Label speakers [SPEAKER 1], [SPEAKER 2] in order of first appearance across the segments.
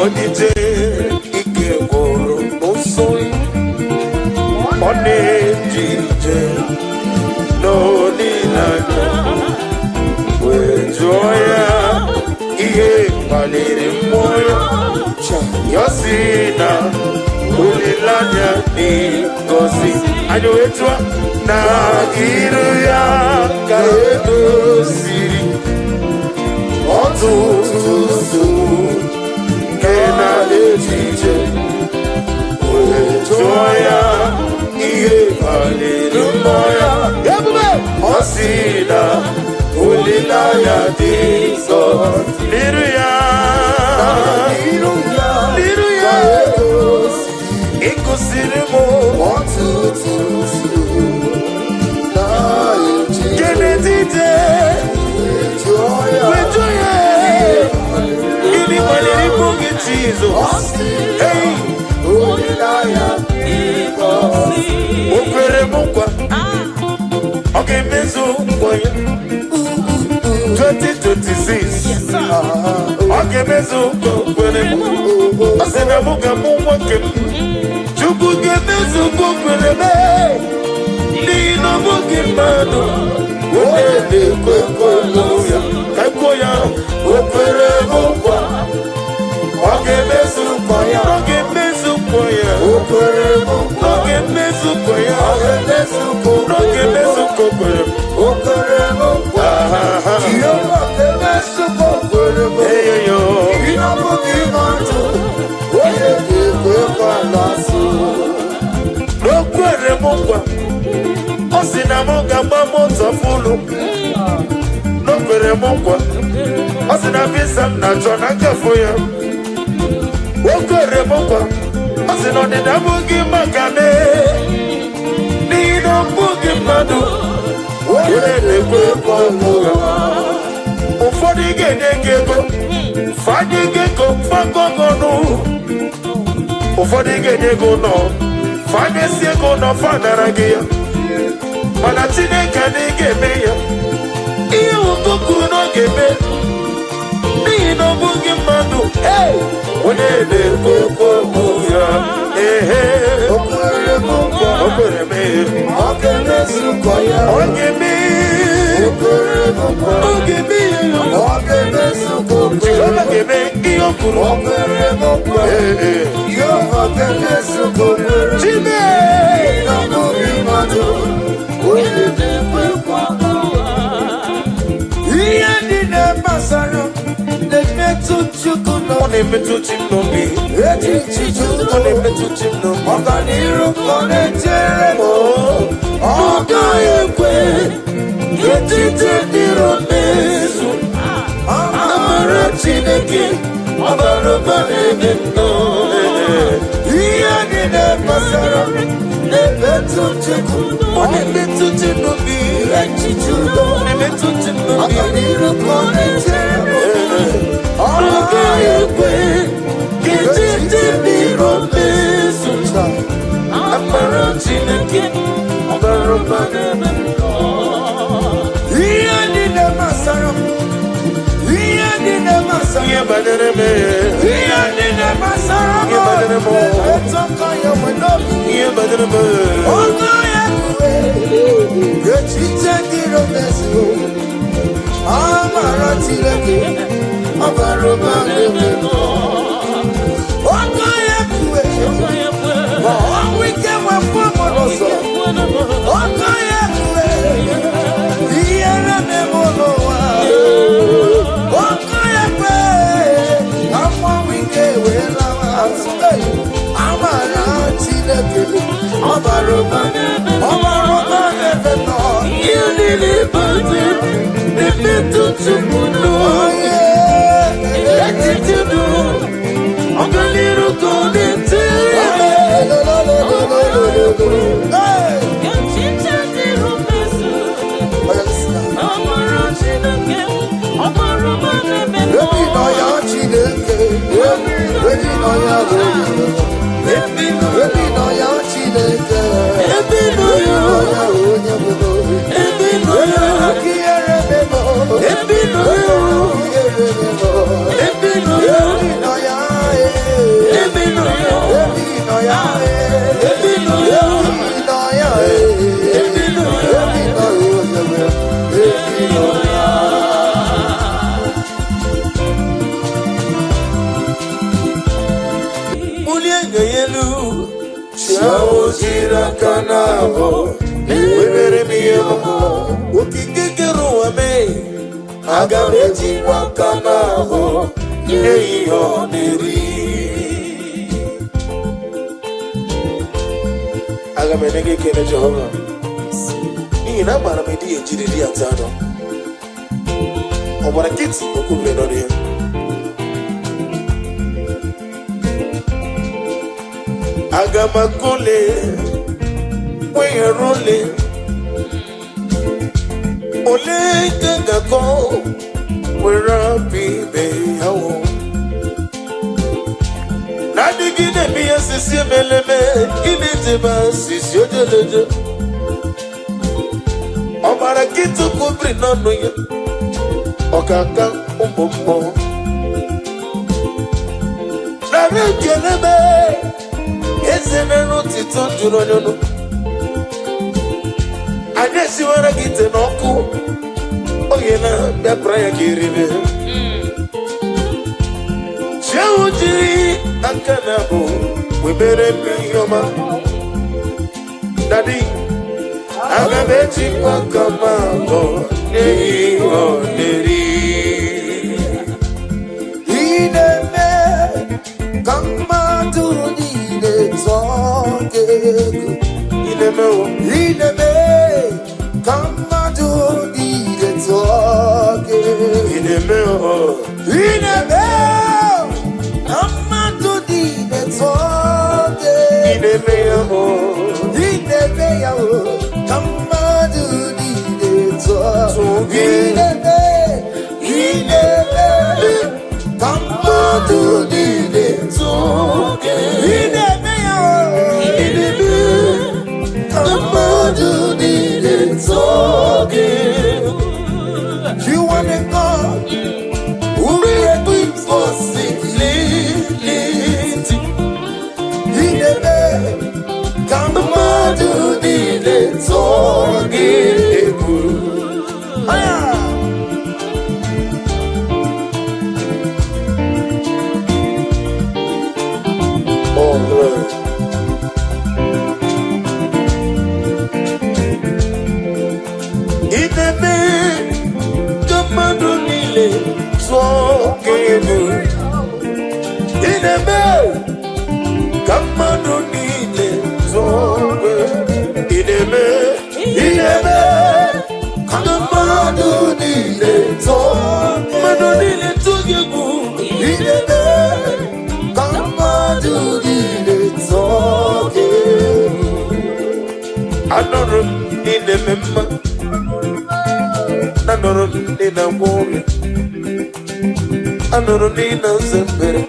[SPEAKER 1] Odije ike gwụrụ n'ụsọ ọ na-eji ije n'olileanya wee jụọ ya ihe kpaliri mmụọ ya ya si na olileanya dị ngọzi anyị wee jụọ na iru ya ka edoziri ọtụtụ nsogbu nke na-echiche wee jụọ ya ihe kpaliri mmụọ ya ebube ọ si na olileanya dị nsọ n'iru ya ịgụsiri m ọtụtụ nsogbu Kenedide wejo ya gịnị kpaliri ikwu gị Jizọs o kwere m nkwa ọ ga-emezu nkwa ya 2026 ọ ga-emezu nkwa o kwere m ọ sị na mụ ga-amụ nwoke m Chukwu ga-emezu nkwa o kwere m n'ihi na ọ bụghị mmadụ onye na-ekwe ya ka ekwo ya o kwere m nkwa ọ ga-emezu nkwa ya ọ ga-emezu nkwa ya o kwere m nkwa ọ ga-emezu nkwa ya ọ ga-emezu nkwa ọ ga-emezu nkwa o kwere m o kwere m nkwa Jehova ga-emezu nkwa o kwere m eyo ị na-abụghị mmadụ onye na-ekwe n'azụ o kwere m nkwa ọ sị na m ga-agba moto fulu o kwere m nkwa ọ sị na visa m na-achọ na ngafe ya o kwere m nkwa ọ sị na ọdịda abụghị maka n'ihi na ọ bụghị mmadụ onye na-ekwe ọnụ ya ụfọdụ ga-enye gị ego fanye gị ego fagọgọnụ ụfọdụ ga-enye gị ụlọ fanyesi ego ụlọ fanara gị ya mana Chineke na ị ga-eme ya ihe ụtụtụ na ọ ga-eme n'ihi na ọ bụghị mmadụ onye na-ekwe okwu ya o kwere m nkwa o kwere m ọ ga-emezu nkwa ya ọ ga-eme o kwere m nkwa ọ ga-eme ọ ga-emezu nkwa ọ ga-eme ihe o kwuru o kwere m nkwa Jehova ga-emezu nkwa Chineke na ọ bụghị mmadụ onye na-ekwe nkwa ihe ndị na-amasara na-emetụ Chukwu ọ na-emetụ chi m n'obi echichi Chukwu ọ na-emetụ chi m n'obi ọganiru ka ọ na-echere m ọ gaghị ekwe etiti dịrị mezu amara Chineke ọ bara ụba n'ebe m nọ ihe ndị na-amasara na-emetụ Chukwu ọ na-emetụ chi m n'obi echichi udo ọ na-emetụ chi m n'obi ọganiru ka ọ na-echere m ọ gaghị ekwe etiti dịrị mezu amara Chineke ọ bara ụba n'ebe m nọ ihe ndị na-amasara m ihe ndị na-amasara m ihe banyere m ihe ndị na-amasara m ihe banyere m etọka ya nwe n'obi ihe banyere m ọ gaghị ekwe etiti dịrị mezu amara Chineke ọ bara ụba n'ebe m nọ ọ gaghị ekwe ma ọnwụ ike nwefụ m n'ụzọ ọ gaghị ekwe ihe na-eme m n'ụwa ọ gaghị ekwe ka mmanwụ ike wee lawa azụ amara Chineke ọ bara ụba n'ebe nọ ihe niile bụzi na-emetụ Chukwu n'onye etiti duru ọganiru ka ọ na-etere yelu. Chao jira kanabo. Webere miyamo. Ukikikeru ame. Agameji wakanabo. Yeyo neri. Agamenege kene Jehovah. Ina mara medi ejiri di atano. Obara kiti okubre no dia. Agamakole Werole Ole Gagako Werapi Beyawo Nadigine Mia Sisi Meleme Initeba Sisi Ojeleje Obara Kitu Kubri Nonoye Okaka Umbomo Narekelebe Ezeneno tito juronyono Anyesi wana gite noku Oyena biapraya kiribe Chewujiri akanabo Webere miyoma Daddy Agabeji wakamamo Neyo neri Ineme Kamaduni Ineme, come on, do the talking. Ineme, come on, do the talking. Ineme, come on, do the talking. Ineme, come on, do the talking. You want a God who will do it for simplicity. He never come on to the Oh, Lord. Anoro nina zembere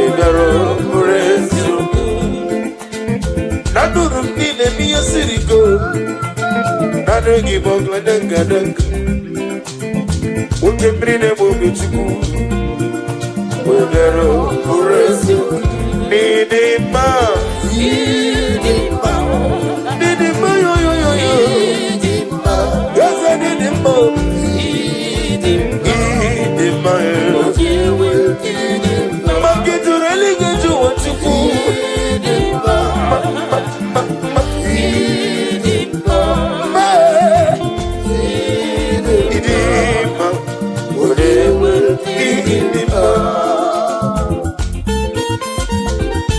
[SPEAKER 1] Igaro murezu Nanuru nine miya sirigo Nanugi bogla denga denga Uke brine bobe chuku Igaro murezu Nidima Nidima Nidima yo yo yo yo Nidima Yaza nidima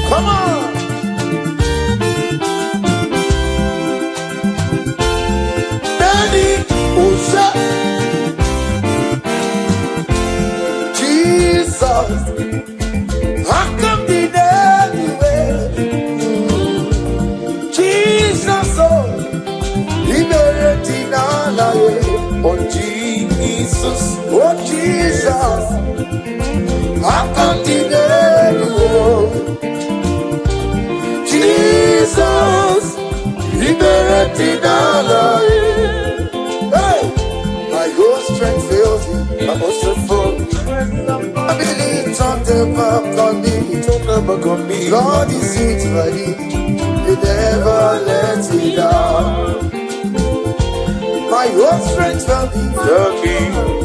[SPEAKER 1] Come on. Daddy, Usha. Jesus, how come the anywhere? Jesus, oh, he made it all. Oh Jesus, oh Jesus, how come the anywhere? Jesus, he made it all. Hey, my whole strength fails me, my whole strength fails me. I believe on the back on me. God is it ready. He never lets me down. My whole strength will be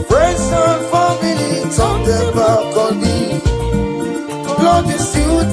[SPEAKER 1] friends and family. On the back on me. God is it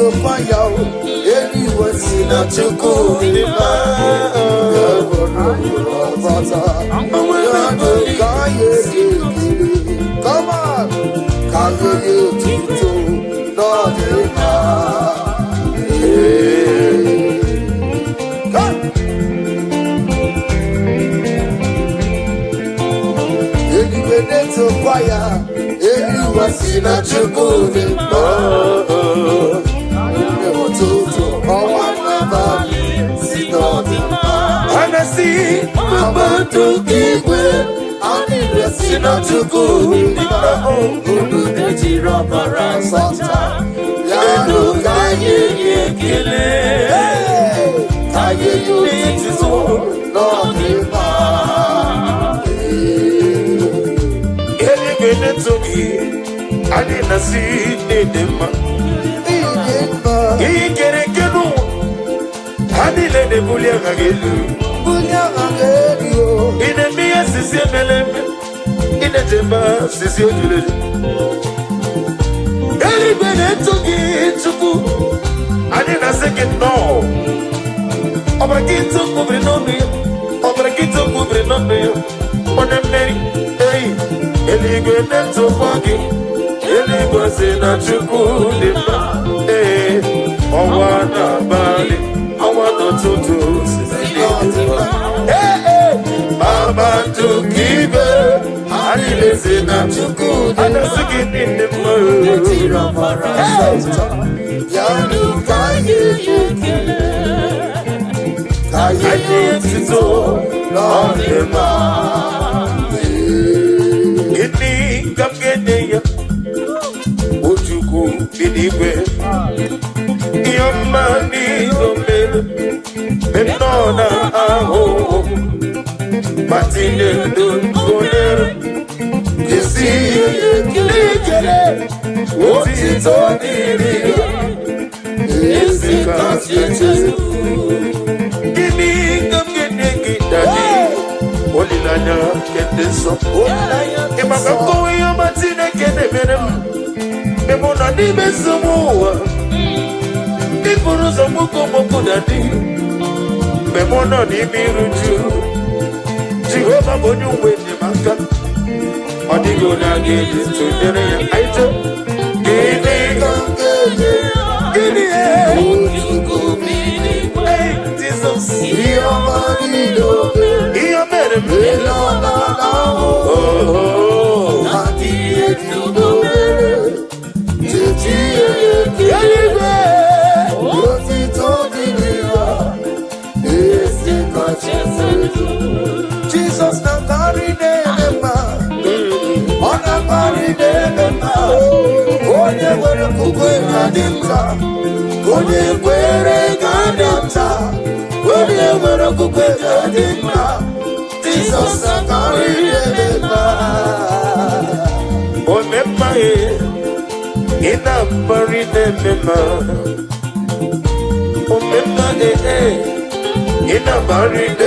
[SPEAKER 1] to fire. Anywhere sin a chuku di ma. Come on, kaye tito no di ma. Anywhere to fire. Anywhere sin a chuku di ma. And I see Mama to give way. I need a sinner to go. Who the Jirapara Santa? Yano Kaye Kile. Kaye need to go. Not in my to me. I didn't see them. He get a canoe. Adile de bulia gagelu, in a mere sissi in a temba sissi. Very bad to get to go. I did a second no. Obrigado cobrir no me, obrigado cobrir no me. On a merry day, ele went to walking, ele was in a chuku, eh, oh, what a body. I want to do. Hey, Mama to give her. I listen to good. I don't get in the mood. Yanu Kaye to do. Lord, get me, come get me. Would you go anywhere? Your money, Benona aho, Martin don't go there. You see, what is on the is the consequence. Give me the get daddy. Only Nana get this up. If I'm going on Martin, I get a venom. The money is so more. People are so much daddy. Memono ni miruju Jehovah bonyu wene maka Odigo na gede to dere ya aito Gede Gede Ujugu mini Hey Jesus Iyo marido Iyo mere mele Oh Hati etu mere Titi etu Yalibe Oti togi niya Jesus na carry them on a carry them Onye were kukwe kadimta Onye were kadimta Onye were kukwe kadimta Jesus na carry them Omemma ina carry them Omemma in a buried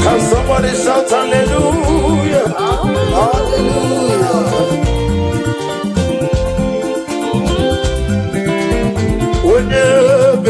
[SPEAKER 1] Can somebody shout hallelujah? Hallelujah. When I'm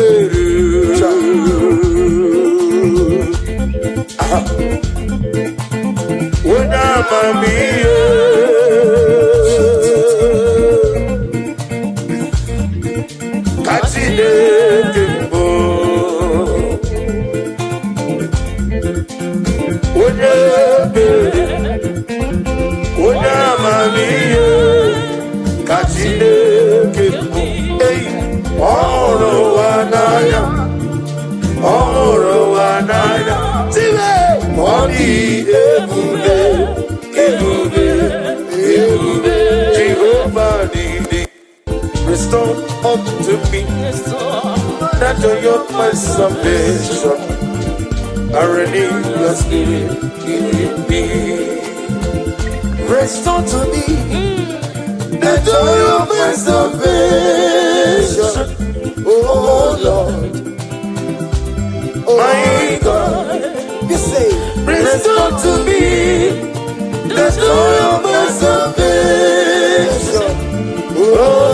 [SPEAKER 1] Restore unto me that joy of my salvation. I renew your spirit in me. Restore to me the joy of my salvation. Oh Lord, my God, you say, restore to me the joy of my salvation. Oh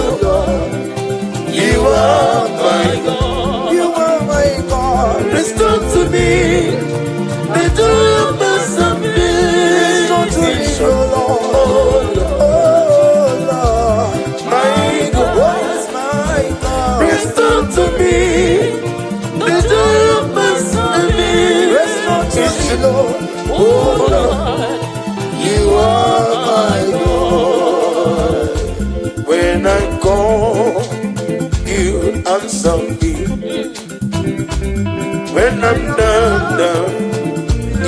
[SPEAKER 1] Lord. Oh Lord, you are my God. When I call, you answer me. When I'm down,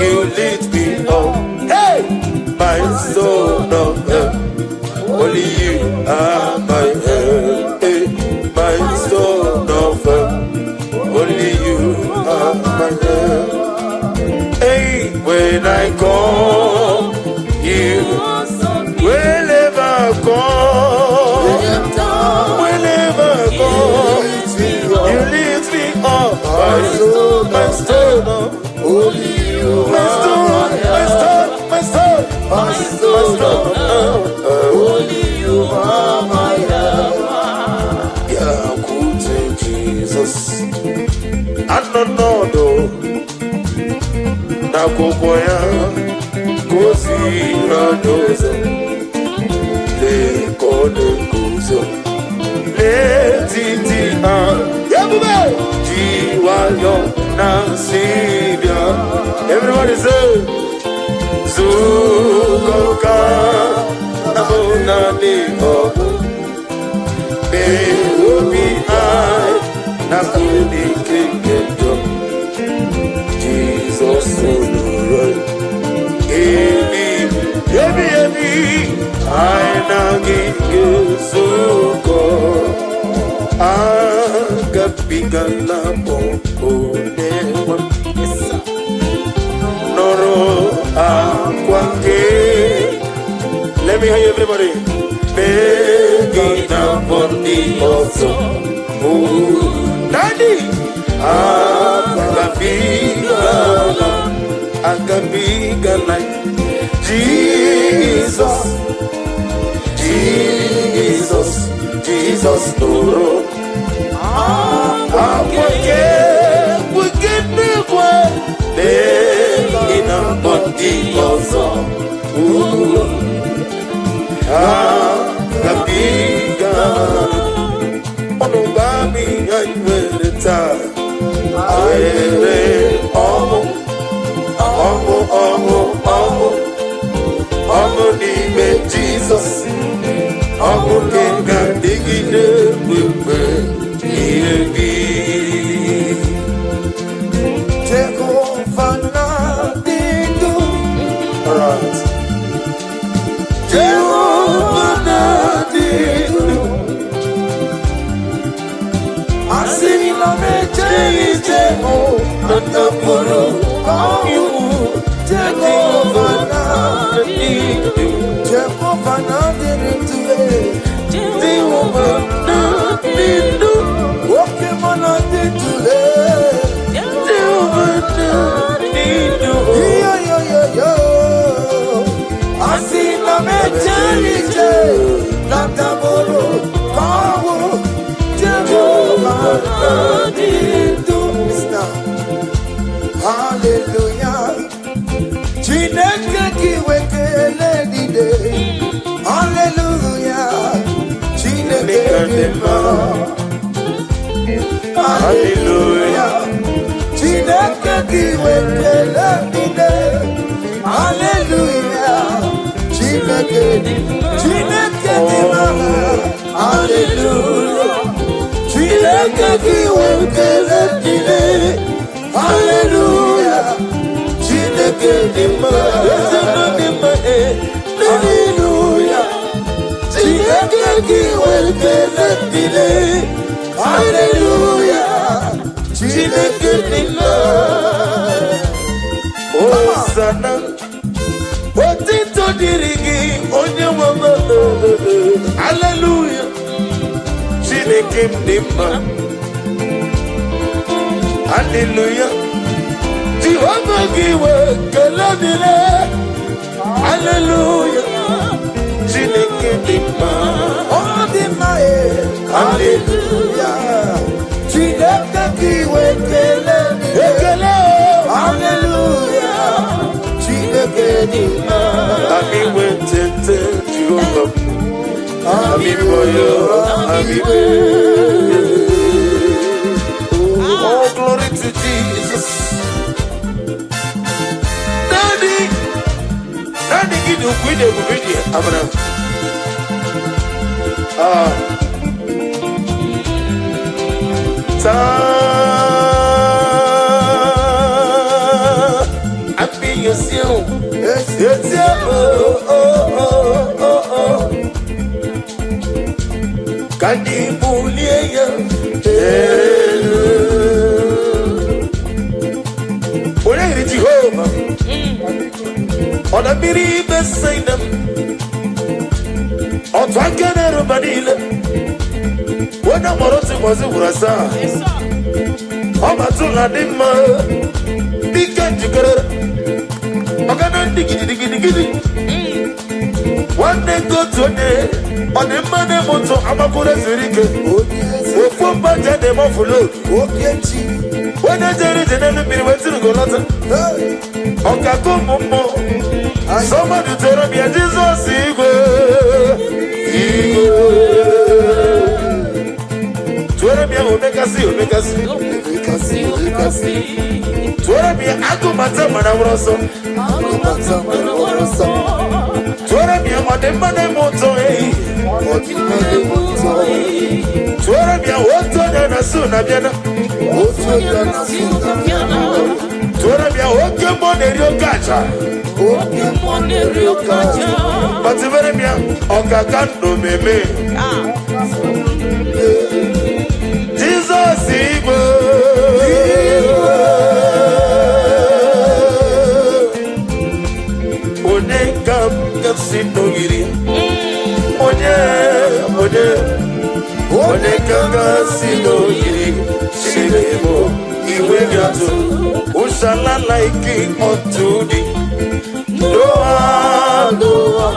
[SPEAKER 1] you lift me up. Hey, my soul of help. Only you are my help. Hey, my soul of help. Only you are my help. Hey, when I call, you wherever I call, whenever I call, you lift me up. My soul, my soul, only you are my soul, my soul, my soul, my soul, only you are my help. Yeah, good Jesus. I don't know though. Na kokoya, kosi na dozo, le kone kuzo, le titi yabube, jiwayo na sibia. Everybody say, zukoka na bona de obu, be obi I na kuni kingdom. Jesus right. Ebi, I na ginge suko. Agapiga na boko newa. Noro akwake. Let me hear you everybody. Begi na bondi also. Daddy. Agapiga like Jesus, Jesus, Jesus, Lord. We get me one in a body also. Agapiga, oh, baby, I will retire. Ọmọ n'ime Jesus, ọmọ kega dịgide mgbe ihe bi. Jehova na-adị ndụ. Jehova na-adị ndụ. Asị na mejeghị Jehova na-apụrụ iwu. Jehova na-adị ndụ. Jehova na-adị ndụ. Jehova na-adị ndụ. Nwoke m na-adị ndụ. Jehova na-adị ndụ. Asị na mejeghị Jehova na-apụrụ iwu. Jehova na-adị ndụ. Hallelujah. Chineke kiwekele dide. Hallelujah. Chineke dima. Hallelujah. Chineke kiwekele dide. Hallelujah. Chineke dima. Chineke dima. Hallelujah. Chineke kiwekele dide. Hallelujah. Chineke dima. Hallelujah. Chineke kiwekele dide. Hallelujah. Chineke dima. Hosanna. Otito dirigi onye wama. Hallelujah. Chineke dima. Hallelujah. Jehovah giwe keladile. Hallelujah. Chineke dima. Oh dima hallelujah. Chineke giwe keladile. Hallelujah. Chineke dima. Ami wetete Jehovah. Ami boyo. Ami boyo. Oh, glory to Jesus. video, Abra. Happy yourself. Yes, Kadibulia. What are you home? On a biri beside them. On Twankan and Badila. When I'm was a Urasa. I'm a Tuladima. Dikan Jigger. I'm diggy. One day go to a day. On the money motor, I'm a good as a ricket. For budget, them off for look. When I tell it, and then went to go lot. Okako Momo. Somebody tell me, Jesus, Tuerabia will make us see. Tuerabia, Agumata Manavroso. Tuerabia, what the money motor, Tuerabia, what done as soon as Tuerabia, what came on the Rio Gacha. But Tuerabia, Okakando Meme. Jesus, Igbo.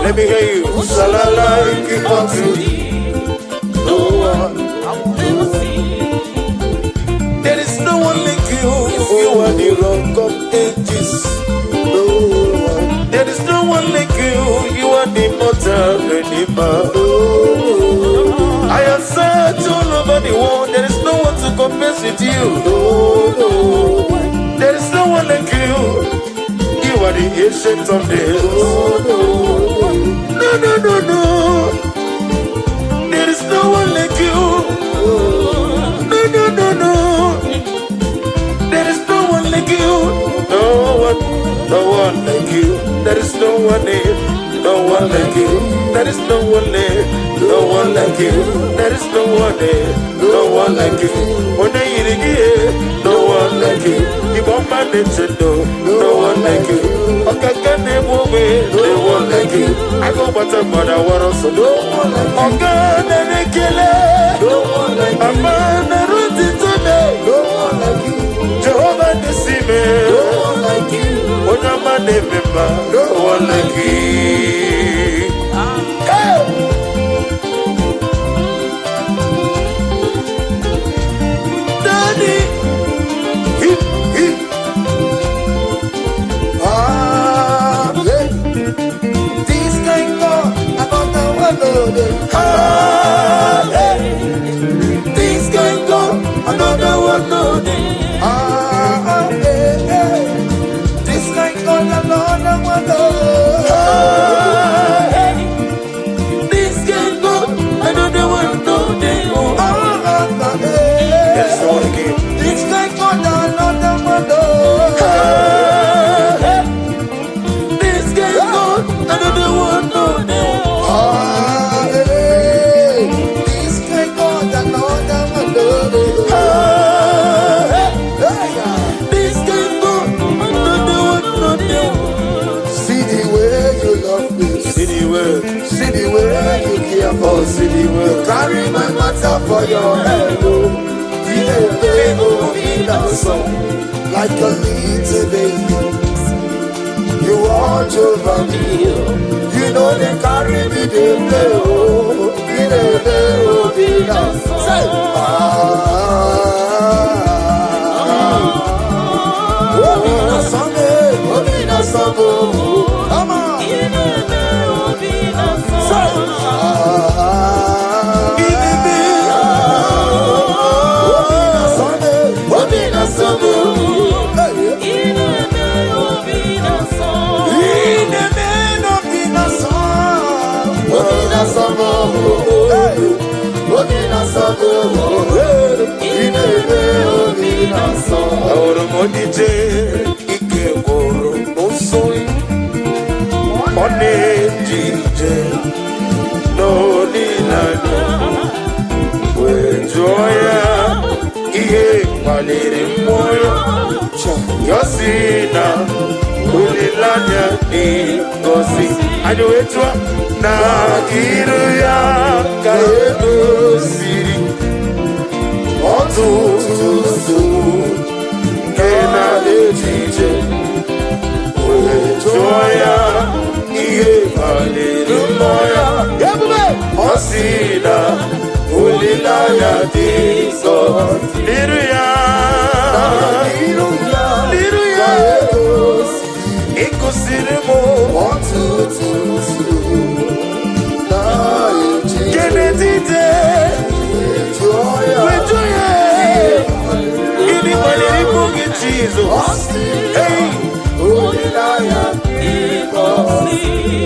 [SPEAKER 1] Let me hear you. There is no one like you. You are the rock of ages. There is no one like you. You are the mortal redeemer. I have searched all over the world. There is no one to compare with you. There is no one like you. You are the ancient of days. No. There is no one like you. No. There is no one like you. No one like you. There is no one there. No one like you. There is no one there. No one like you. There is no one there. No one like you. When I eat again, no one like you. You want my Nintendo. No one like you. Okay, can they move it? No one like you. I go but I want also. No one like you. Okay, they kill it. No one like you. I'm on the road to today. No one like you. Jehovah the Sime. No one like you. When I'm a member. No one like you. Things can go, another one no day. This can go, another one no day. This can go, another one no day. This can go, another one no day. This can go, another one no day. See the way you care for, see the way you carry my matter for your head. Like a little baby, you watch over me. You know they carry me, they play. Say, come on. In the name of paliri moyo Yosina ulilanya ngozi Anyuetwa na iru ya kaedo siri Otutu kena ejije Joya iye paliri moyo Yosina ulilanya ngozi Liruya Ikosiremo Kenedite Wejoya Ini maliri mungi Jesus Hey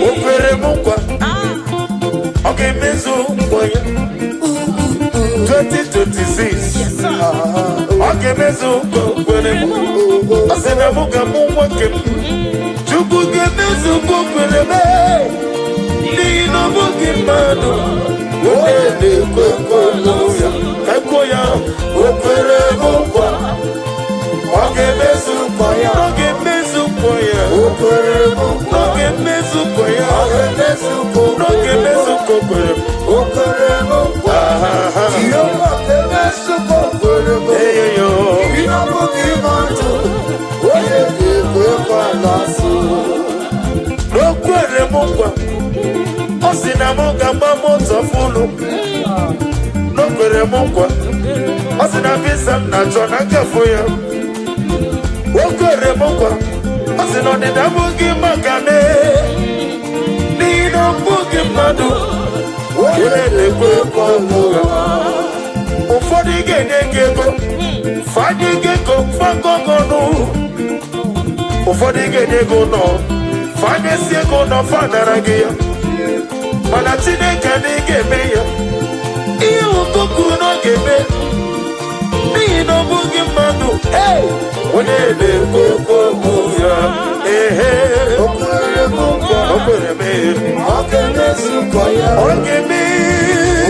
[SPEAKER 1] Opere mungwa Okay mezu mkwaya 2026 Okay mezu mkwere mungwa Asena munga mungwa kemu Chukuge mezu mkwere me Nino mungi manu Wende kwekoloya Kakoya Opere mungwa Okay mezu mkwaya Okay mezu mkwaya Opere mungwa Okay mezu mkwaya Okay mezu mkwaya Opere mungwa Yoma kemesu mkwere Eyo Ino mungi manu Wende kwekoloya N'okwere mungwa Osina munga mamoto fulu N'okwere mungwa Osina visa na chona kefuya Okwere mungwa Osina odida mungi makane Nino mungi madu Wele kwekwa munga Ufodi genye gego Fadi gego fagogonu Ufodi genye gono Fanyesi ego no fanaragia Mana Chineke n'igeme ya Ihe ukuku no geme N'ihi n'obugi mmadụ Hey! Onye na-ekwe ya Okwere mụkwa Okwere me Okeme sukwa ya Okeme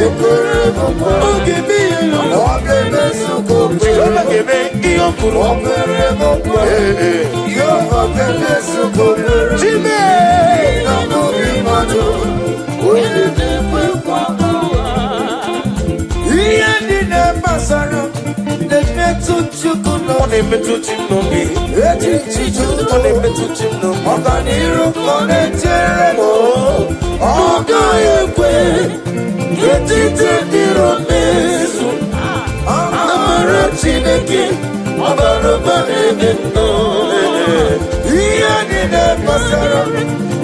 [SPEAKER 1] Okwere mụkwa Okeme Okeme sukwa Jehova geme ihe okwuru Okwere mụkwa Yehova geme sukwa Chime N'obugi mmadụ Onye na-ekwe Ihe ndị na-emasara na-emetụ Chukwu n'obi na-emetụ Chukwu n'obi echichi Chukwu na-emetụ Chukwu n'obi ọganiru ka ọ na-echere m ọ gaghị ekwe etiti dịrị mezu amara Chineke ọbara ụba n'ebe nnọ ihe ndị na-emasara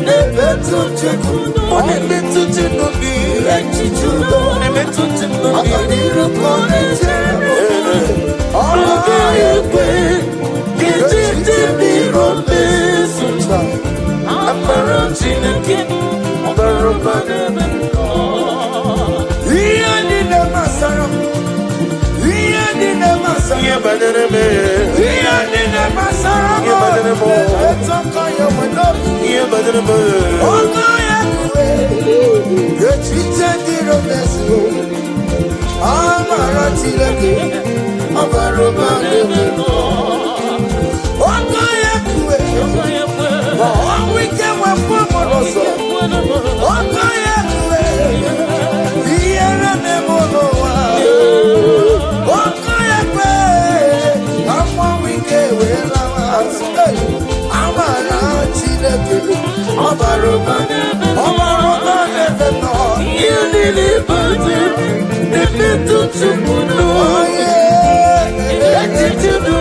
[SPEAKER 1] na-emetụ Chukwu ọ na-emetụ Chukwu n'obi echichi Chukwu na-emetụ Chukwu n'obi ọganiru ka ọ na-echere m all ekwe getete biro mesu amara Chineke ọbara ụba n'ebe nnọ ihe ndị na-amasara ihe ndị na-amasara ihe banyere m ihe ndị na-amasara ihe banyere m etọkọ ya nwere ihe banyere m ọkọ ya kwe getete biro mesu amara Chineke ọbara ụba n'ebe nnọ ọkọ ya kwe ọnwụ ike nwekwa mụrụ ọzọ ọkọ ya kwe ihere na-eme n'ụwa ọkọ ya kwe ọnwụ ike wee lawa amara Chineke ọbara ụba n'ebe nnọ ihe niile bụzi na-emetụ Chukwu n'onye etitudu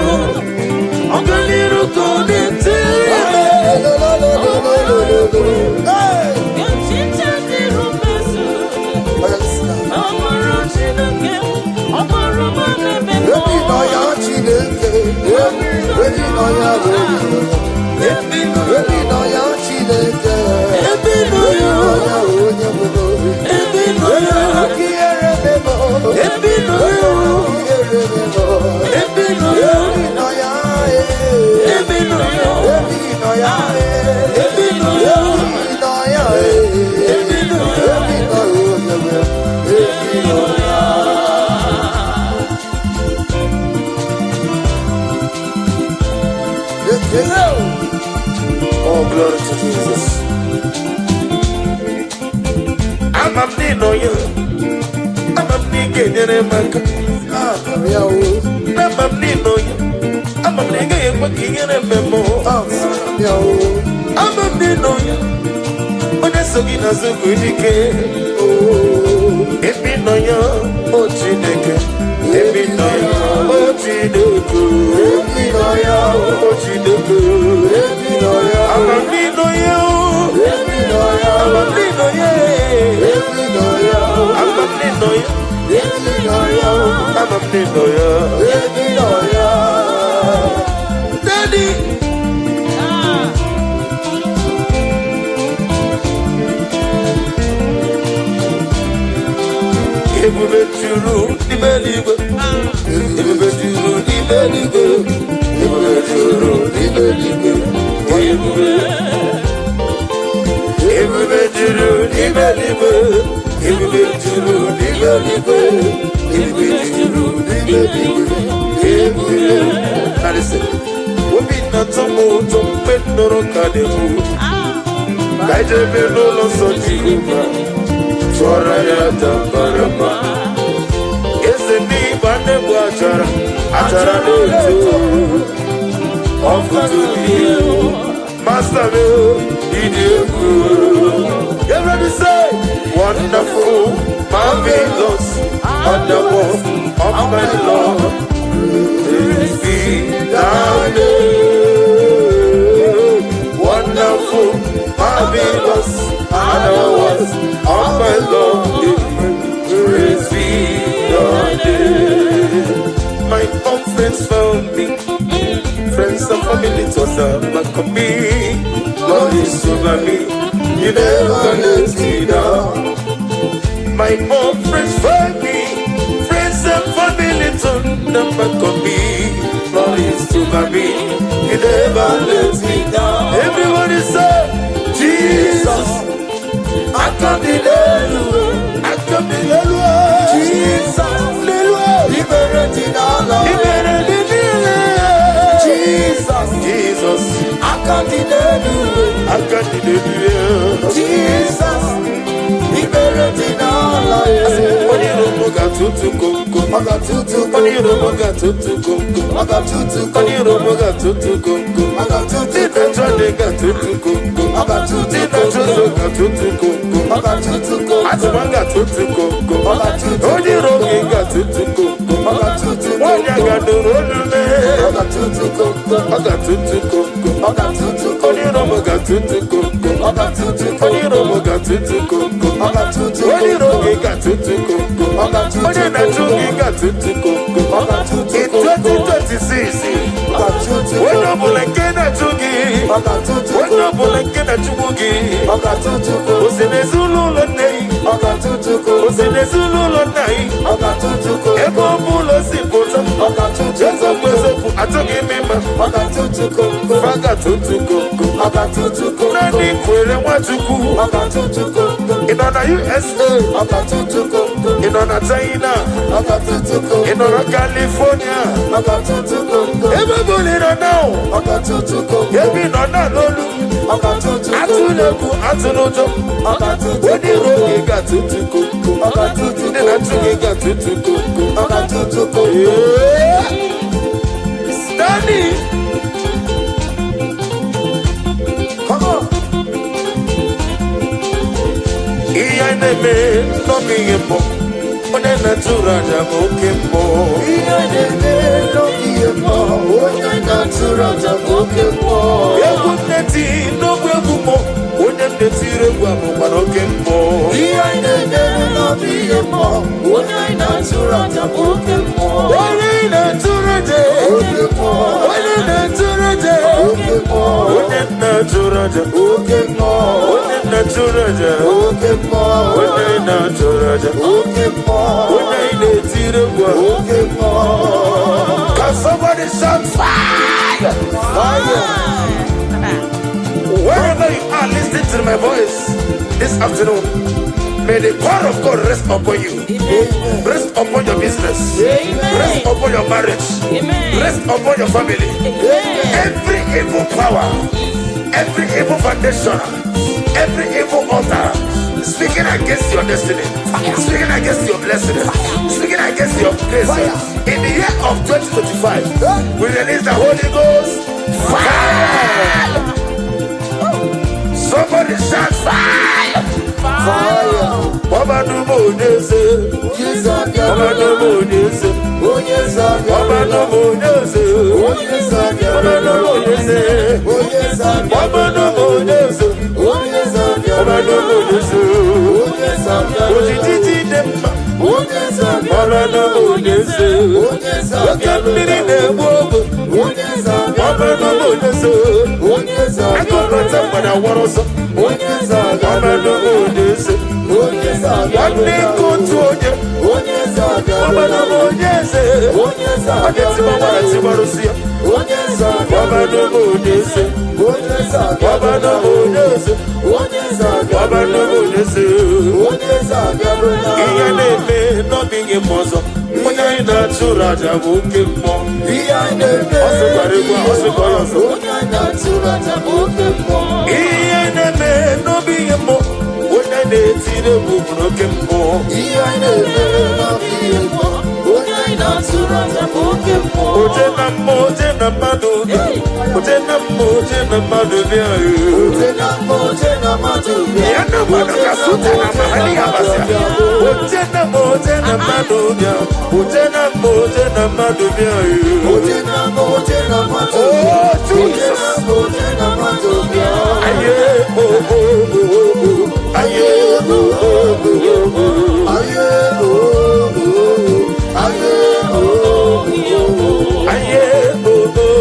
[SPEAKER 1] ọganiru ka ọ na-etere Oh, glory to Jesus. I'm a nino you. I'm a nigga in a mac. I'm a nino you. I'm a nigga in a memo. I'm a nino you. When I saw you as a good decay. Oh, if you know you, oh, Chineke. If you know you, oh, Chineke. If you know you, oh, Chineke. If you know you, I'm a nino you. If you know you, I'm a nino you. If you know you, I'm a nino you. If you know you, I'm a nino you. If you know you, Daddy. Ebube juru n'ibeligo, ebube juru n'ibeligo, ebube juru n'ibeligo, ebube juru n'ibeligo, ebube juru n'ibeligo, ebube juru n'ibeligo, ebube. Now listen, obi na tomo tompe noro kademu, kaijebe no lo so jiruba. Soraya Tambarama is the name and the water. Atara of to you, Master, did you? Everybody say, wonderful, marvelous, wonderful, of my Lord. Praise be down there. Wonderful, marvelous, wonderful. Oh my Lord, praise be your name. My own friends found me, friends and family told them back on me. Lord is over me, you never let me down. My own friends found me, friends and family told them back on me. Lord is over me, you never let me down. Everybody say, Jesus. I come in Jesus, liberating all of Jesus, Jesus, I come in Jesus, liberating all of in 2026, when I'm like USA, in China, in California, everybody don't know. Every no lolu. Atuleku atunojo. When the road got to go. Then I got to go. Standing. Come on. Iya neme no kiyembo. One natura jamo kembo. Iya neme no kiyembo. One natura jamo kembo. Eguneti no kwegumo. One netire gwamo mano kembo. Iya neme no kiyembo. One natura jamo kembo. One natura jamo kembo. One natura jamo kembo. One natura jamo kembo. One natura jamo kembo. One natura jamo kembo. Can somebody shout fire? Fire! Wherever you are listening to my voice this afternoon, may the power of God rest upon you. Amen. Rest upon your business. Amen. Rest upon your marriage. Amen. Rest upon your family. Amen. Every evil power, every evil foundation, every evil altar speaking against your destiny, speaking against your blessing, speaking against your grace. In the year of 2025, we release the Holy Ghost fire. Somebody shout fire! Fire! Baba no more days. Baba no more days. Baba no more days. Baba no more days. Baba no more days. Baba no more days. Ojiji dem. Baba no more days. Yakambiri dem bogo. Baba no more days. I go back to when I want to. Baba no more days. One day go to you. Baba no more days. I get to Baba Timarusia. Baba no more days. Baba no more days. Baba no more days. Iyaneme no being a muzzle. When I not to Raja Bukimo. Iyaneme no being a mo. When I need to the book no kimbo. Iyaneme no being a mo. When I not to Raja Bukimo. Ojena mojena madubi. Ojena mojena madubi. Ojena mojena madubi. Yana madaka sutana mahali abasa. Ojena mojena madubi. Ojena mojena madubi. Ojena mojena madubi. Oh Jesus. Ojena madubi. Aye oh oh oh oh. Aye oh oh oh. Aye oh oh. Aye oh oh. Aye oh oh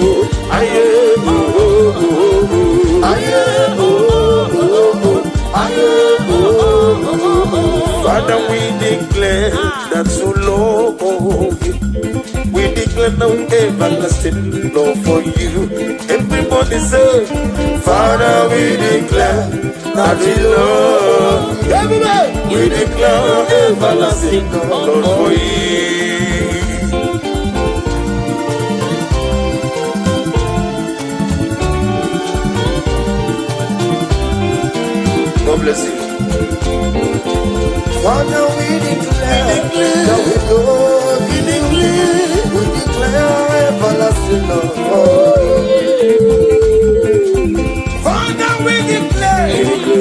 [SPEAKER 1] oh. Aye oh oh oh. Aye oh oh oh. Aye oh oh. Father, we declare that so love you. We declare no everlasting love for you. Everybody say, Father, we declare that we love you. Everybody, we declare everlasting love for you. God bless you. Father, we declare that we love you. We declare everlasting love for you. Father, we declare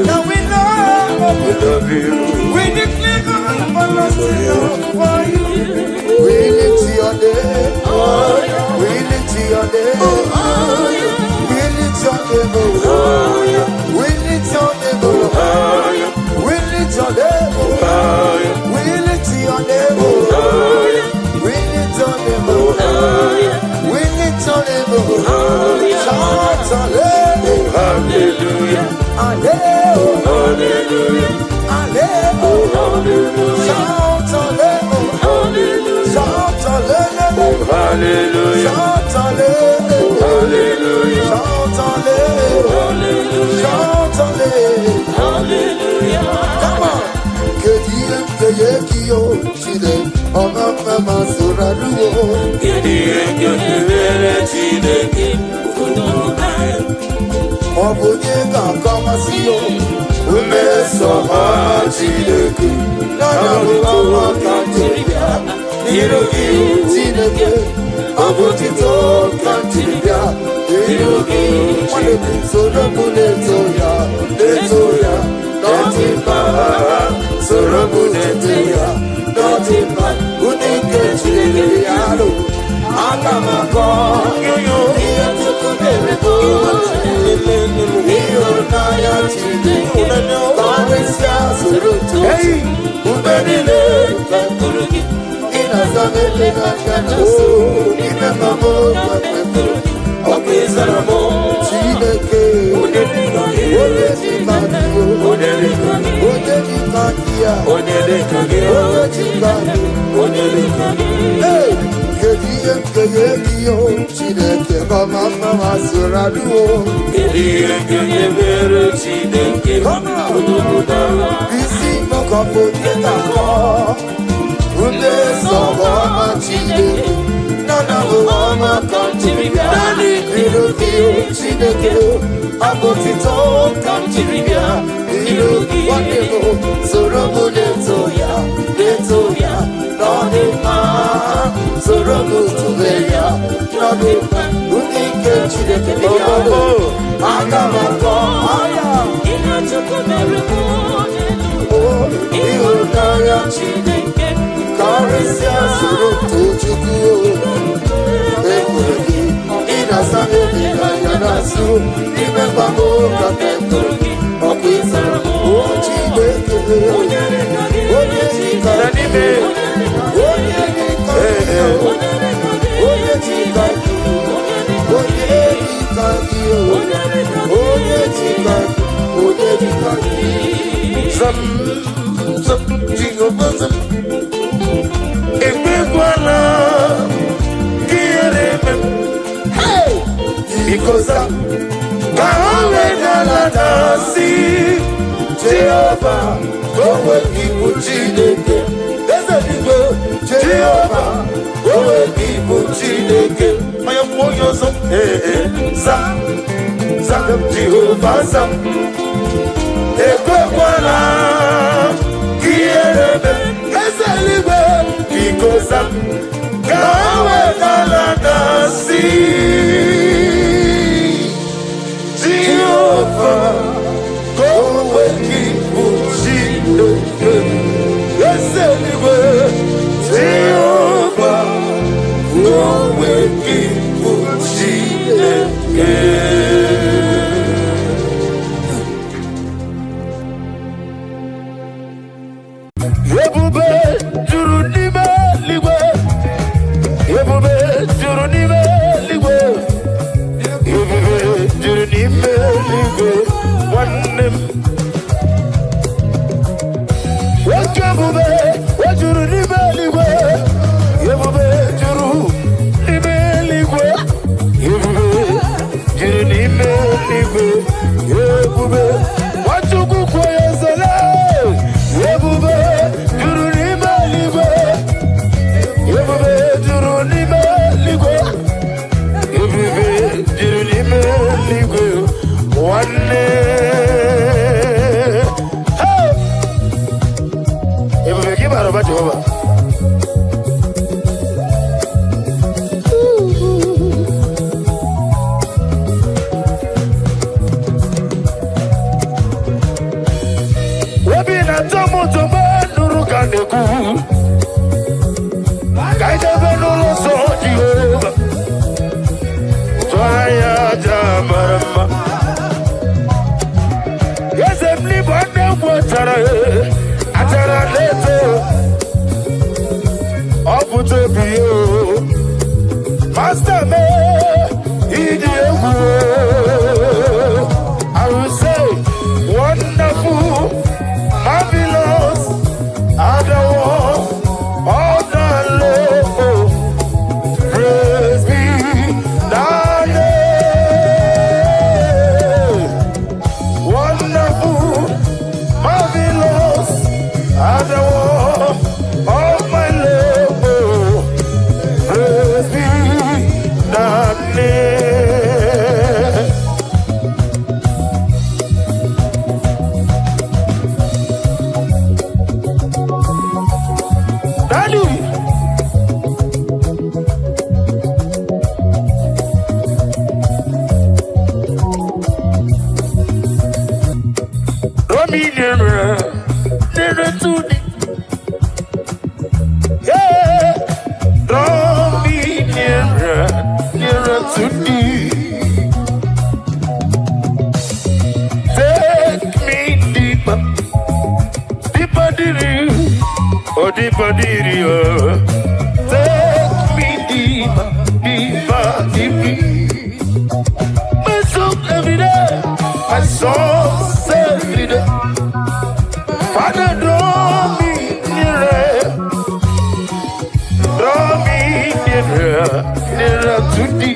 [SPEAKER 1] that we love you. We declare everlasting love for you. We lift your name. We lift your name. We lift your name. We lift your name. We lift your name. We lift your name. We lift your name. We lift your name. Shout hallelujah. Hallelujah. Hallelujah. Hallelujah. Shout hallelujah. Shout hallelujah. Hallelujah. Shout hallelujah. Shout hallelujah. Shout hallelujah. Come on. Kekio chide ọmọ masura ruo. Kekio chide kunuka. Ọbụnye ga-akọma si o. Ume sọma Chineke. Nana mụwa ka Chineke. Iru gị Chineke. Ọbụtito ka Chineke. Iru gị Chineke. Soro mụ na-eto ya. Eto ya. Nothing but Sorobu Netia, nothing but Unike Chiliano. Akamako, you here to Kubereko, you Naya Chili, Paris Surutu, hey, Uberile, in a Zamele, in a Mamo, okay, Zaramo, Chileke, Abotito kamchiribia irugi wadego sorobu letoya nodima sorobu tubeya nodima unike chideke biya agamako aya inachukumerumu ihunanya chideke karisia surutu chuku ekwegi inasane Nasu, remember more than Kurugi, Okisara, Ochideke, Oyeka, because Jehovah, go with people, Chineke. There's a people, Jehovah, go with people, Chineke. I am for your son, Sam, Jehovah, Sam. Ekwekwana, Kierebe, Ezelibe, because I'm Gawe Galadasi. Jehovah, go with people, Chineke. Ezelibe, Jehovah, go with people, Chineke. Master me, I will say, wonderful, marvelous, otherwise, all the love, praise be thy name. Wonderful, marvelous, otherwise, all my love, praise be thy name. Daddy, Romy nearer to the yeah, Romy nearer to the take me deeper, deeper, oh deeper, oh. Take me deeper, deeper, deeper. My soul every day, my soul every day. Father, draw me nearer to thee.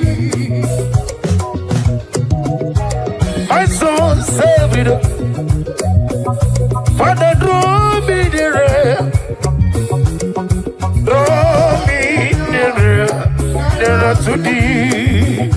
[SPEAKER 1] My soul every day. Father, draw me nearer to thee.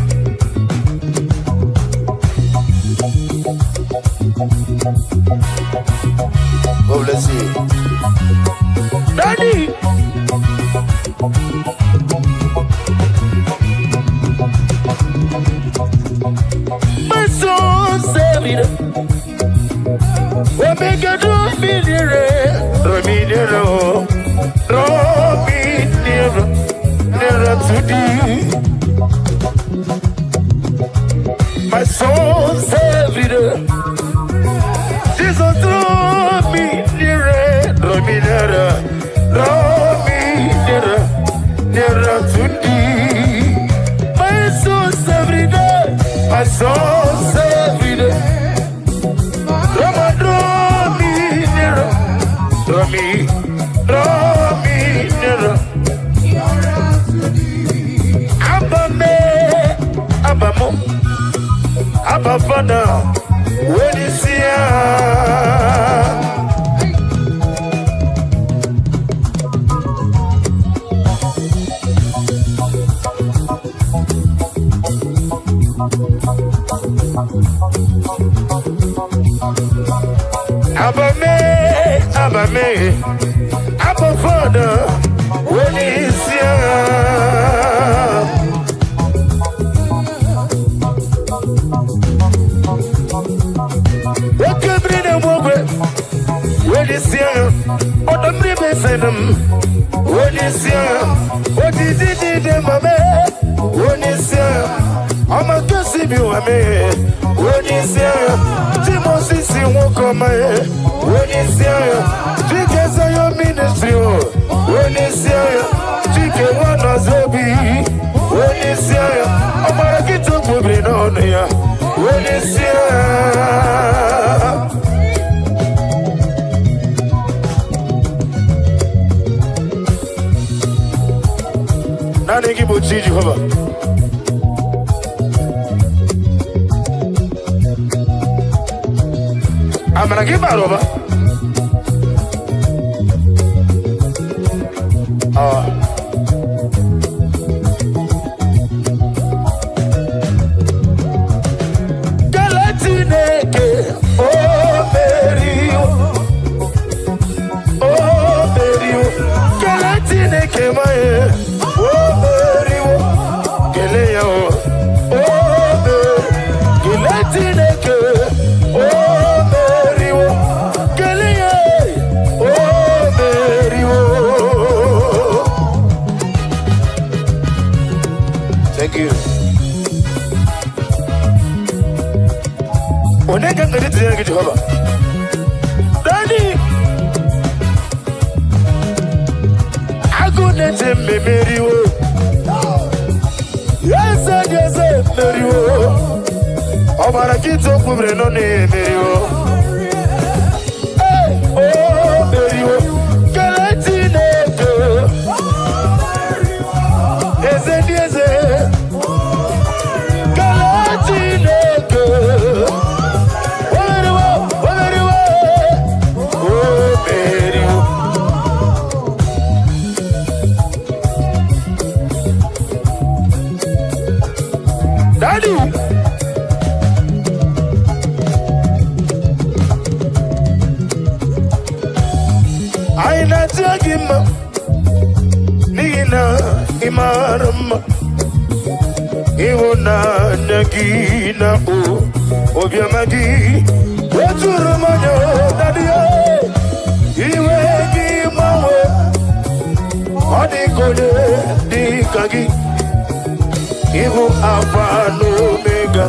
[SPEAKER 1] Omega do minire, Rominero, Rominero, never to thee. My soul saved. Jesus drew me nearer, Rominero, Rominero, nearer to thee. My soul saved. My soul saved. Romi, Abamo, Abafana, when you see Abame, Abafana, when you see when you see what the baby said when you see what did mama when you see I'm a gossip you a me when you see Timothy see won't come when you see because of your ministry when you see chicken one was baby when you see I'm a get to put it on here when you see Naija Igbo Jehovah. I'm gonna give out over. Galatineke, oh Mary, Galatineke, my. Thank you. Onega ngari tiyanga Jehovah. Daddy. Agunete memeriwo. Yes, meriwo. Obara kito kubre no ne meriwo. Hey, oh meriwo. Galatine ko. Eze dieze. Daddy, I not him, Nina, Imaram, Iwona, Nagina, Obiamagi, what's your Romano, Daddy? Iwagi, Mawe, Adikode, Dikagi. Ibu Alpha and Omega,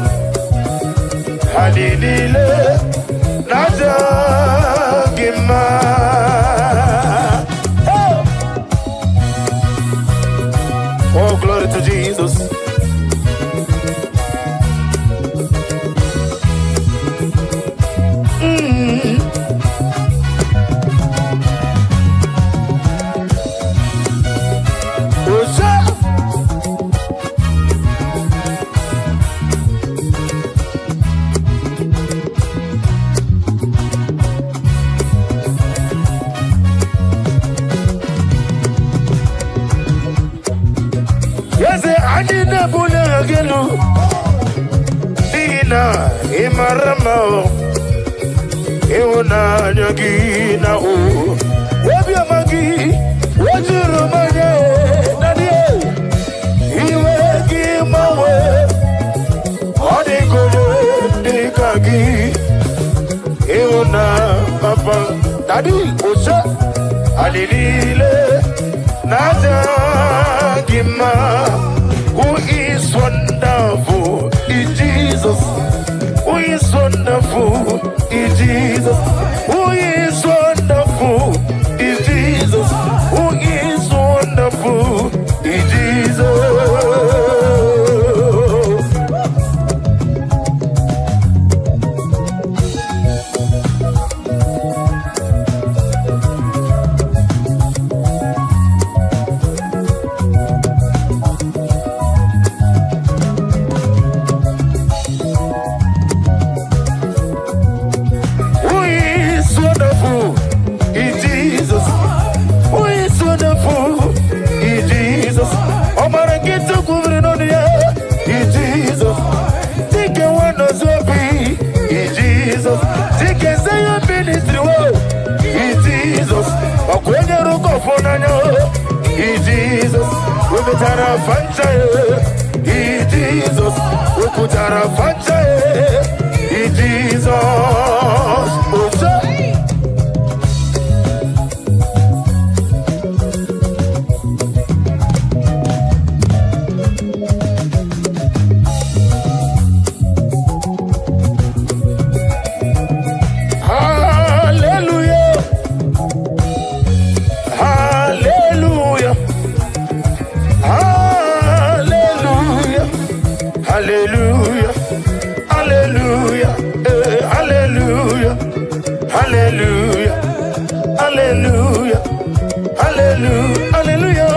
[SPEAKER 1] Halilile, Naija Igbo. Oh, glory to Jesus. Nina, Imarama, Iwona, Nagina, Obiamagi, what's your Romano, Daddy? Iwagi, Mawe, Adikode, Dikagi. Daddy, Osha, Alilile, Naija Igbo, who is wonderful, is Jesus. Who is wonderful, is Jesus. Who is wonderful, is Jesus. Who is wonderful, is Jesus. Jesus, we betara fanta, Jesus, we kutara fanta, Jesus. Hallelujah, hallelujah, hallelujah, hallelujah, hallelujah, hallelujah, hallelujah, hallelujah,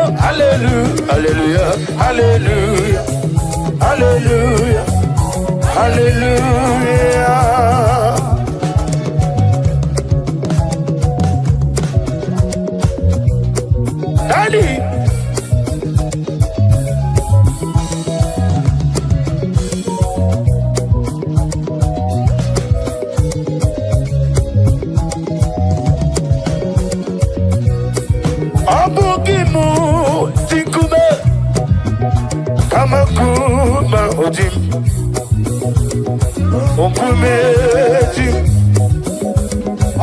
[SPEAKER 1] hallelujah, hallelujah, hallelujah. Daddy. Kamakuma ojim, okumejim,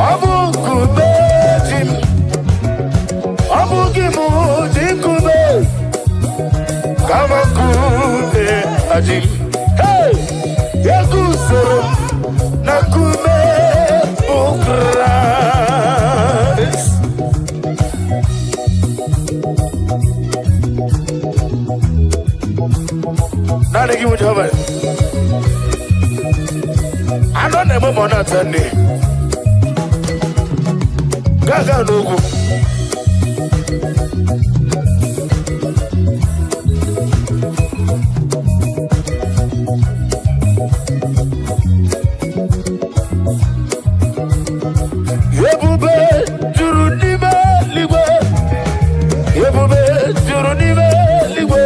[SPEAKER 1] abukumejim, abukimu jikume, kamakume ajim. Hey, yakusoro nakume ukrais. Nani give me trouble. I don't know more than Sunday. Gaga no go. Yebube jurunibe ligwe. Yebube jurunibe ligwe.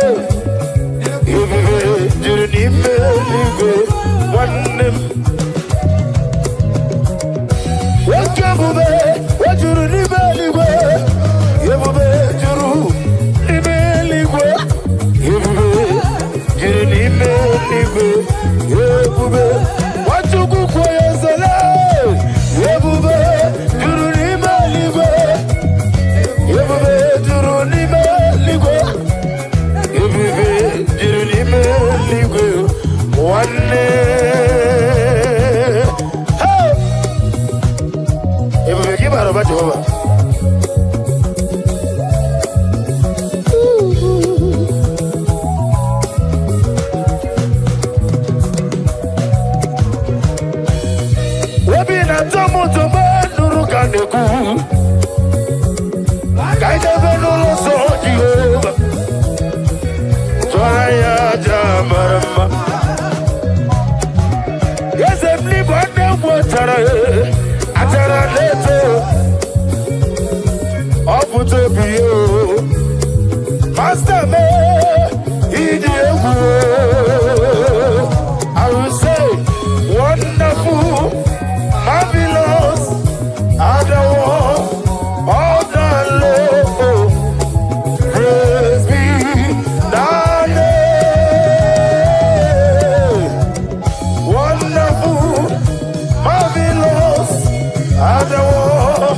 [SPEAKER 1] Master me, I will say wonderful, marvelous, adore, all the love, praise be thy name. Wonderful, marvelous, adore.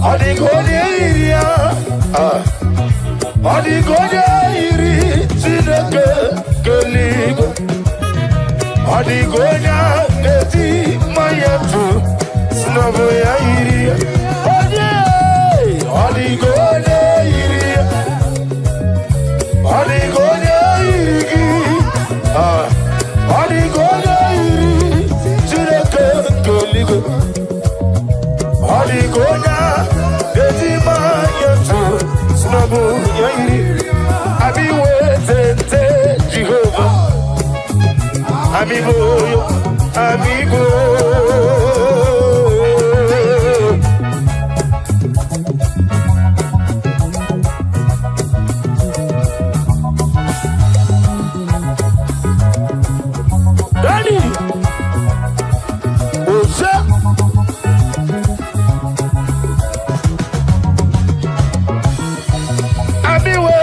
[SPEAKER 1] Odigonya iria, odigonya iri, Chineke keligo. Odigonya eti mayetu, snobo ya iria. Odigonya iria, odigonya iri, odigonya iri, Chineke keligo. Odigonya eti mayetu, snobo ya iri. Abi wetete Jehovah. Amigo, amigo. Daddy, Osa. Amiwe,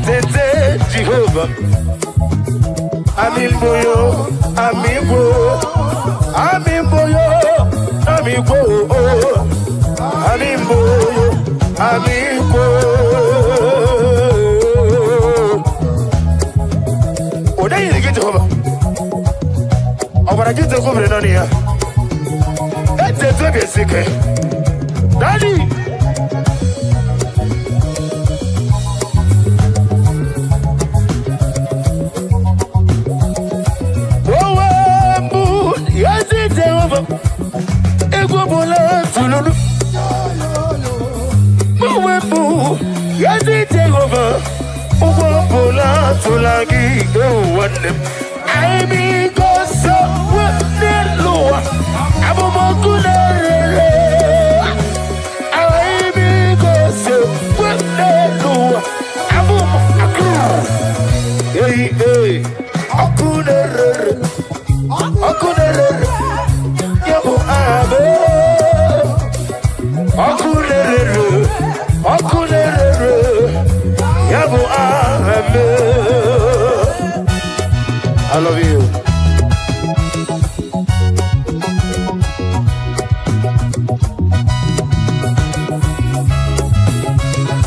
[SPEAKER 1] tete Jehovah. Amimboyo, amigo, amimboyo, amigo, amimboyo, amigo. Oda yiri gite hoba. Obara gite ko bre nani ya. Ete to be sike. Daddy. I love you.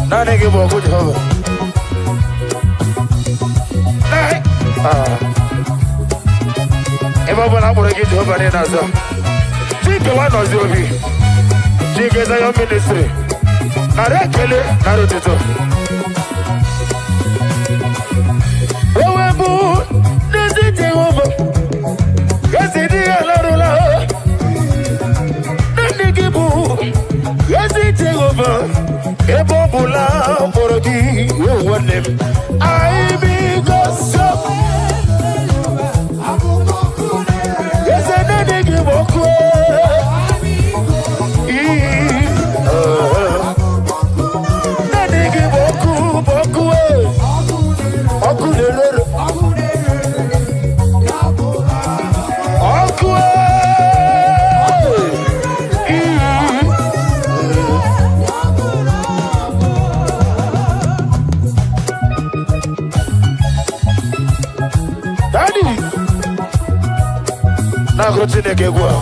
[SPEAKER 1] Nani give a good hover. If I want to get to over in Asa, think the one of you. She gets a young ministry. Narekele, Narutito. Ebobula Borodi, you want them. I be gossip. Yes, I know they give a Chineke gwa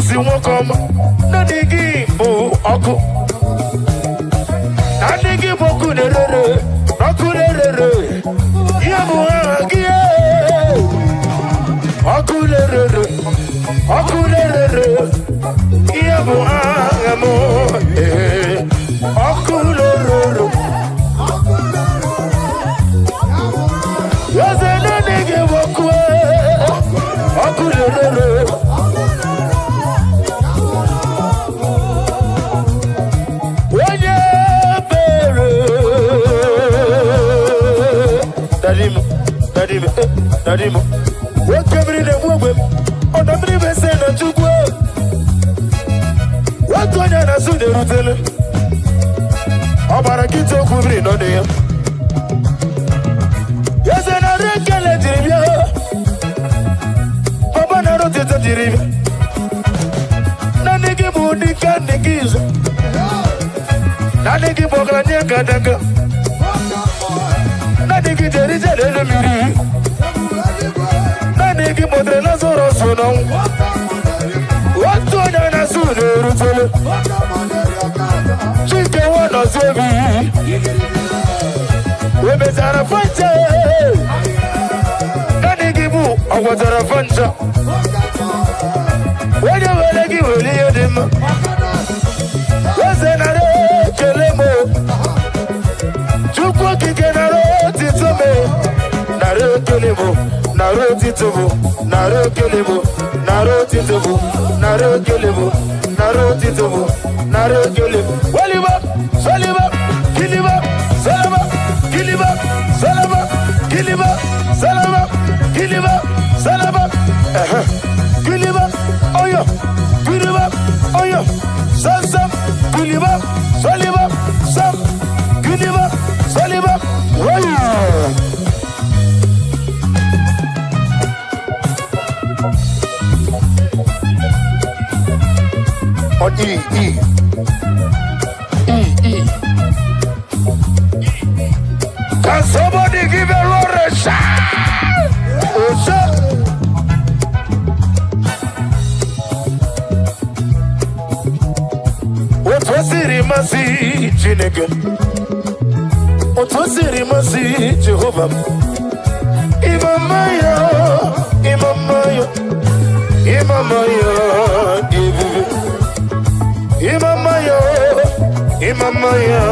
[SPEAKER 1] si won come no digi o oku na digi boku nerere oku nerere ye mo agi oku nerere ye mo amo oku nerere yes na digi boku oku nerere Dadimo, what every day, what every day, say that you go. What onye na-asụ na-erutele ọ gbara nkịta okwu mmiri nọ na ya eze na-arụ ekele jiri bịa papa na-arụ tete jiri bịa naanị gị bụ dike nne gị izu naanị gị bụ ọgaranya gadaga naanị gị jere ije n'elu mmiri naanị gị motere Lazarọs n'ọnwụ otu onye na-asụ na-erutele Chike nwanọzi obi webezara fancha naanị gị bụ ọgwatara fancha onye were gị were ihe dị mma eze nara ekele m Chukwu okike nara otito m nara ekele m nara otito m nara ekele m nara otito m nara ekele m nara otito m nara ekele m waliba soliba kiliba salama kiliba salama kiliba salama kiliba salama kiliba oyo kiliba oyo sam kiliba soliba sam kiliba soliba oyo on E. Can somebody give a Lord a shout? Oh, shout. What was it, Mercy, Chineke? What was it, Mercy, Jehovah? Imamaya, Imamaya, Imamaya, Imamaya, Imamaya,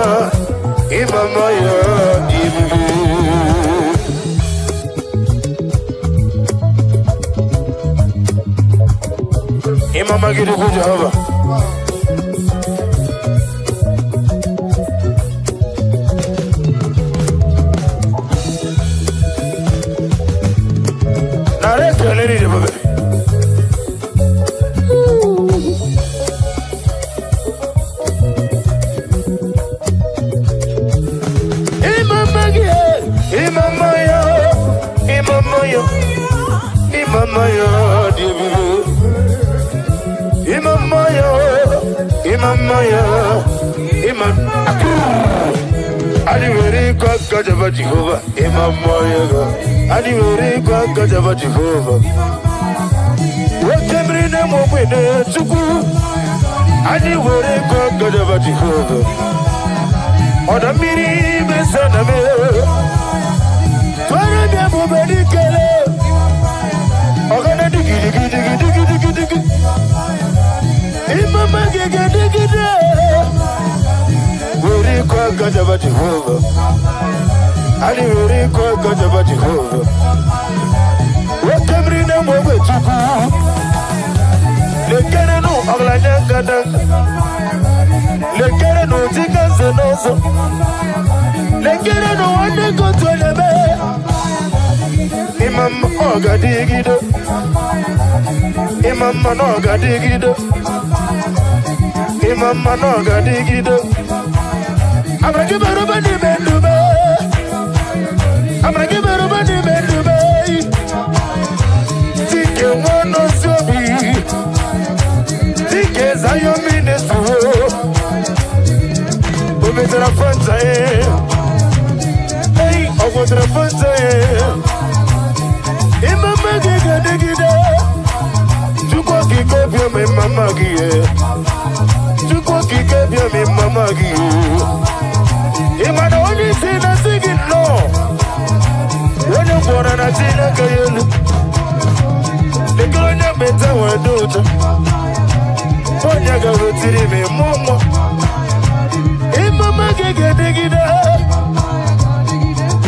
[SPEAKER 1] Imamaya, Imama gidi ku Jehova. Nare kele ni Jehova. Gajaba Jehovah, Imamaya, Adivere Gajaba Jehovah. What every name of winner to go, Adivere Gajaba Jehovah. On a mini Bessaname, Twanamo Medicale, Ogana Digi, Imama Gigga, Where Gajaba Jehovah. Ali wuri ko Gajaba Jehovah. What every name of it to go. Le kerenu aglanya gadang. Le kerenu tika zenoso. Le kerenu wane ko tuelebe. Imam ogadigido. Imam manogadigido. Imam manogadigido. Abrakibaru bani bendube. I'm gonna give it a money, baby. Take it one or so be. Take it, I am minister. We'll be to the front side. Hey, I'll go to the front side. In my muggy, dig it up. To go kick up your mamma. To go kick up your mamma. If I don't see the singing, no. When you're born and I see a girl, the girl in your bed, I want to do. When you go to me, Mama, in my muggy, dig it up.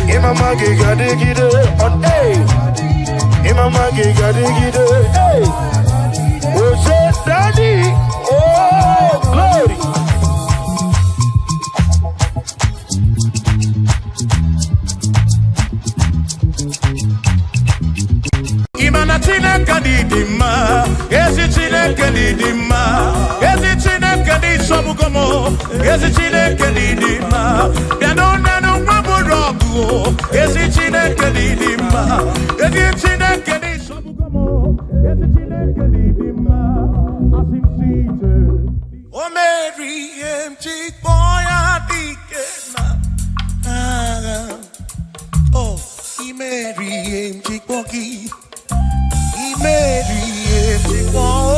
[SPEAKER 1] In my muggy, dig it up. On A, in my muggy, dig it up. Hey, what's that, Daddy? Oh, glory. Chineke di ma, ezi Chineke di ma, ezi Chineke di sabugomo ezi Chineke dị mma bịanụ nenu nwa bụrụ ọgụ ezi Chineke dị mma ezi Chineke dị sabugomo ezi Chineke dị mma asịsite o meri emji boya dike na oh imeri emji bogi imeri emji bogi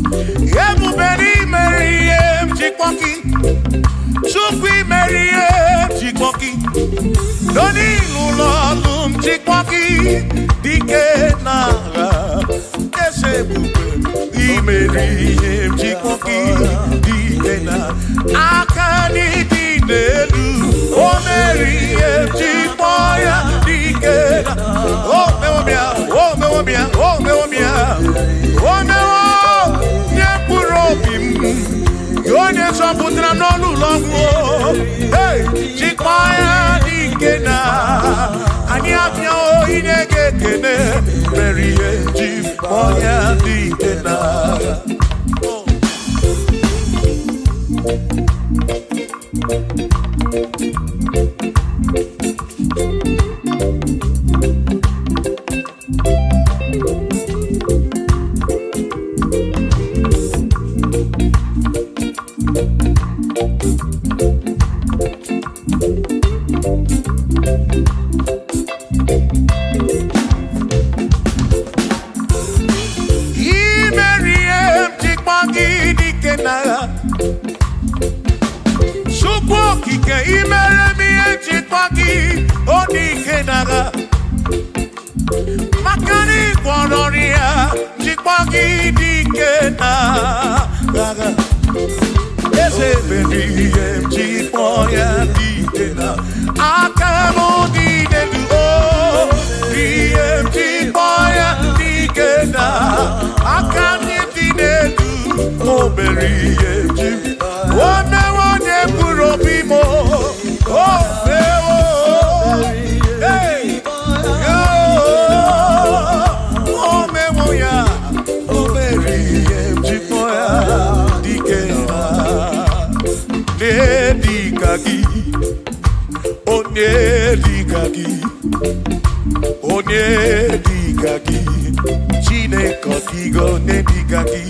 [SPEAKER 1] Everybody marry him, Chikwoki. Shukwi marry him, Chikwoki. Doni lulolum, Chikwoki. Dike nara, Everybody marry him, Chikwoki. Dike nara, Akani dinelu. Oh marry him, Chikwoya. Dike nara. Oh mewomia, oh mewomia, oh mewomia. Oh no. Yone saputra nolu longo hey chikmaya dikena ani apyo inege kene berie chikmaya dikena Makani Bonoria, Chipagi Dikena, Ese Baby, Chipoya Dikena, Akamo Dinedu, DM Chipoya Dikena, Akami Dinedu, Oh Berry, Chip, one Purobimo, Oh hey. Onye digagi Chine kotigo ne digagi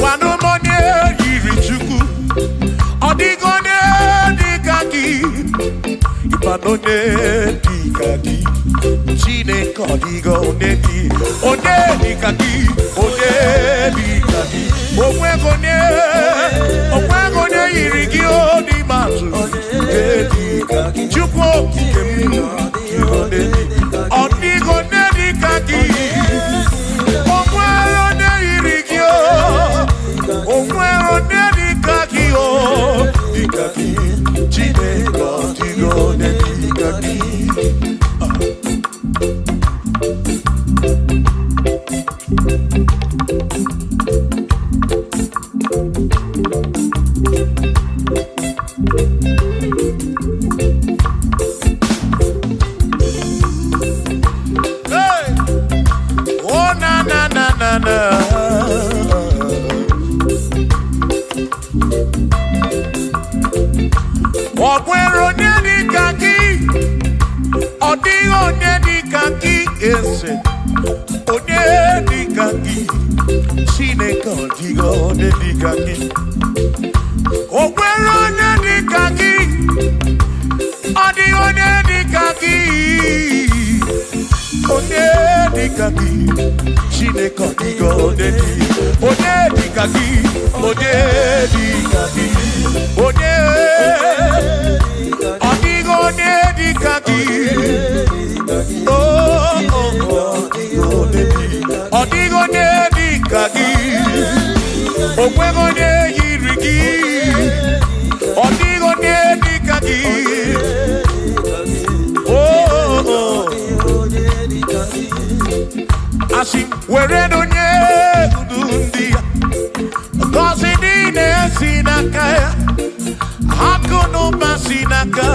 [SPEAKER 1] Wano monye yiri chuku Odigo ne digagi Ibano ne digagi Chine kotigo ne di Onye digagi Onye digagi Omwego ne yiri gi odi matu Ne digagi Chuko kikemi Odigo ne digagi Omwego ne yiri gi Omwego ne digagi Digagi Chine kotigo ne digagi Ogwero nyedi kaki, odigo nyedi kaki ese, onyedi kaki, Chineke odigo nyedi kaki. Ogwero nyedi kaki, odigo nyedi kaki, onyedi kaki, Chineke odigo onyedi kaki, onyedi kaki, odigo nyedi kaki, odigo nyedi kaki, ogwego nyedi kaki, odigo nyedi kaki, asi weredo nyedundia, kosi dine sinakaya, hakono masinaka,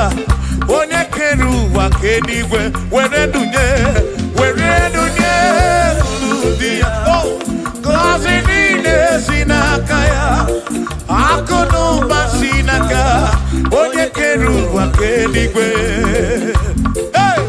[SPEAKER 1] onye keru wakenigwe, weredo nyedundia, kosi dine sinakaya, hakono masinaka, onye keru wakenigwe. Hey!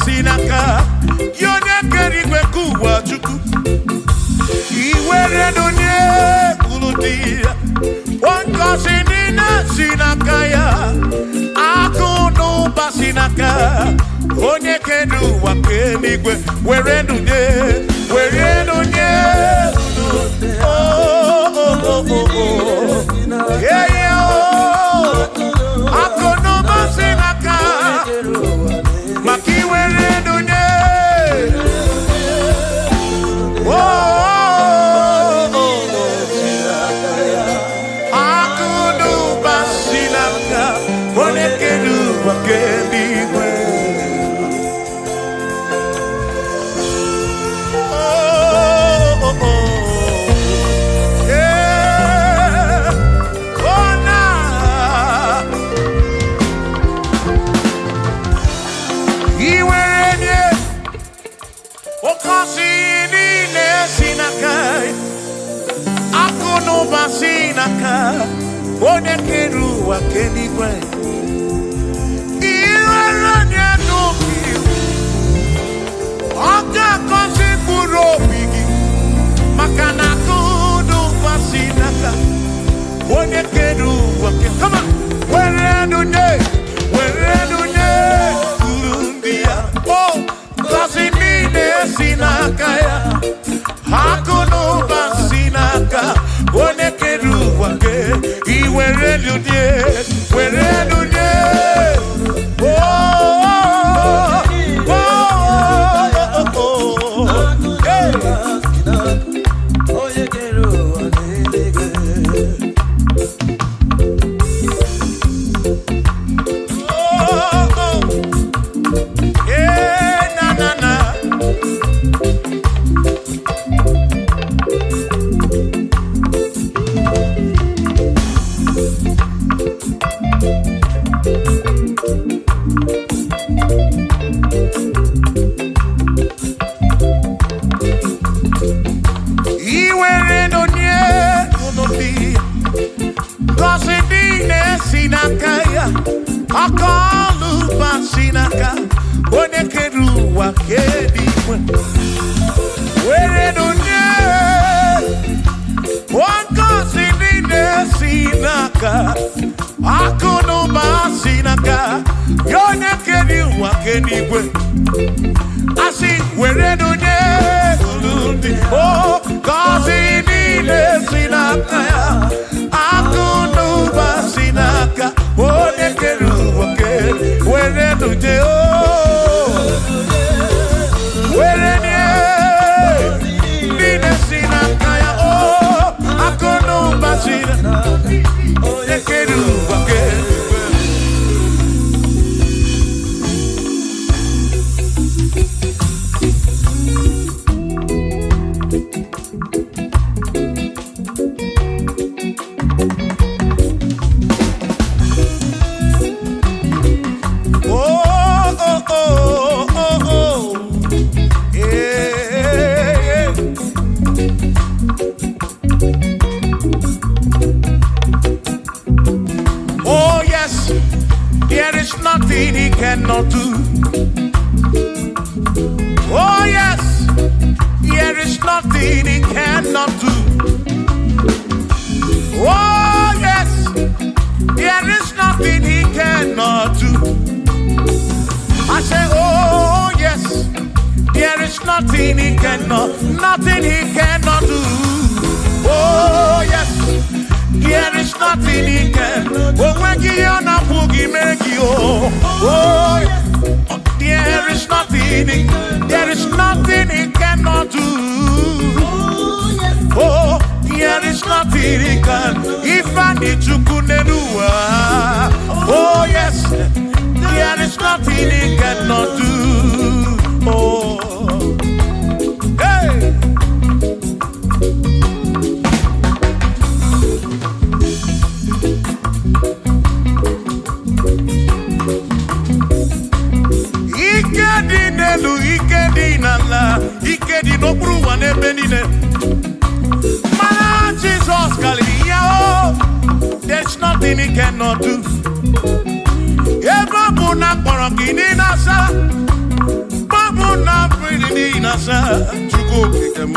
[SPEAKER 1] Sinaka, yone kerigwe kuwa chuku. Iwere dunye kulutia, wanka sinina sinakaya. Akono basinaka, onye kedu wakenigwe. Were dunye. Yeah, yeah. Akono basinaka. Maki were dunye, akudu basilaka, onekedu wakendigwe. Sinaka, one keru wakenigwe. Iwaranya nuki, oka kosi buro bigi. Makana kudu wasinaka, one keru wakenigwe. Come on, where dunye, kurundia. Oh, kosi nine sinakaya, hakuno basinaka. One keru wake, iwere lunye. Oh, hey. Akalu basinaka, one keru wakenigwe. Were dunye, wanka sinine sinaka, akuno basinaka, yone keru wakenigwe. Asi were dunye, oh, kasi nine sinaka, akuno basinaka, one keru wakenigwe. Were dunye, oh, were nye, nine sinaka, oh, akuno basina.
[SPEAKER 2] he cannot do. Oh yes, there is nothing he cannot do. I say, oh yes, there is nothing he cannot do. Oh yes, there is nothing he can. Oh when you are not boogie make you. Oh yes, there is nothing he cannot do. Oh, there is nothing he can. If I need to kunenua. Oh yes, there is nothing he cannot do. Oh, hey. Ikedi nelu, ikedi nala, ikedi no pruwa ne benine. Man, Jesus, Galileo, there's nothing he cannot do. Babu na porogini nasa, babu na pretty nasa, to go pick them.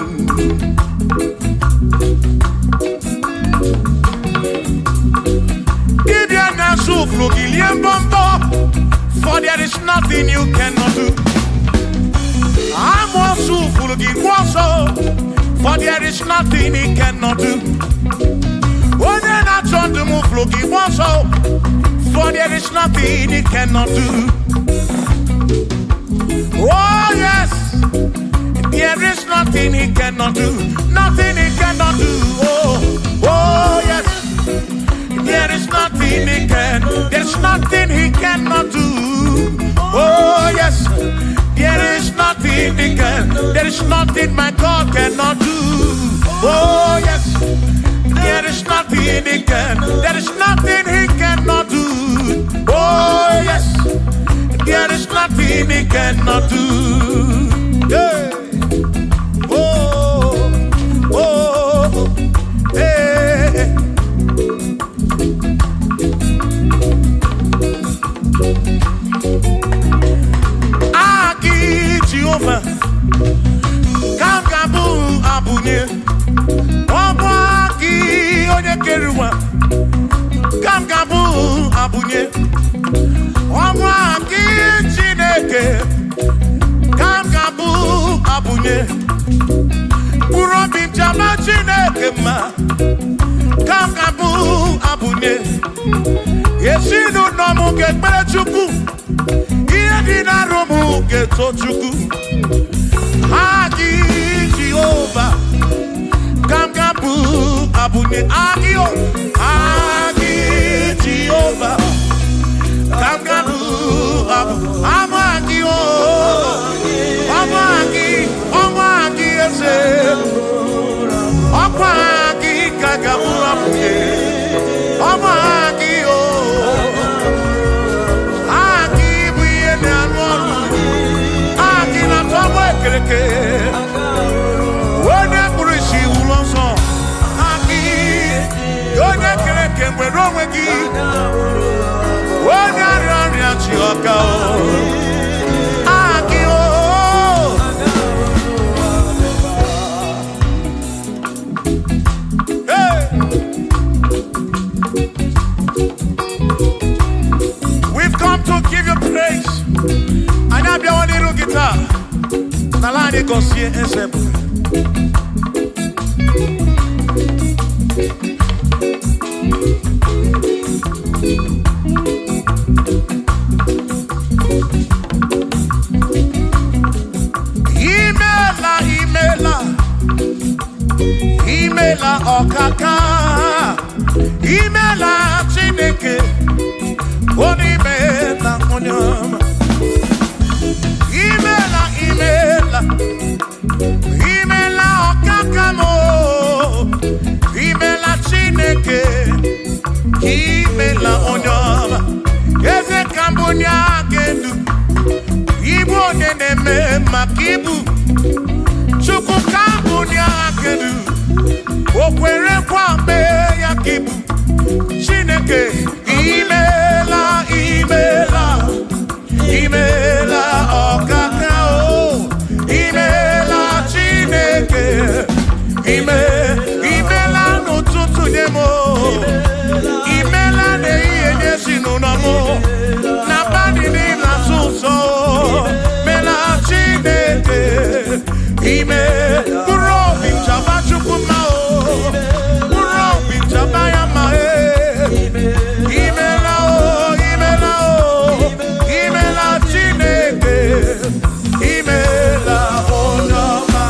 [SPEAKER 2] Gideon na suflu gilien bombo, for there is nothing you cannot do. I'm also full of for there is nothing he cannot do. Oh, then I turn to move looking also, for there is nothing he cannot do. Oh yes, there is nothing he cannot do. Nothing he cannot do. Oh yes, there is nothing he can. There's nothing he cannot do. Oh yes, there is nothing he can. There is nothing my God cannot do. Oh yes, there is nothing he can. There is nothing he cannot do. Oh yes, there is nothing he cannot do. Yeah. Oh, oh, hey. Aki Jehovah, Kangabu Abunye, Obaki Oyekeruwa, Kangabu Abunye, Obaki Chineke, Kangabu Abunye, Urobi Jama Chineke ma, Kangabu Abunye, Yesinu nomu gekbere chuku, Yedina romu geto chuku, Agi Jehovah, Kangabu Abunye, Agio, Agi Jehovah, Kangabu Abu, Amagio, Amagi ese, Amagi Kangabu Abunye, Amagio, Agi Buye Nanu, Agi na Tomo Ekereke, Wone Kurishi Ulonso, Agi, Yone Kereke Mwerowegi, Wone Aranya Chioka, Agi Hey! We've come to give you praise. And I be on the guitar. Nalani go see it. Imela okaka, imela chineke, onimela onyama. Imela okaka mo, imela chineke, imela onyama. Eze kambunya gendu, ibu nene me makibu, chuku kambunya gendu. Okwere kwa me ya kibu Chineke imela okaka o imela Chineke Imela n'ụtụtụ nye m, imela n'ehihie nye ezinụlọ m, n'abalị niile na-asụ ụsọ, mela Chineke. Ime mkpụrụ obi nchaba Chukwu mma o, mkpụrụ obi nchaba ya mma e. Imela o, imela o, imela Chineke, imela onye ọma.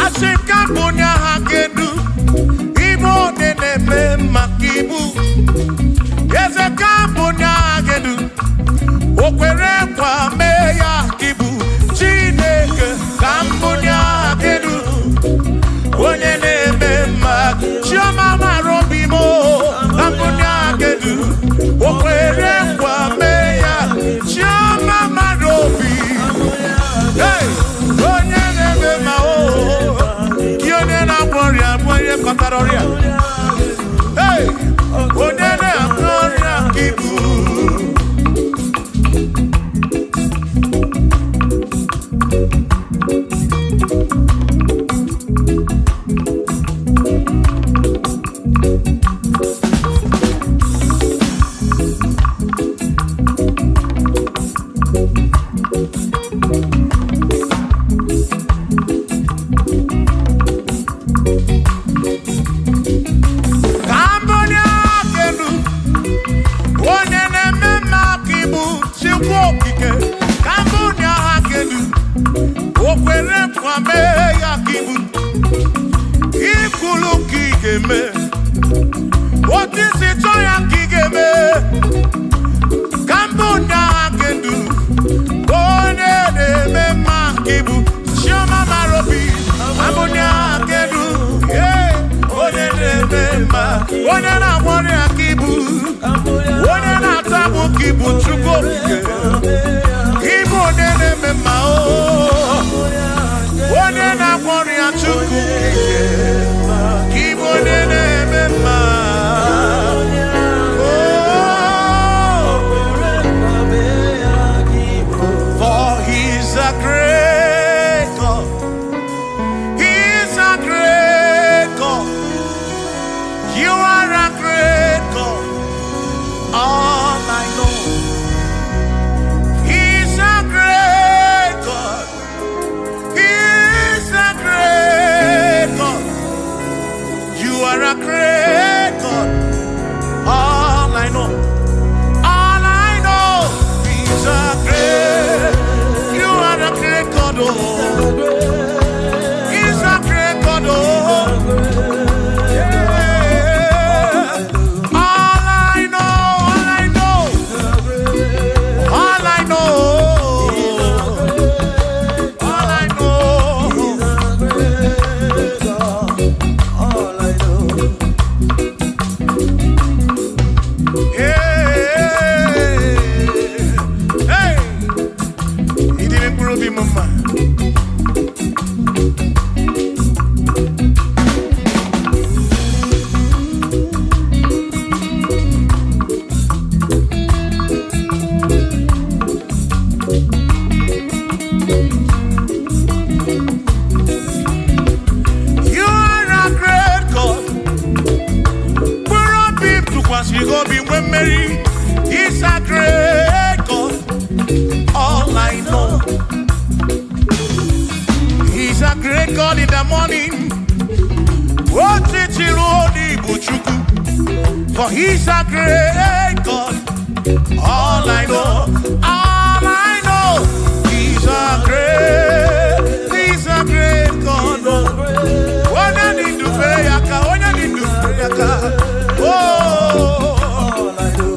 [SPEAKER 2] Asị ka mbụ nye ha kedu ibe one na-eme maka ibu. Eze ka mbụ nye ha kedu o kwere nkwa mee ya ka ibu. Chineke ka mbụ nye ha kedu onye na-eme maka chioma mara obi m ka mbụ nye ha kedu o kwere nkwa mee ya chioma mara obi. Hey, onye na-eme ma o onye na-agwọ ọrịa bụ onye kọtara ọrịa. Hey, onye na-agwọ ọrịa ka ibu. Onye na-agbọrọ ya ka ibu, onye na-atabụ ka ibu Chukwu okike, ibu onye na-eme mma o, onye na-agbọrọ ya Chukwu okike, ibu onye na-eme mma. For he's a great God, he's a great God. You are a great God, all I know. He's a great God, he's a great God. You are a great God, all I know. All I know, he's a great, you are a great God, oh. He's a great God, oh. You go be when Mary. He's a great God, all I know. He's a great God in the morning. For he's a great God, all I know. All I know, he's a great God. When I need to pray, oh,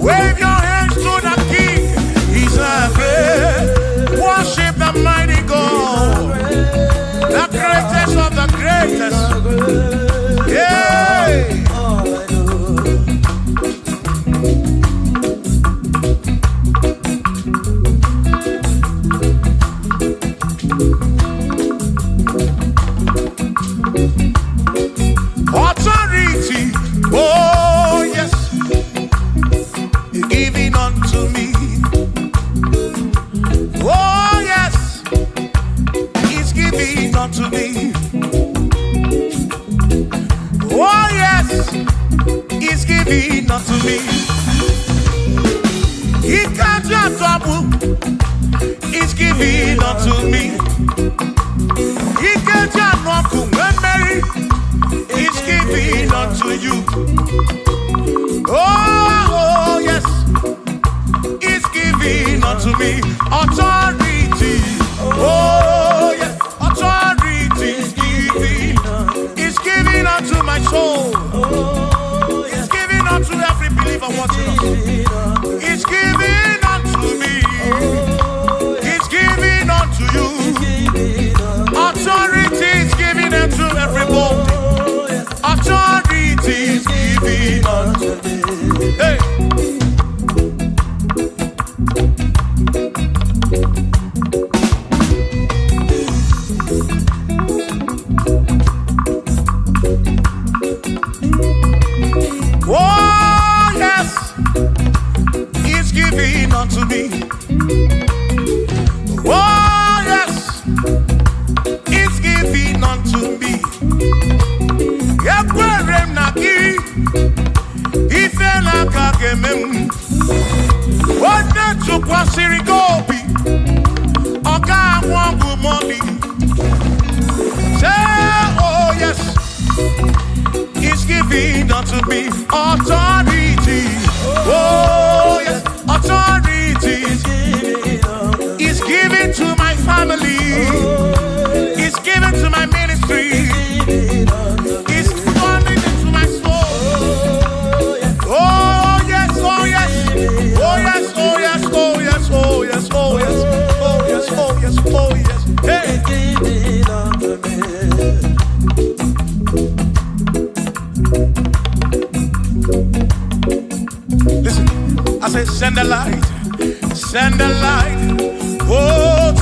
[SPEAKER 2] wave your hands to the King. He's a great. Worship the mighty God, the greatest of the greatest. Yeah. What's up? giving unto me. He can't just double. He's giving unto me. He can't just walk when Mary. He's giving unto you. Oh, yes. He's giving unto me authority. Oh, yes. Authority is giving. He's giving unto my soul. He's giving unto every believer watching us. He's giving unto me. He's giving unto you. Authority is giving unto everybody. Authority is giving unto me. Hey. Oh, yes. He's giving unto me. Oh, yes. He's giving unto me. Ekwere na gị ife n'aka ga-eme m. Onye tụkwasịrị gị obi ọ ga-anwụ ọgwụ mọlị. Say, oh yes, he's giving unto me authority. Oh yes, authority. He's giving to my family. He's giving to my ministry. He's funding into my soul. Oh yes, oh yes, oh yes, oh yes, oh yes, oh yes, oh yes, oh yes, oh yes, oh yes. Hey. Listen, I say send the light, send the light. Oh,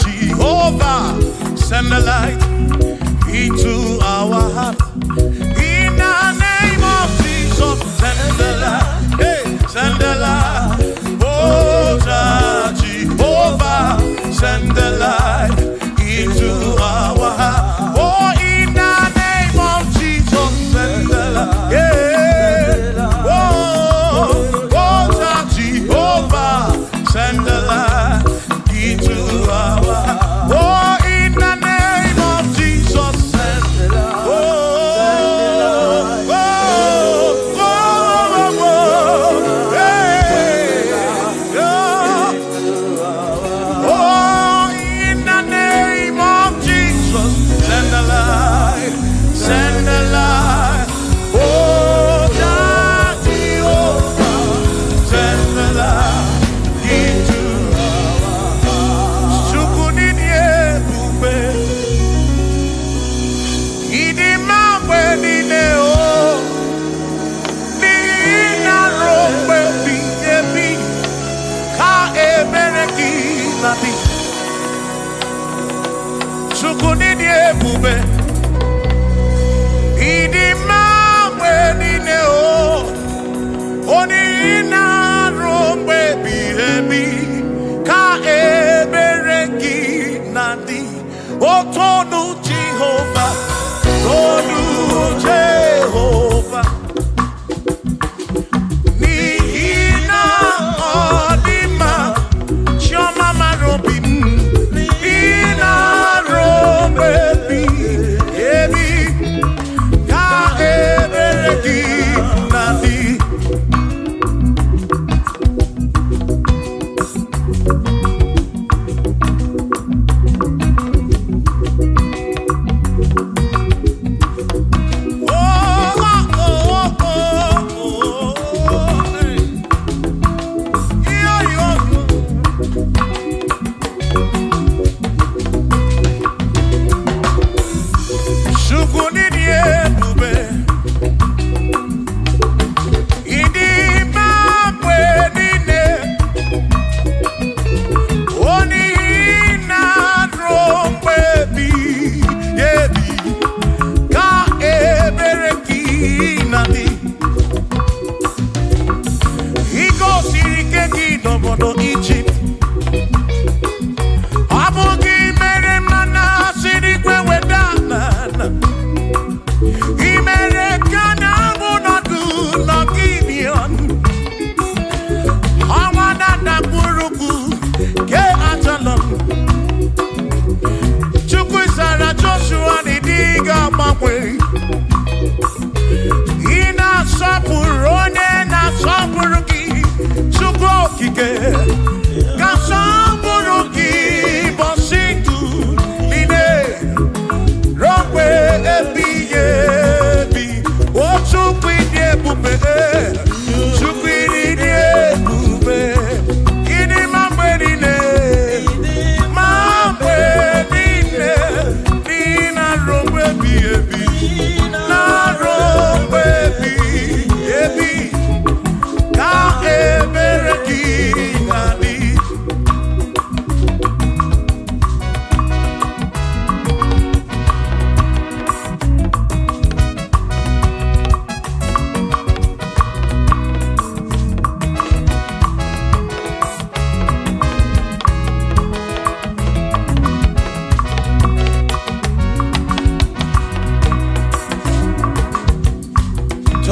[SPEAKER 2] Jehovah, send the light into our heart. In the name of Jesus, send the light. Hey, send the light. Oh, Jehovah, send the light into our heart. Oh, in the name of Jesus, send the light. Yeah. Oh, Jehovah, send the light into our heart. Oh, in the name of Jesus, send the light. Oh, hey, oh, in the name of Jesus, send the light, send the light. Oh, Jehovah, send the light into Chukunini ebube idi mamwe nine o oni na rombe bihebi ka ebereki nadi otonu Jehovah tonu Jehovah nihina odima chioma marobim baby, baby, ka ebereki nadi.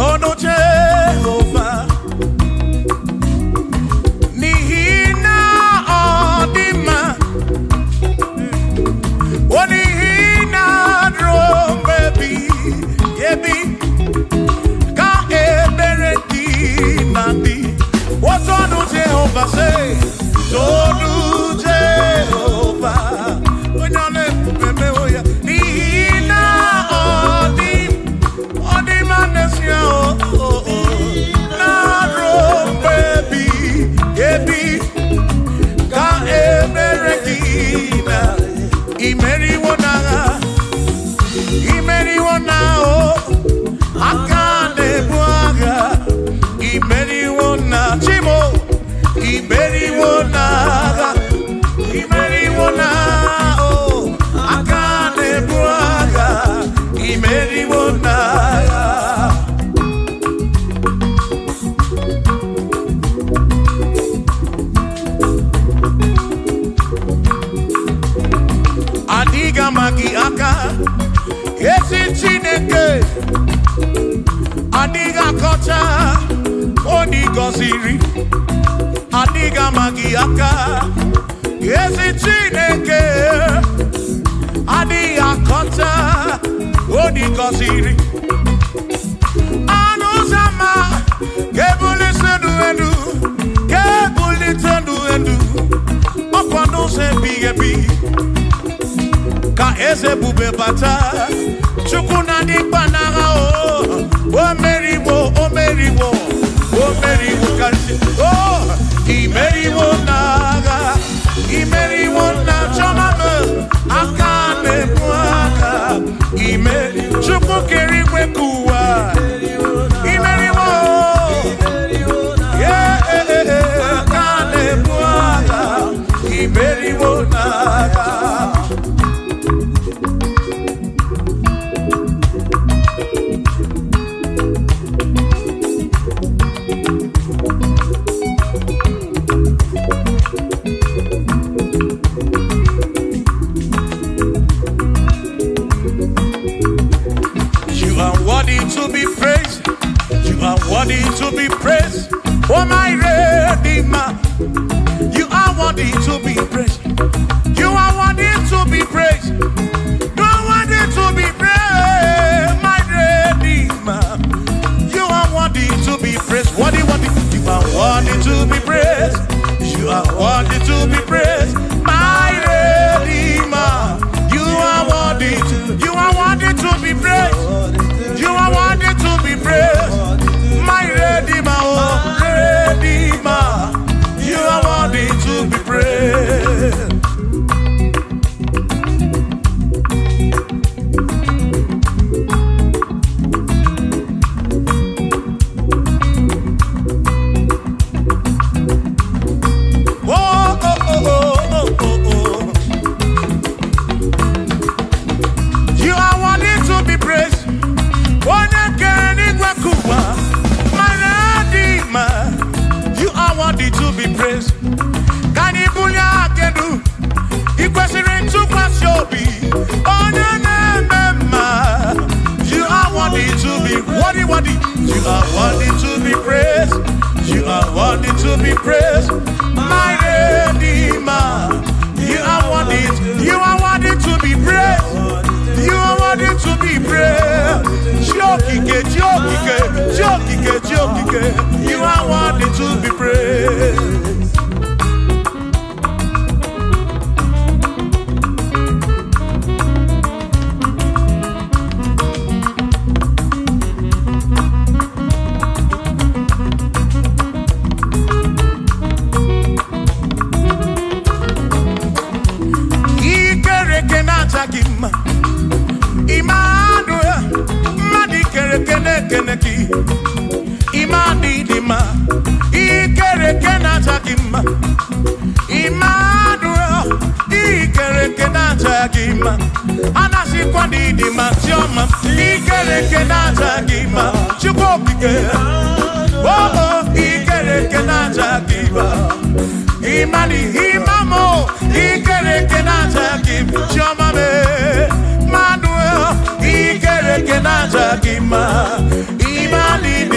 [SPEAKER 2] Ono Jehovah Nihina Odima Onihina Drum baby Yebi Ka Ebereki Nandi What Ono Jehovah say Tonu Jehovah Onyane Meme Oya Nihina Odima Nesia Naro baby Yebi Ka Eberekina Imeri wona o Akane buaga Imeri wona Chimo Imeri wona o Akane buaga Imeri wona Adiga magi aka Yesi Chineke Adiga kocha Oni goziri Adiga magi aka Yesi Chineke Adiga kocha Oni goziri Anuzama Kebuli sendu endu Kebuli tendu endu Opano se bigebi Ka eze bube bata Chukuna di panaga o meriwo kansi imeriwo naga imeriwo na chomame akane muaga imeri chuku keri kwekuwa imeriwo akane muaga imeriwo naga. To be praised, you are worthy to be praised. Oh my Redeemer, you are worthy to be praised. You are worthy to be praised. You are worthy to be praised, my Redeemer. You are worthy to be praised. Worthy. You are worthy to be praised. You are worthy to be praised, my Redeemer. You are worthy to be praised. You are worthy to be praised, my Redeemer, oh Redeemer. You are worthy to be praised. You are worthy to be praised. You are worthy to be praised. Can you You are worthy to be worthy. You are worthy to be praised. You are worthy to be praised, my Redeemer. You are worthy to be praised. You are worthy to be praised. You are worthy to be praised. Imani dima, ikere kenata kima. Emmanuel, ikere kenata kima. Anasi kwani dima tioma, ikere kenata kima. Chukopike, oh ikere kenata kima. Imani imamo, ikere kenata kima. Tioma me, Emmanuel, ikere kenata kima. Imani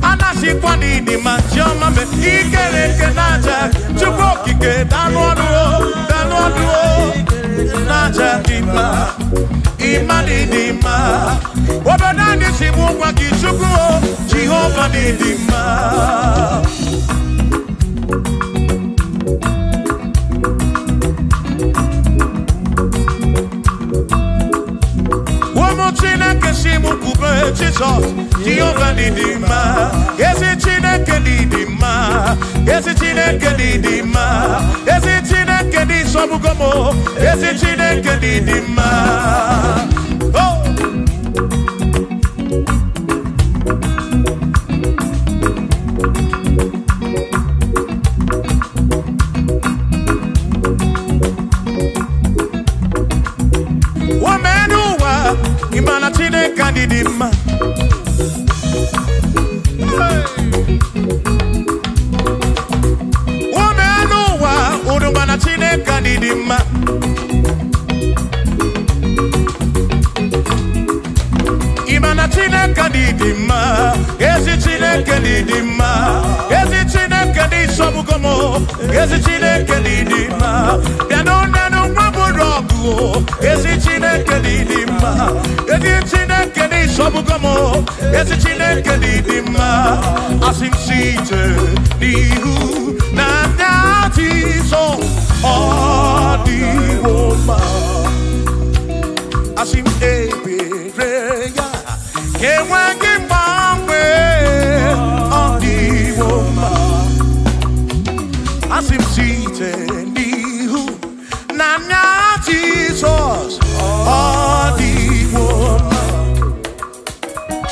[SPEAKER 2] Anasi kwani di manjoma me ikere ke naja chuko kike danwanu naja dima imani dima wabadani simu kwa kichuko Jehova ni dima Chineke simu kube Jesus Jehova ni dima Yesi Chineke ni dima Yesi Chineke ni dima Yesi Chineke ni sobugomo Yesi Chineke ni dima Oh Imana Chineke ni dima Womenuwa Udumana Chineke ni dima Imana Chineke ni dima Ezi Chineke ni dima Ezi Chineke ni sobugomo Ezi Chineke ni dima Bianonenu waburogu Ezi Chineke ni dima Ezi Chineke ni sobugomo Ezi Chineke ni dima Asimsite nihu na nyati so Odiwoma Asim ebereya Kewagi mangwe Odiwoma Asimsite nihu na nyati so Odiwoma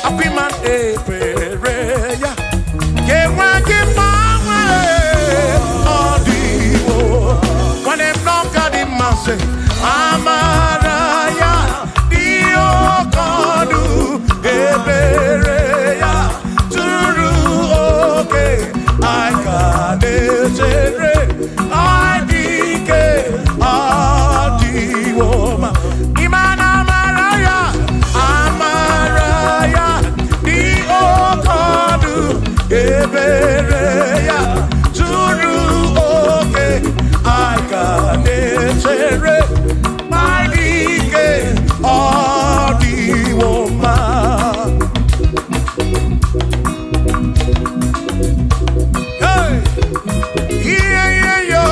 [SPEAKER 2] Apiman ebereya Kewagi mangwe Odiwoma When I'm not got in my say Amaraya Dio Kodu Ebereya Turu okay I got it I dike Adiwoma Imana Amaraya Amaraya Dio Kodu Ebereya Turu okay I got it my dike Adiwoma Hey yeah yo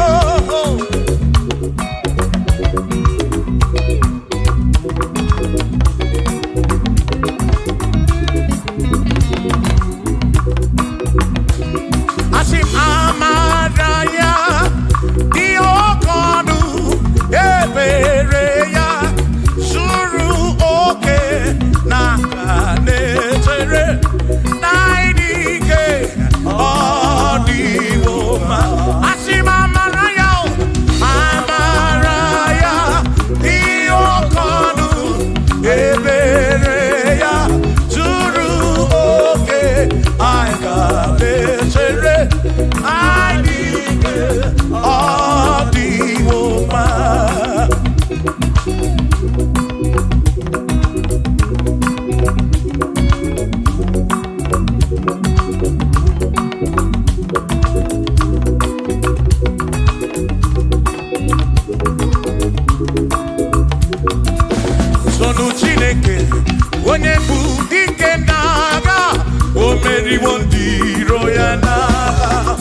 [SPEAKER 2] Asim Amaraya Diokodu Ebereya Suru oke Nakanetere Naidike Adiwoma Asim Amaraya Amaraya Diokodu Ebereya Suru oke Aikanetere Naidike Adiwoma Sonu Chineke onye bụ dike n'agha o meriwo ndị iro ya n'agha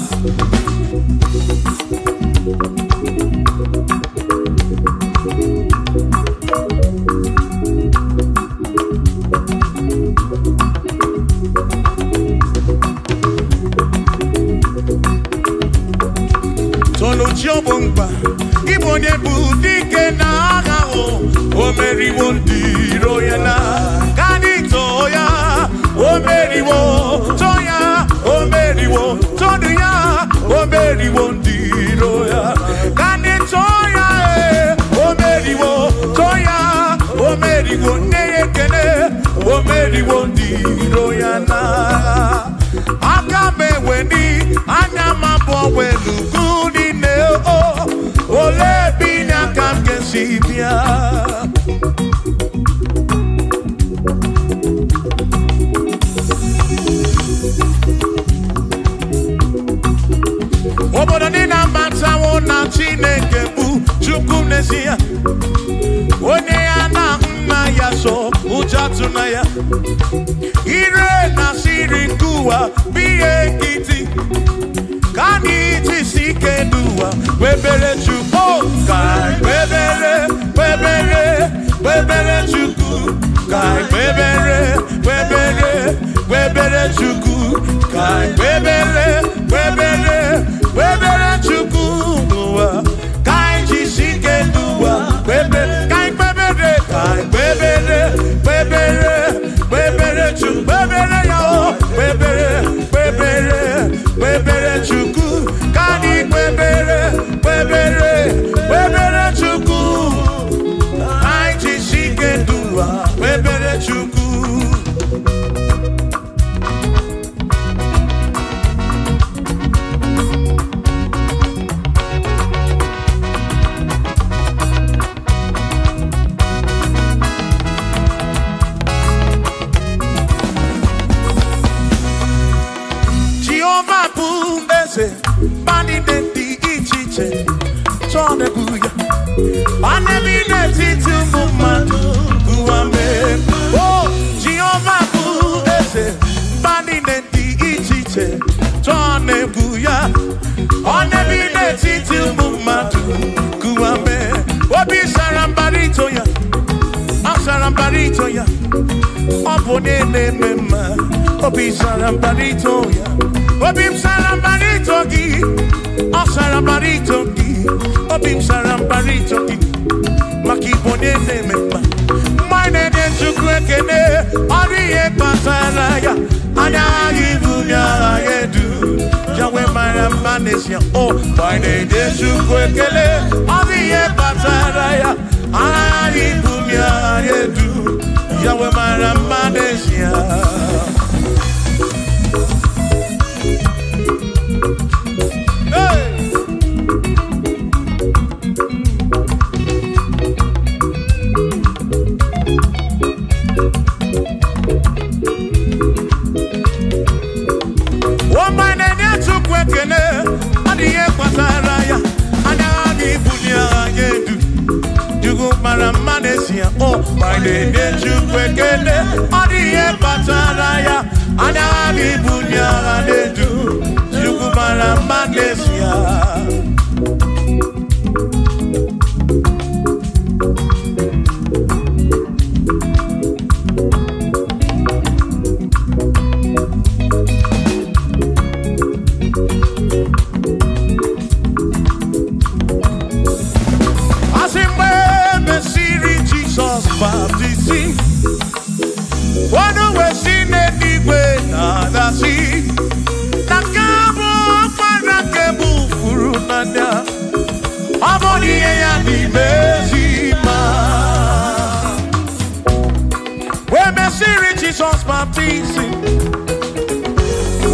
[SPEAKER 2] Sonu Chiobongba Ibo onye bụ dike n'agha o meriwo ndị iro ya n'agha Kanito ya o meriwo Toya o meriwo Todu ya o meriwo ndị iro ya Kanito ya o meriwo Toya o meriwo Neyekene o meriwo ndị iro ya n'agha Aka mewe ni anya mabọ welugu nine ole bi n'aka m ga-esi bịa tunaya. Ire na siri kuwa biye kiti. Kani tisike dua. Webere chuko. Kai webere, webere, webere chuku. Kai webere, webere, webere chuku. Kai webere, webere, webere chuku. Kai tisike dua. Webere, kai webere, kai webere, webere, webere chuku. Webere yao, webere, webere, webere chuku. Kani webere, webere, webere chuku. Kai tisike dua. Webere chuku. Jehovah Bundese, Bani Dendi Ichiche, Tone Buya, Banebi Neti Mumadu, Guame. Oh, Jehovah Bundese, Bani Dendi Ichiche, Tone Buya, Banebi Neti Mumadu, Guame. Obi Sarambarito ya, Sarambarito ya, Opone Mema, Obi Sarambarito ya. Obim sarambarito gi, o sarambarito gi, obim sarambarito gi, makibone ne mema. Mine de chukwekene, oriye pasaraya, ana ibunya yedu, jawe maramanesia. Oh, mine de chukwekene, oriye pasaraya, ana ibunya yedu, jawe maramanesia. Oh, my name is Chukwekene, Odiye Pataraya, Anabi Bunya Anedu, Chukumara Manesia. Baptisi, one way seen anyway, nada see. Nakabo, Panakebu, Furunanda, Amoni and the Bezima. When Messiri Jesus Baptisi,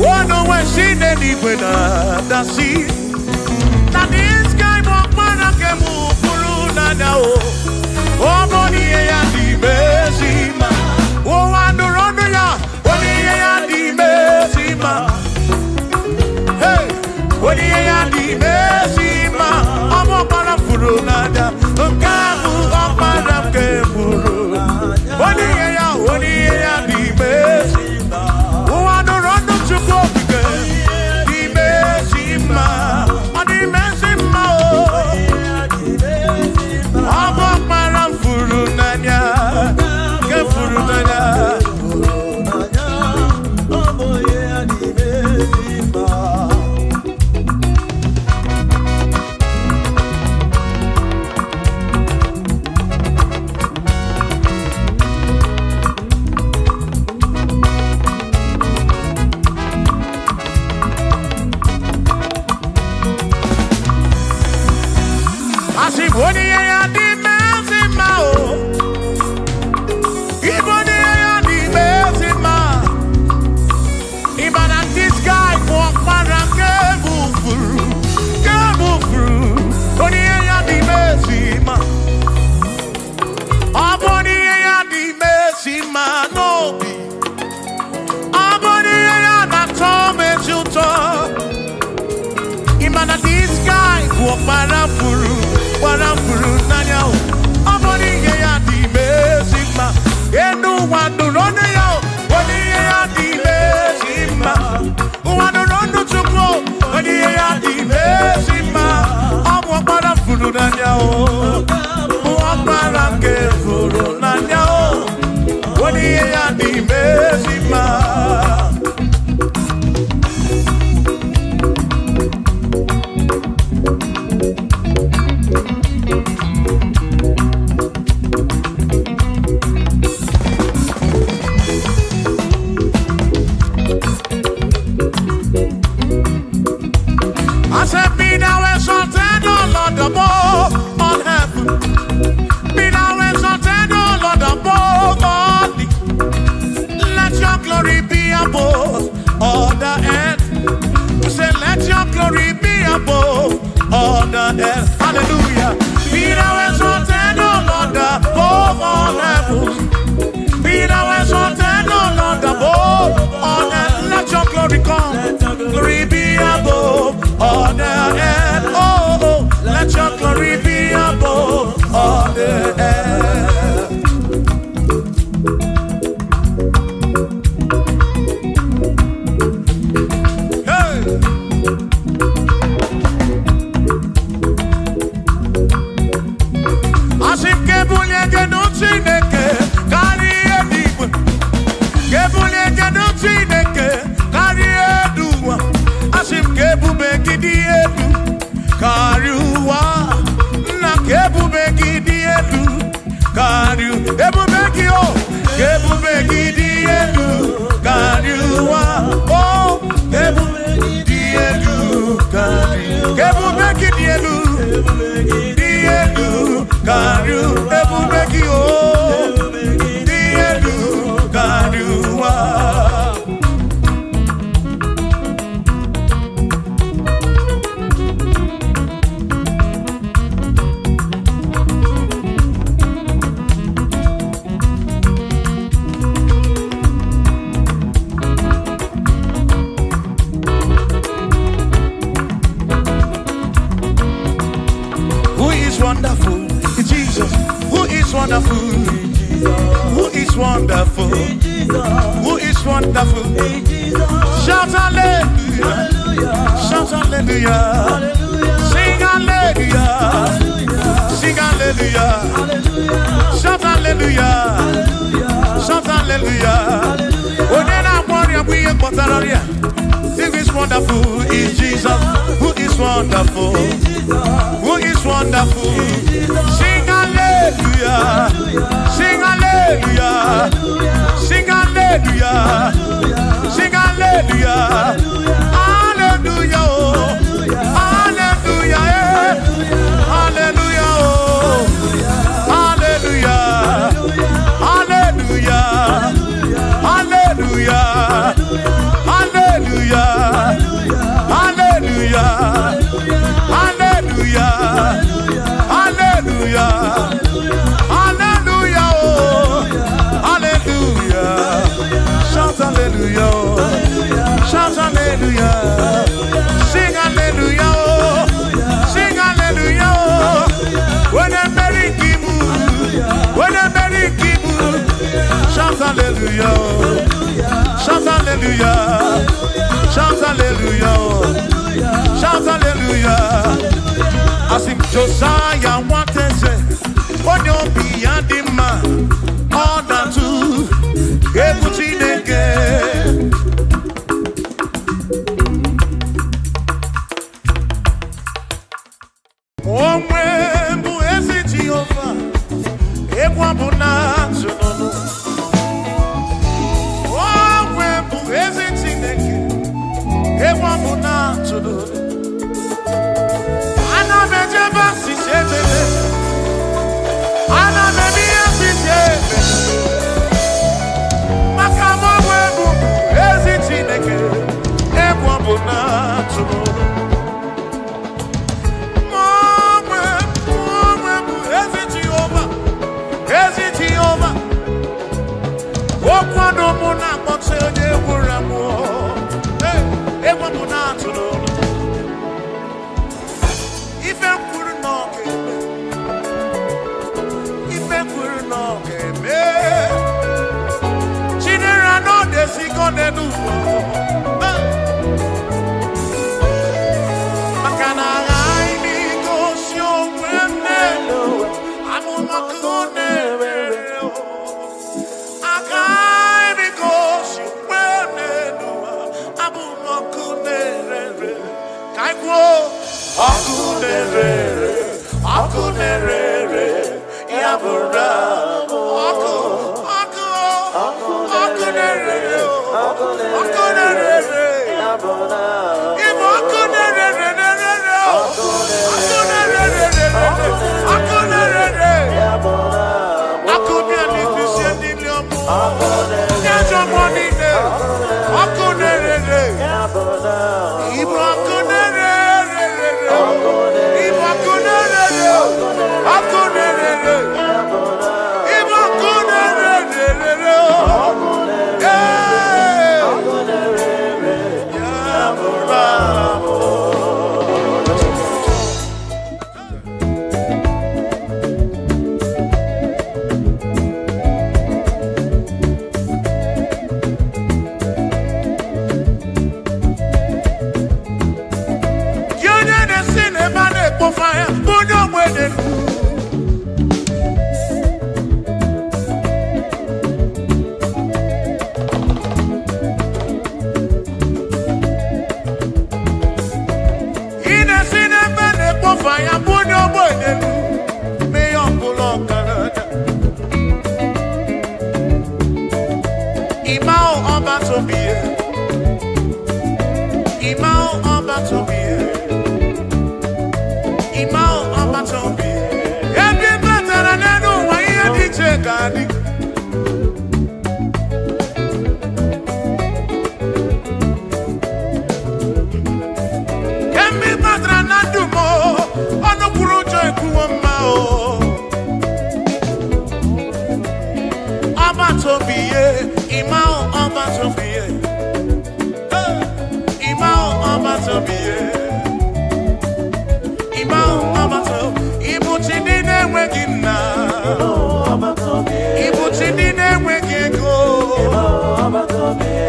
[SPEAKER 2] one way seen anyway, nada see. That this guy, Panakebu, Furunanda. Oh, money and the Bezima. Oh, and the Ronda, money and the Bezima. Hey, money and the Bezima. I'm a Parafurunada. Kamu, I'm a Parafuru. Money and the Bezima. Oh, and the Ronda to go again. The Bezima. And the Bezima. I'm a Furunanya, glory be above all the earth. Hallelujah. Be thou exalted, O Lord, above all heavens. Be thou exalted, O Lord, above all earth. Let your glory come. Glory be above all the earth. Oh, let your glory be above all the earth. Wonderful, Jesus. Who is wonderful? Who is wonderful? Who is wonderful? Shout hallelujah! Shout hallelujah! Sing hallelujah! Sing hallelujah! Shout hallelujah! Shout hallelujah! Oh, then I worry, we are Potaroria. Who is wonderful? Is Jesus. Who is wonderful? Who is wonderful? Sing hallelujah! Sing hallelujah! Sing hallelujah! Sing hallelujah! Hallelujah! Hallelujah! Hallelujah! Hallelujah! Hallelujah! Hallelujah! Hallelujah! Hallelujah! Hallelujah! Hallelujah! Hallelujah! Hallelujah! Shout hallelujah! Shout hallelujah! Sing hallelujah! Sing hallelujah! When a merry kibu, when a merry kibu, shout hallelujah! Shout hallelujah! Shout hallelujah! Shout hallelujah! As if Josiah wanted to say, on your beyond the man, all that to Ebutin again. Omwembu eziti over, Ekwabuna to no. Omwembu eziti again, Ekwabuna to no. Ibu gadi. Kemi madra na dumo, ono puro joy kuwama o. Aba to biye, imao aba to biye. Imao aba to biye. Imao aba to ibu chidine wegina. Ibu chidine wegego.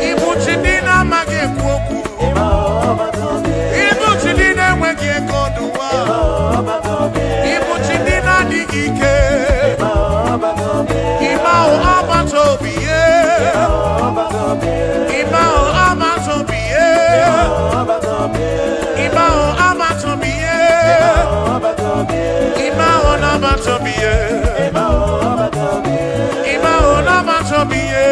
[SPEAKER 2] Ibu chidina mage kwoku. Ibu chidine wegego duwa. Ibu chidina digike. Imao aba to biye. Imao aba to biye. Imao aba to biye. Imao aba to biye. Imao aba to biye.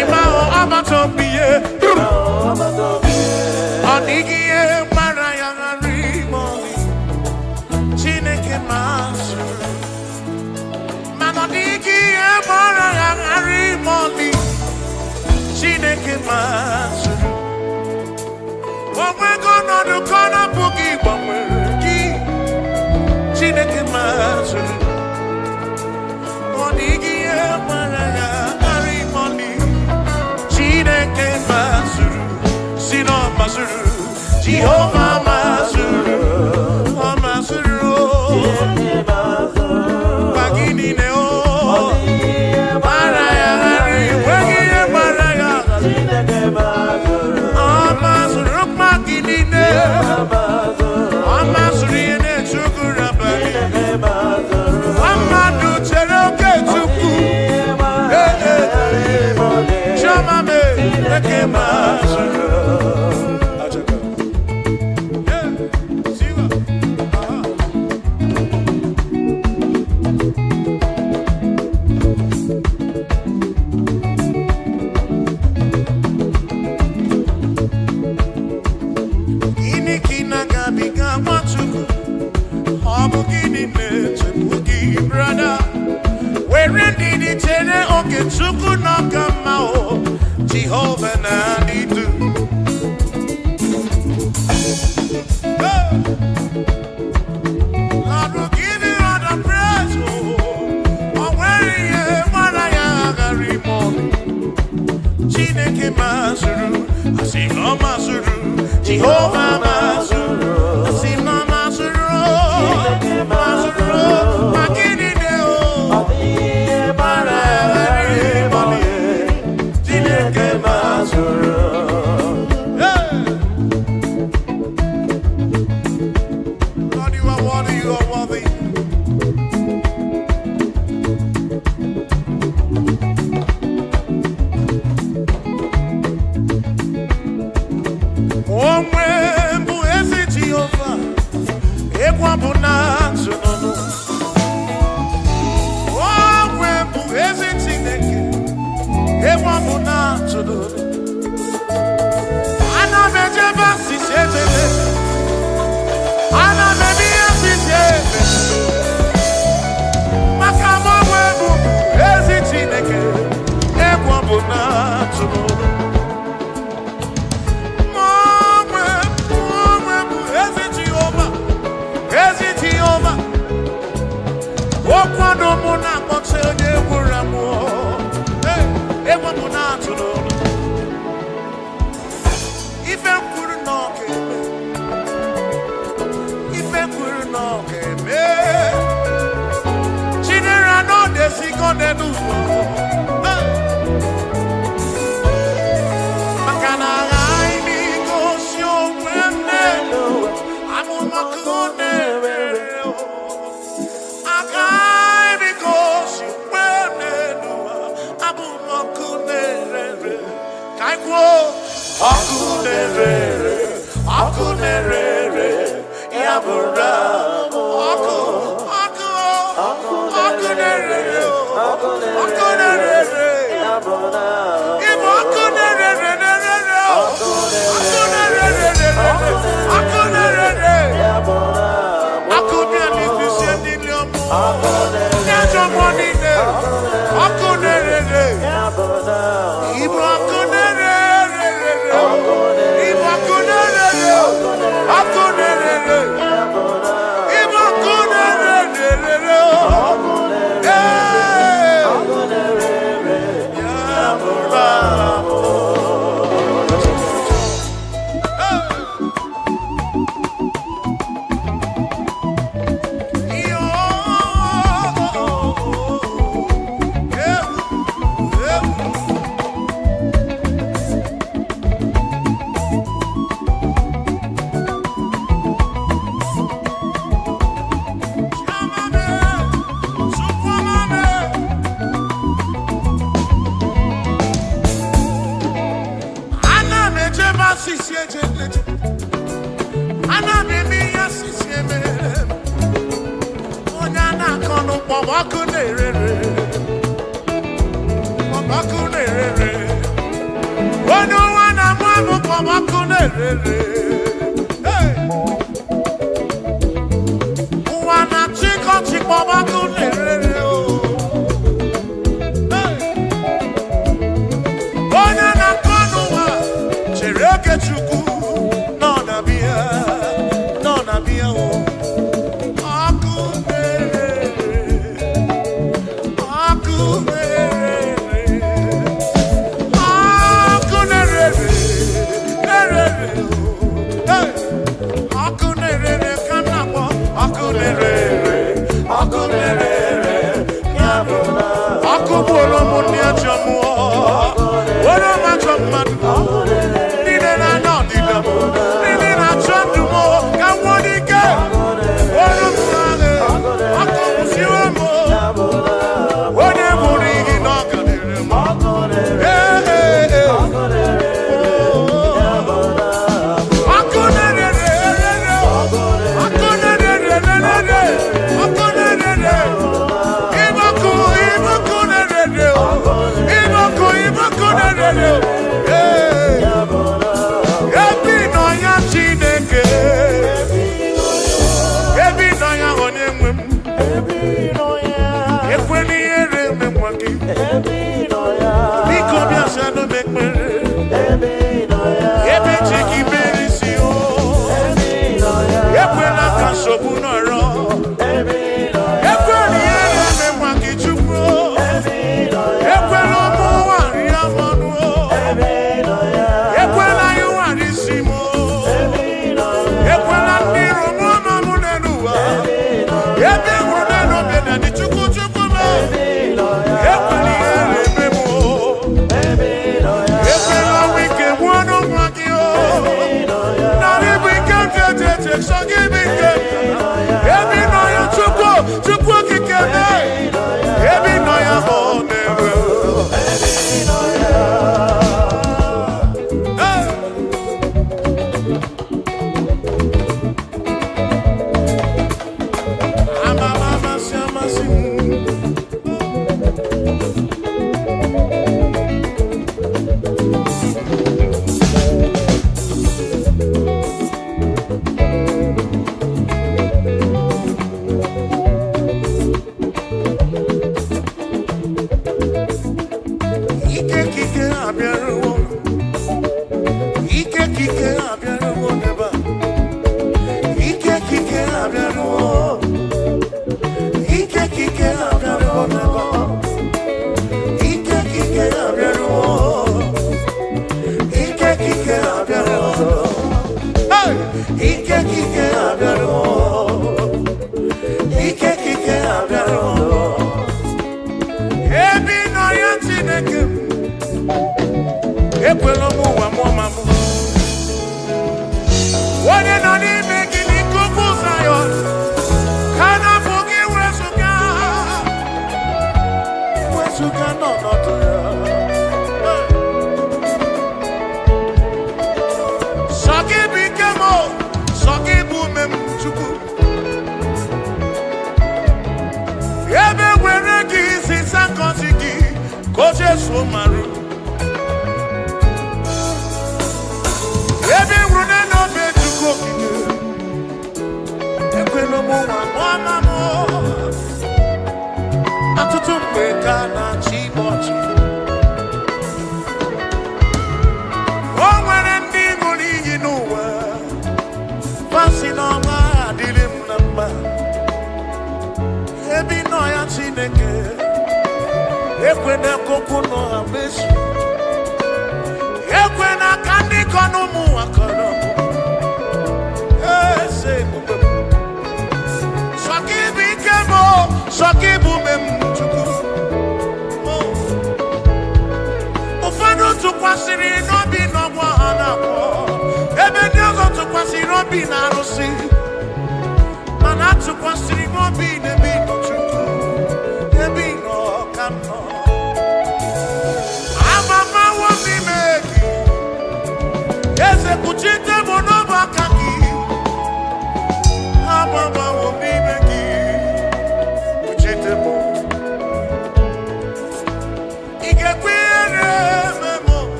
[SPEAKER 2] Imao aba to biye. Onigiye maraya ngarimoni. Chineke masu. Manonigiye maraya ngarimoni. Chineke masu. We're gonna do corner boogie, but we're Chineke masu. Onigi maraya ari money. Chineke masu. Sino masu. Jehovah masu. Masu. Bagini neo. Maraya ari. Wegiye maraya. Chineke masu. Amasuriene chukurabani. Amadu cheroke chuku. Chamame eke masuru. Achaka. Siwa. Brother, where did it tell okay, Chuku no come out, Jehovah Nadidu. Lord will give you all the praise, oh, where you Maraya Garimon, Chineke Masuru, I see no Masuru, Jehovah Masuru, I see no Masuru, Masuru. I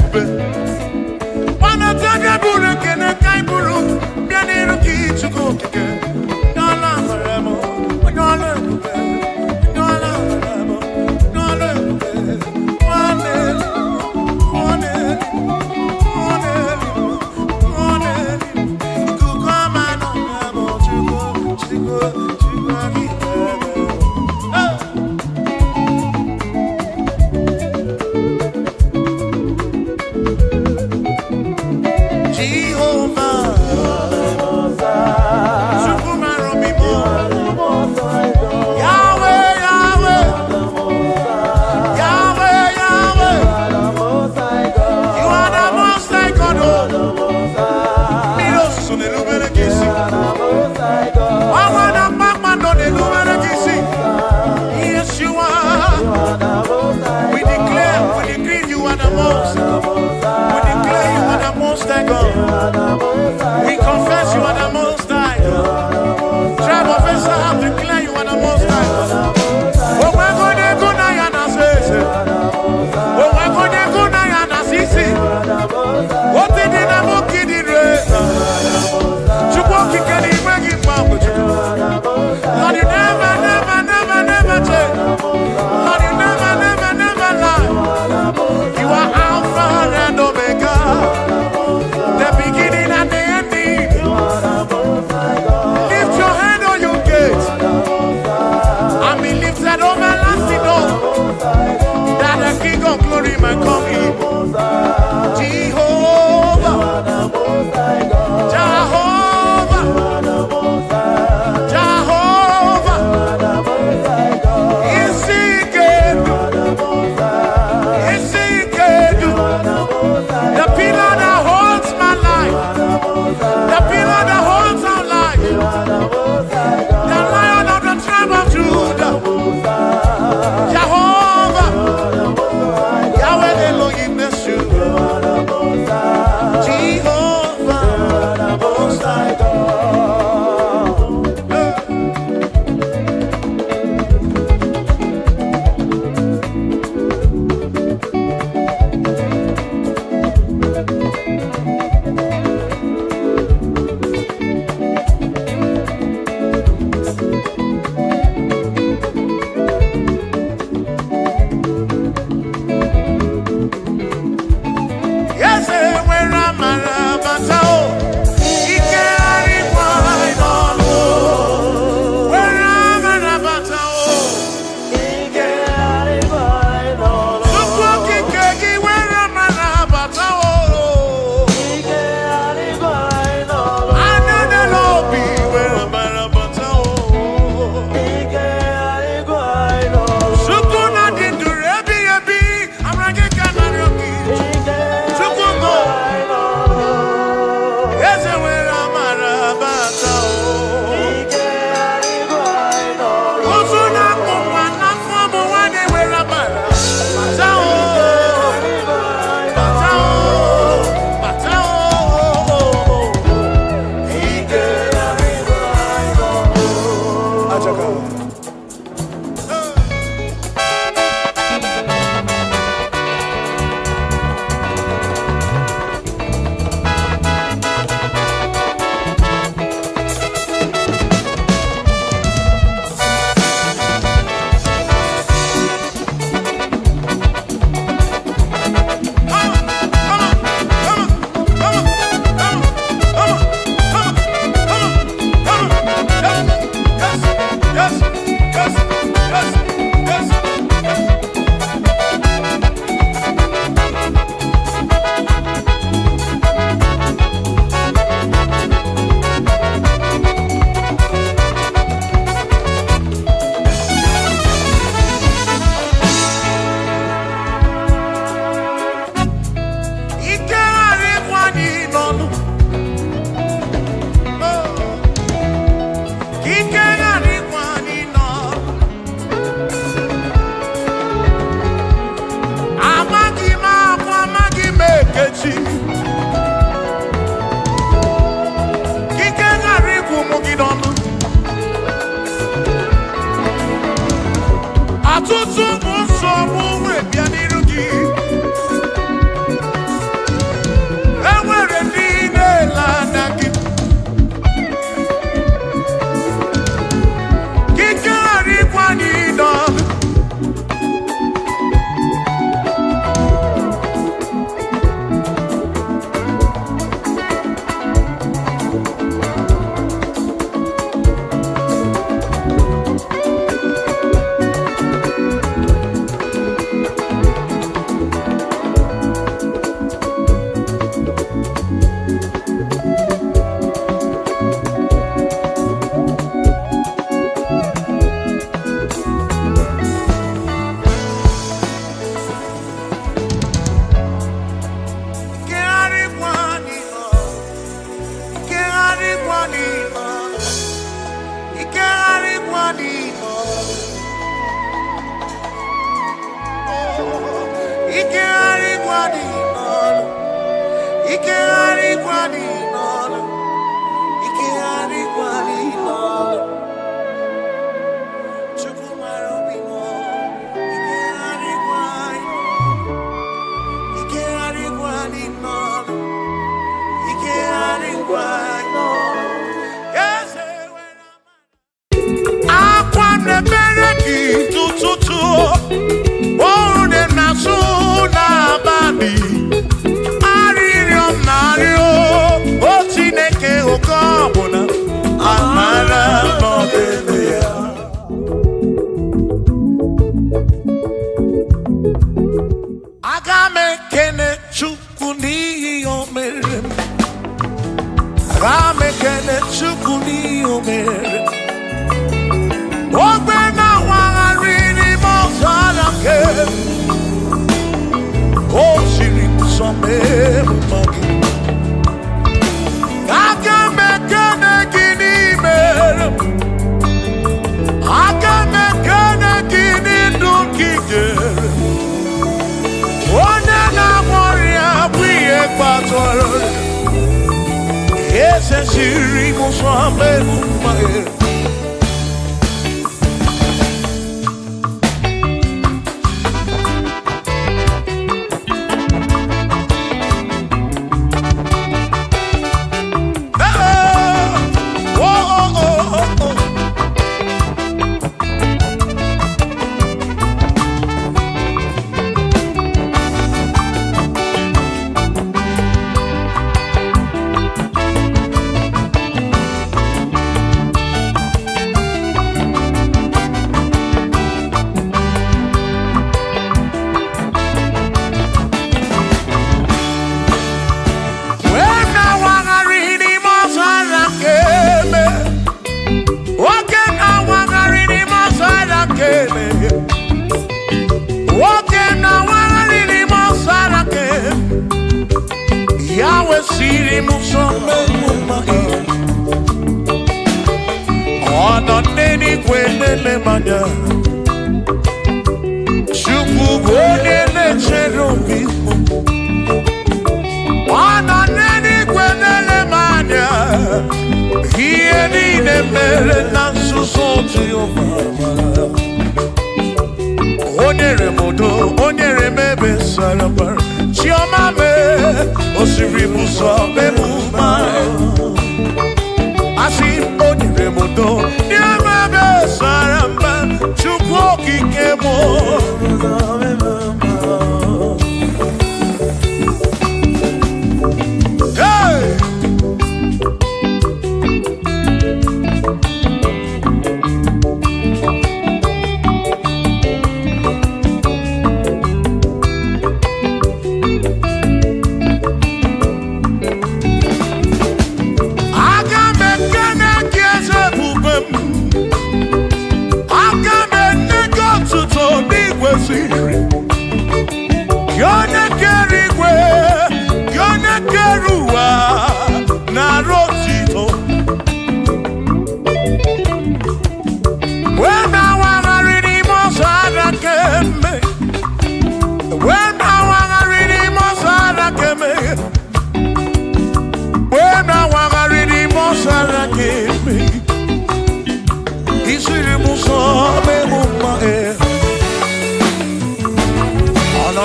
[SPEAKER 2] ebube. Wana taga buru kene kai buru bianiru ki chuko kike. Dala maremo, dala ebube, dala maremo, dala ebube. Wane, wane, wane, wane. Kukama no maremo chuko, chuko, chuko kike. Jehovah,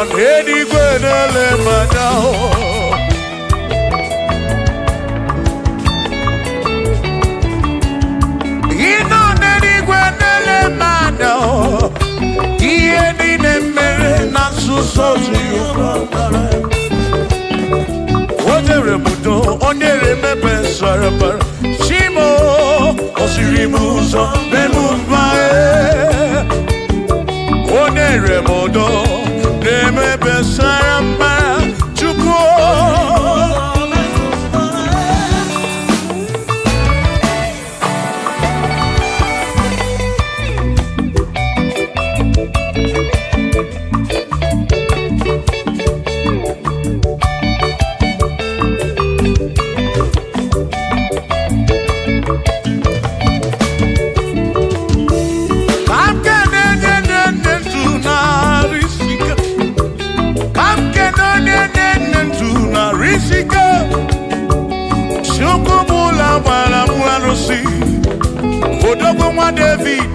[SPEAKER 2] I'm getting into Naija. nwa David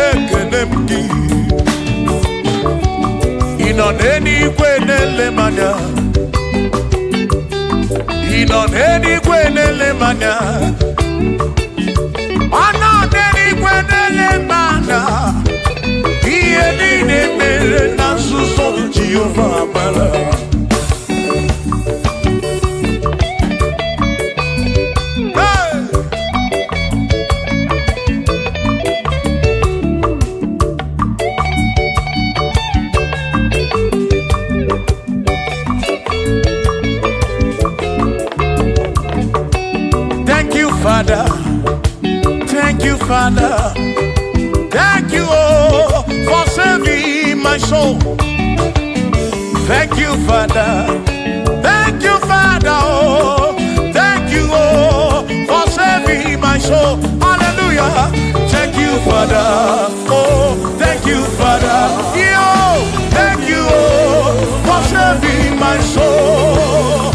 [SPEAKER 2] ekene m gị ị nọ n'eluigwe na-ele m anya ị nọ n'eluigwe na-ele m anya ọ nọ n'eluigwe na-ele m anya ihe niile mere na nzuzo Jehova mara Father, thank you, Father, thank you, oh, for saving my soul. Thank you, Father, thank you, Father, oh, thank you, oh, for saving my soul. Hallelujah, thank you, Father, oh, thank you, Father, yo, thank you, oh, for saving my soul.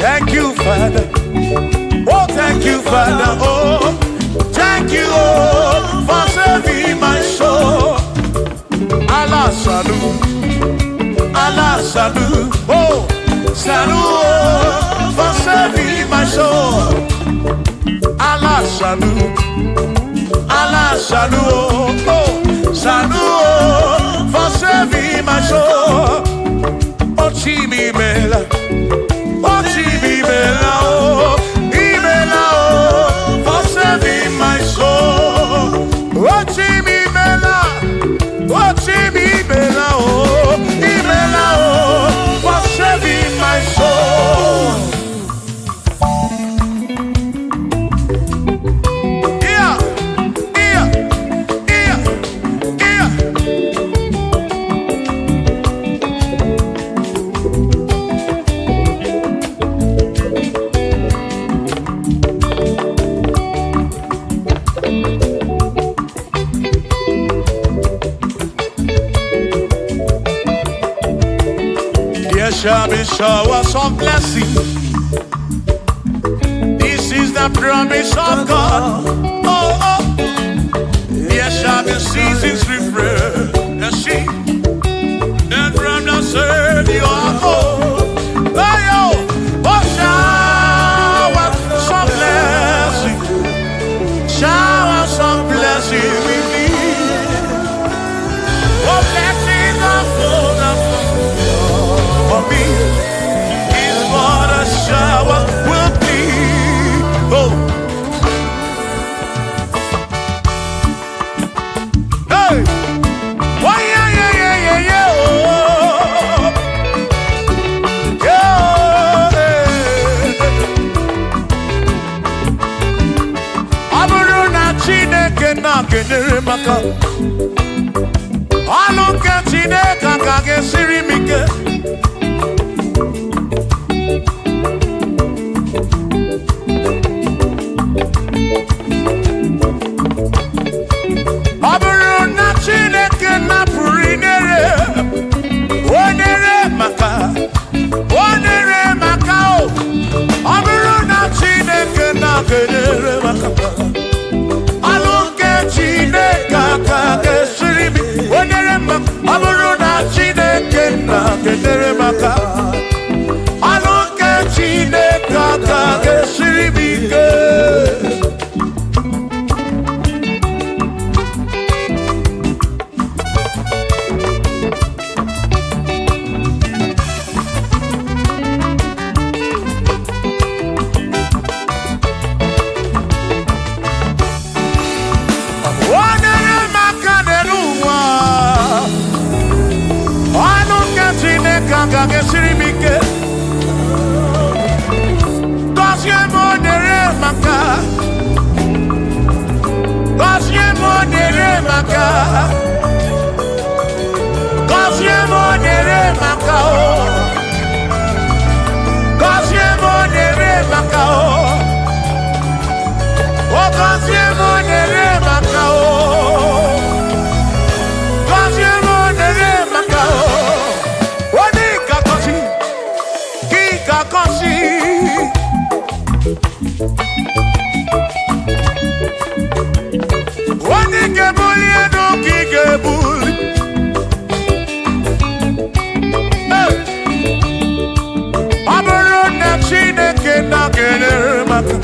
[SPEAKER 2] Thank you, Father. Oh, thank you, Father. Oh, thank you, oh, for saving my soul. Allah salut, Allah salut. Oh, salut, oh, for saving my soul. Allah salut, Allah salut. Oh, salut, oh, for saving my soul. Oh, Chimi Mela. Oh, Ibela, oh, for saving my soul. Oh, Ibela, oh, Ibela, oh, for saving my soul. Yeah. There shall be showers of blessing. This is the promise of God. Oh, oh. There shall be seasons refreshing. Then from the sun you are home. Oh, showers of blessing. Showers of blessing we need. Oh, blessings are full of for me is what a shower will be. Oh, hey, oh yeah. Oh, yeah. Aburu na Chineke na kenere maka. Alu ke Chineke ka gesiri mike. gọzie m nyere maka gọzie m nyere maka gọzie m nyere maka gọzie m nyere maka gọzie m nyere maka onye ga-agọzi gị ga-agọzi onye ga-ebuli elu ka ị ga-ebuli ọ bụrụ na Chineke na-enyere maka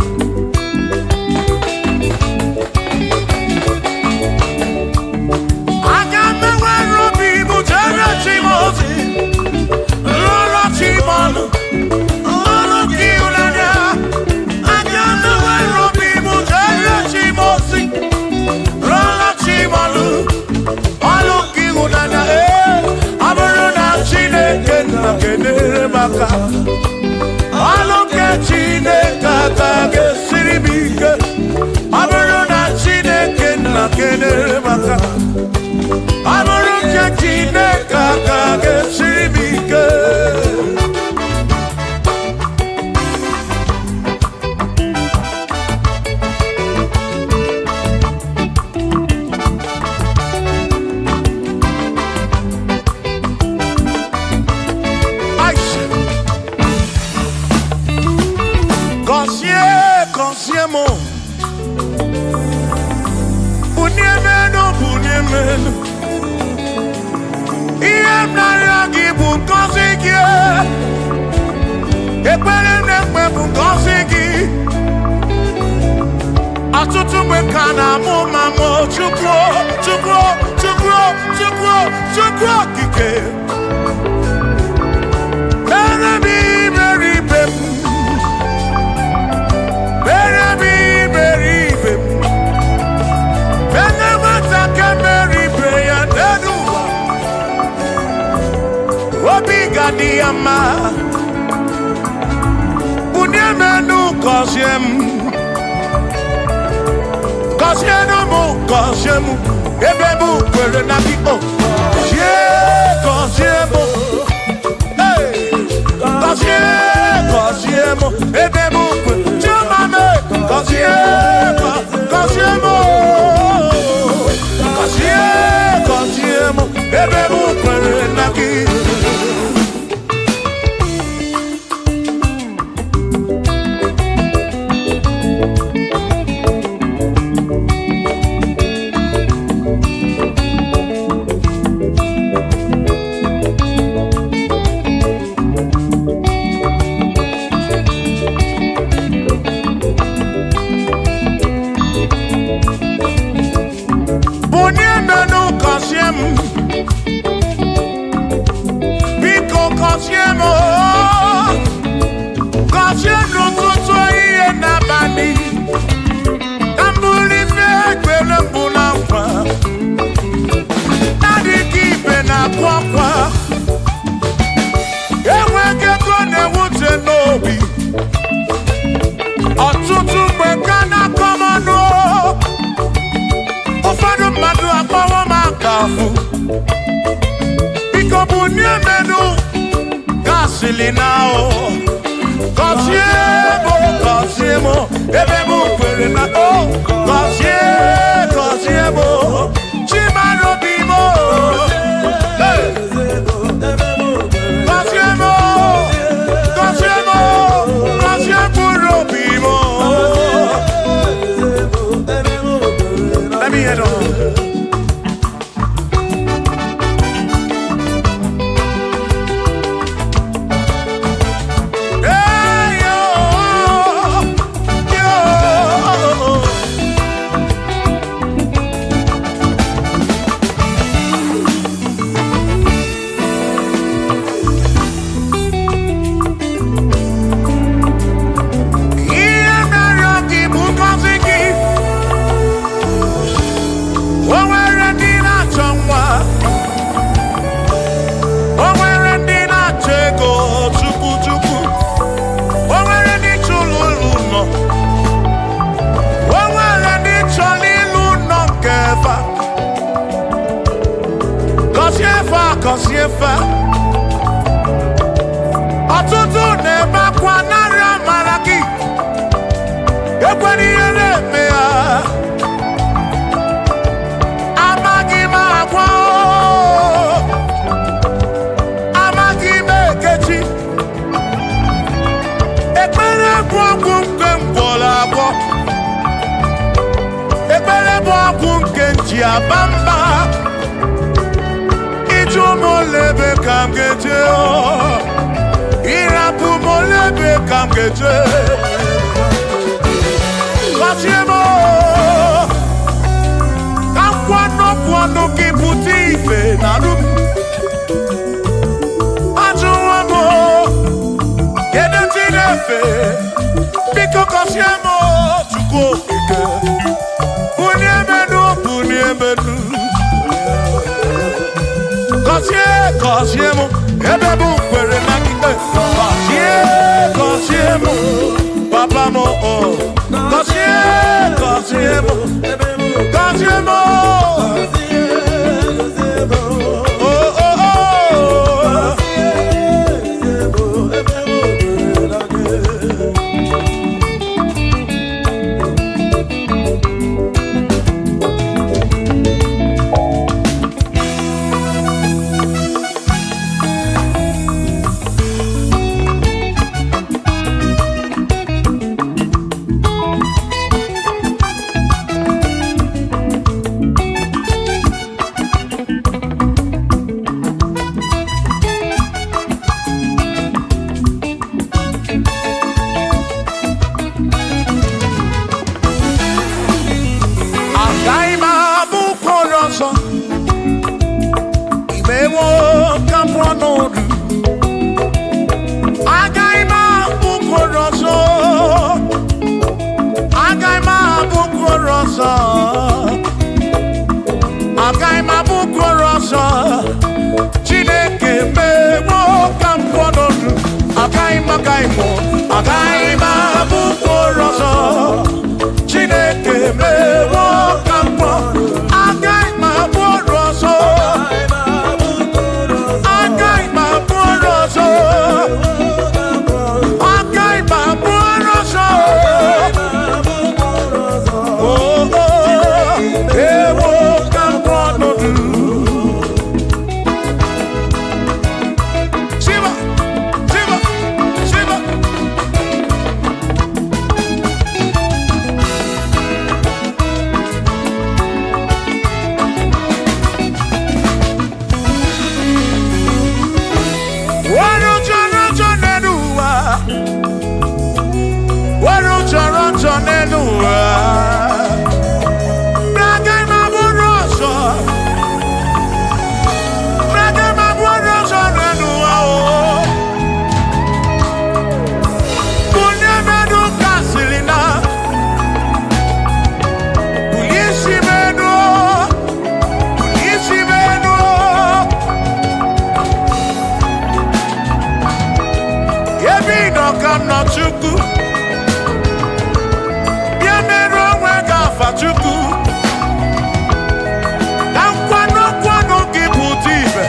[SPEAKER 2] aga m enwere obi m jere chi m ozi lụrụ chi m ọnụ ọrụ gị ịhụnanya aga m enwere obi m jere chi m ozi lụrụ chi m ọnụ ọrụ gị ịhụnanya ọ bụrụ na Chineke na-enyere maka ọrụ nke Chineke aka ga-esiri m ike ọ bụrụ na Chineke na-enyere maka ọ bụrụ nke Chineke aka ga-esiri m ike gọzie m bunie menu ihe m na-arịọ gị bụ ngọzi gị ekpere na-ekpe bụ ngọzi gị ọtụtụ mgbe ka na-amụ ma mụ Chukwu okike mere m iberibe m obi ga-adị ya mma bunie menu gọzie m ebe m kwere na gị gọzie m ebe m kwere chiomame gọzie m ebe m kwere na gị biko gọzie m n'ụtụtụ ihe n'abalị ka m bụrụ ife ekpere mbụ na nkwa adịghị ibe na-akwa akwa enweghị ego na-ewute n'obi ọtụtụ mgbe ka na-akọ m ọnụ ụfọdụ mmadụ akpọrọ m aka afụ biko bunie menu gasịlị na gọzie m ebe m kwere na gọzie m chimarobi m gọzie mkpụrụ obi m let me hear it. akọsiefa ọtụtụ na-ebe akwa narị amara gị ekwere ihe na-eme ya amaghị m agwa amaghị m ekechi ekpere bụ ọgwụ nke mgbọrọ abụọ ekpere bụ ọgwụ nke nji aba mba ịjụ m olebe ka m ga-eje ịrapụ m olebe ka m ga-eje gọzie m ka nkwanọpụ ọnụ gị pụta ife na rụ ajụwa m kedu ndị na-efe biko gọzie m Chukwu okike bunye menu gọzie m ebe bụ kwere na ikpe gọzie m papa m gọzie m Chineke mewo ka m kwọnọdụ agaghị m abụkworo ọzọ Chineke mewo ka m kwọ agaghị m abụrụ ọzọ agaghị m abụrụ ọzọ agaghị m abụrụ ọzọ ewo ka m kwọnọdụ Chukwu bịa mere onwe gị afa Chukwu na nkwanụ gị pụta ibe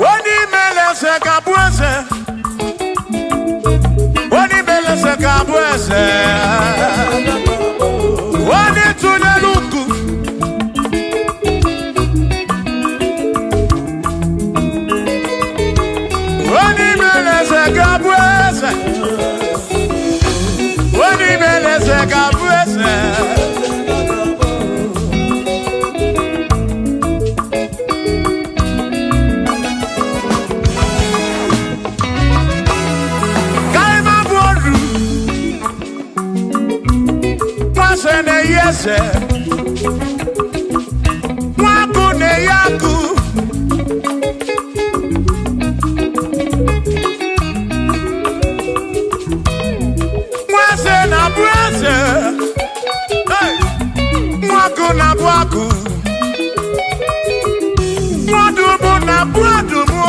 [SPEAKER 2] onye imele eze ga-abụ eze onye imele eze ga-abụ eze onye tụnyere ukwu Mwaku ne yaku Mwase na bwase Mwaku na bwaku Mwadumu na bwadumu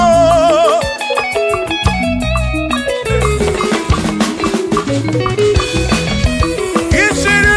[SPEAKER 2] Isiri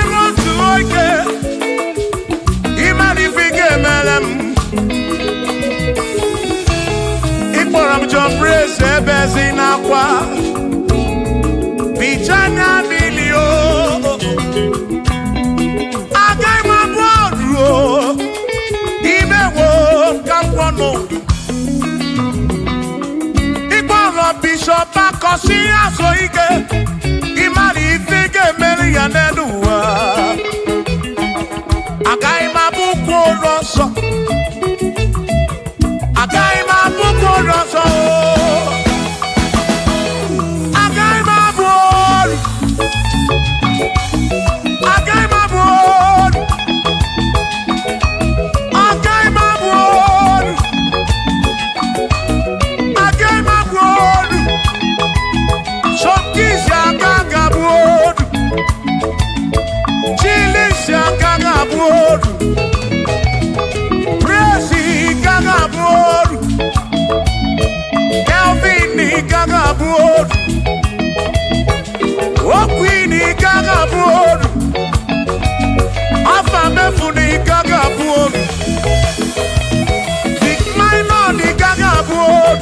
[SPEAKER 2] Funi gaga buon. Big minor ni gaga buon.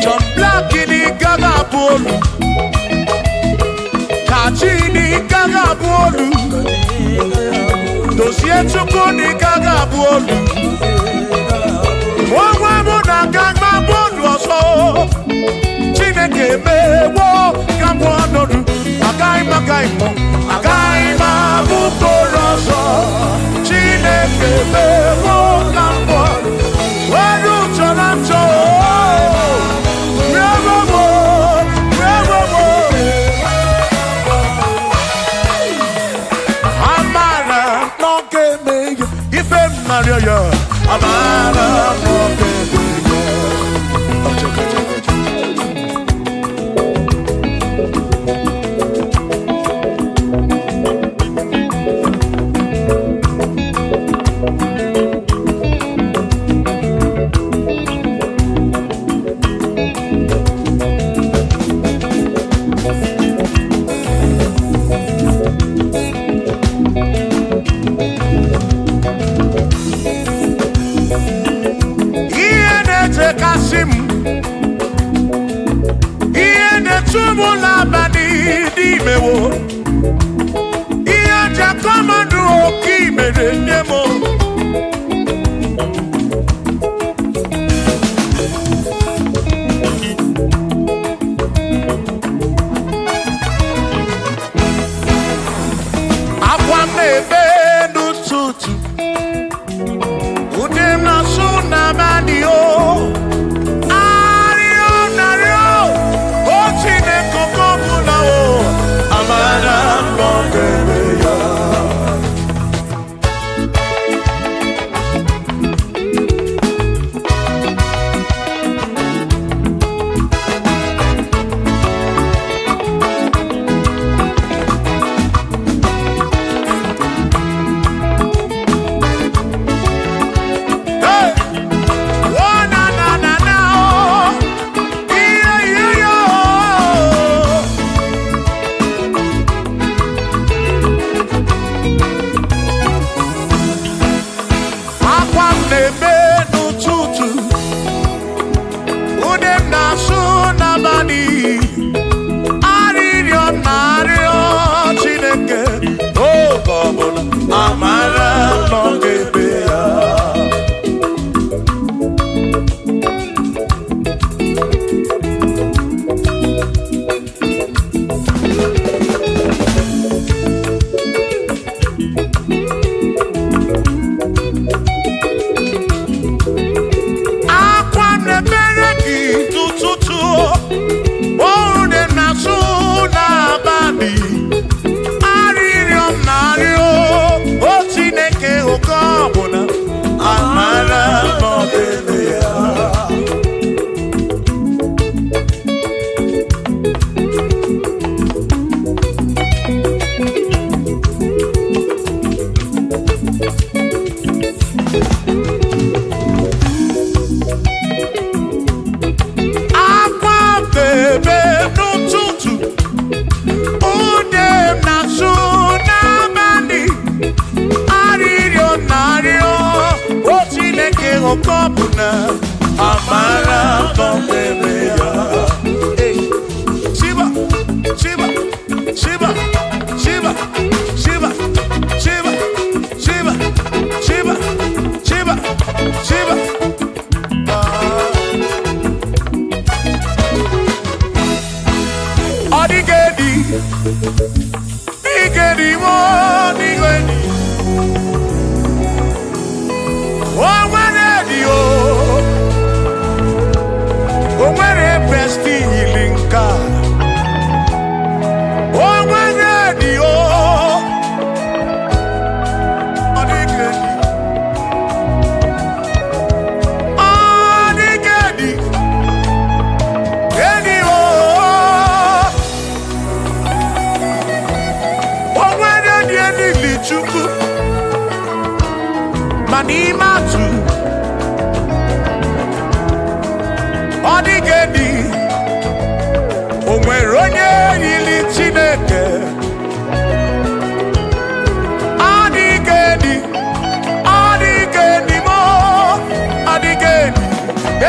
[SPEAKER 2] John Black ni gaga buon. Kachi ni gaga buon. Dossier chuko ni gaga buon. Mwa muna gaga buon waso. Chineke me wo gaga buon. Agai mo. Agai ma buto roso. Chineke me wo gaga buon. Waru chorancho. Amara Amara Shiba, Shiba, Shiba, Shiba, Shiba, Shiba, Shiba, Shiba, Shiba, Shiba. Odigedi, Igedi mo, Igedi. Oh, when you, oh, when a bestie healing God. Oh, when you, Odigedi, Odigedi, Edi oh, oh, when you, Chuku. Manima tu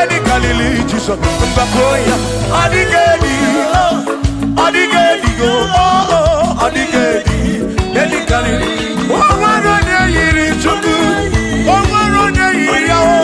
[SPEAKER 2] Edi kalili Jesus mbakoya adigedi adigedi go adigedi edi kalili owaro ne yiri chuku owaro ne yiri yawo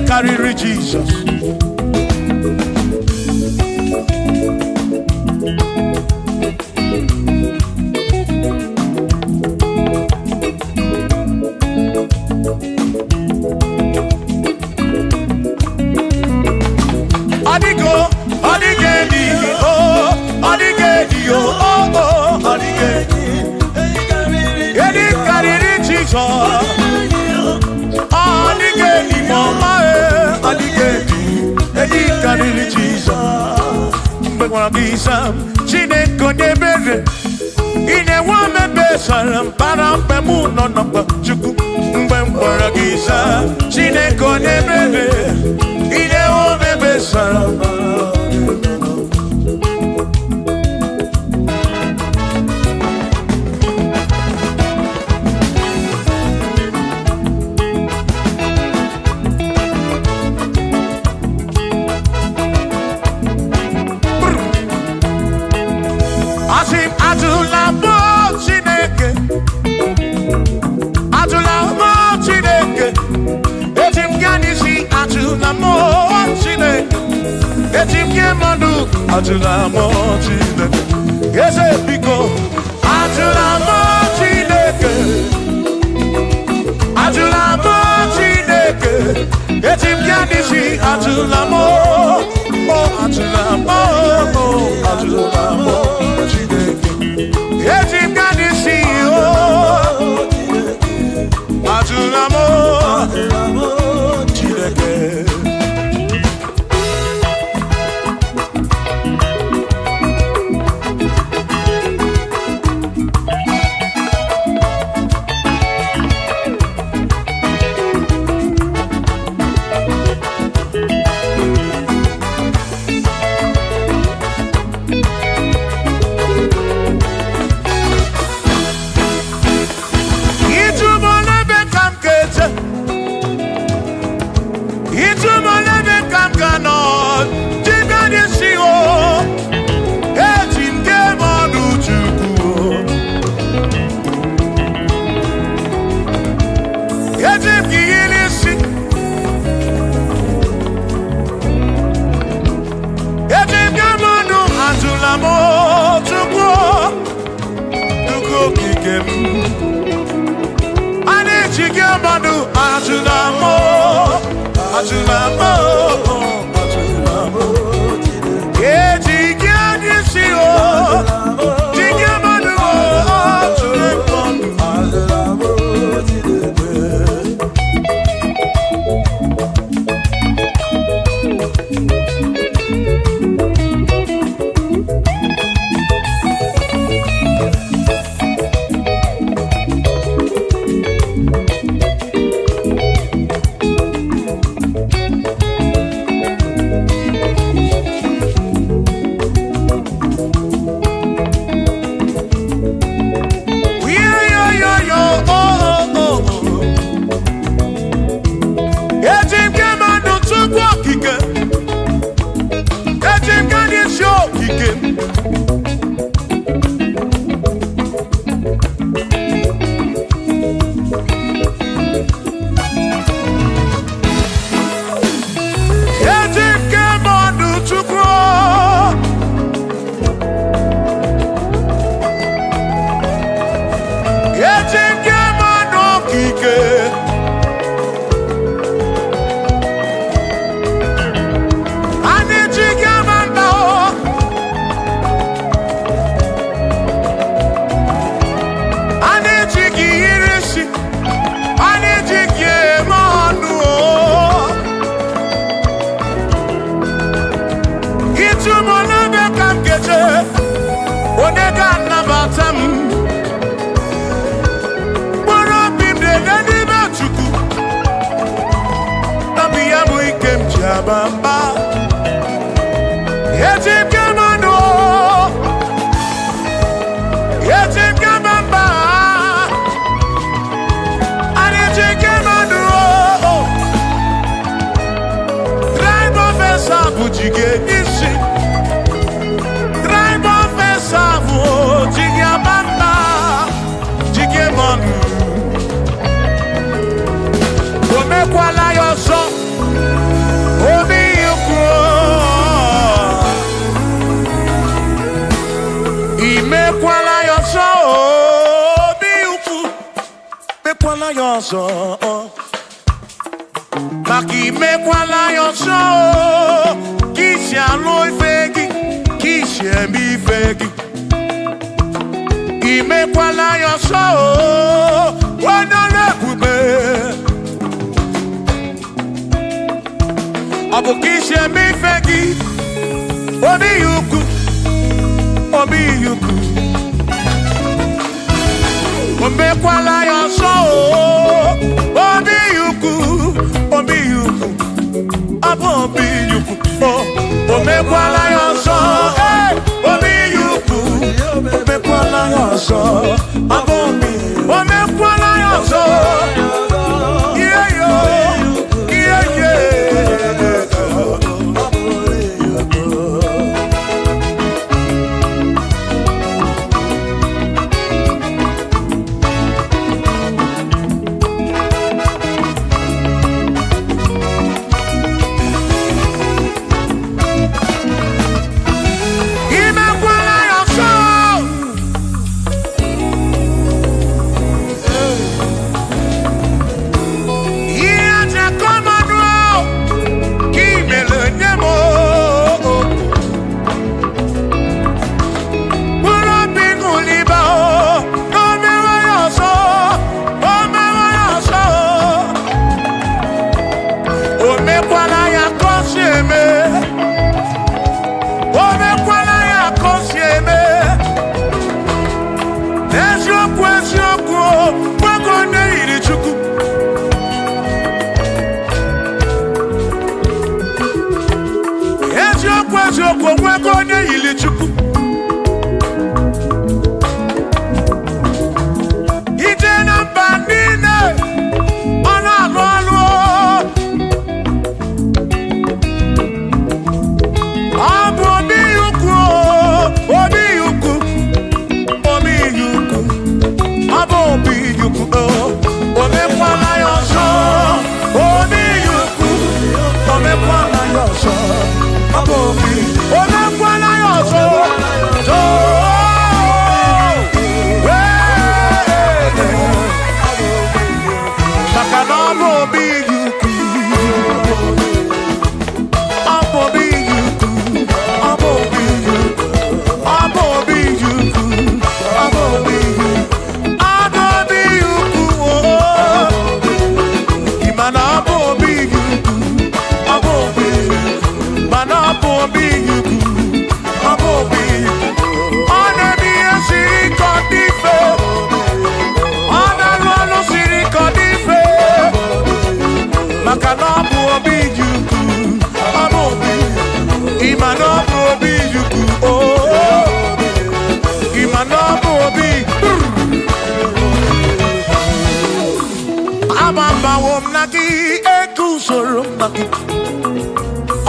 [SPEAKER 2] Carry Jesus. Adigo, adigedi, oh, adigedi, oh, adigedi. Edi carry Jesus. Adigedi, mama. Edi kariri Jesus mbegwa bisa chine konye bere ine wa mebe salam para mpemu nonopa chuku mbegwa gisa chine konye bere ine wa mebe salam Atula mochine, yes, biko. Atula mochine, atula mochine. Etim yanisi atula mo, oh atula mo, oh atula mochine. Etim yanisi oh, atula mochine. bamba. Yetim kamano. Yetim kamamba. Yetim kamano. Drive off a sabu jige nisi. Drive off a sabu jige bamba. Jige manu. Omekwala yoso. Obi yukro. Imekwala yoso. Obi yukro. Mekwala yoso. Maki mekwala yoso. Kishi aloi fegi. Kishi emi fegi. Imekwala yoso. Wana kube. Abu kishi emi fegi. Obi yuku. Obi yuku. Omekwala yoso. Obi yuku. Obi yuku. Abu obi yuku. Omekwala yoso. Obi yuku. Omekwala yoso. Abu obi. Omekwala yoso. Yeah yo. Yeah yeah.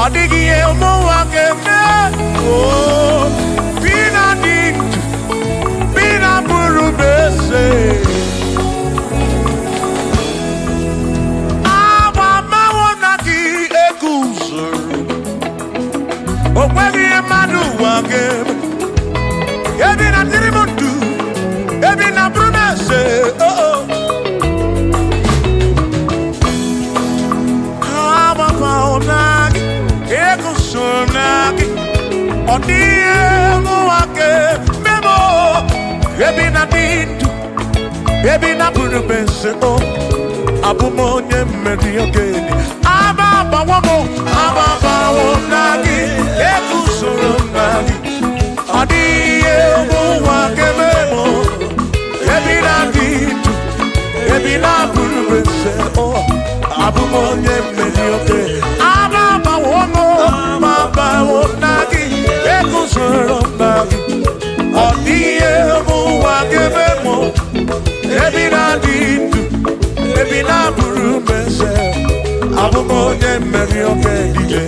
[SPEAKER 1] Odigi elmo akeme oh bina dit bina buru bese aba mawona ki ekuso okweli emadu akeme ebina tirimutu ebina buru bese oh oh aba mawona Sonaki, Odie Muake, Memo, Ebina Dintu, Ebina Purubense, Abumonye Mediogeni, Ababa Wamo, Ababa Wonagi, Ekusurunagi, Odie Muake, Memo, Ebina Dintu, Ebina Purubense, Abumonye Mediogeni, Ababa Wamo.
[SPEAKER 2] onye mmeri oke dije.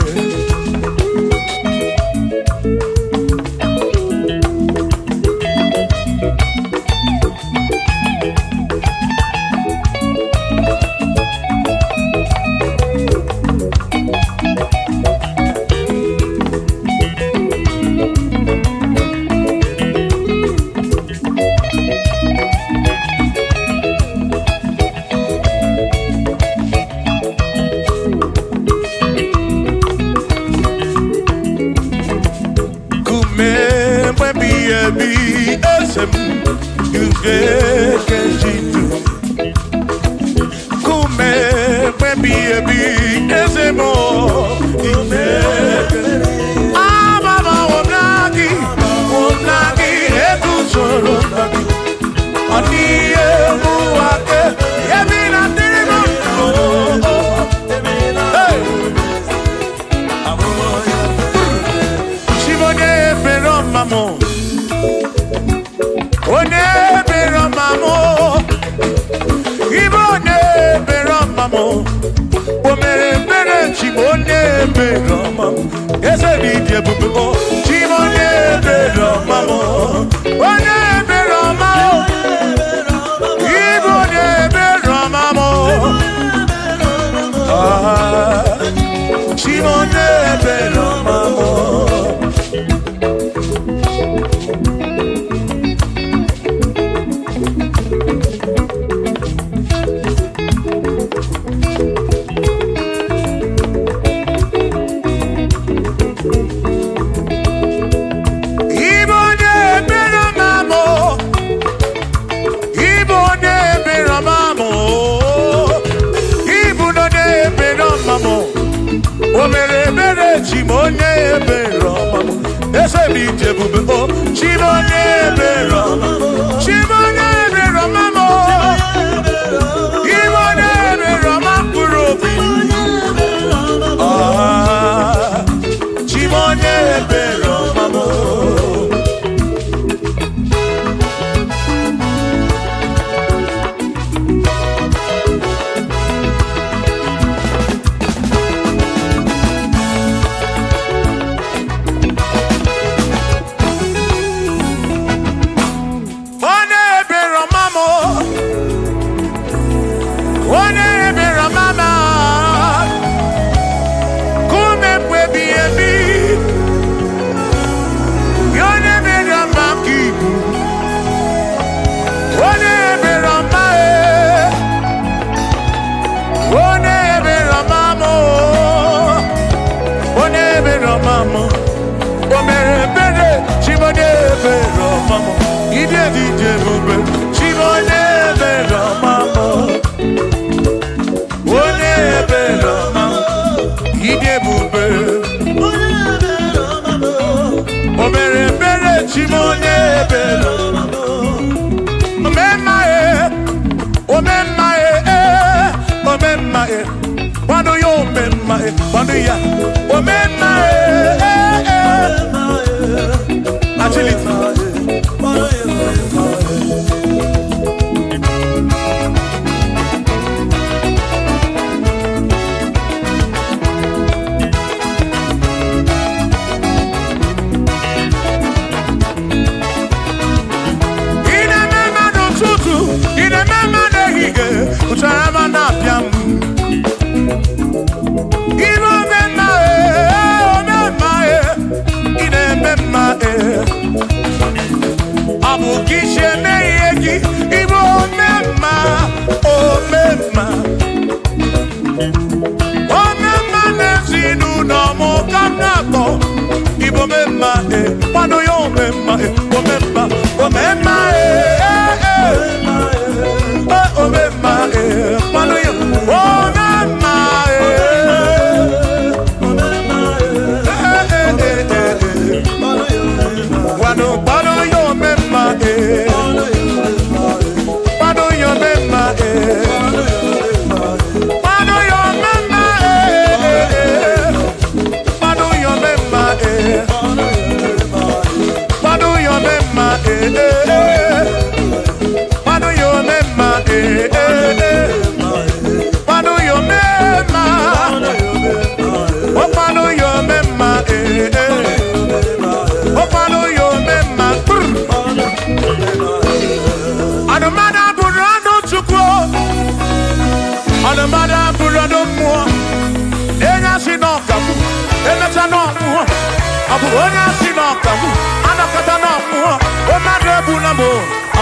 [SPEAKER 2] onye si n'ọkamu anakọta n'ọmụọ o mmadụ ebula m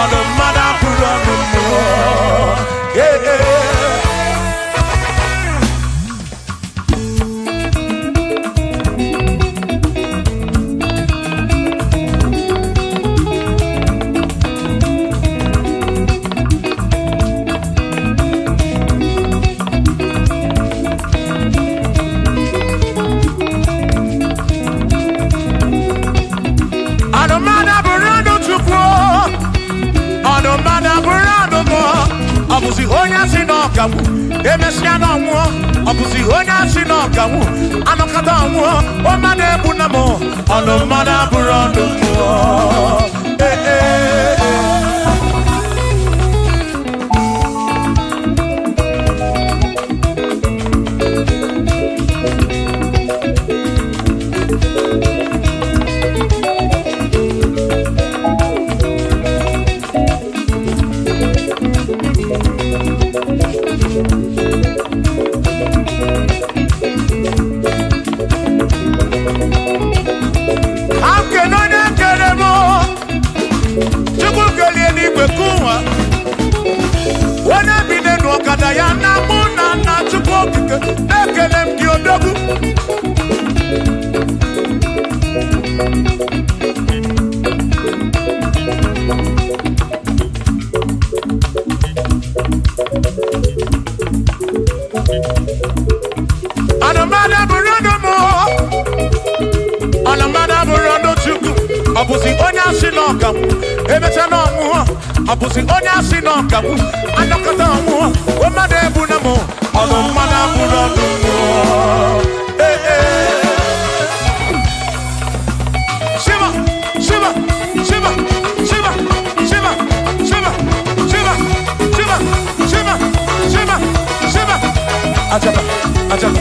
[SPEAKER 2] ọnụ mmadụ abụrụ ọnụ mmụọ ọbụzi onye asị n'ọkawu emesịa n'ọnwụọ ọbụzi onye asị n'ọkawu anọkọta ọnwụọ o mmadụ ebu na m ọnụ mmadụ abụrụ ọnụ mmụọ ọbụzi onye asị n'ọkawu emecha n'ọnwụọ ọbụzi onye asị n'ọkawu anọkọta ọnwụọ o mmadụ ebu na m ọnụ mmadụ abụrụ ọnụ mmụọ shiva shiva shiva shiva shiva shiva shiva shiva shiva shiva shiva ajaba ajaba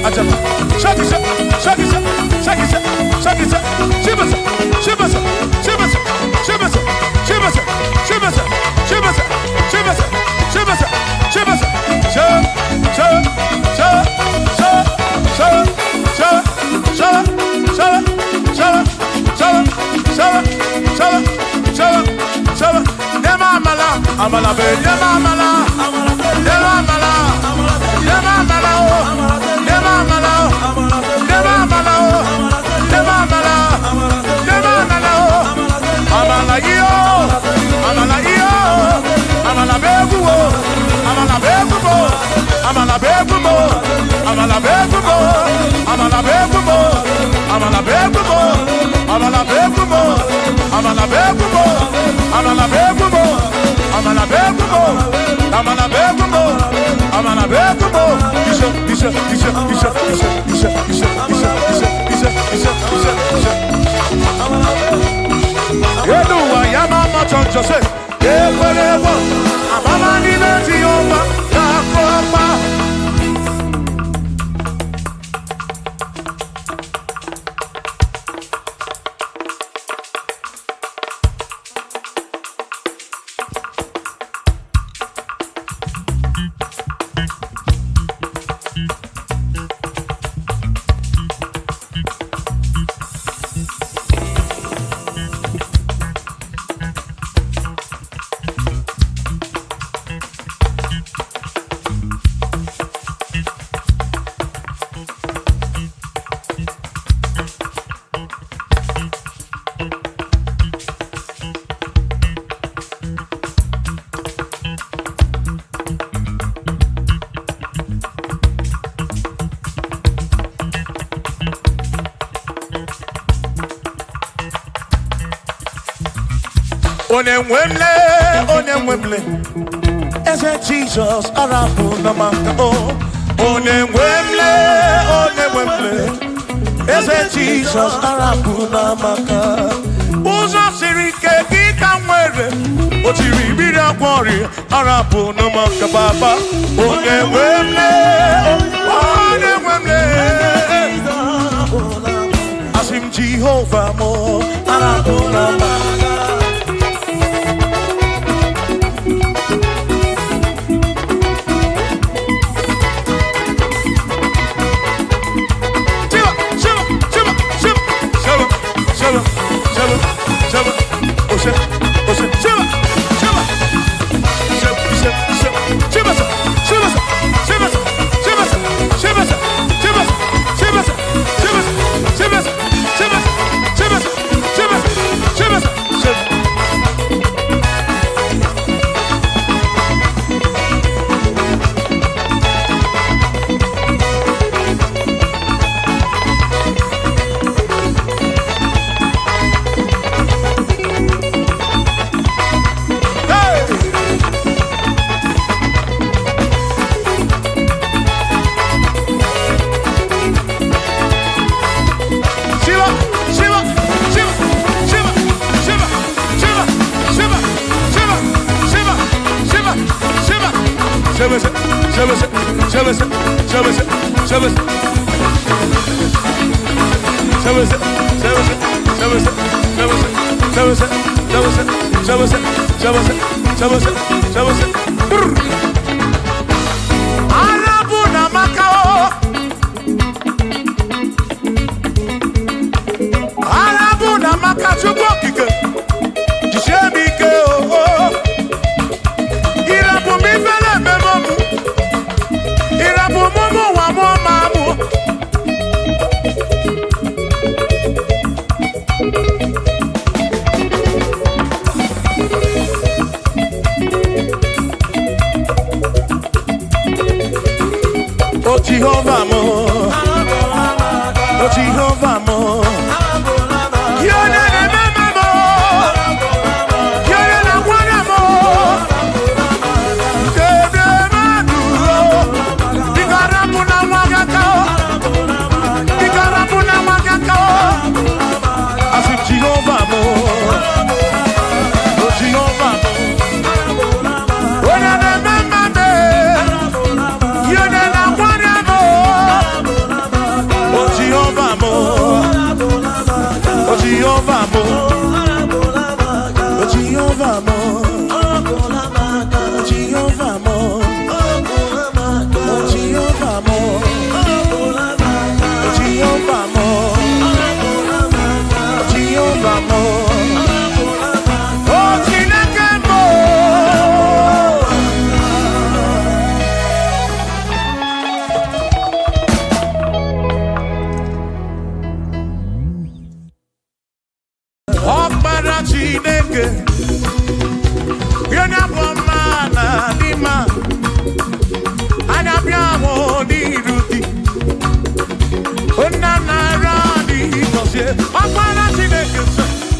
[SPEAKER 2] ajaba shakisa shakisa shakisa shakisa shivasa shivasa shivasa shivasa shivasa shivasa shivasa shivasa shivasa shivasa sha sha sha sha sha sha sha sha sha sha sha sha sha sha nema amala amala be nema amala nema amala nema amala nema amala nema amala nema amala amala iyo amala iyo amala begumo amala begumo amala begumo amala begumo amala begumo amala begumo amala begumo amala begumo amala begumo amala begumo amala begumo amala begumo isha isha isha isha isha isha isha isha isha isha isha isha amala Yeduwa yamama chonjose ekwerewo amama nibeti yoma nakoma Onemwemle, ese Jesus arafu na maka oh. Onemwemle, ese Jesus arafu na maka. Uzo sirike kika mwere, otiri bira kwori arafu na maka baba. Onemwemle, asim Jehovah mo arafu na maka. Jehovah mo, oh Jehovah mo, you're the remember mo, you're the one mo, the madu, dikarapuna magakao, dikarapuna magakao, asip Jehovah mo, oh Jehovah mo, oh the remember me, you're the Jehovah mo, oh Jehovah mo, oh Jehovah mo, oh Jehovah mo, oh Jehovah mo, oh Jehovah mo, oh Jehovah mo, oh Chineke mo. Chineke, you're not one man, Dima. And I'm your Ruti. Unana Radi, because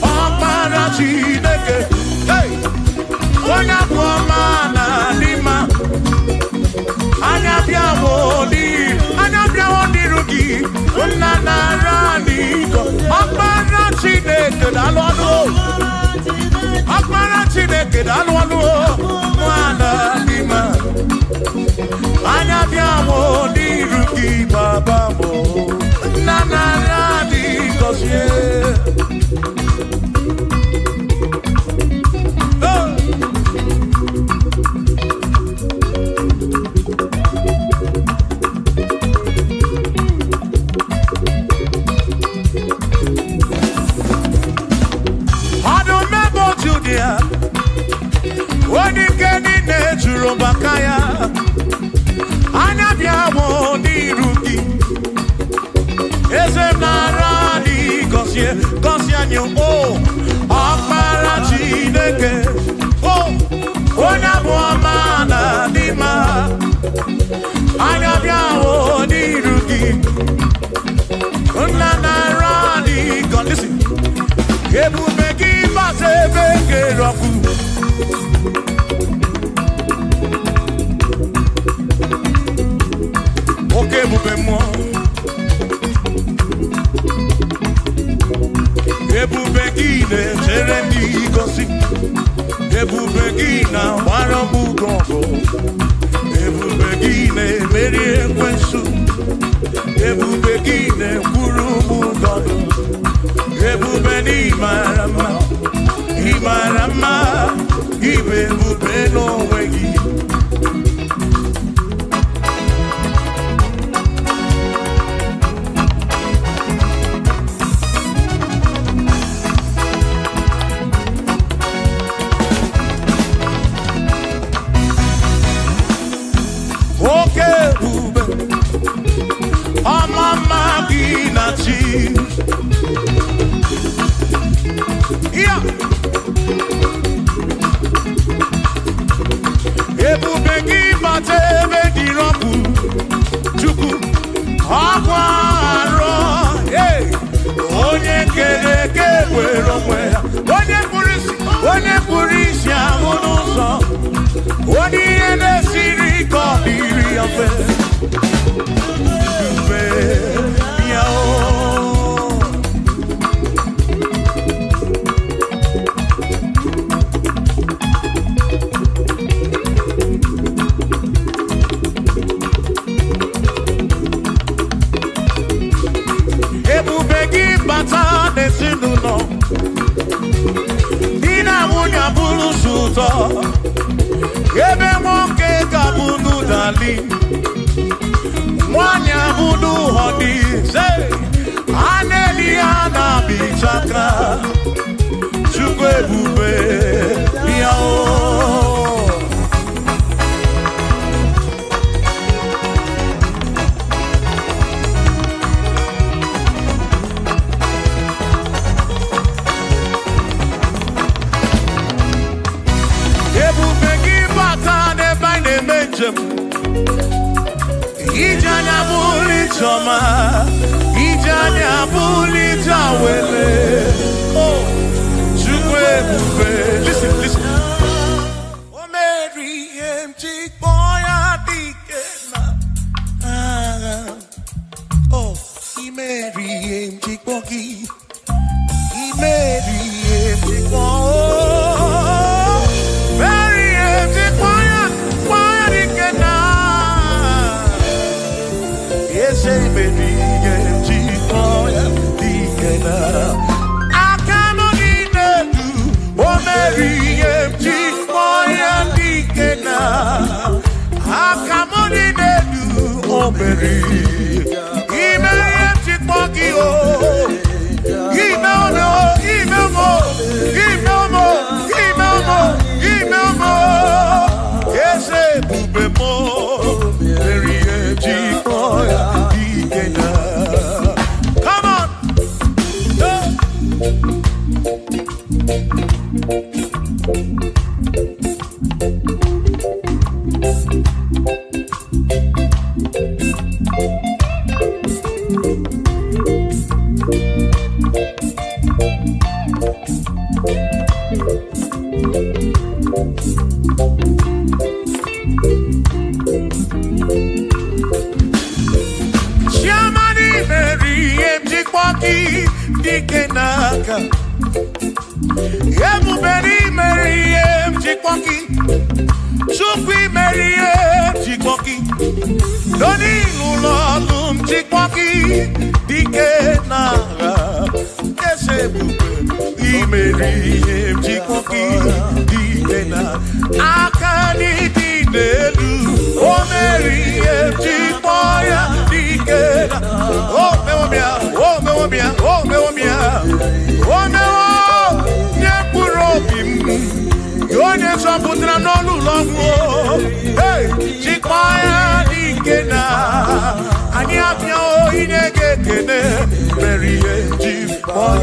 [SPEAKER 2] Opara Chineke, hey, you're not one man, Dima. And I'm your Ruti. Unana Radi, Opara Chineke, Alano. Akpara Chineke dalwanu mwana nima anya biawo diruki baba mo nana radi kosie Wani keni ne juro bakaya Anabia wo di ruki Eze narani Kosia nyo o Akpara Chineke O Ona muamana dima Anabia wo di ruki Una narani Listen Ebu begi base bege roku Ok, boubez-moi. Et boubez-guine, Jérémy Gossi. Et boubez-guine, Warambougongo. Et boubez-guine, Mérie Kwensou. Et boubez-guine, Kouroumougono. Et boubez-guine, Imarama. Ibe boubez-no wegi. Yeah. Ebubegi bate begi roku chuku akwaro hey onye kere ke wero onye purisi amunuso oni ene siri ko biri afe buduto ebe nwoke ka budu dali nwanya budu hodi se aneli ana bichaka chukwu ebube ya o Ijanya buli choma, ijanya buli jawele. Oh, chukwe bube. Listen, listen. Oh, Mary, empty boy, adikena. Oh, Mary, empty boy, Mary, empty boy. Mary, empty boy. Say baby, I cannot do. Oh Mary, I cannot do. Oh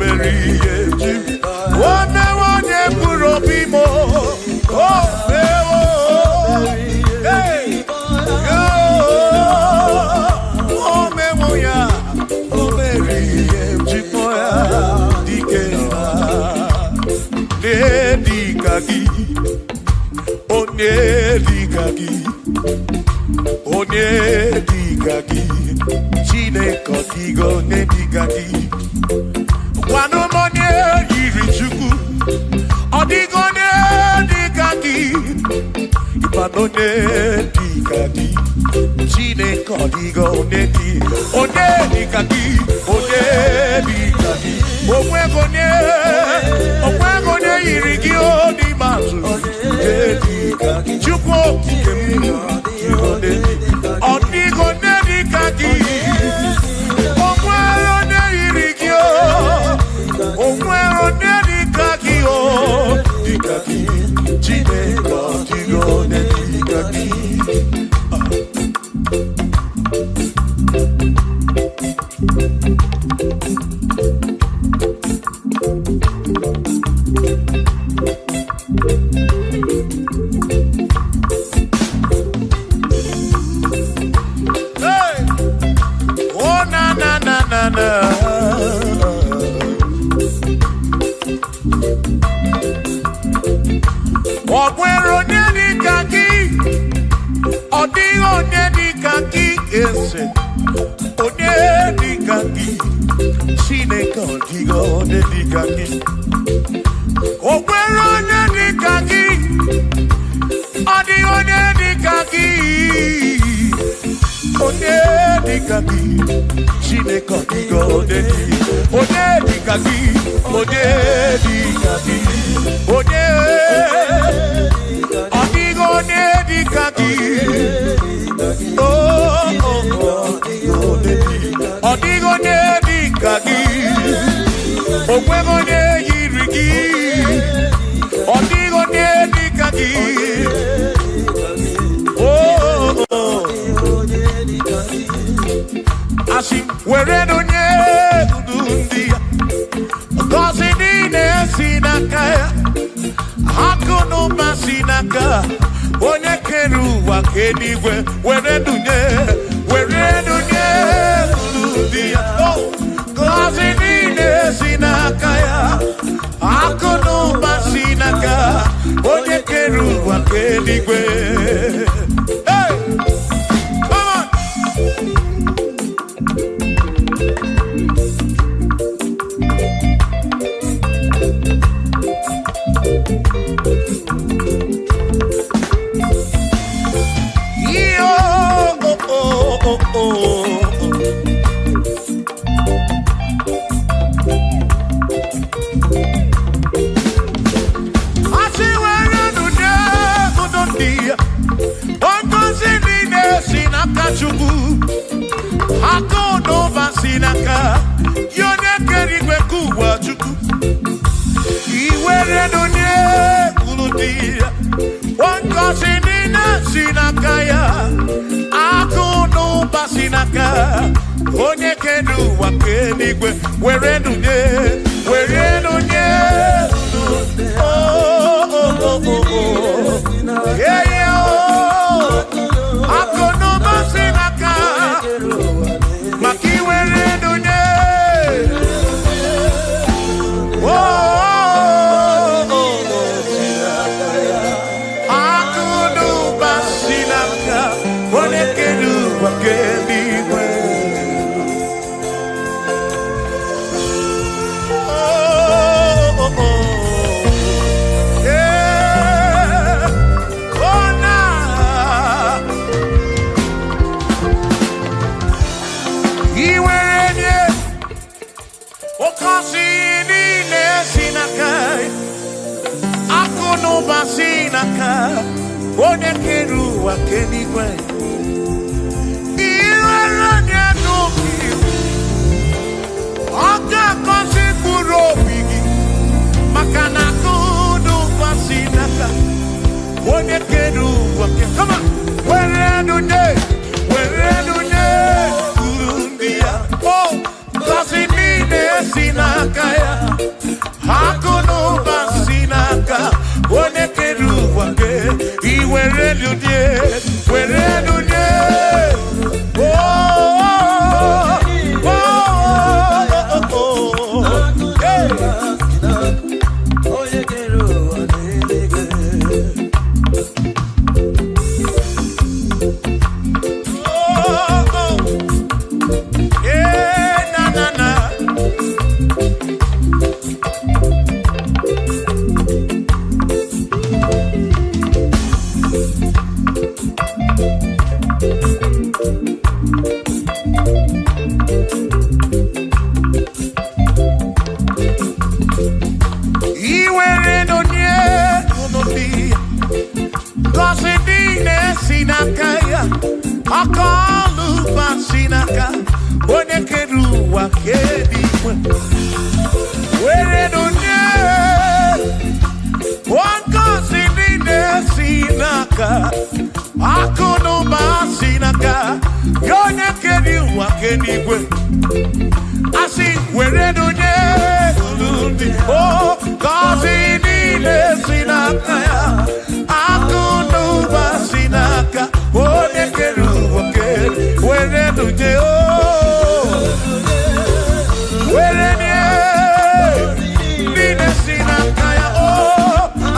[SPEAKER 2] Mary,
[SPEAKER 1] Oh,
[SPEAKER 2] yes, onye dịka gị, Chineke ọdịgo onye dịka gị. O nwere onye dịka gị, ọ dịghị onye dịka gị. Onye dịka gị, Chineke ọdịgo onye dịka gị, onye dịka gị, onye ọdịgo onye dịka gị. Ọdịgo onye dịka gị, o nweghị onye yiri gị. Ọdịgo onye dịka gị. Asị were onye ndu ndị ya, ngọzi niile si n'aka ya, akụ na ụba si n'aka onye kere ụwa ka eluigwe. Were dunye ndu ndị ya, ngọzi niile si n'aka ya, akụ na ụba si n'aka onye kere ụwa ka eluigwe. Onye kedu ụwa ka eluigwe. Were nunye akụ n'ụba si n'aka, maka iwere nunye akụ n'ụba si n'aka onye kedu ụwa ka eluigwe. Onye kere ụwa ka eluigwe. Iwere onye n'obi, ọ ga-akọzi mkpụrụ obi gị, maka na akụ n'ụba si n'aka onye kere ụwa ka. Come on, were nunye uru ndị ya, ngọzi niile si n'aka ya, akụ n'ụba si n'aka onye kere ụwa ka. Were nunye Asị were nunye uru ndị, ngọzi niile si n'aka ya, akụ n'ụba si n'aka onye kere ụwa ka. Were nunye niile si n'aka ya,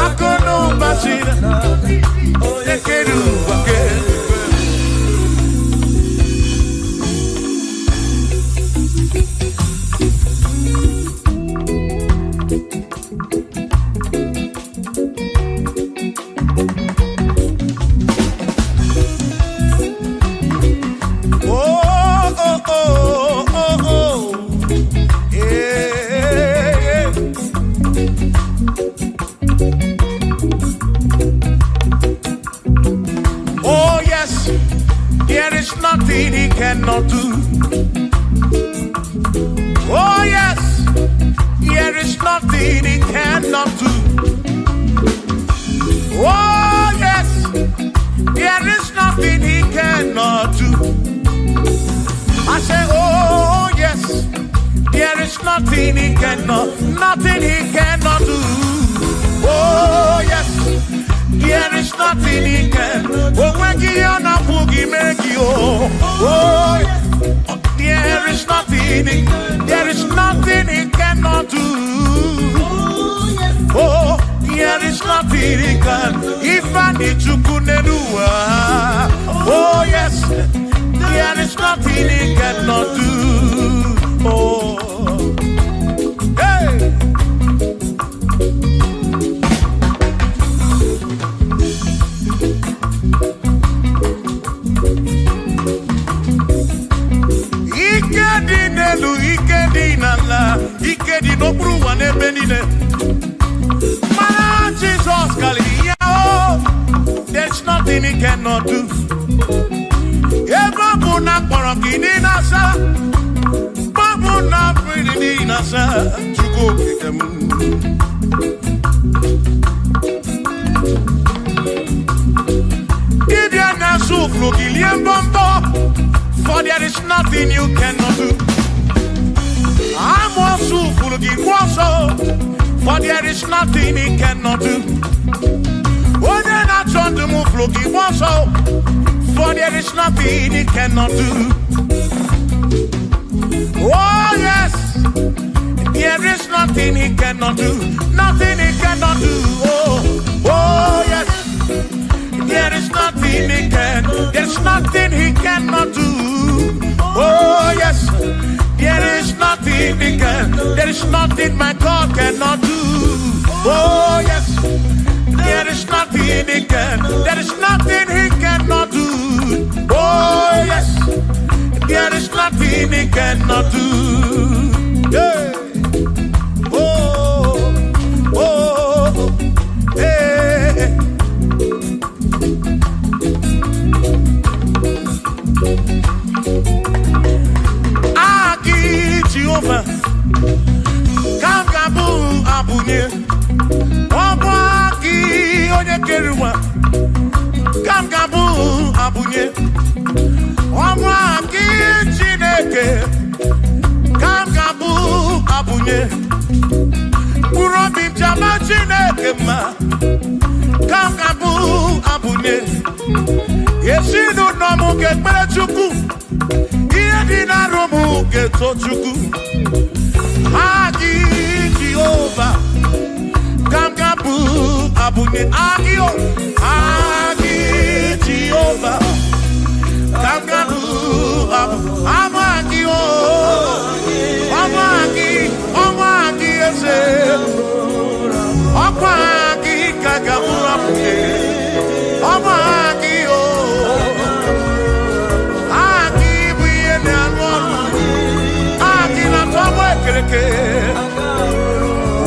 [SPEAKER 2] akụ n'ụba si n'aka onye kere ụwa ka. Oh yes, there is nothing he cannot do. Oh yes, there is nothing he cannot do. I say, oh yes, there is nothing he cannot do. Oh yes, there is nothing he can. Oh when you na boogie make you. Oh there is nothing he cannot do. Oh there is nothing he can. If I need to kunenua. Oh yes, there is nothing he cannot do. Oh hey. Ikedi no bruwa ne benine. Man, Jesus Kaliyao, there's nothing he cannot do. Eva buna korokini nasa, babu na pretty nasa, chuko kikemu. Gideon nasu flugilian bombo, for there is nothing you cannot do. I'm also full of for there is nothing he cannot do. Oh, then I trying to move looking for there is nothing he cannot do. Oh, yes, there is nothing he cannot do. Nothing he cannot do. Oh, yes, there is nothing he can. There's nothing he cannot do. Oh, yes. There is nothing he can. There is nothing my God cannot do. Oh yes. There is nothing he can. There is nothing he cannot do. Oh yes. There is nothing he cannot do. Hey. Oh. Oh. Hey. Jehovah, come kabu abunye, wabaki onye keruwa, come kabu abunye, wabaki Chineke, come kabu abunye, kurobi jama Chineke ma, come kabu abunye, yesinu nomu kekpere chuku. Dina romu geto chuku Agi Jehovah Kamkabu abune Agio Agi Jehovah Kamkabu abu Amagio Amagi ese Amagi kagabu abune Amagio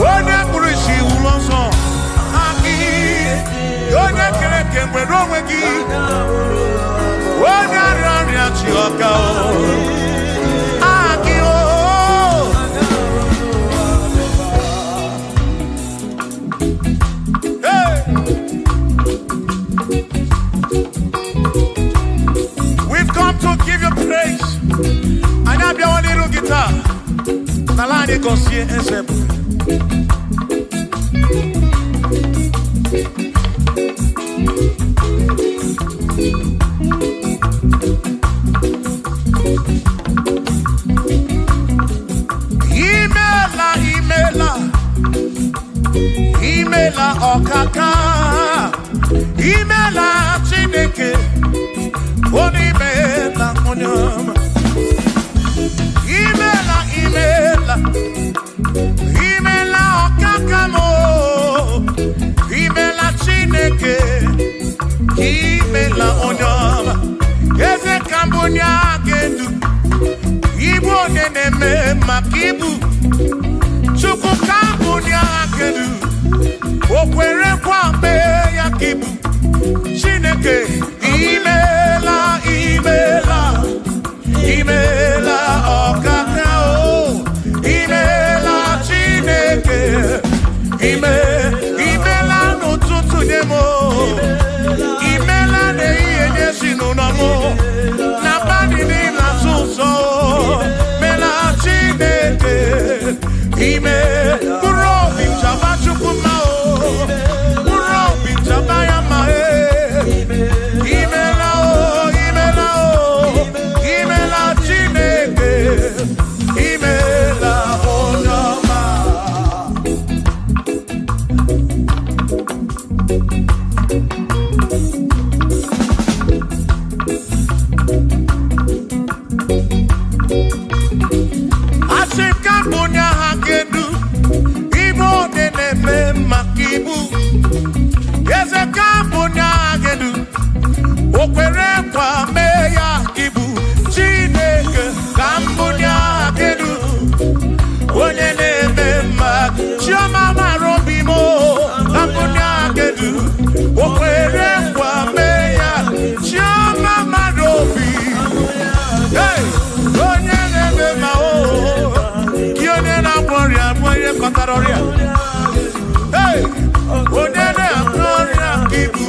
[SPEAKER 2] One kurishi ulonso aki yone kereke mweroweki one arani achioka aki o hey. We've come to give you praise and have your little guitar. Nalani konsie ensebu. Imela okaka. Imela Chineke. Onimela onyama. Imela okakamo. Imela Chineke. Imela onyama. Eze kambunya gendu. Ibu neneme makibu. Chuku kambunya gendu. Okwere kwambe yakibu. Chineke. Imela. Gloria. Hey, Onene Gloria Igbo.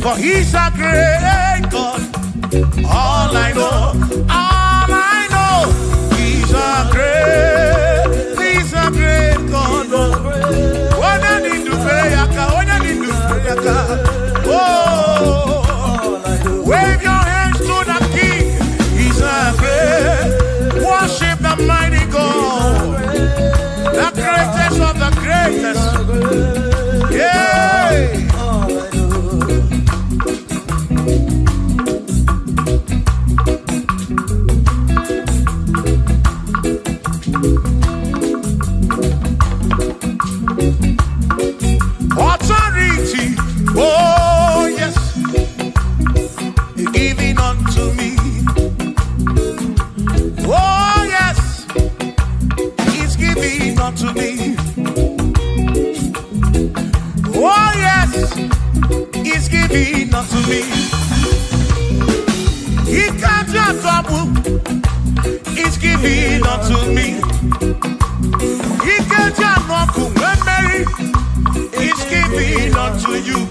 [SPEAKER 3] For he's a great God. All I know, he's a great God. When I need to pray, oh, wave your hands to the King. He's a great. Worship the mighty God, the greatest of the greatest. Yeah. Authority, oh yes, giving unto me. Oh yes, he's giving unto me. Oh yes, he's giving unto me. He can't just double. He's giving unto me. He can't just walk when Mary. He's giving unto you.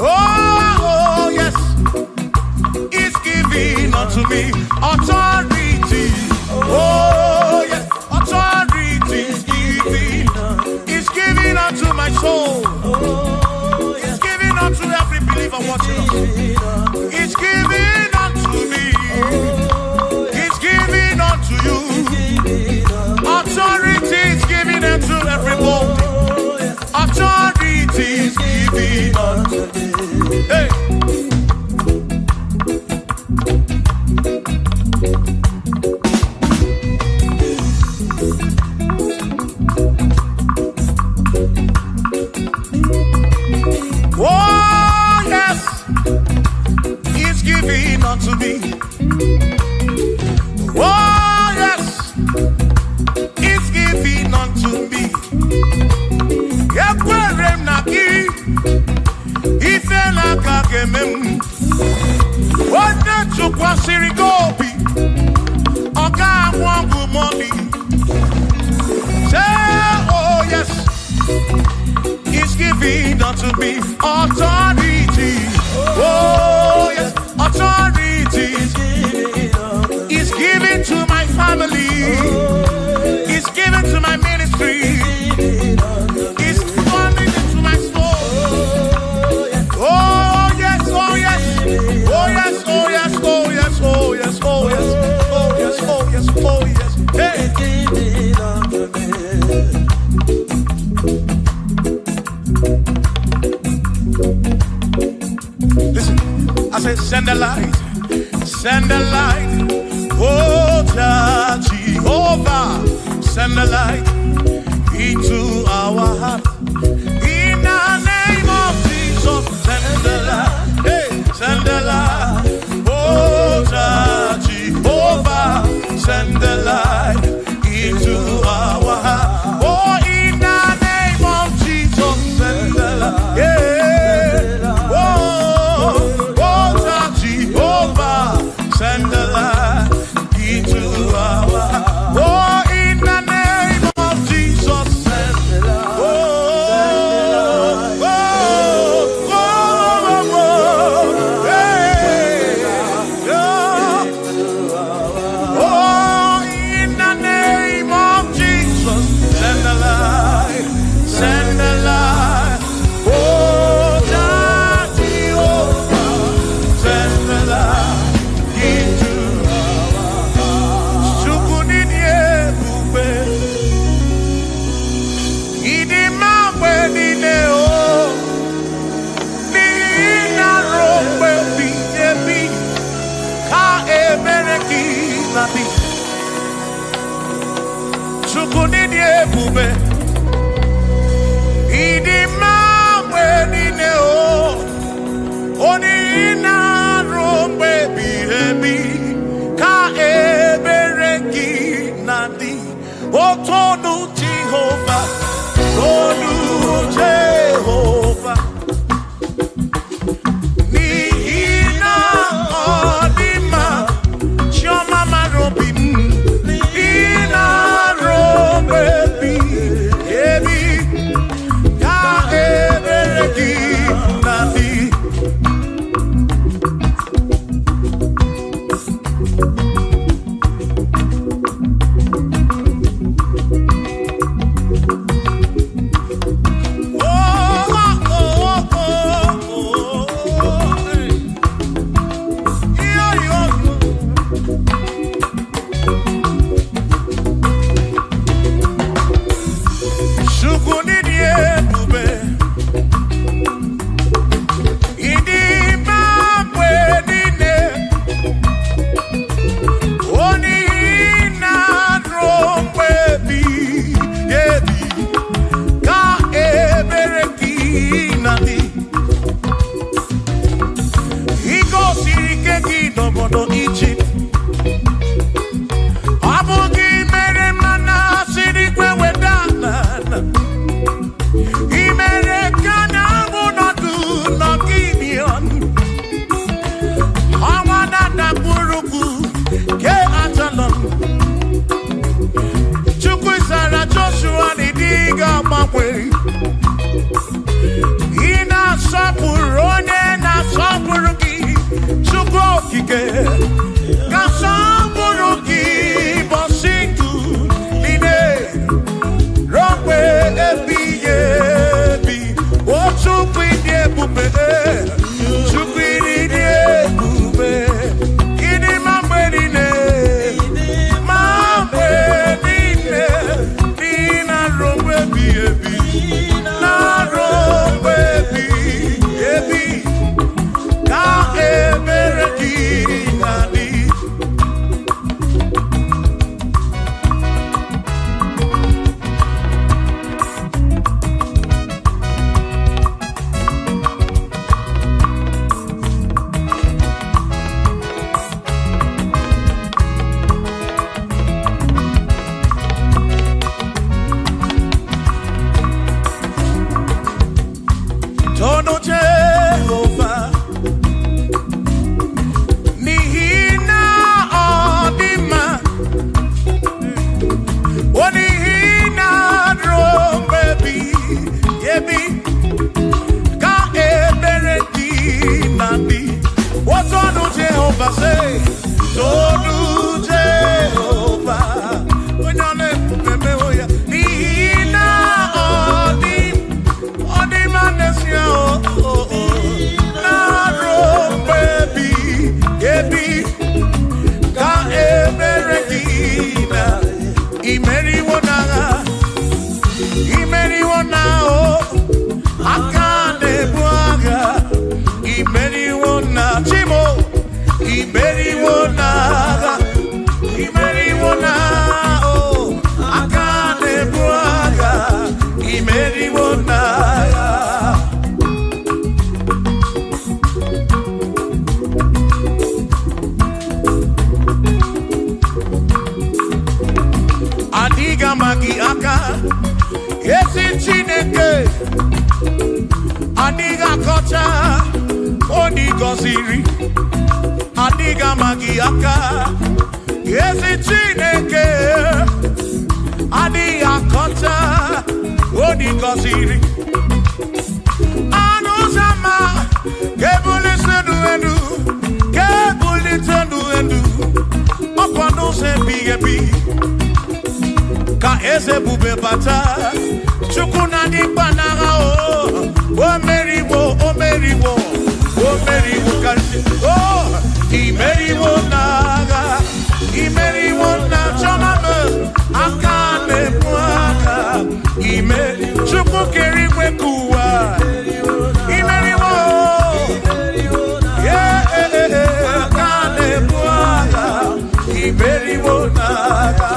[SPEAKER 3] Oh yes, he's giving unto me. Authority. Oh yes, authority is giving. He's giving unto my soul. He's giving unto every believer watching us. He's giving unto me. He's giving unto you. Authority is giving unto everybody. Authority is giving unto me. Hey.
[SPEAKER 2] to me authority. Oh yes, authority is given to my family. Is given to my ministry. Is coming into my soul. Oh yes, oh yes, oh yes, oh yes, oh yes, oh yes, oh yes, oh yes, oh yes, oh yes. Hey. Listen, I said send the light, send the light. Oh Jehovah, send the light into our heart. In the name of Jesus, send the light. Hey, send the light. Oh Jehovah, send the light into our heart. Oh, in the name of Jesus, send the light. Yeah. Oh, Jehovah, send the light into our heart. Oh, in the name of Jesus, send the light. Imeriwona, Imeriwona, oh, Akane Buaga, Imeriwona, Chimo, Imeriwona, Imeriwona, oh, Akane Buaga, Imeriwona. Adiga magi aka esi Chineke adiga kocha oni goziri adiga magi aka esi Chineke adiga kocha oni goziri anuzama kebuli tendu endu opano se bigebi ka eze bube bata chukuna di banaga o meriwo kanti imeriwo na choname akane mwaka chuku kerikwe kuwa imeriwo akane mwaka imeriwo naga.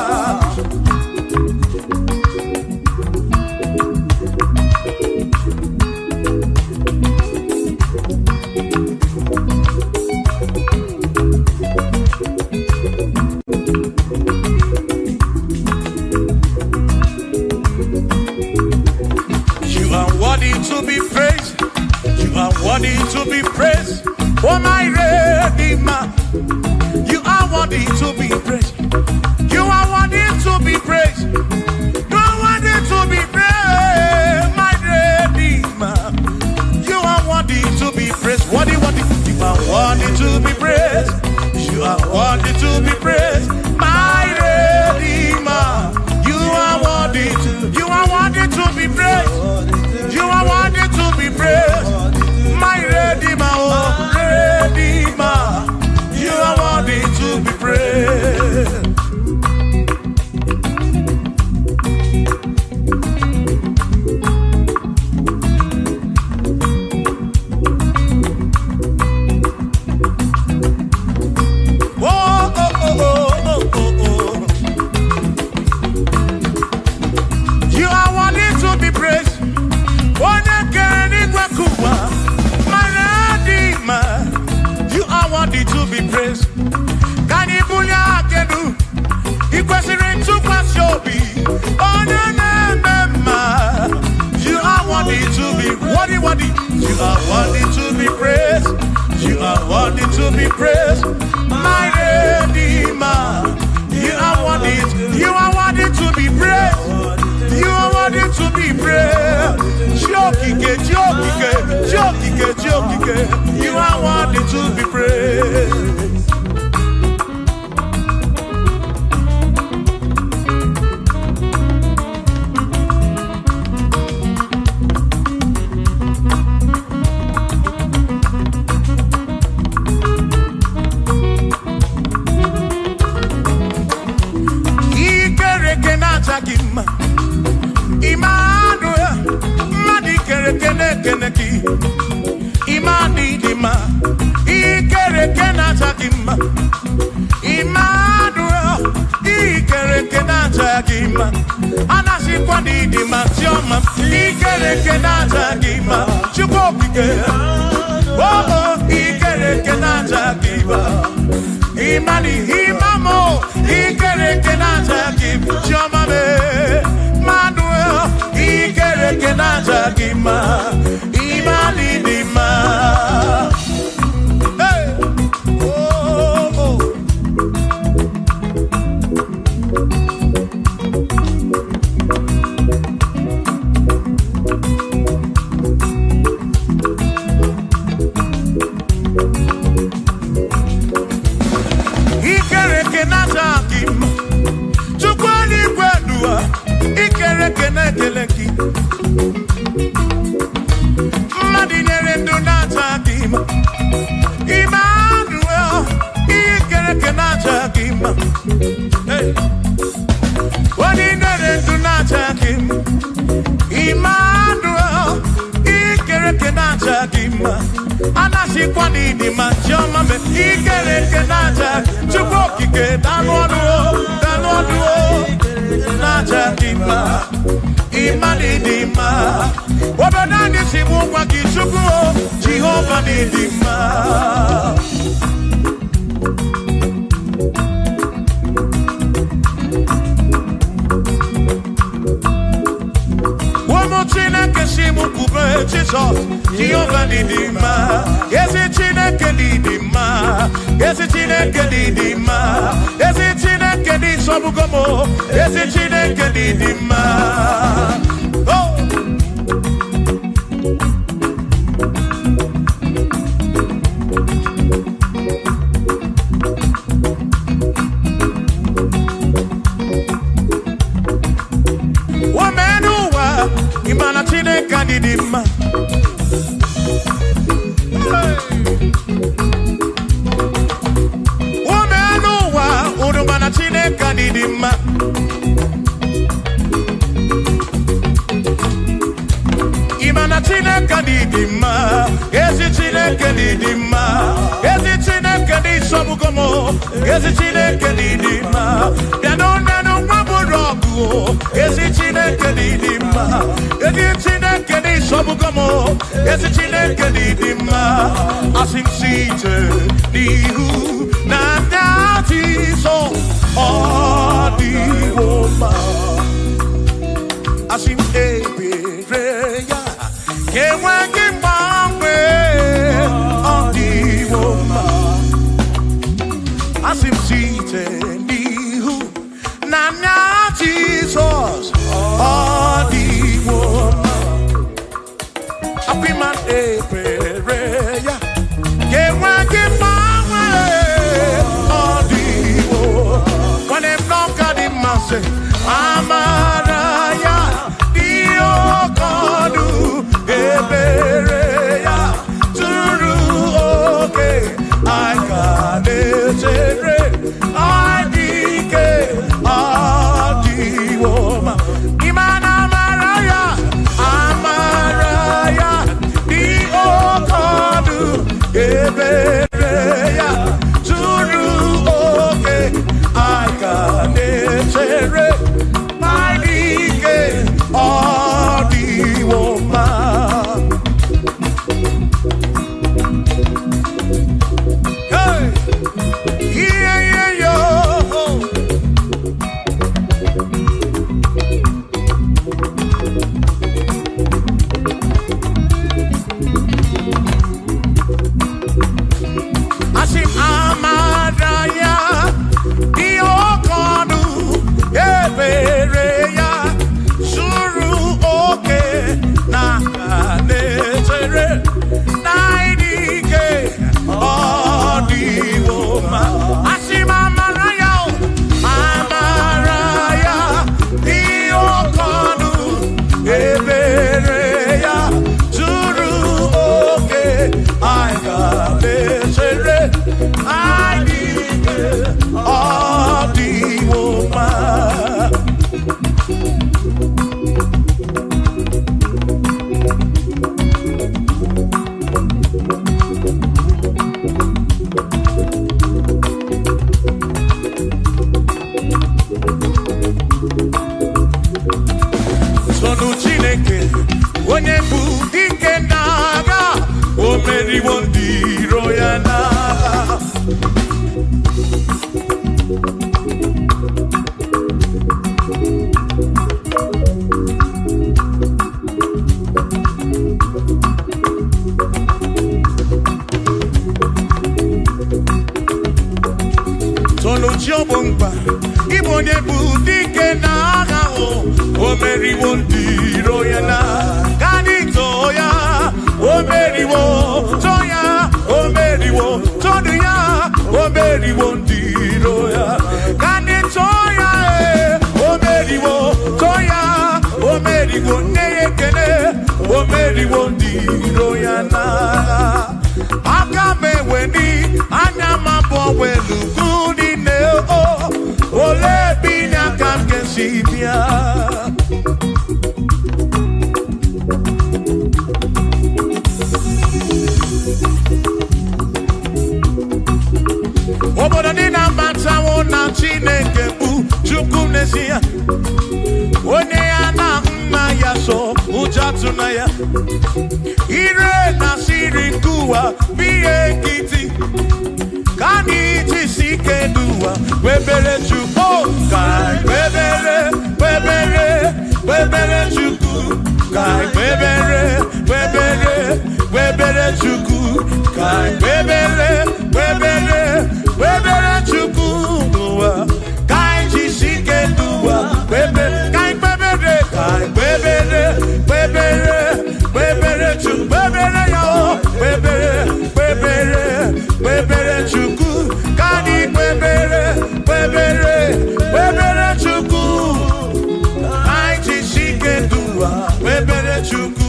[SPEAKER 2] Worthy to be praised, oh my Redeemer. You are worthy to be praised. You are worthy to be praised. You are worthy to be praised, my Redeemer. You are worthy to be praised. Worthy. You are worthy to be praised. You are worthy to be praised, my Redeemer. You are worthy to be praised. You are worthy to be praised. My Redeemer, oh Redeemer, you are worthy to be praised. Oh, oh, oh, oh, oh, oh. You are worthy to be praised. You are worthy to be praised. Kanibunya kedu, ikwesiri to pass your be. Oh na. You are worthy to be worthy. You are worthy to be praised. You are worthy to be praised, my Redeemer. You are worthy to be praised. You are worthy to be praised. Jokike. You are worthy to be praised. Imani dima, ikere kenata gima. Immanuel, ikere kenata gima. Anasi kwani dima tioma, ikere kenata gima. Chukokike, oh ikere kenata gima. Imani imamo, ikere kenata gima. Tioma me, Manuel, ikere kenata gima. Imani dima. Hey, oh. Ikere kenata gima. Chukwani kwedua, ikere kenateleki. Emmanuel, Ikerekenaja Gima, Anasi Kwani Dima, Jomame, Ikerekenaja, Chubokike, Danwadu, Naja Gima, Imani Dima, Wabanani Simuwa Kishuku, Jehovah Dima. Chineke simu kube Jesus, Jehovah Didima. Yes, it Chineke Didima. Yes, it Chineke Didima. Yes, it Chineke Di Sobugomo. Yes, it Chineke Didima. Oh. Imana Chineke Didima. Womenuwa Udumana Chineke Didima. Imana Chineke Didima. Ezi Chineke Didima. Ezi Chineke Di Sobugomo. Ezi Chineke Didima. Nanu Waburogu. Ezi Chineke Didima. Ezi Chineke Di Sobugomo. Ezi Chineke Didima. Asim Site Nihu Nandati So Odiwoma. Asim Ebereya Kewagi Mamwe Odiwoma. Asim Site Nihu Nanya Jesus Odiwoma. Apiman Ebereya Kewagi Mamwe Odiwoma. When them knock at him and say Amaraya Diokodu Ebereya Turu okay I got it I dike Adiwoma. Imana Amaraya Diokodu Ebereya Turu okay I got it I dike Adiwoma. Hey, yeah, yo. Asim Amaraya Diokodu Ebereya Suru oke Nakanetere Naidike Odiwoma. Asim Amaraya Diokodu Ebereya Suru oke Aikanetere Naidike Odiwoma. Sonu Chineke onye bụ dike n'agha o meriwo ndị iro ya n'agha. Sonu Chiobomba ịbụ onye bụ dike n'agha o meriwo ndị iro ya n'agha. Kanito ya o meriwo toya o meriwo todu ya o meriwo ndị iro ya. Kanito ya o meriwo toya o meriwo neyekene o meriwo ndị iro ya n'agha. Aka meweni anya mabọ welugu n'ine ole bi n'aka nke si bịa. tunaya. Ire na siri kuwa biye kiti. Kani jisike duwa webere chuko kai webere chuku kai webere chuku kai webere chuku duwa kai jisike duwa webere kai webere chuku webere yo webere chuku kani webere chuku kai jisike duwa webere chuku.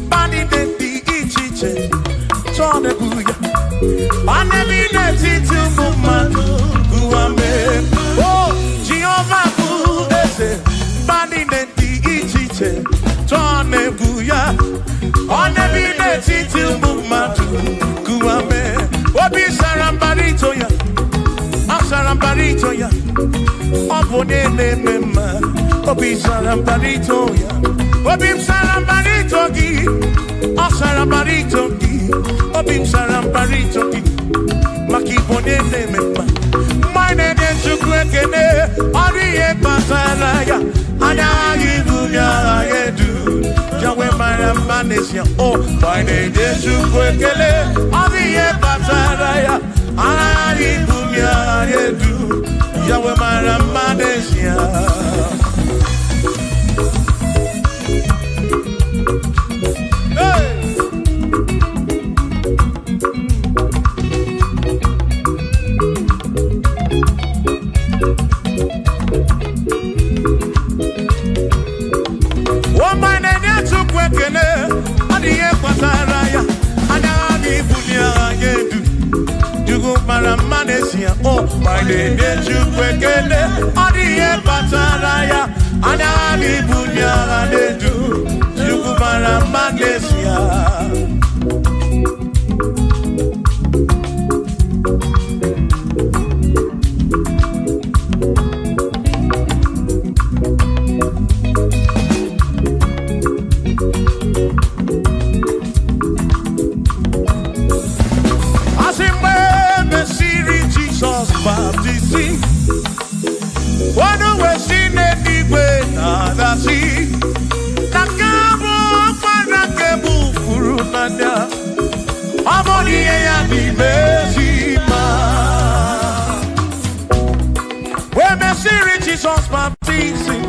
[SPEAKER 2] Bani de di ichiche, chone buya. Bani bi de titu mumanu guame. Oh, Jehovah bu ese. Bani de di ichiche, chone buya. Bani bi de titu mumanu guame. Obi sarambarito ya, sarambarito ya. Obone ne mema, obi sarambarito ya. Obim sarambarito gi, o sarambarito gi, obim sarambarito gi, makibone ne mema. Mine de chukwekene, oriye pasaraya, anagi dunya yedu, jawe marambanesia. Oh, mine de chukwekene, oriye pasaraya, anagi dunya yedu, jawe marambanesia. Oh, my name is Chukwekene, Odiye Pataraya, Anani Bunya Anedu, Chukwara Manesia. Jesus baptizing.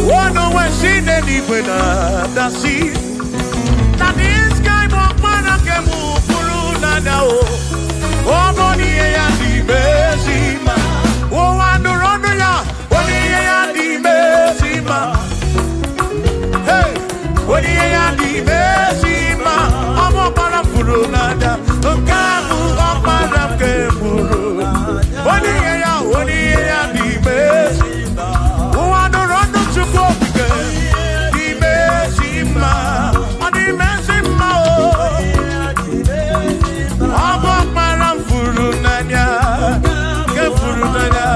[SPEAKER 2] One way she did it with the sea. That this guy walk man and can move through now. Oh, money and the Bessima. Oh, and the run ya. Money and the Bessima. Hey, money and the Bessima. I'm up on a furunada. The Kamu up on a Kemuru. Money and the Bessima. Oh, and the run to go again. The Bessima. And the Bessima. I'm up on a furunada. Kemurunada.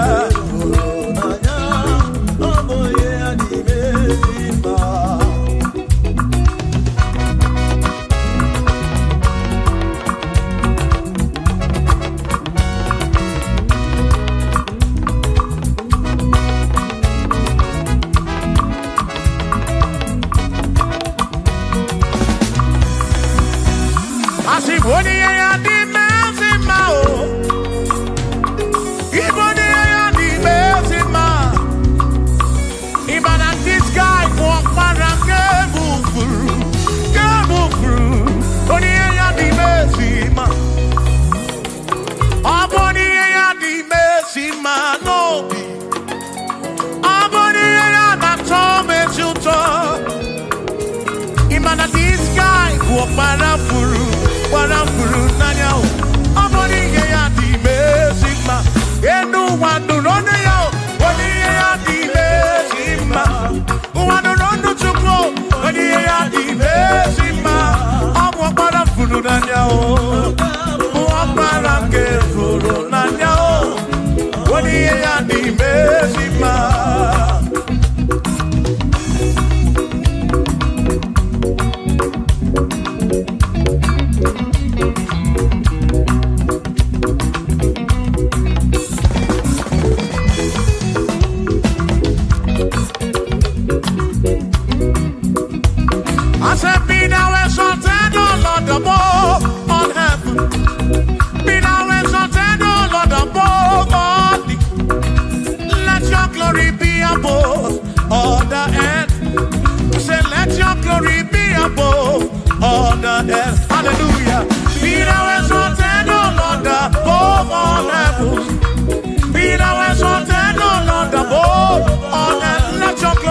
[SPEAKER 2] One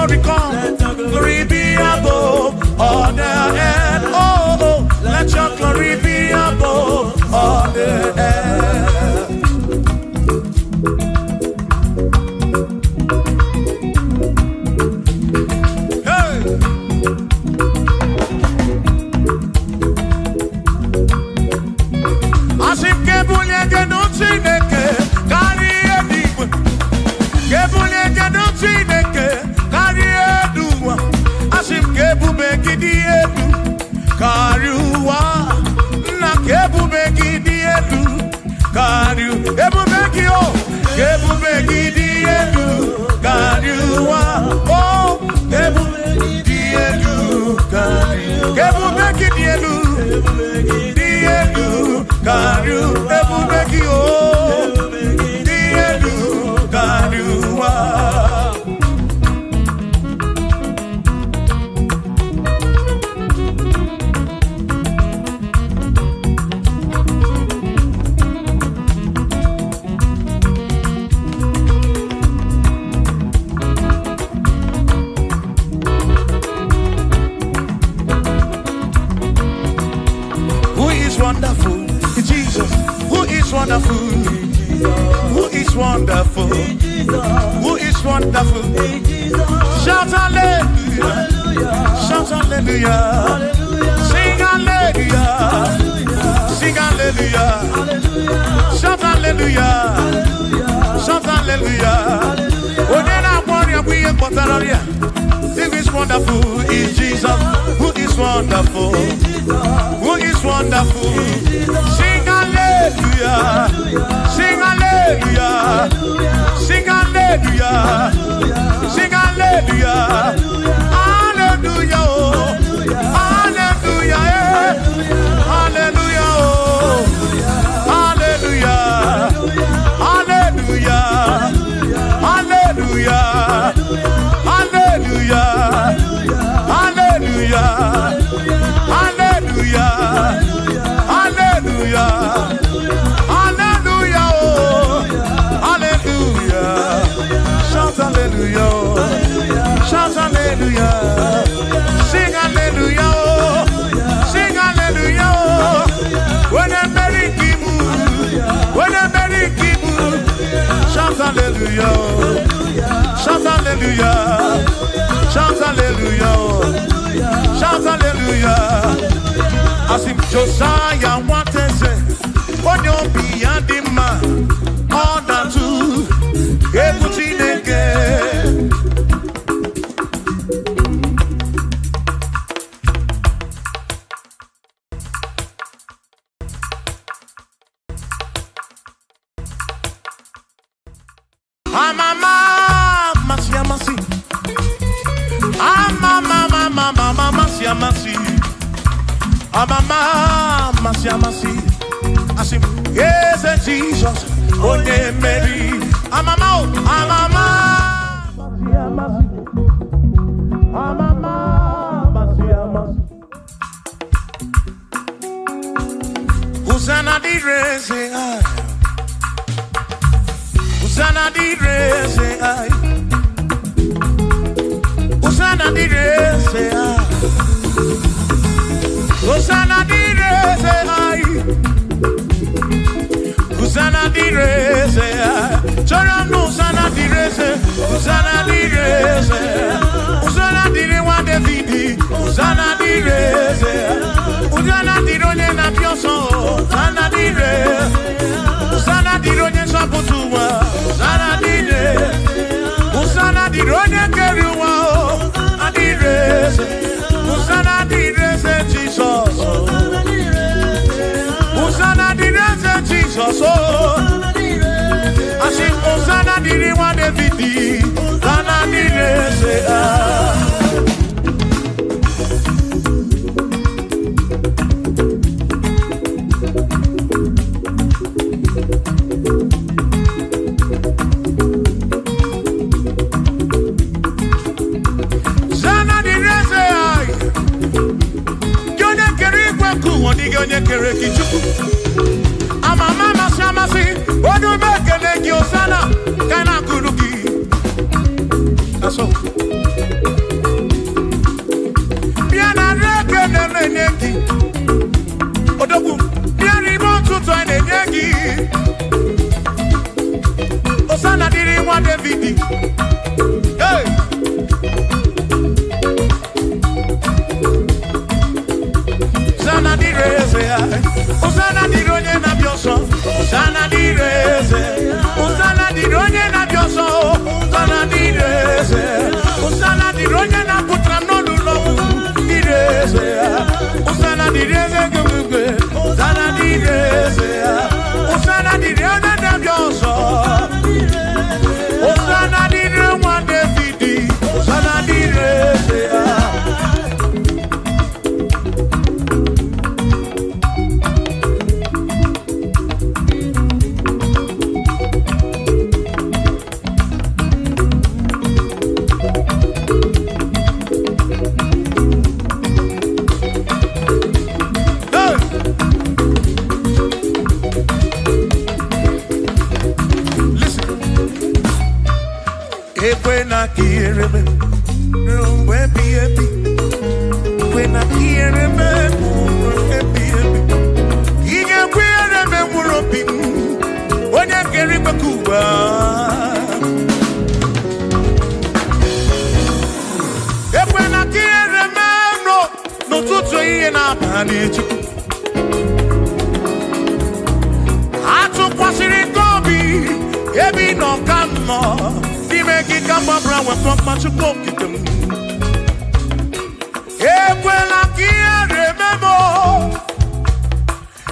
[SPEAKER 2] glory come. Glory be above all the earth. Oh, oh, let your glory be above all the earth. Josiah wanted to when you be a demand all that too everything again. Yes, Jesus, oh, Mary, I'm a Usana di rese ai, Usana di rese ai, Usana di rese ai, Usana di rese ai, Usana di rese ai, Chorano Usana di rese, Usana di rese, Usana di rewa Davidi, Usana di rese. Usana di rogne na pioso, Usana di re, Usana di rogne saputua, Usana di re, Usana di rogne keruwa, Usana di re, Usana di re Jesus, Usana di re Jesus, I sing Usana di rewa Davidi, Usana di re ekwena kireme ebi ebi ekwena kireme ebi ebi inye kwireme murobi onye keri bekuba ekwena kireme no tutu iye na abani chuku atu kwasiri gobi ebi no kamo Dimeki kambabra wafok machuko kitem Ekwela kiere memo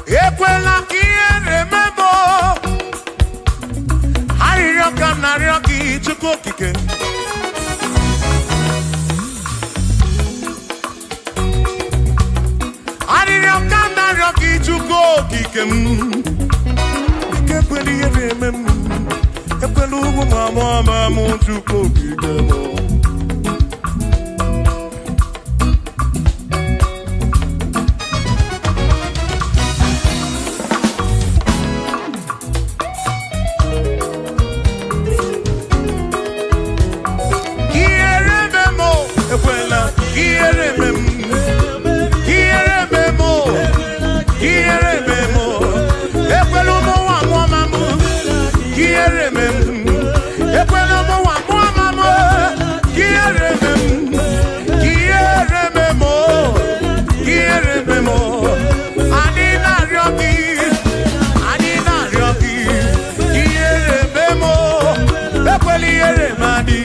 [SPEAKER 2] Ekwela kiere memo Hariraka narioki chuko kike Hariraka narioki chuko kike Ekweli ere memo Epelugu mama muchuko kigemo Kierememo ekwela kierememo Kierememo Kierememo Epelugu mama Kierememo Ekwela mo wa mama Kierememo Kierememo Kierememo Anina ryoki Kierememo Ekweli eremadi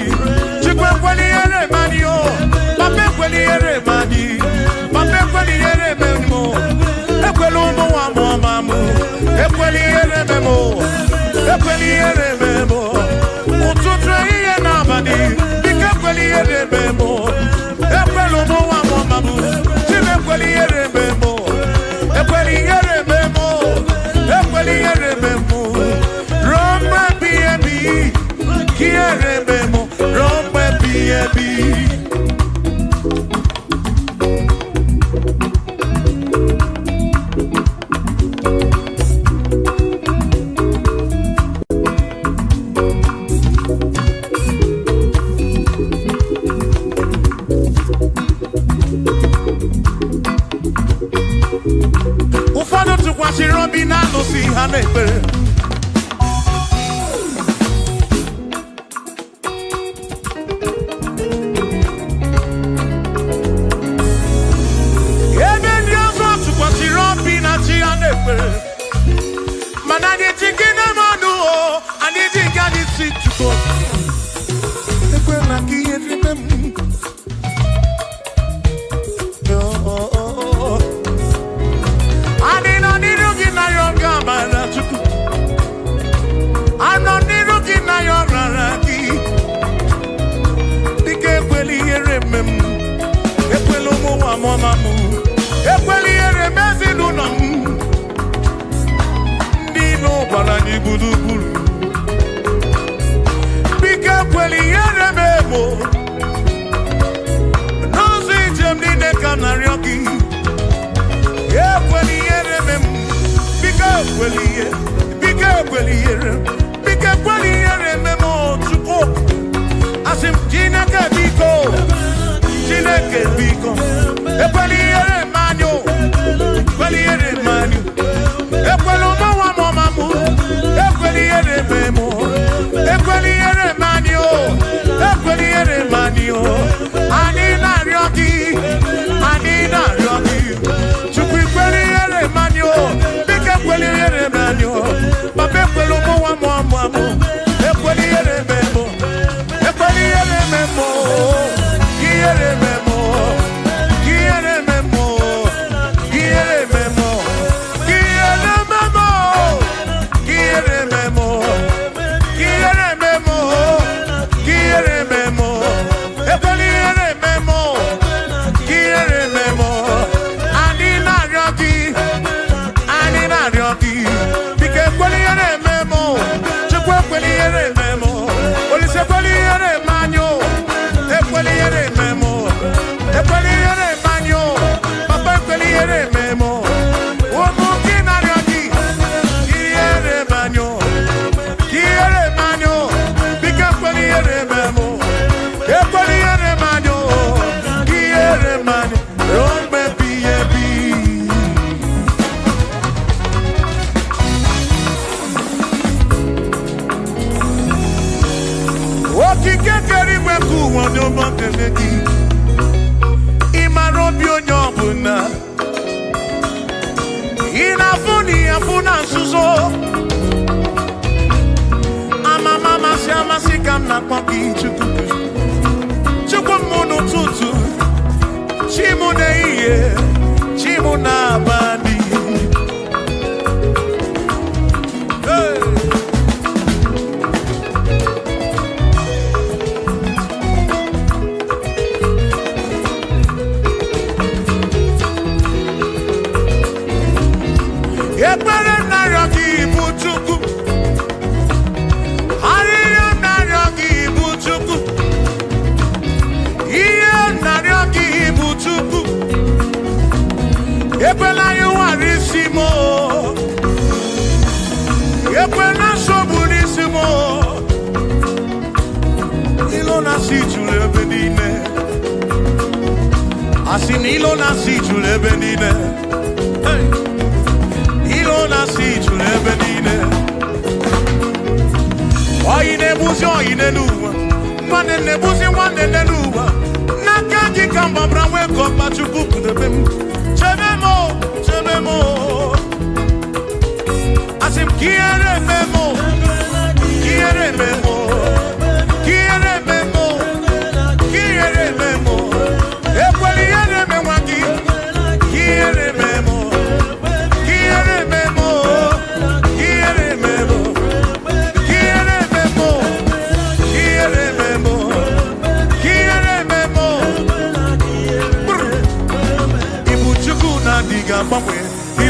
[SPEAKER 2] Chikwekweli eremadi o Papekweli eremadi Papekweli erememo Ekwelu mo wa mama Ekweli erememo Ekweli erememo Ututre iye nabadi Ikekweli erememo Ekwelu mo wa mama Chimekweli erememo Ekweli erememo Ekweli erememo Rombe biebi Kierememo Rombe biebi Robina no si hanepe Even yozo tu kwasi Robina chi hanepe Manani tikine manu o ani tikani si chuko Ekwena kieremem I'm not looking at your rarity. Ekweli eremem, ekwelo mo wa mamu, ekweli eremezi nunam. Dino bala ni budubulu. Ekweli erememo, no si jem ni nekanarioki. Ekweli eremem, ekweli erem. Ekweli erememo chuko Asim Chineke biko Ekweli eremanyo Ekweli eremanyo Ekweli mo mamu Ekweli erememo Ekweli eremanyo Ekweli eremanyo Anina ryoki Chuku ekweli eremanyo Ekweli eremanyo Pape ekweli mo Ekweli erememo Ekweli erememo Kierememo okike kere igwe ka ụwa n'ọma kene gị ịmara obi onye ọbụla ị na-afụ na ịafụ na nzuzo amama amasị amasị ka m na-akpọ gị Chukwu Chukwu m n'ụtụtụ chi m n'ehihie chi m n'abalị ekpere narịọ gị bụ Chukwu arịrịọ narịọ gị bụ Chukwu ihe narịọ gị bụ Chukwu ekwela ya ụwara isi m ekwela nsogbu n'isi m ilo na-asị juru ebe niile asị na ilo na-asị juru ebe niile na-asị juru ebe niile oyi na-ebuzi oyi n'ụwa nwanne na-ebuzi nwanne n'ụwa n'aka gị ka mgbabara nwee ka ọkpa Chukwu kwudebe m chebe m chebe m asị m ka ihere eme m ka ihere eme m ka ihere eme m ka ihere eme m ekwela ihere eme nwa gị ka ihere eme m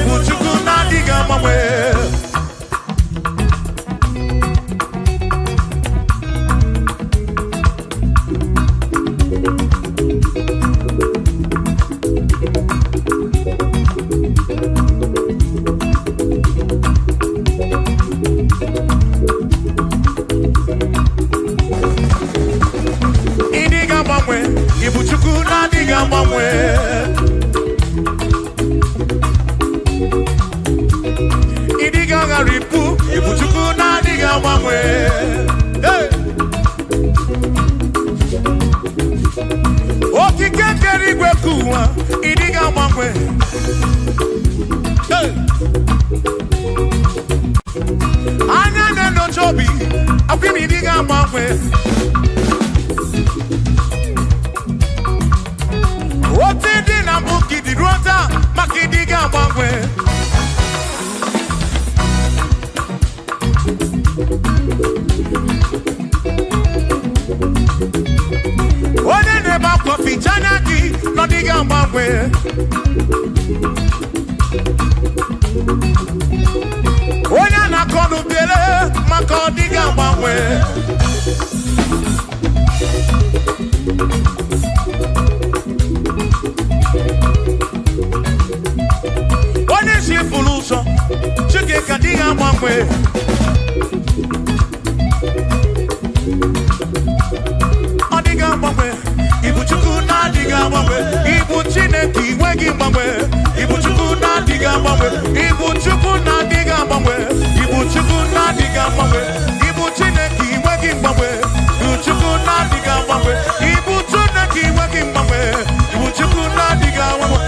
[SPEAKER 2] Ibu Chukwu na-adịghị agbanwe ịdịghị agbanwe Ibu Chukwu na-adịghị agbanwe ripu Ibu Chukwu na-adịghị agbanwe okike kere igwe ka ụwa ịdịghị agbanwe anya na-enyocha obi akwụ m ịdịghị agbanwe otu dị na mbụ ka ịdị ruo taa maka ịdịghị agbanwe onye na-ebe akwa ficha anya gị n'ọdịghị agbanwe onye a na-akọ n'ubele maka ọdịghị agbanwe onye si fụrụ ụzọ Chike ka dịghị agbanwe Ibu Chukwu na-adịghị agbanwe Ibu Chineke inweghị mgbanwe Ibu Chukwu na-adịghị agbanwe Ibu Chukwu na-adịghị agbanwe Ibu Chukwu na-adịghị agbanwe Ibu Chineke inweghị mgbanwe Ibu Chukwu na-adịghị agbanwe Ibu Chineke inweghị mgbanwe Ibu Chukwu na-adịghị agbanwe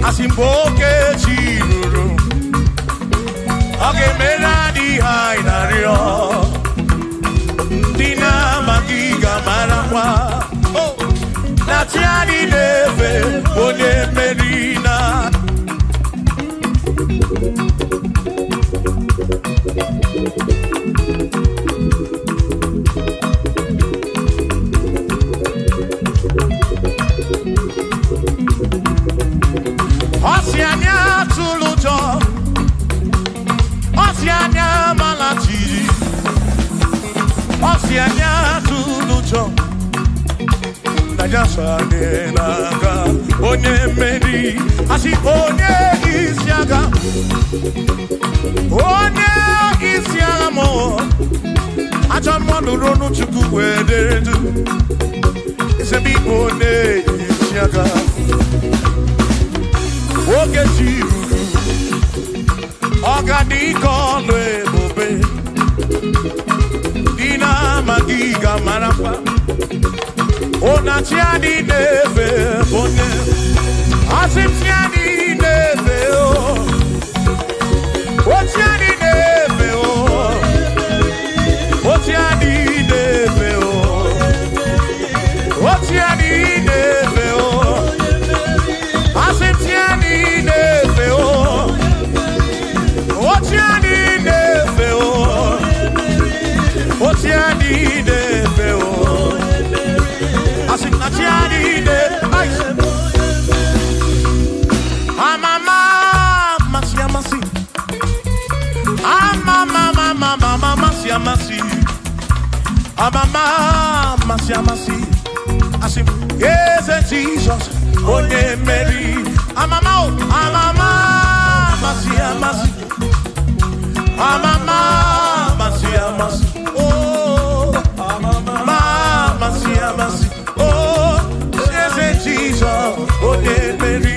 [SPEAKER 2] Asimboke chiruru Oge mera di hainario Dina magiga marakwa Natiani neve Onye merina Osianya tulujo Osianya malachiri Osianya tulujo Naija Igbo onye meri Asi onye isiaga mo Acha mmadụ ronu chukwu wederedu Isebi onye isiaga Oge jiruru Ọgadika ọlụ ebube Dina magiga marakwa Onachiani neve bonye Asimchiani neve o Ochiani neve o Ochiani neve o Ochiani neve o Asimchiani neve o Ochiani neve o Ochiani neve o Amama, yes, Jesus, onye meri. Amama, oh, oh, yes, Jesus, onye meri.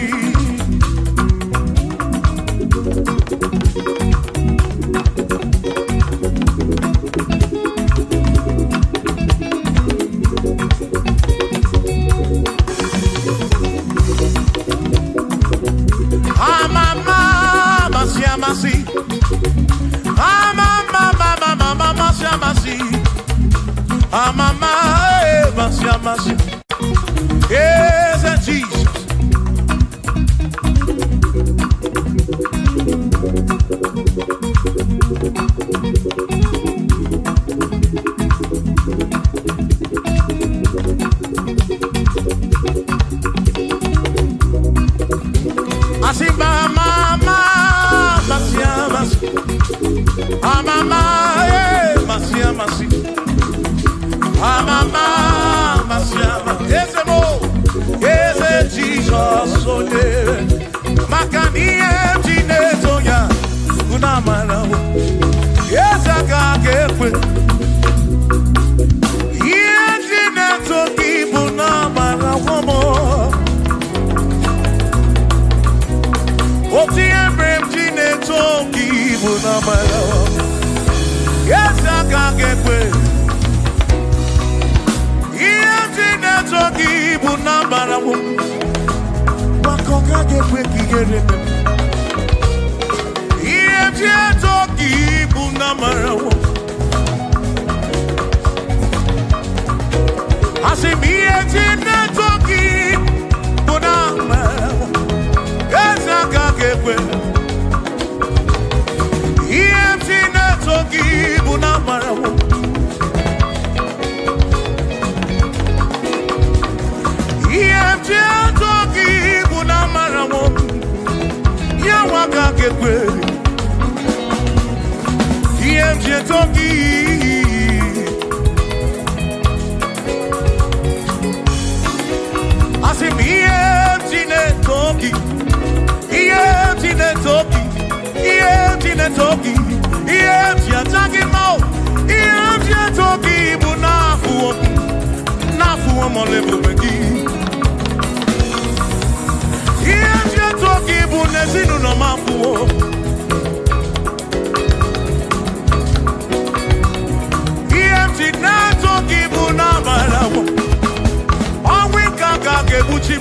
[SPEAKER 2] Yes, Jesus. Yes, I can't get away. He empty not to give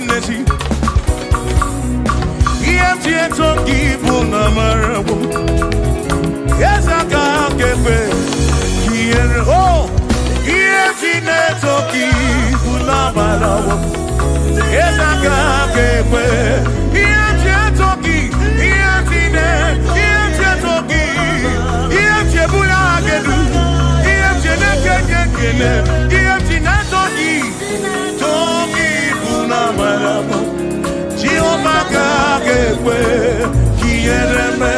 [SPEAKER 2] nesi. EMT toki puna marabu. Yes, I can't get back. Here, oh, EMT toki puna marabu. Yes, I can't get back. EMT toki, EMT toki, EMT puna gedu, EMT nekekekele, EMT toki, toki puna marabu. Jehovah kakekwe kiereme.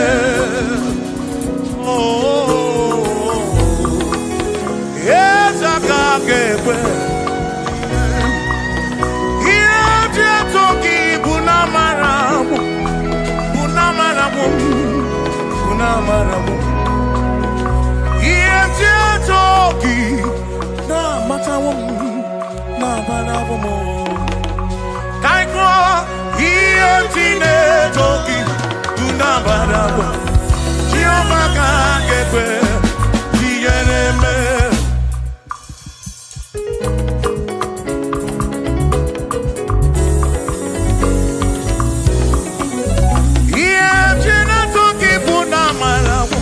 [SPEAKER 2] Oh, yes, kakekwe. Iye toki bunamaramu, bunamaramu, bunamaramu. Iye toki na matamu, na maramu. Kaikwa Iantine toki tunabarabu Jehovah kakekwe kiereme. Iantine toki tunabarabu.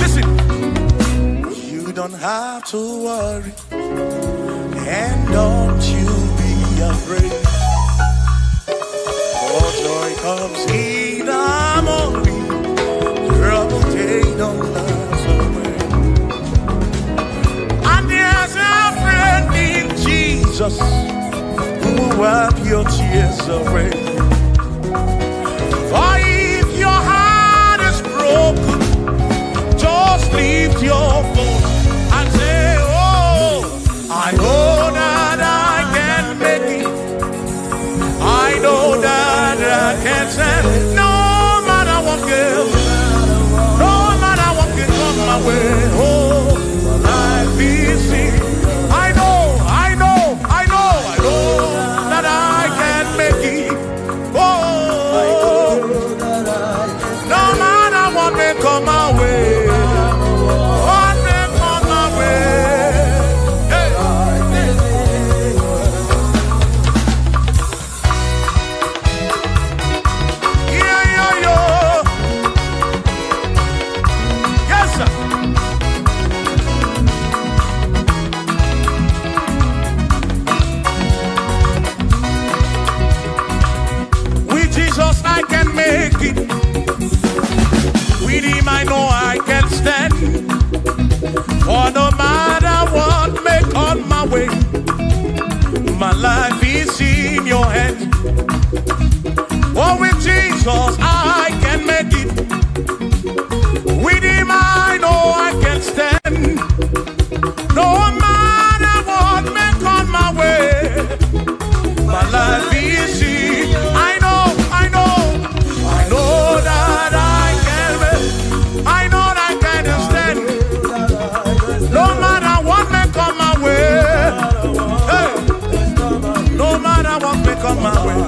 [SPEAKER 2] Listen, you don't have to worry. And don't you be afraid, for joy comes in the morning, trouble take no last away. And there's a friend in Jesus who will wipe your tears away. For if your heart is broken, just lift your voice and say, oh, I know that I can make it. I know that I can stand. No matter what comes, no matter what can come my way. Oh, life is in. I know that I can make it. Oh, no matter what may come my way. What may come my way. With him I know I can stand. For no matter what may come my way, my life is in your hands. Oh, with Jesus I can make it. With him I know I can stand. No matter what may come my way, my life is in. I know that I can make. I know that I can stand. No matter what may come my way. Hey. No matter what may come my way.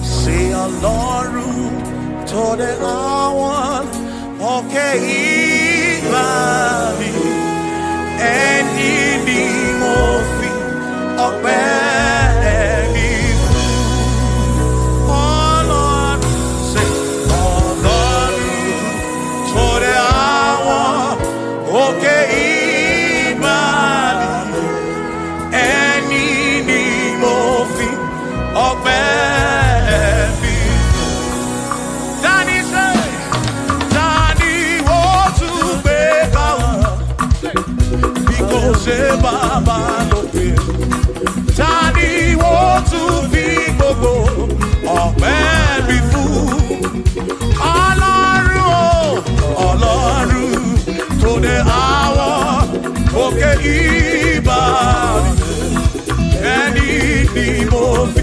[SPEAKER 2] Say Ọlọ́run tó dé àwọn òkè ìgbà mi. Ẹni ni mo fi ọpẹ́ mi fún. Ọlọ́run, say Ọlọ́run tó dé àwọn òkè ìgbà mi. Ẹni ni mo fi ọpẹ́ mi fún. Dani say, Dani wo tún gbé ká o. Ṣé bàbá lókè? Tani wo tún fi gbogbo ọpẹ́ mi fún? Ọlọ́run o, Ọlọ́run tó dé àwọn òkè ìbà mi. Ẹni ni mo fi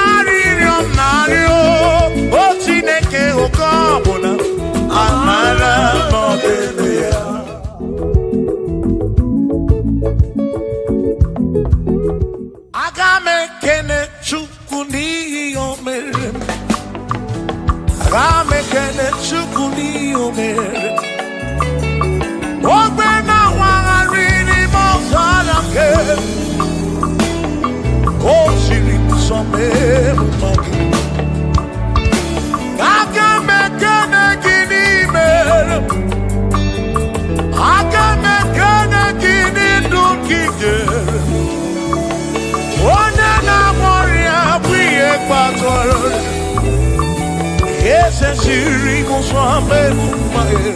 [SPEAKER 2] mere. Ogbe na wagharị n'ime ọzara nke o siri nsọ mee mma gị. Aga m ekene gị n'ime, aga m ekene gị n'ndụ gị nyere. Onye na-amụrịa bụ ihe kpatara eze siri nsọ mee mma gị.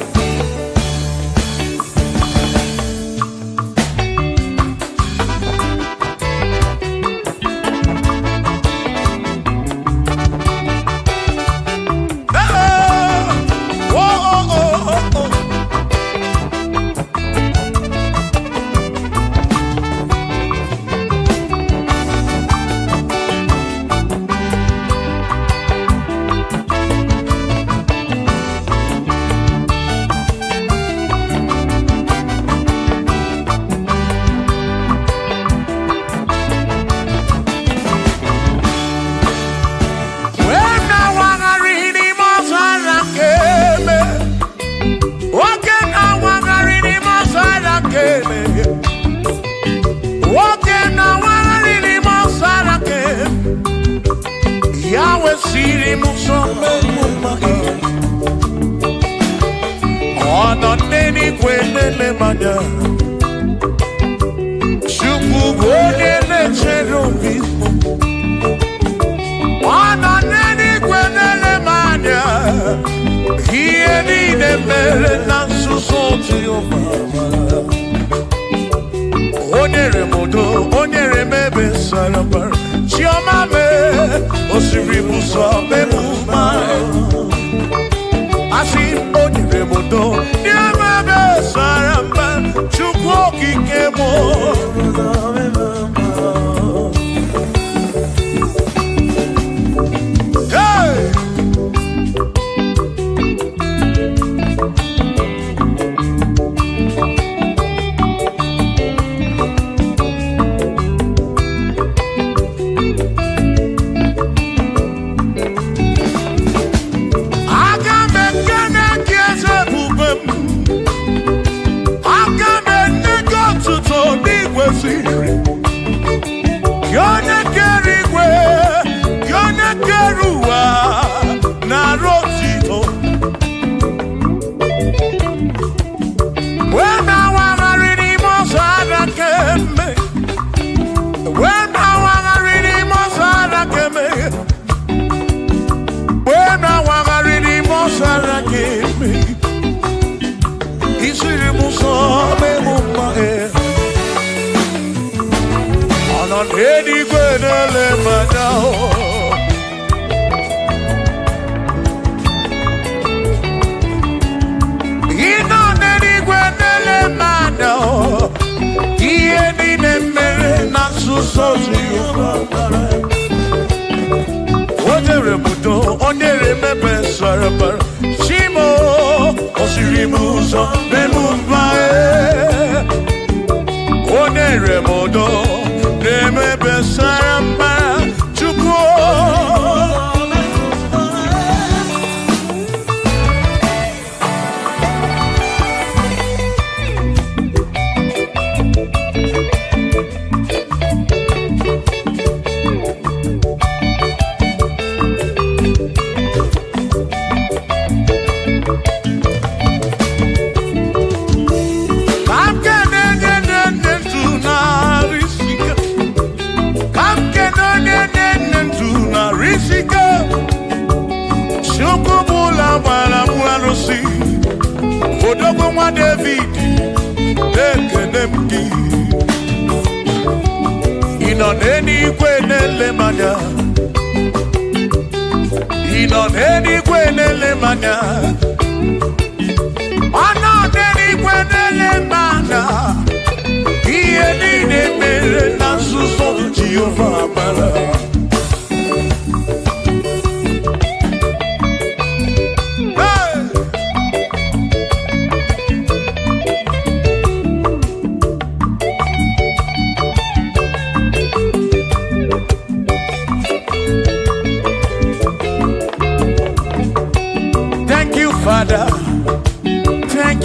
[SPEAKER 3] Father.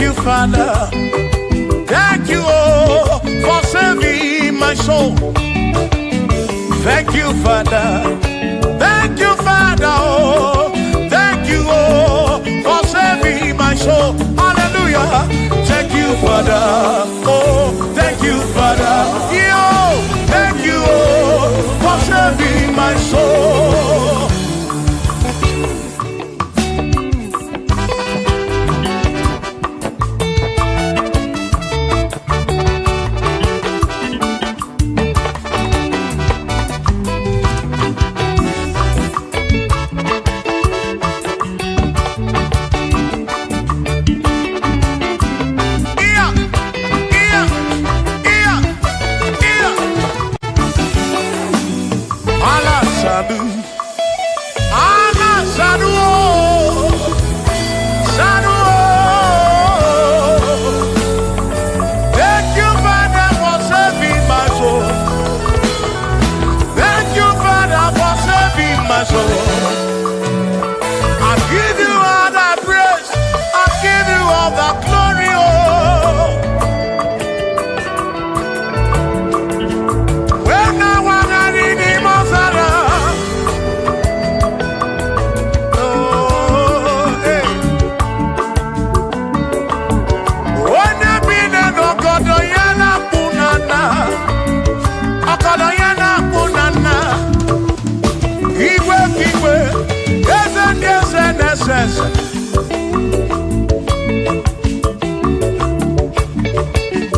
[SPEAKER 2] you, Father. Thank you, oh, for saving my soul. Thank you, Father. Thank you, Father. Oh, thank you, oh, for saving my soul. Hallelujah. Thank you, Father. Oh, thank you, Father. Yo, thank you, oh, for saving my soul.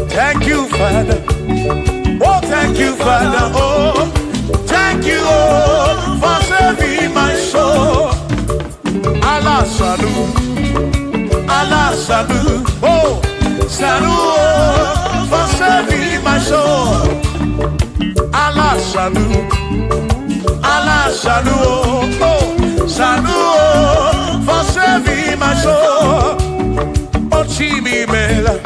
[SPEAKER 2] Thank you, Father. Oh, thank you, Father. Oh, thank you, oh, for saving my soul. Allah salut, Allah salut. Oh, salut, oh, for saving my soul. Allah salut, Allah salut. Oh, salut, oh, for saving my soul. Oh, Chimi Mela.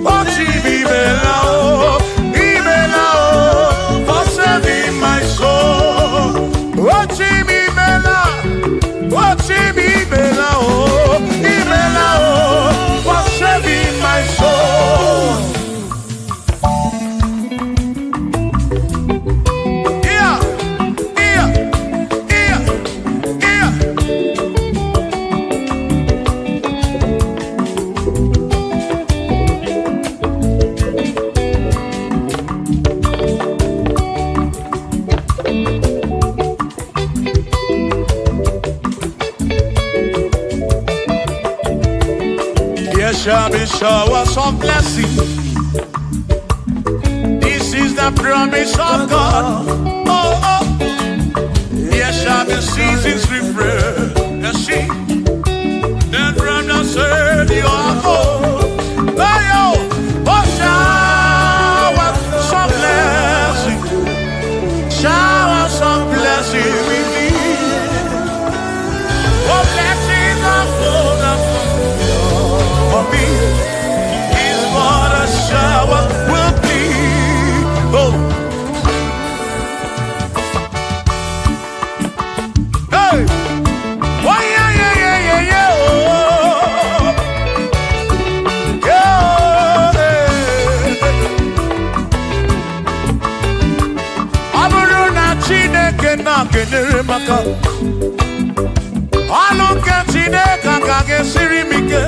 [SPEAKER 2] Oh, Chibibela, oh, Ibela, oh, for saving my soul. Oh, Chibibela, oh, Chibibela, oh, Ibela, oh, for saving my soul. Yeah, yeah, yeah, yeah. There shall be showers of blessing. This is the promise of God. Oh, oh. There shall be seasons refreshing. Then brother said you are home. Oh, showers of blessing. Showers of blessing we need. Oh, blessings of gold for me is what a shower will be. Oh, hey, oh yeah, yeah, yeah, yeah, yeah. Oh, yeah. Aburuna Chineke na kenere maka. Aluke Chineke kage sirimike.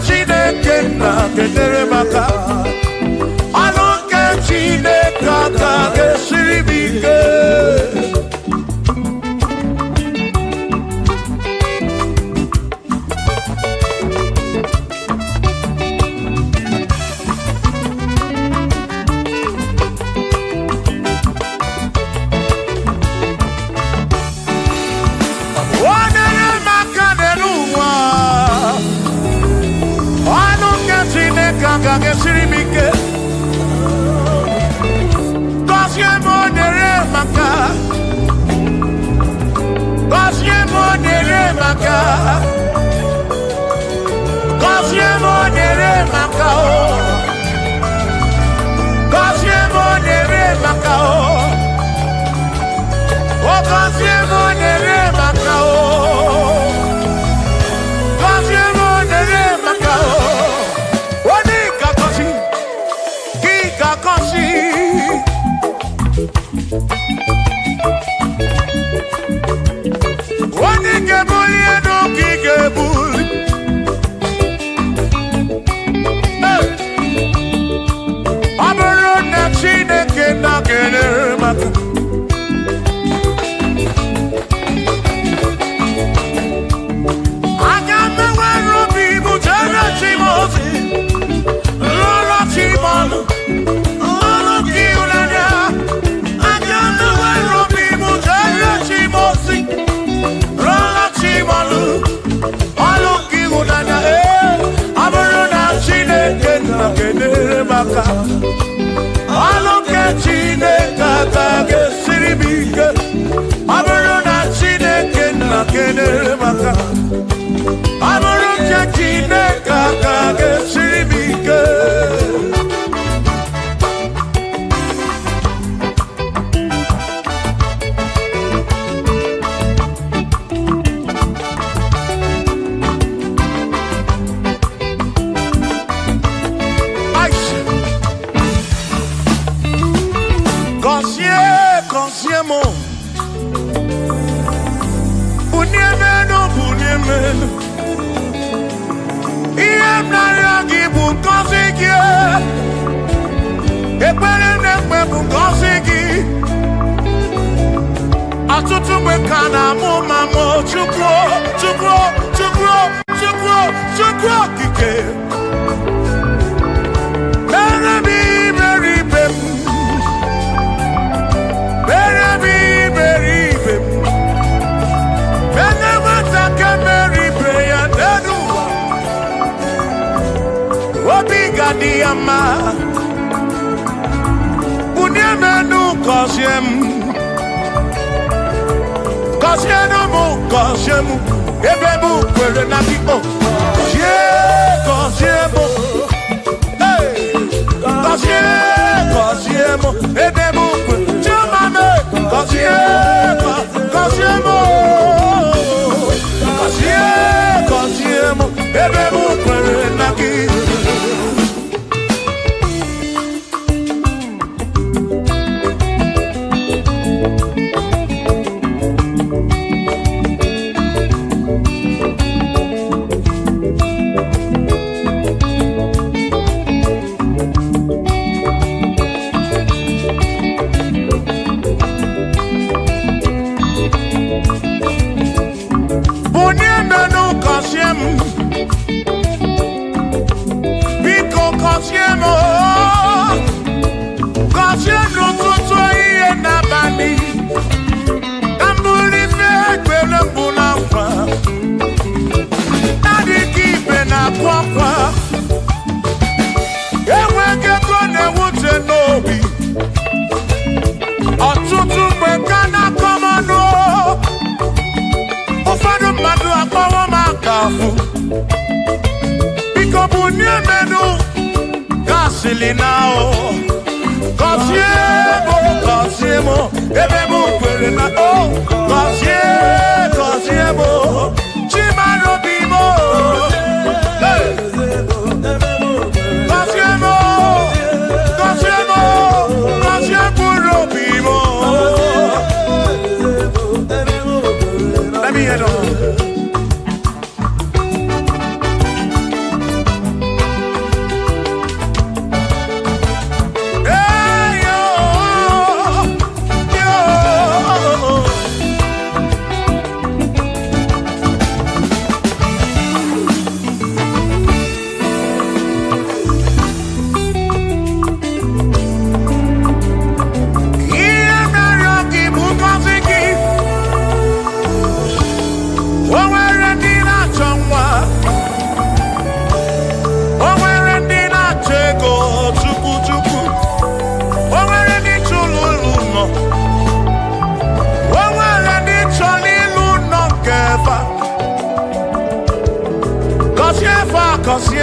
[SPEAKER 2] Chineke kaka gesiri mike. Gozie mo nere maka. Gozie mo nere maka. Gozie mo nere maka o. Gozie mo nere maka o. O gozie mo nere maka o. Gozie mo nere maka o. Oni kakosi, ki kakosi. Oni kebuli eno ki kebuli. Aboro na Chineke na kenere maka.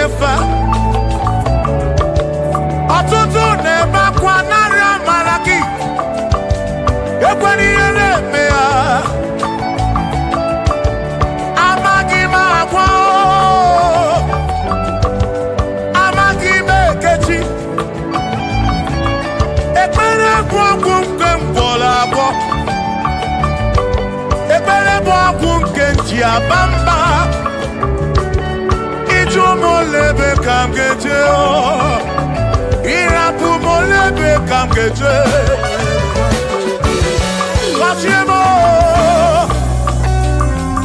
[SPEAKER 2] nefa. Ọtụtụ na-ebe akwa narị amara gị. Ekwere ihe na-eme ya. Amaghị m agwa. Amaghị m ekechi. Ekpere bụ ọgwụ nke mgbọrọ abụọ. Ekpere bụ ọgwụ nke nji aba mba. Ịjụ m olebe ka m ga-eje. Ịrapụ m olebe ka m ga-eje. Gọzie m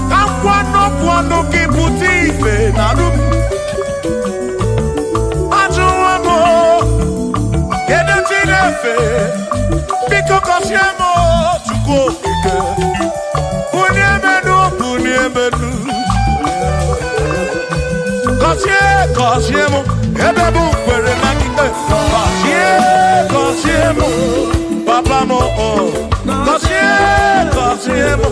[SPEAKER 2] ka nkwanọpụ ọnụ gị pụta ife na rụ m. Ajụwa m kedu chi na-efe. Biko gọzie m Chukwu okike. Bunie menu, bunie menu. Gọzie m ebe bụ kwere na ikpe. Gọzie m papa m. Gọzie m.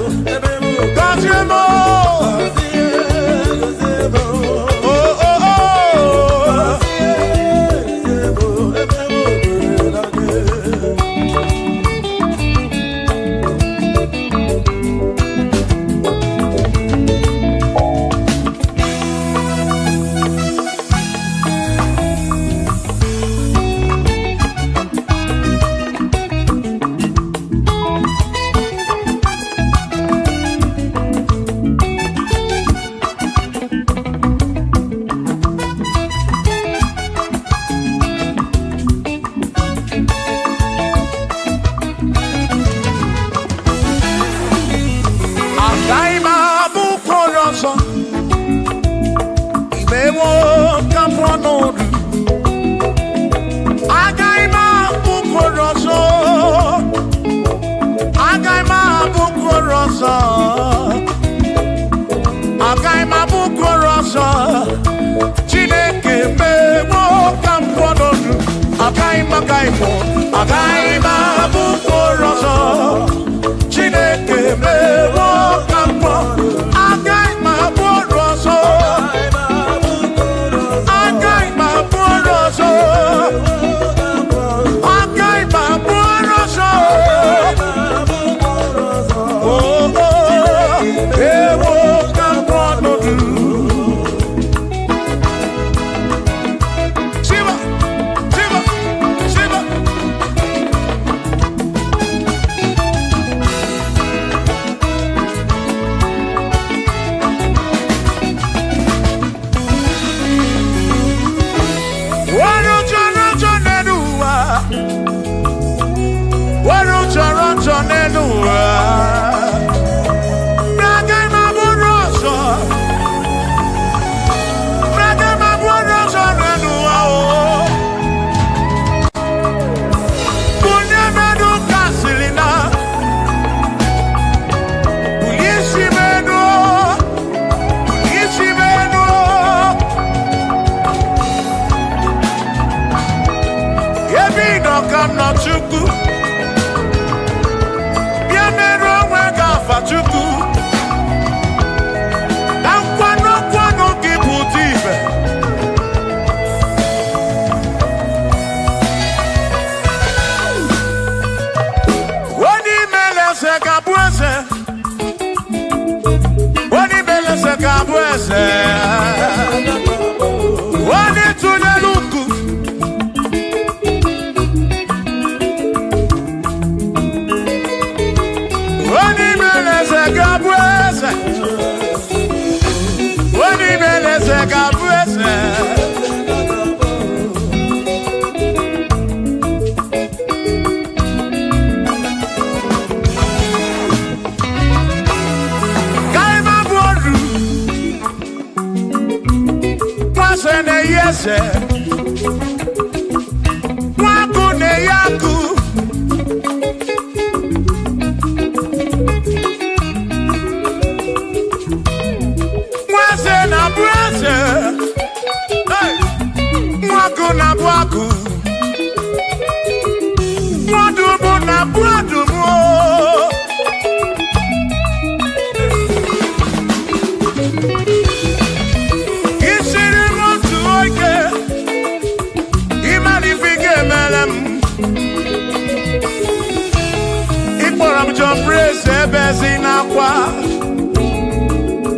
[SPEAKER 2] Ebezinakwa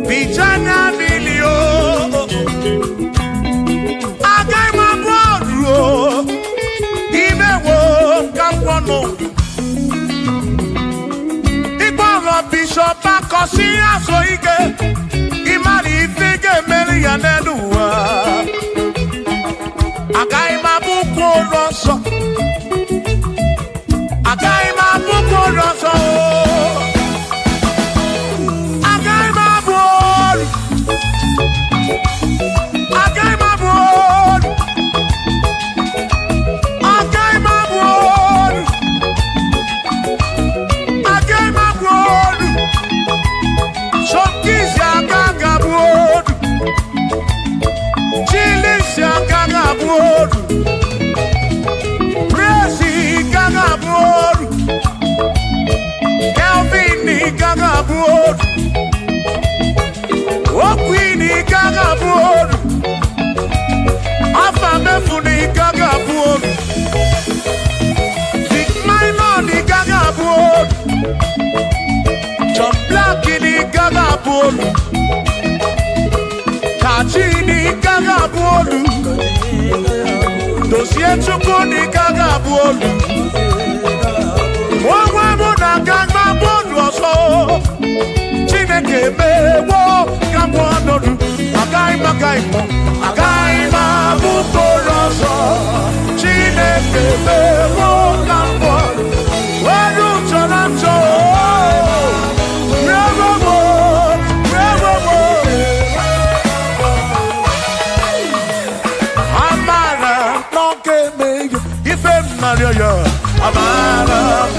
[SPEAKER 2] Bijanya Bilio Agaimaboro Imewo Kampono Igboro Bishop Akosi Asoike Imari Fige Meri Yaneluwa Agaimabuko Rosso Agaimabuko Rosso Dossier Chukuni Kagabuolu Wawamuna Gagma Bondoso Chineke Mewo Gabuanodu Agaima Bukoroso Chineke Mewo Gabuanodu Wadu Chonacho
[SPEAKER 3] Amara,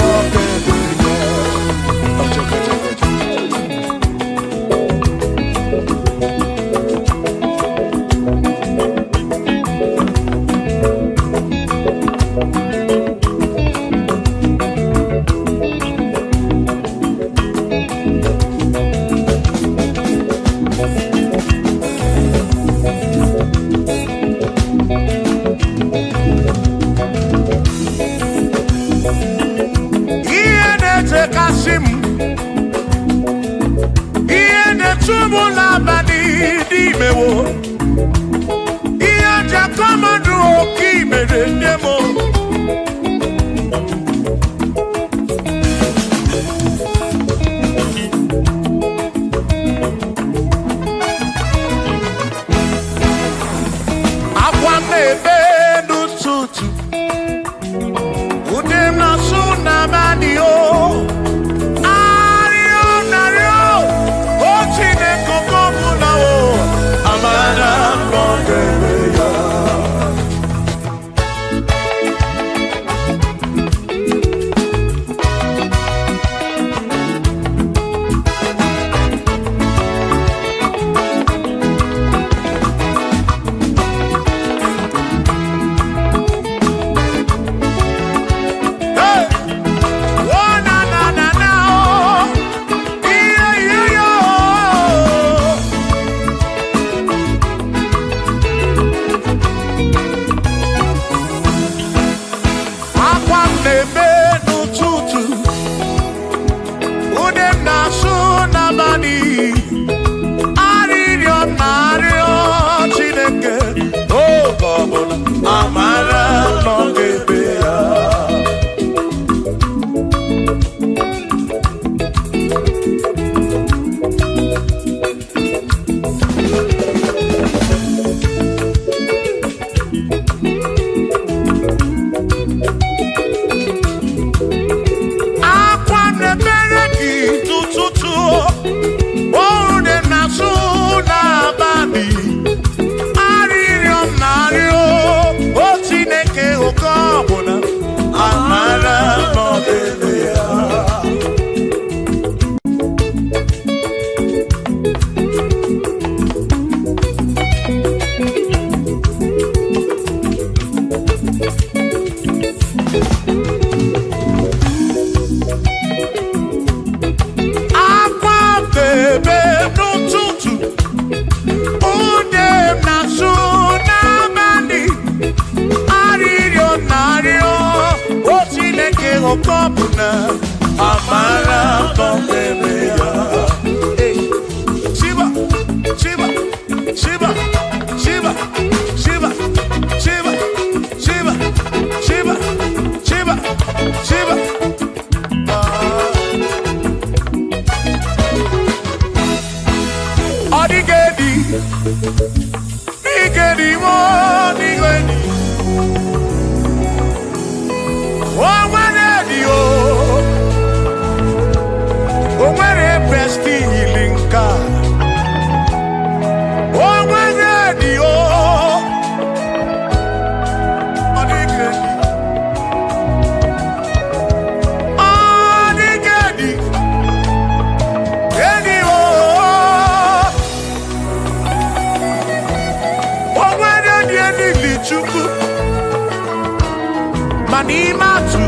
[SPEAKER 2] n'imatu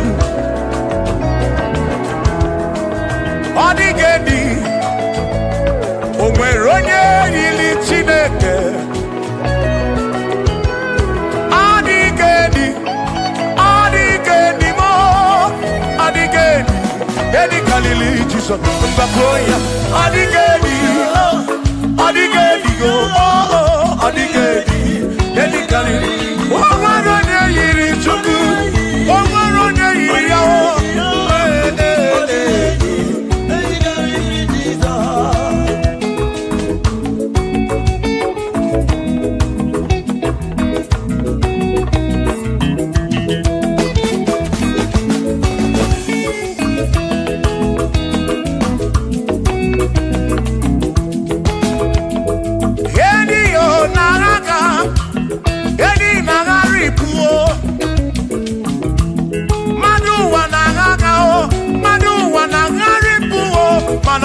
[SPEAKER 2] Odigedi onwere onye yiri Chineke Odigedi mo Odigedi Edi kalili Jesus mbakoya Odigedi go Odigedi Edi kalili onwere onye yiri Chukwu onwere onye yiri yawo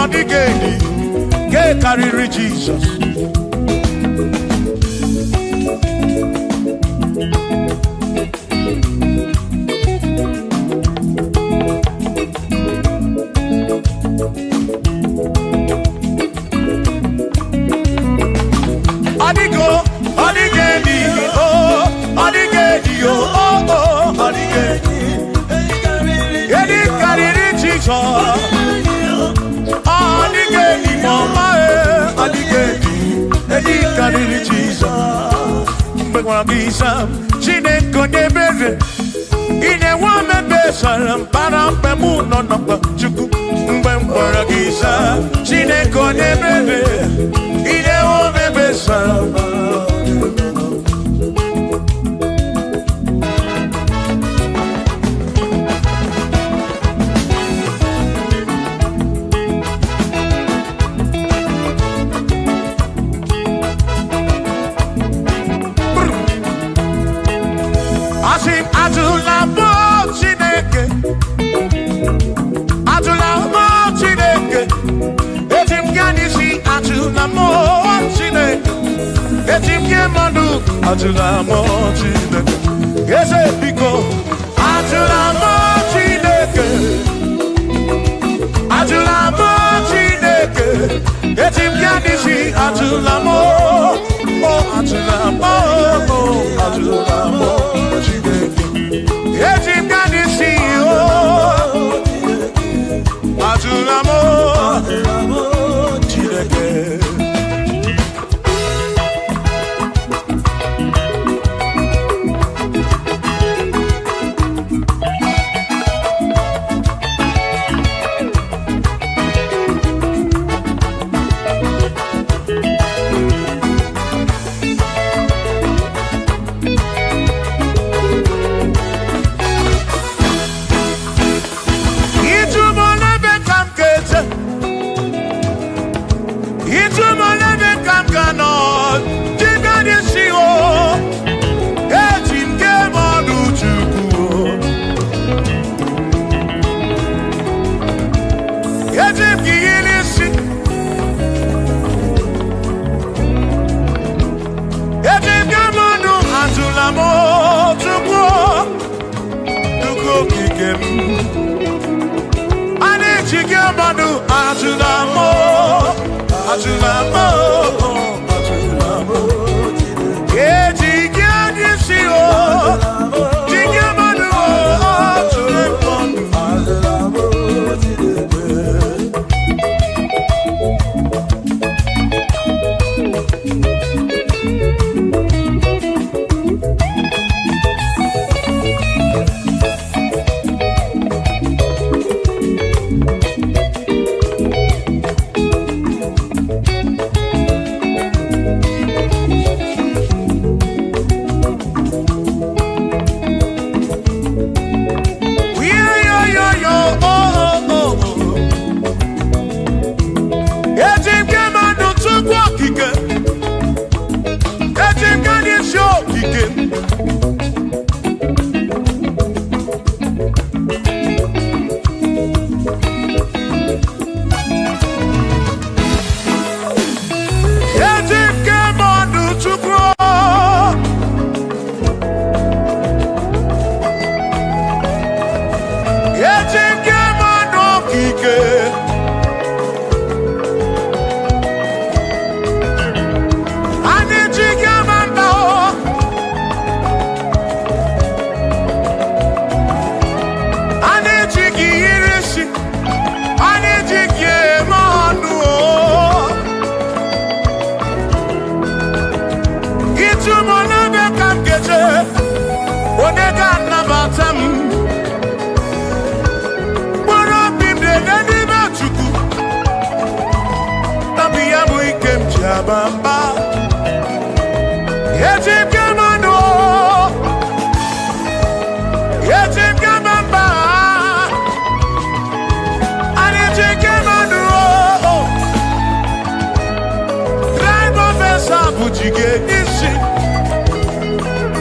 [SPEAKER 2] Odigedi ke karịrị Jesus Odigedi Edi karịrị Jesus Edi karịrị Jesus mgbe gwara gị Sam Chineke onye ebere ị na-enwe omebe sara mpara mgbe mụ nọ n'ọkpa Chukwu mgbe m gwara gị Sam Chineke onye ebere ị na-enwe omebe sara Atula mo Chineke Eze biko Atula mo Chineke Atula mo Chineke Etim yanisi Atula mo Atula mo Chineke Etim yanisi Atula mo Chineke Onega nabatam. Bora bimde nani bachuku. Nabiya muikem chabamba. Yetim kamano. Yetim kamamba. Yetim kamano. Drive off a sabu jige isi.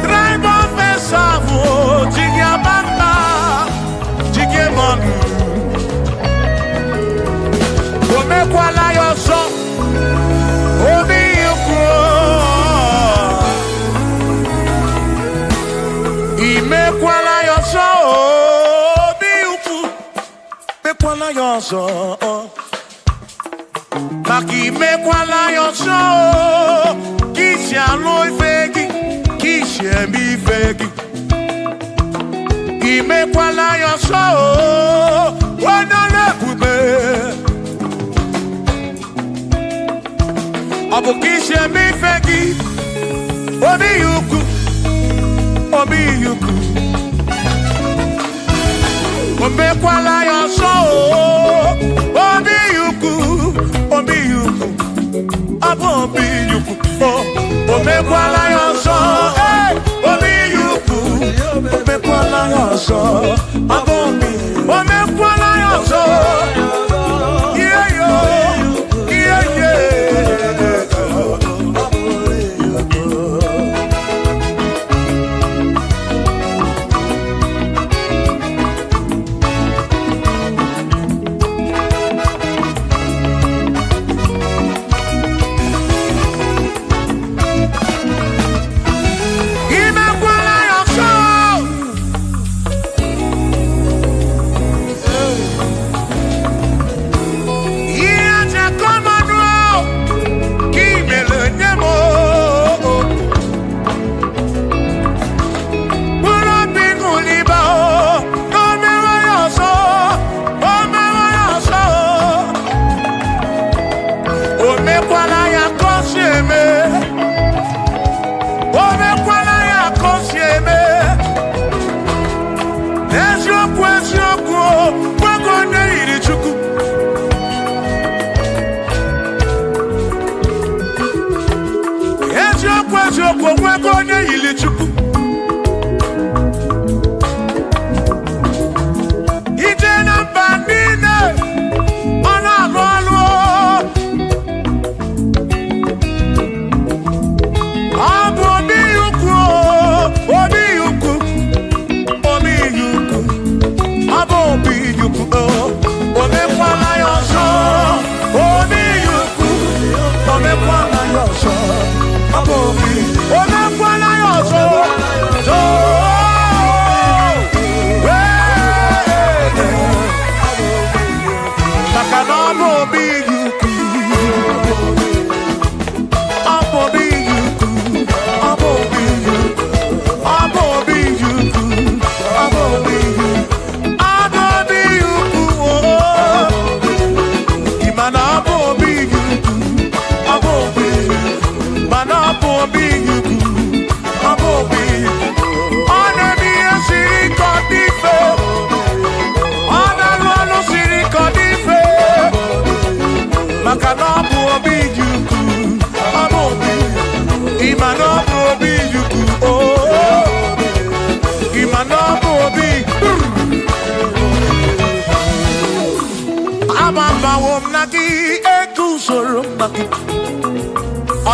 [SPEAKER 2] Drive off a sabu jige bamba. Jige manu. Ome kwala yoso. Obi yukro. Ime kwala yoso. Obi yukro. Me kwala yoso. Maki me kwala yoso. Kishi aloi fegi. Kishi emi fegi. Ime kwala yoso. Wana lekube. Abu kishi emi fegi. Obi yuku. Obi yuku. Ome kwala yoso. Obi yuku. Obi yuku. Abu obi yuku. Ome kwala yoso. Obi yuku. Ome kwala yoso. Abu obi. Ome kwala yoso. Yeah yo. Yeah yeah.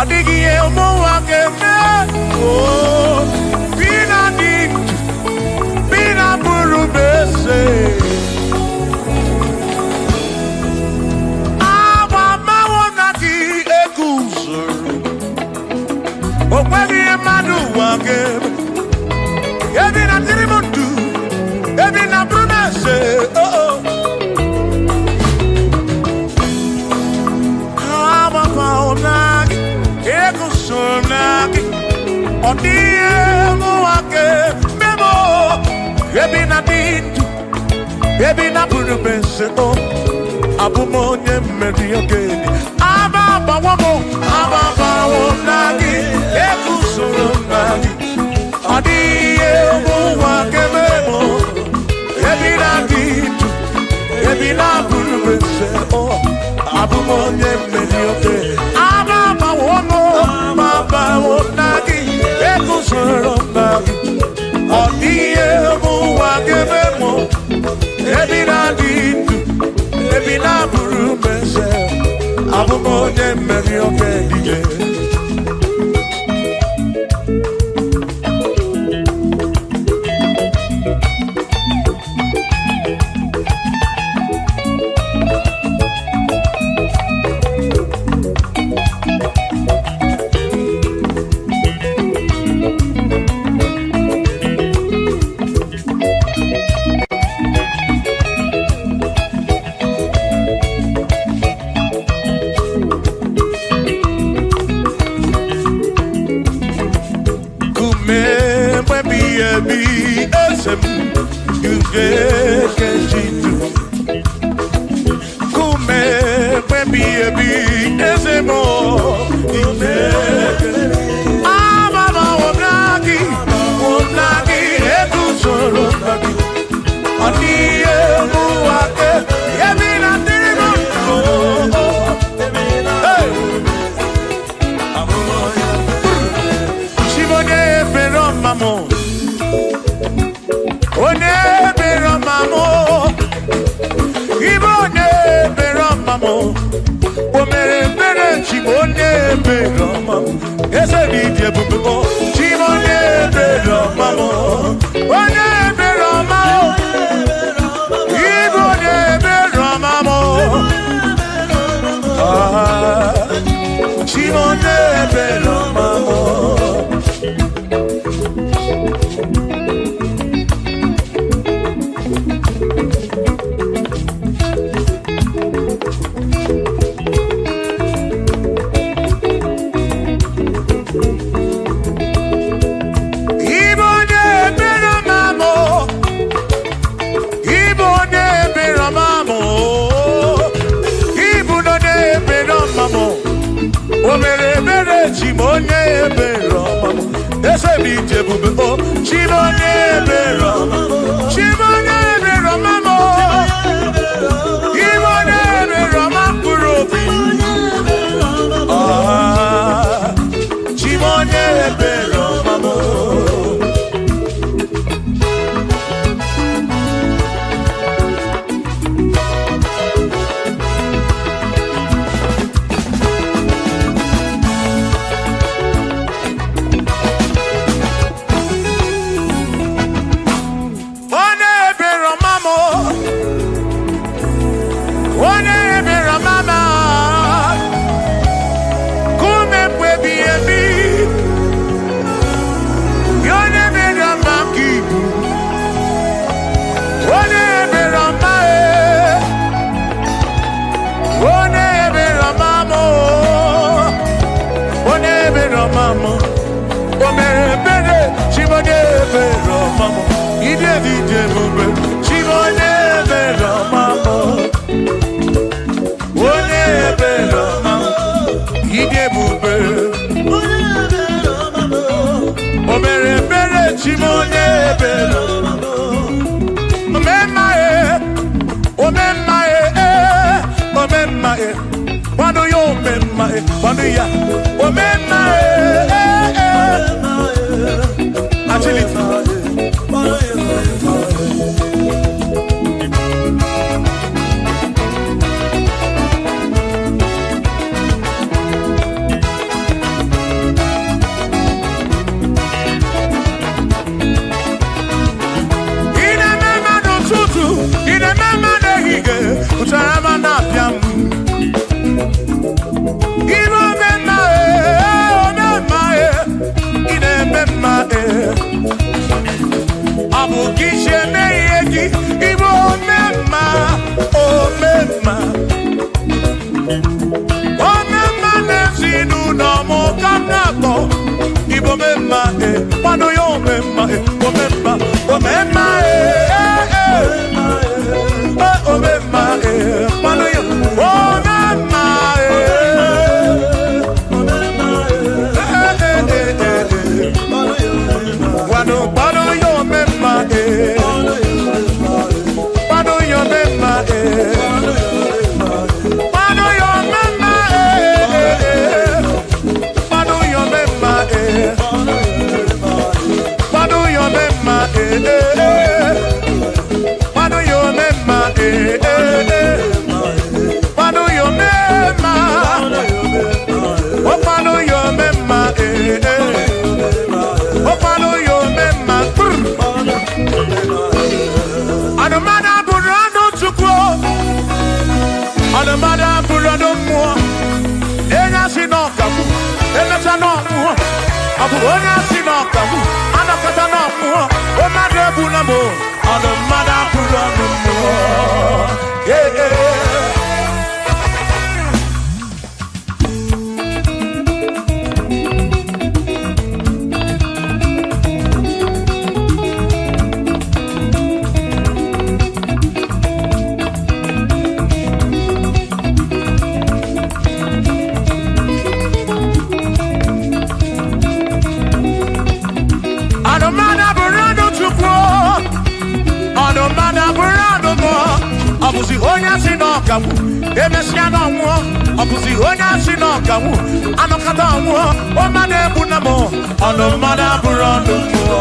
[SPEAKER 3] Odigi emo wakeme oh bina dit bina buru bese aba mawona ki ekusuru okwegi madu wakeme ebina tirimutu ebina buru bese oh oh aba mawona Sonaki, Odie Moake, Memo, Ebina Dintu, Ebina Purubenso, Abumonye Mediogeni, Ababa Wamo, Ababa Wonagi, Ekusonagi, Odie
[SPEAKER 2] onye mmeri oke. Ababa wono, baba wonagi, ekusoro mbagi. Odiye muwa gebemo, ebina dindu, ebina burumese. Ababa onye mmeri oke diye. Why do you ọbụ onye asị na ọkagbu anọkọta na ọmụọ o mmadụ egbula m ọnụ mmadụ abụrụ ọnụ mmụọ ọbụzi onye asị na ọkagbu emesịa na ọnwụọ ọbụzi onye asị na ọkagbu anọkọta ọnwụọ o mmadụ egbu na m ọnụ mmadụ abụrụ ọnụ mmụọ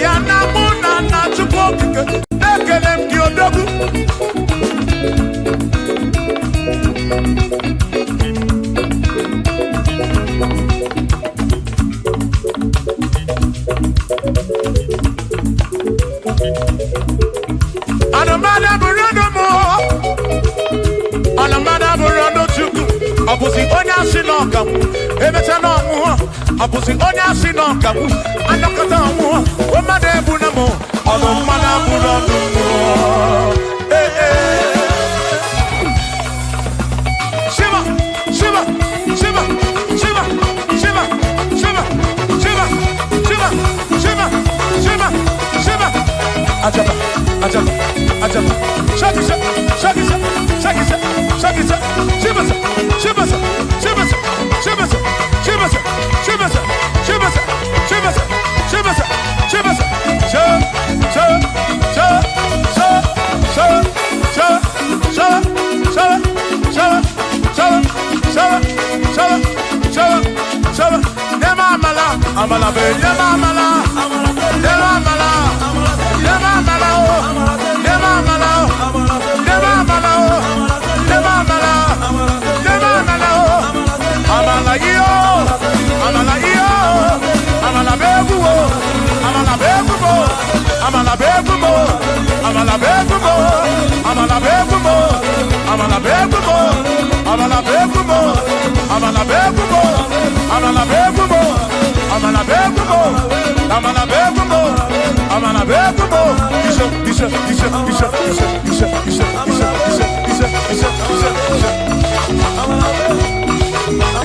[SPEAKER 2] ya na mụ na Chukwu okike na-ekele m gị odogwu anụmada bụrụ ọnụ mụ anụmada bụrụ ọnụ Chukwu ọ bụzi onye asị na ọkagbu emecha na ọnwụọ ọ bụzi onye asị na ọkagbu anọkọta ọnwụọ o mmadụ egbu na mụ ọnụ mmadụ abụrụ ọnụ mmụọ Shiva Shiva Shiva Shiva Shiva Shiva Shiva Shiva Shiva Shiva Shiva Ajaba Ajaba Ajaba Shakisa Shakisa Shakisa Shakisa Shiva Shiva Shiva Shiva Shiva Shiva Shiva Amala be nema amala nema amala nema amala nema amala nema amala nema amala nema amala amala yo amala yo amala bebu amala bebu amala bebu amala bebu amala bebu amala bebu amala bebu amala bebu amala bebu amana begumo amana begumo amana begumo isa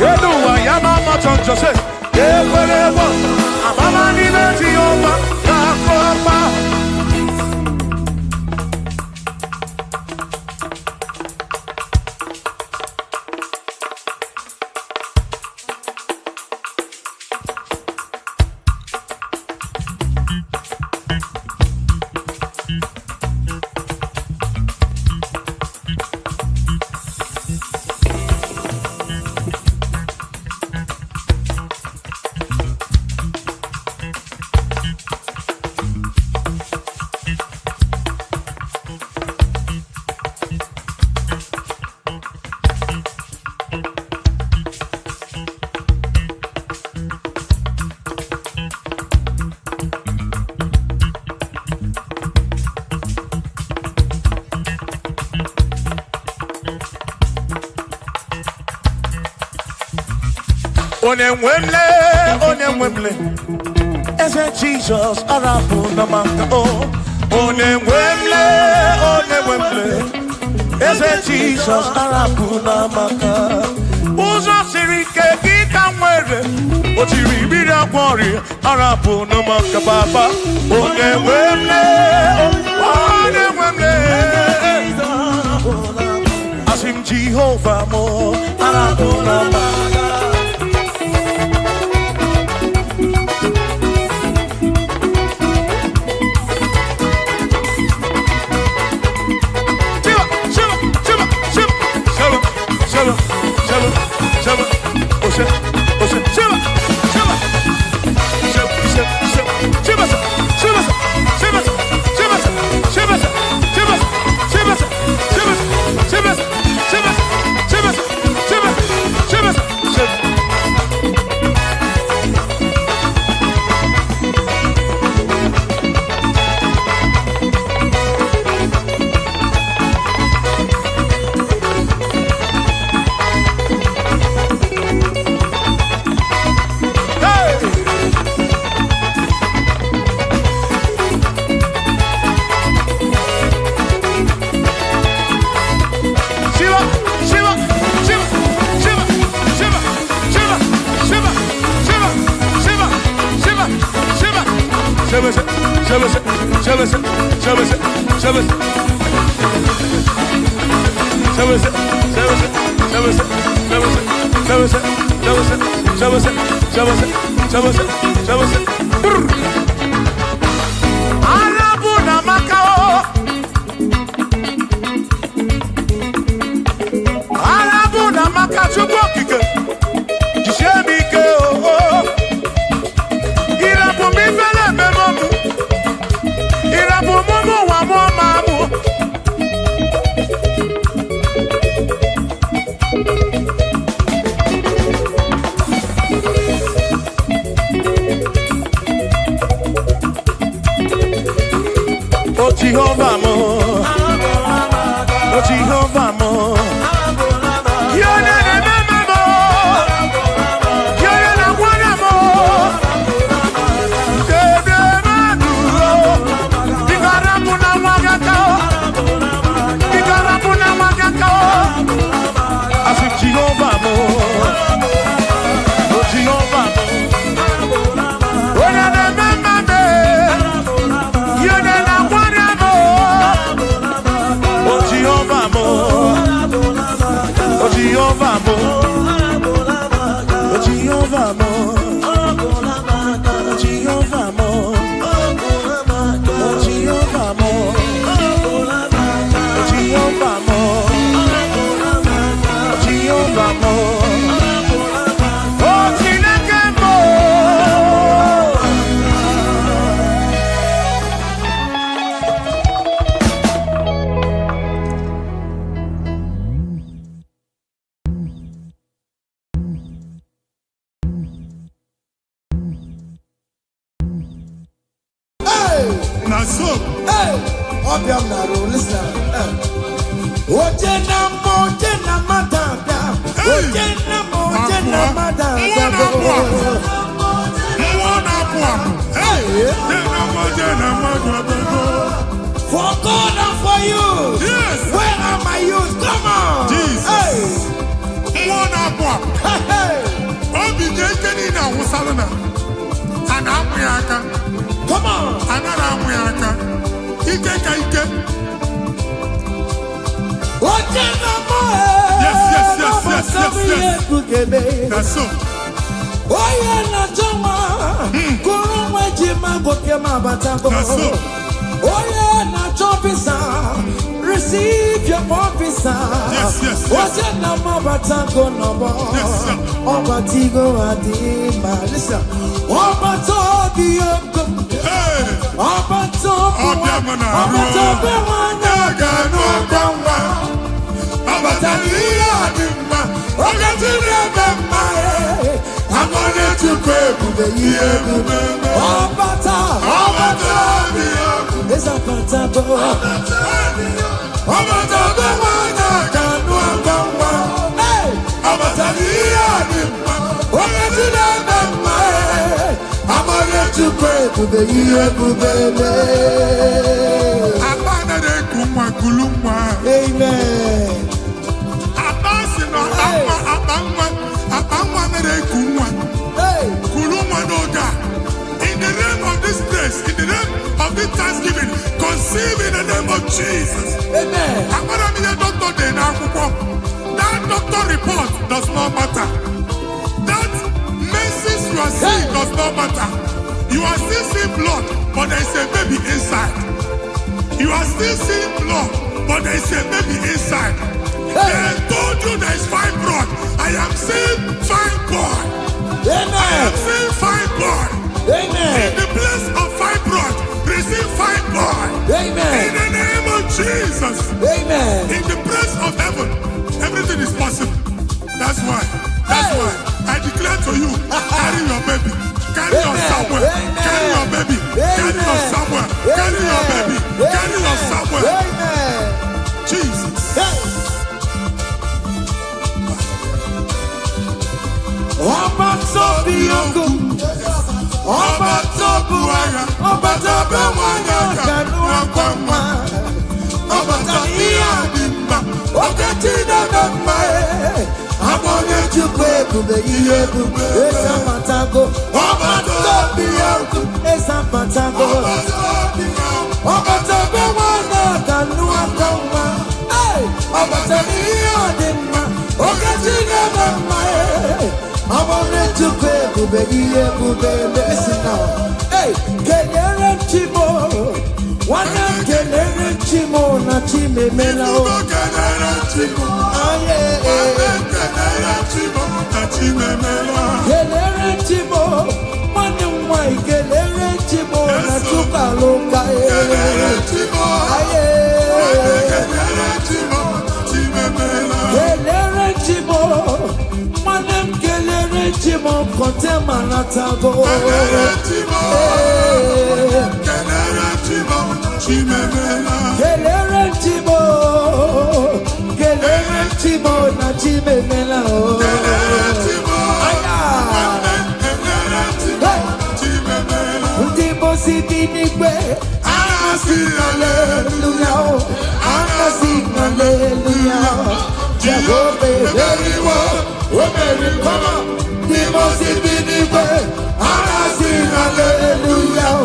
[SPEAKER 2] yedu wa yama maton jose ewerebo amama ni beti oma kakopa Onemwemle, ese Jesus arapu na maka Onemwemle, ese Jesus arapu na maka. Uzo sirike kita mwere, otiri bira kwori arapu na maka baba. Onemwemle, asim Jehovah mo arapu na maka. They told you there is fibroid. I am seeing fibroid.
[SPEAKER 1] Listen now. Hey, kelere chimo, wana kelere chimo na chime mela o.
[SPEAKER 3] Kelere chimo,
[SPEAKER 1] aye,
[SPEAKER 3] kelere chimo na chime mela.
[SPEAKER 1] Kelere chimo, wana mwai kelere chimo na chuka loka.
[SPEAKER 3] Kelere chimo,
[SPEAKER 1] aye,
[SPEAKER 3] kelere chimo chime mela.
[SPEAKER 1] Kelere chimo, wana kelere chimo kote manatago.
[SPEAKER 3] Kelere chimo, kelere chimo chime mela.
[SPEAKER 1] Kelere chimo, kelere chimo na chime mela o.
[SPEAKER 3] Kelere chimo,
[SPEAKER 1] aya,
[SPEAKER 3] kelere chimo chime mela.
[SPEAKER 1] Ndipo si binigwe,
[SPEAKER 3] Anasi
[SPEAKER 1] hallelujah, anasi hallelujah. Jehovah very well, very come. Ndipo si binigwe, anasi hallelujah,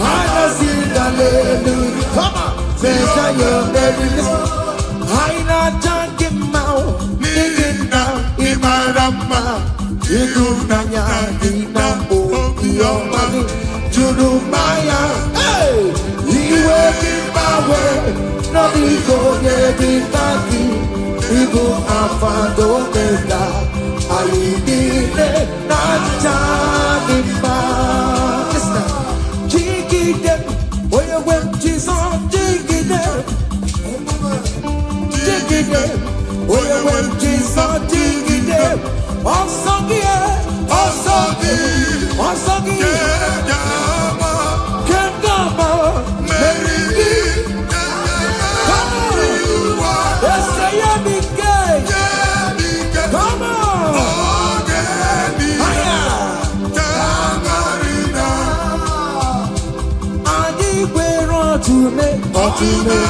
[SPEAKER 1] anasi hallelujah. Come on, measure your merits. I not junk him out, digging down in my rama. You nanya ina o your money, Judumaya. Hey, you will give my way. No ego, yeah, Taki. Ego, Afando, Mega. I need it, not Janima. Listen, Jiggy them, where you went, Jesus, Jiggy them. Jiggy them, where you went, Jesus, Jiggy them. Osagi, Kengama, Merigi, come on, let's say I'm gay, come on, Adi wero to me, Adi wero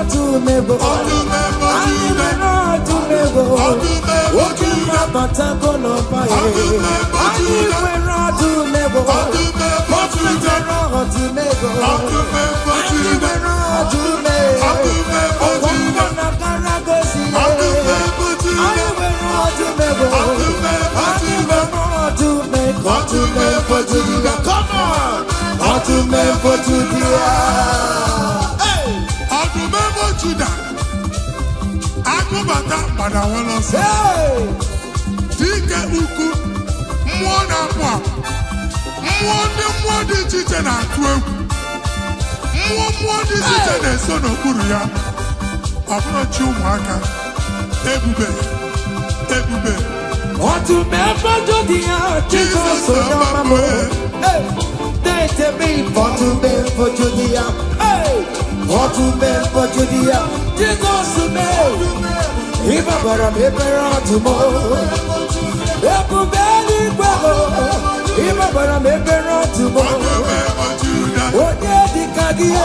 [SPEAKER 1] to me, Oki mapata kono pae, Adi wero to me, Oki wero to me, Adi wero to me, Okongo na karagosi, Adi wero to me, Adi wero to me, for Julia, come on, to me for Julia.
[SPEAKER 3] Remember Judah. Akubata Padawano say, Dike Uku, Mwana Mwa, Mwadi Chichen and Twelve, Mwadi Chichen and Son of Kuria, Abra Chumaka, Ebube.
[SPEAKER 1] To me for Julia, Jesus, so no hey, they tell me for to me for Julia, hey. To me for Julia, Jesus to me. If I were a paper to more, if you barely go, if I were a paper to more, what did the Cadia?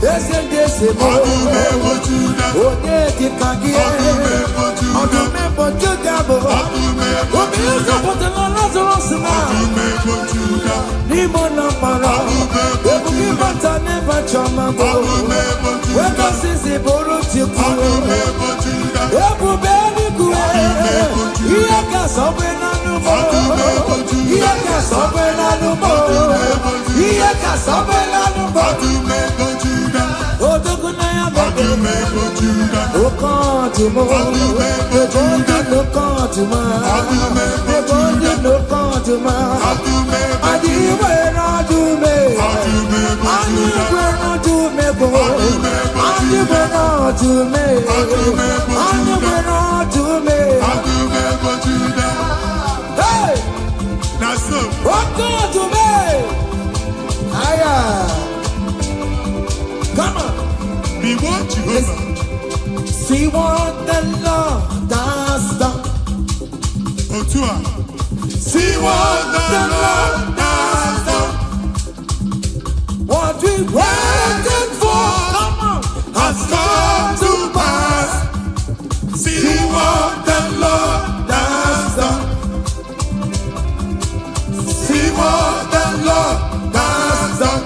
[SPEAKER 1] Yes, and yes, what did the Cadia? On the map for Judah, what is up for the Lazarus now? Nimona Mara, Ebukimata never chamabo. When the Sisi Boro Chipu, Ebu Belly Kue, Iaka Sobena Numo, Iaka Sobena Numo, Iaka Sobena Numo, Otokunaya Babu, Okantumo, Ebondi no Kantuma, Ebondi no Kantuma, Adi wera do me, Adi wera do me, Adi wera do me, Adi wera do me. Hey, rock on to me. Aya, come on.
[SPEAKER 3] Be what you
[SPEAKER 1] See what the Lord has done.
[SPEAKER 3] Otua. See what the Lord has done.
[SPEAKER 1] What we waited for, come on,
[SPEAKER 3] Has come to pass. See what the Lord has done. See what the Lord has done.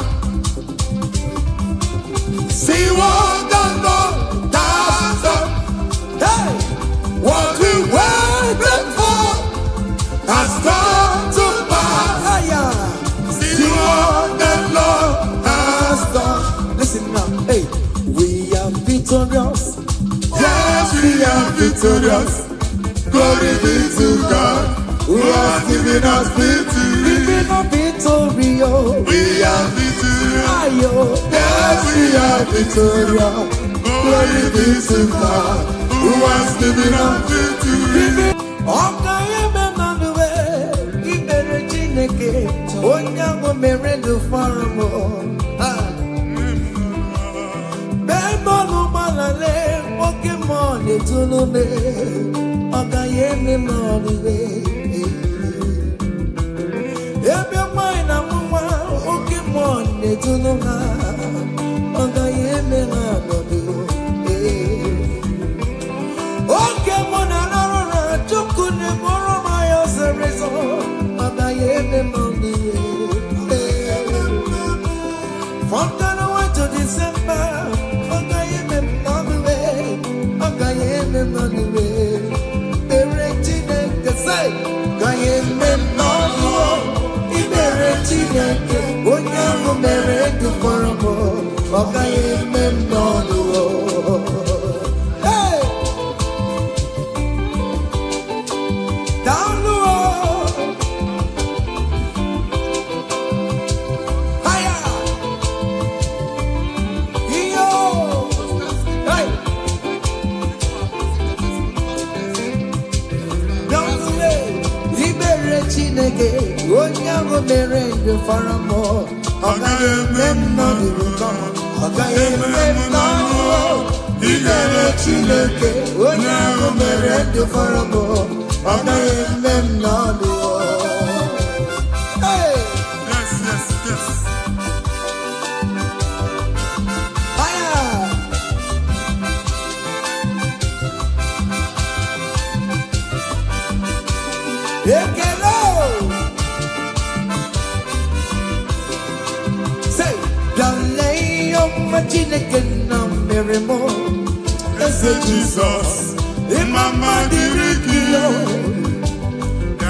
[SPEAKER 3] See what the Lord has done.
[SPEAKER 1] hey,
[SPEAKER 3] What we waited for has come to pass.
[SPEAKER 1] higher.
[SPEAKER 3] See what the Lord has done.
[SPEAKER 1] Listen now, hey, we are victorious.
[SPEAKER 3] Yes, we are victorious. Glory be to God who has given us victory.
[SPEAKER 1] Living a victory, oh,
[SPEAKER 3] We are victorious.
[SPEAKER 1] ayo.
[SPEAKER 3] Yes, we are victorious. Glory be to God who has given us victory.
[SPEAKER 1] Ọka eme mmanụwe ikpere Chineke onye ahụ mere ndụ fọrọ m. Bemọlụ gbalale oke mmụọ na-etulu me ọka ya eme mmanụwe. Ebe nwanyị na nwa oke mmụọ na-etulu ha ọka ya eme ha ọnọdụ. Oke mụ na nọrọ na Chukwu na-eburu m ya ọsịrịsọ maka ya eme m n'ihe. From January to December, ọka ya eme m n'ọnụwe, ọka ya eme m n'ọnụwe. Ikpere Chineke sị, ka ya eme m n'ọnụ. Ikpere Chineke, onye ahụ mere ndụ fọrọ m, ọka ya eme m n'ọnụ. Hey! Down the road. Higher. Yo. Hey. Down the way. Ibere Chineke. Onye ahụ mere ndụ fọrọ m. Ọ gaghị eme m n'ọdụrụ kọ. Ọ gaghị eme m n'ọrụ. Ibere Chineke. Onye ahụ mere ndụ fọrọ m. Ọ gaghị eme m n'ọdụ. Hey!
[SPEAKER 3] Yes, yes, yes.
[SPEAKER 1] Fire! Ekele! Say, dale ọma Chineke na mere mụ. Eze Jizọs, ịmama dịrị gị o.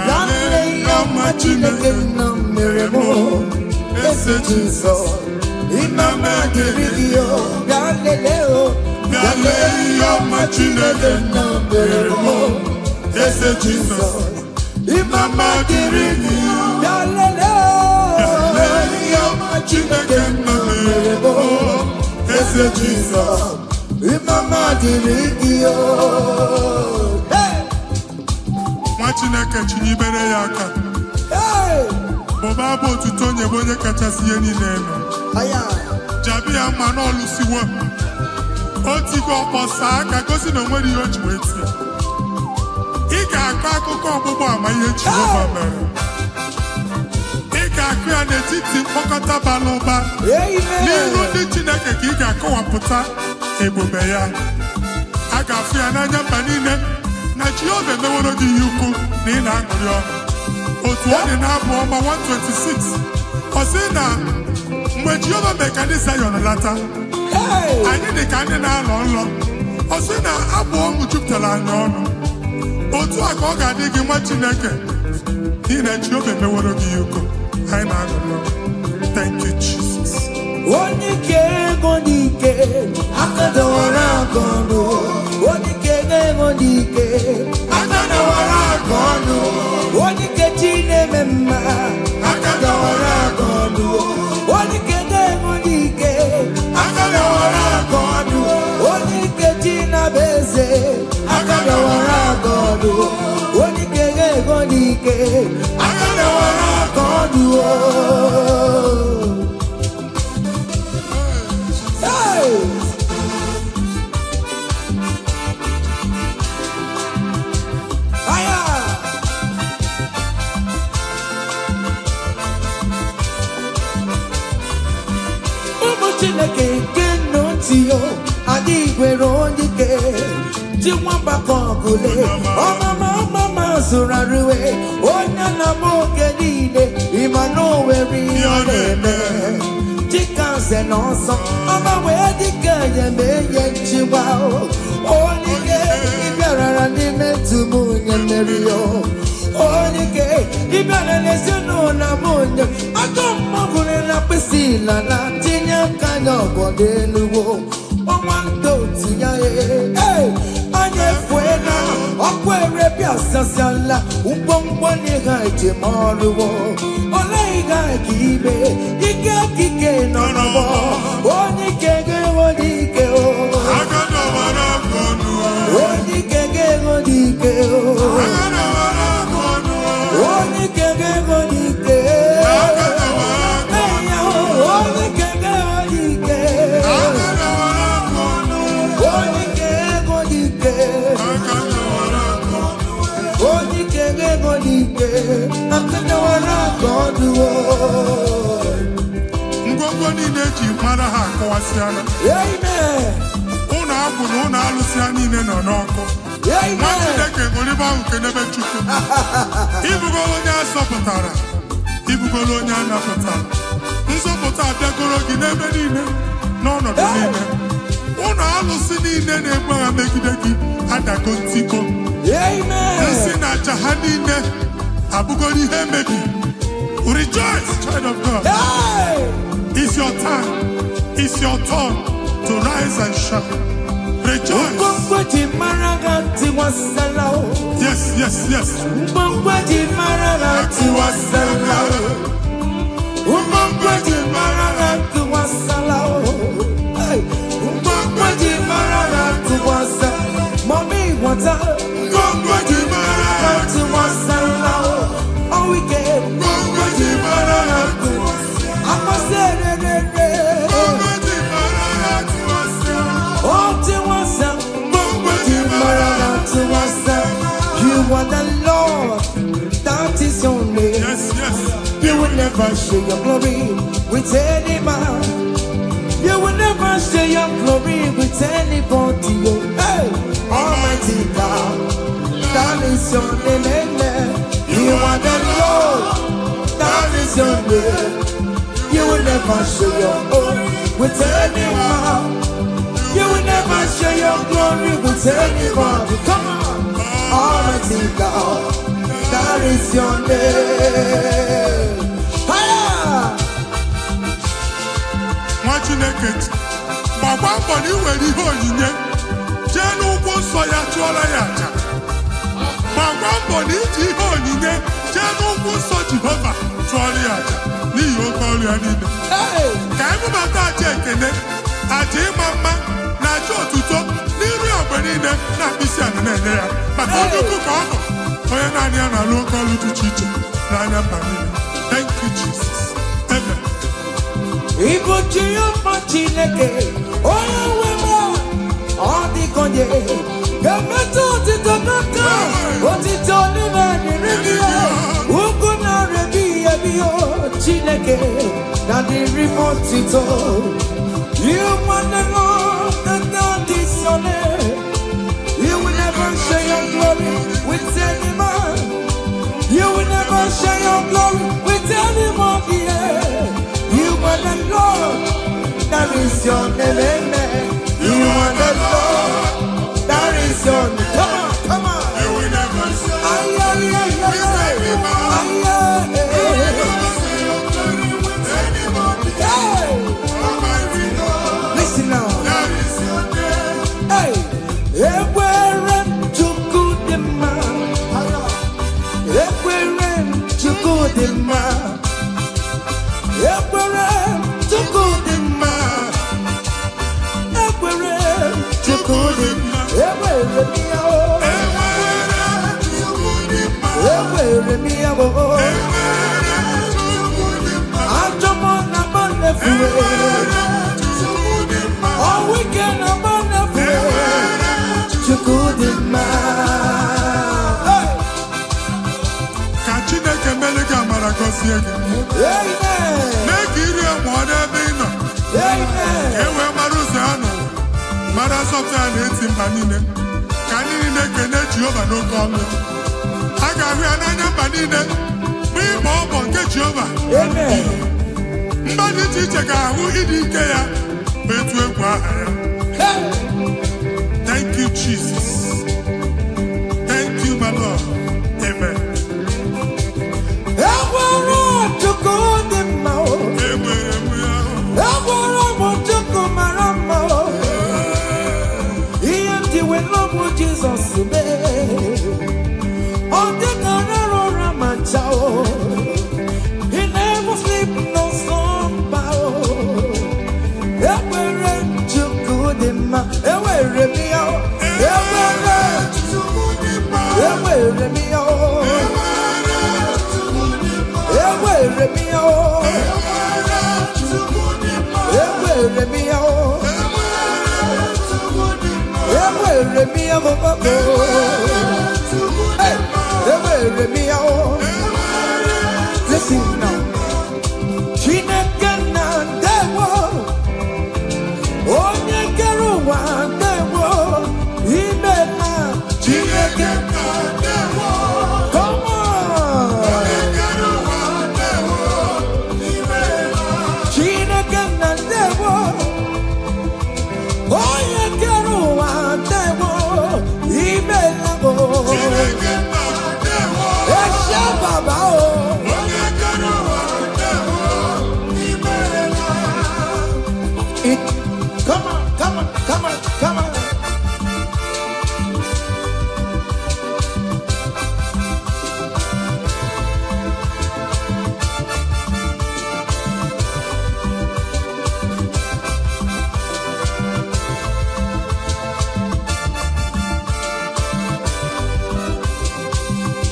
[SPEAKER 1] Dale ọma Chineke na mere mụ. Eze Jizọs, ịmama dịrị gị o. Dale o. Dale ọma Chineke na mere mụ. Eze Jizọs, ịmama dịrị gị o. Dale ọma Chineke na mere mụ. Eze Jizọs, ịmama dịrị gị o. Hey!
[SPEAKER 3] Nwa Chineke chinye ibere ya aka.
[SPEAKER 1] Hey!
[SPEAKER 3] Bụba abụ otuto onye bụ onye kachasị ihe niile elu.
[SPEAKER 1] Aya!
[SPEAKER 3] Jabi ya mma n'ọlụsiwo. O tigo ọkpọ saa aka gosi na o nwere ihe o ji wee tie. Ị ga-akọ akụkọ ọgbụgbọ ama ihe Jehova mere. Ị ga-akụ ya n'etiti mkpọkọta bara ụba. N'iru ndị Chineke ka ị ga-akọwapụta ebube ya. A ga-afụ ya n'anya mba niile na Jehova emeworo gị ihe ukwu na ị na-aṅụrị ọṅụ. Otu ọ dị n'abụ ọma 126 ọ sị na mgbe Jehova mere ka ndị Zayọn lata, anyị dị ka ndị na-alọ nlọ. Ọ sị na abụ ọṅụ jupụtara anyị ọnụ. Otu a ka ọ ga-adị gị nwa Chineke n'ihi na Jehova emeworo gị ihe ukwu. Anyị na-aṅụrị ọṅụ. Thank you, Jesus.
[SPEAKER 1] Onye ike ego n'ike aka dọwara aka ọnụ. Onye ike ego n'ike aka dọwara aka ọnụ. Onye ike chi na-eme mma aka dọwara aka ọnụ. Onye ike ego n'ike aka dọwara aka ọnụ. Onye ike chi na-abụ eze aka dọwara aka ọnụ. Onye ike ego n'ike aka dọwara aka ọnụ. Chiwamba Kongule, Mama Suraruwe, Onana Mokedide, Imano Weri, Chickens and also, Mama Wedika, May Chiwao, only gay, Ibara to Moon and Mario, only gay, Ibara Namoon, I don't move in a piscina, Latina kind of Godelu. Hey, anye fuena, okwere piasa sala, umbongwani gaje maruwo, olaiga kibe, ike no no, onike o,
[SPEAKER 3] Agana wara konu,
[SPEAKER 1] onike o,
[SPEAKER 3] Agana wara konu,
[SPEAKER 1] onike
[SPEAKER 3] Agana wara Ngwongwo niile ji mara ha akọwasịala. Ụnọ akwụ na ụnọ alụsịa niile nọ n'ọkụ. Nwa Chineke ṅụrịba ahụ kenebe Chukwu. Ibugolo onye asọpụtara, ibugolo onye anapụtara. Nzọpụta abịagoro gị n'ebe niile, n'ọnọdụ niile. Ụnọ alụsị niile na-egbu agha megide gị adago ntiko. Nsị na aja ha niile abụgoro ihe emebi. Rejoice, child of God. It's your time. It's your turn to rise and shine. Rejoice. Yes.
[SPEAKER 1] Mommy, what's up? Oh, we get you are the Lord, that is your name.
[SPEAKER 3] Yes.
[SPEAKER 1] You will never share your glory with any man. You will never share your glory with anybody. Hey, Almighty God, that is your name. Amen. You are the Lord, that is your name. You will never share your glory with any man. You will never share your glory with anybody. Come on, Almighty God, that is your name.
[SPEAKER 3] Nwa Chineke, gbagba mbọ na iwere ihe onyinye jee n'ụkwụ nsọ ya chụọrọ ya aja. Gbagba mbọ na iji ihe onyinye jee n'ụkwụ nsọ Jehova chụọrọ ya aja n'ihi oke ọrụ ya niile. Ka anyị bụbata aja ekele, aja ịma mma na aja otuto n'iru ogbe niile na mkpịsị ala na-enye ya maka onye ukwu ka ọ bụ onye naanị ya na-alụ oke ọrụ dị iche iche n'anya mba niile. Thank you, Jesus. Amen.
[SPEAKER 1] Ibuchi ọma Chineke onye nwe m ọ dịkonye ga-emetụ otito n'aka otito n'ime dịrị gị ugwu na-arịbi ebi Chineke na dịrị m otito. You want the Lord that God is your name. You will never share your glory with any man. You will never share your glory with anybody. You are the Lord, that is your name, amen. You are the Lord, that is your name. Come on.
[SPEAKER 3] You will never share
[SPEAKER 1] listen now.
[SPEAKER 3] that is your name.
[SPEAKER 1] Hey, Ekwere Chukwudimma. Ekwere Chukwudimma. Ekwere Chukwudimma. Ekwere Chukwudimma. Ekwere miya o. Ekwere miya o. Ajomo na bone fuwe. All weekend na bone fuwe. Chukwudimma.
[SPEAKER 3] Ka Chineke mele gị amara gọzie gị.
[SPEAKER 1] Amen.
[SPEAKER 3] Mee ka iri amụọ n'ebe ị nọ.
[SPEAKER 1] Amen.
[SPEAKER 3] Ka e wee mara ụzọ ya nọ. Mara nsọpụrụ ya na-eti mba niile. Ka na-ekene Jehova n'oke ọnụ. A ga-ahụ ya n'anya mba niile n'ịgba ọgbọ nke Jehova. Mba dị iche iche ga-ahụ ịdị ike ya ma etu egwu aha ya. Thank you, Jesus. Thank you, my Lord. Amen.
[SPEAKER 1] Jesus, on the Carrara Manchao, he never sleep no slumber. Ever to good in my ever me out, ever to good in my ever me out, ever me out, ever me out. Listen now. Chineke na ndewo, onye kere ụwa ndewo, ime na Chineke na ndewo. Come on. Onye kere ụwa ndewo, ime na Chineke na ndewo, onye kere ụwa ndewo, ime na Chineke na ndewo. Eshe baba o. Come on, come on, come on, come on.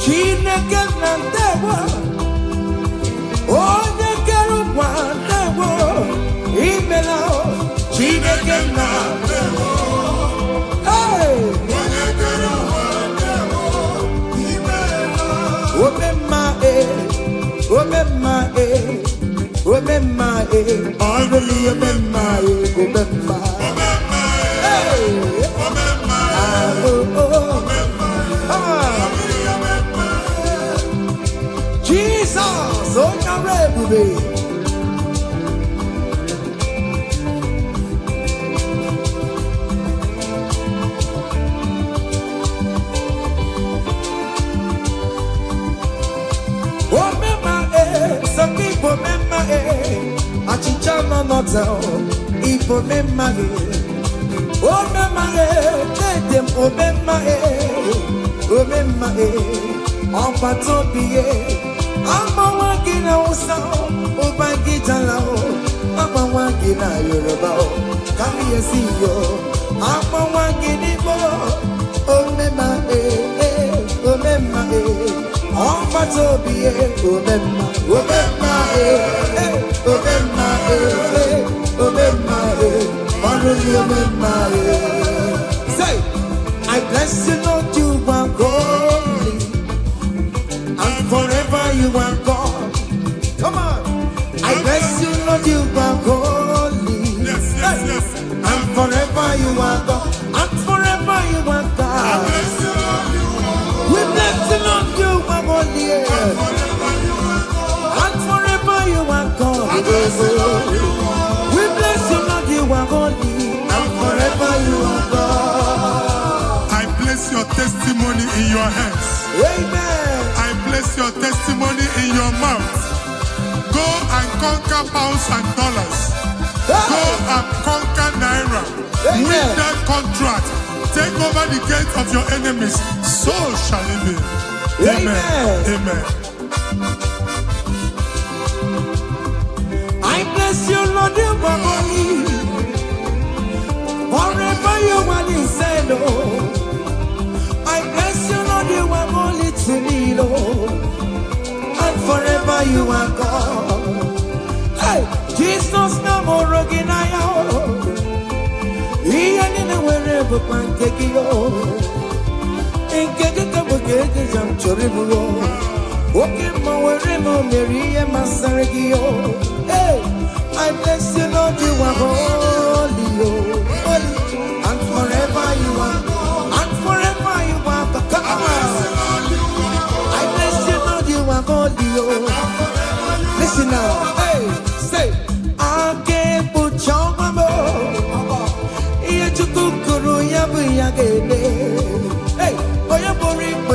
[SPEAKER 1] Chineke na ndewo, onye kere ụwa ndewo, imela o. Chineke na ndewo, onye kere ụwa ndewo, imela. Omemma omemma omemma ọdụli omemma omemma Jesus, onye ọrụ ebube. Some people remember Achicha no notel. People remember oh remember let them remember on patopie. I'm a walking out oh my guitar I'm a walking out Yoruba. Come here see you. I'm a walking Igbo. Oh remember on patopie. Remember say, I bless you, Lord, you are holy, and forever you are God. Come on, I bless you, Lord, you are holy,
[SPEAKER 3] yes,
[SPEAKER 1] and forever you are God, and forever you are God. We bless you, Lord, you are holy, and forever you are God. We bless you, Lord, you are holy, and forever you are God.
[SPEAKER 3] I place your testimony in your hands.
[SPEAKER 1] Amen.
[SPEAKER 3] I place your testimony in your mouth. Go and conquer pounds and dollars. Go and conquer naira. Win that contract. Take over the gates of your enemies. So shall it be. Amen. Amen.
[SPEAKER 1] I bless you, Lord, you are holy. Forever you are inside, oh. I bless you, Lord, you are holy to me, Lord. And forever you are God. Hey, Jesus, no more rocking I am. He ain't in a wherever can take you. In Kaka, I'm Choribu. Okay, my wherever Mary and Masaragio. Hey, I bless you, Lord, you are holy, holy, and forever you are, and forever you are.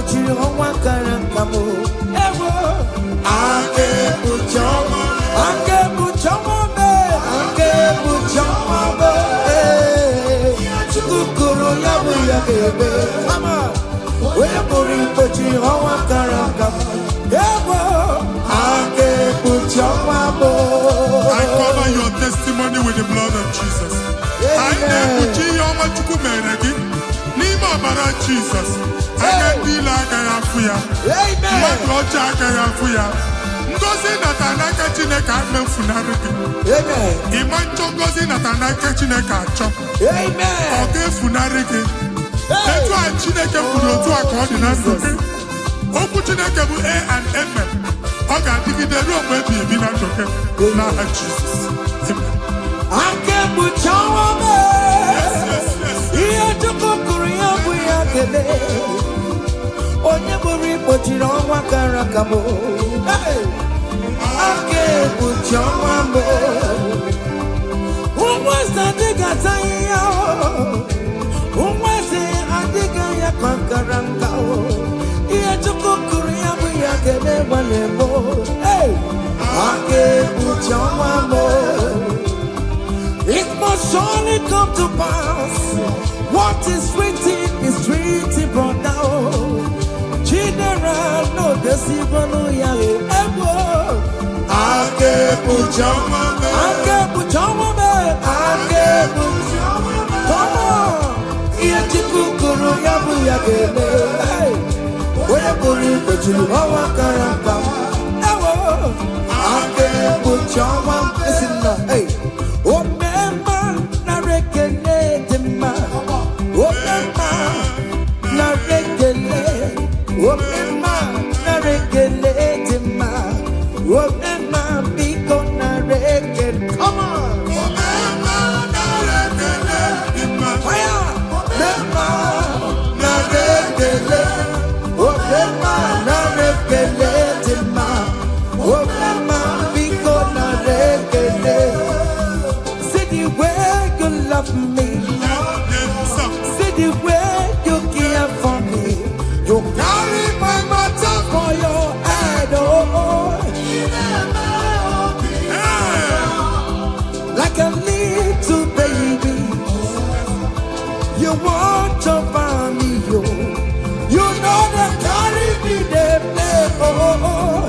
[SPEAKER 1] pochiri onwa karankamu. Ewo. Ake buchoma. Ake buchoma be. Ake buchoma be. Chukukuru yabu yakebe. Mama. Where bori pochiri onwa karankamu. Ewo. Ake buchoma be.
[SPEAKER 3] I cover your testimony with the blood of Jesus. I nebuchi yoma chukumeregi. Nima bara Jesus. Agadila agayafuya.
[SPEAKER 1] Amen.
[SPEAKER 3] Magocha agayafuya. Ngozi natanaka chineke amefunarigi.
[SPEAKER 1] Amen.
[SPEAKER 3] Imancho ngozi natanaka chineke acho.
[SPEAKER 1] Amen.
[SPEAKER 3] Oge funarigi. Etu a chineke furu otu a ka ọ dị na ndụ gị. Okwu chineke bụ A and Amen. Ọ ga-adịgide ruo mgbe ebighị ebi na ndụ gị n'aha Jizọs. Amen.
[SPEAKER 1] Ake buchawa me. Ihe chukukuru ya bụ ya kele. Onye buru ikpochiri ọnwa kara aka m. Ake buchawa me. Ụmụeze adịghị ata ya. Ụmụeze adịghị ya kwankara nka. Ihe chukukuru ya bụ ya kele gbale mo. Ake buchawa me. It must surely come to pass. What is written brought down. General, no deceiver, ya ebo. Ake buchama me. Ake buchama me. Ake buchama me. Come on. Iye chikukuru yabu yakele. Where buri kochulu hawa karaka. Ewo. Ake buchama. Listen now, hey. Oh, Mema, na rekele tema. Oh, Mema, na rekele. Oh, Mema, na rekele tema. Oh, Mema, biko na rekele. Come on. Oh, Mema, na rekele tema. Fire. Mema, na rekele. Oh, Mema, na rekele tema. Oh, Mema, biko na rekele. The way you love me, see the way you care for me. You carry my matter for your head, oh. Like a little baby, you want to find me, you know that carry me there, oh.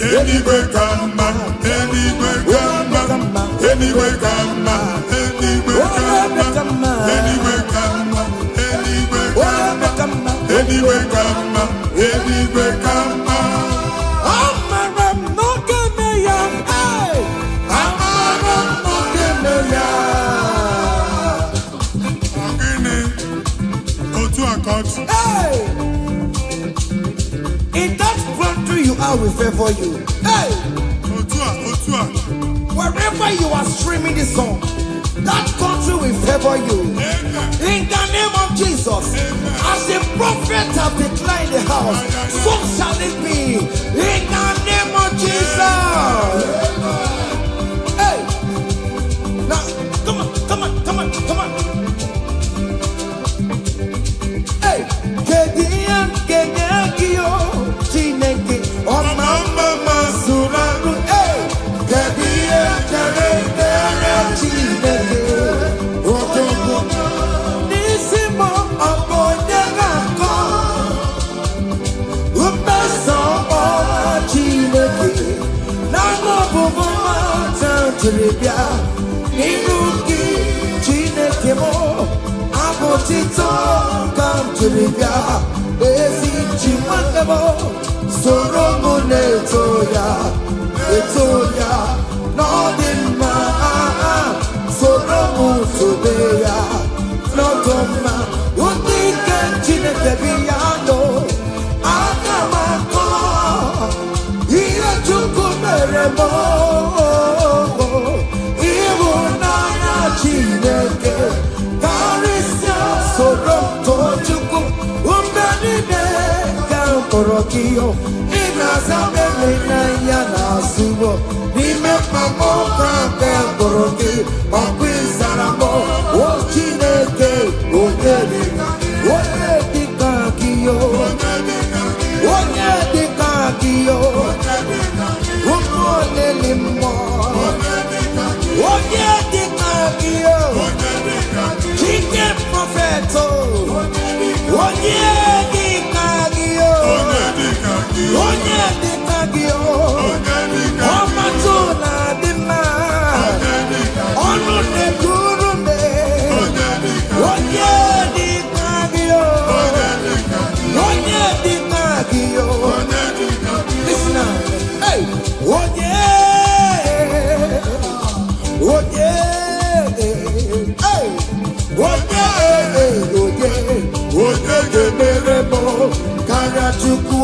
[SPEAKER 3] Anyway, come on, anyway, come on, anyway, come on, anyway, come on, anyway, come on, anyway, come on, anyway, come on, anyway, come on.
[SPEAKER 1] I'm not gonna young, hey, I'm not gonna young.
[SPEAKER 3] Go to a court.
[SPEAKER 1] Hey, in that country you are, we favor you. Hey, wherever you are streaming this song, that country will favor you. In the name of Jesus, as the prophet have declared the house, so shall it be. In the name of Jesus. Hey, now come on. Hey, Kedian, Chineke, oh mama suraru. Hey, Kedian, Chineke, oh Togo. Nisimo abonyagako, umeso oh Chineke. Nano buvuma tantribia, inuki Chineke mo. Abotito come to the esi chimandebo soromo ne Etoya, nothing ma, soromu tobeya, notoma, unika chine tebiano, akamako, iya chuku meremo, iwunaya chineke, karisya sorom tochuku, umbenine kamporokiyo. Nazamena na subo nime pamoka koroki okwizaramo ochineke onyedika kiyo umonelimo onyedika kiyo chike profeto onyedika kiyo Onyedikagio, Omatuna dima, Onune kurume, Onyedikagio, Onyedikagio. Listen now, hey, Meremo, Karachuku,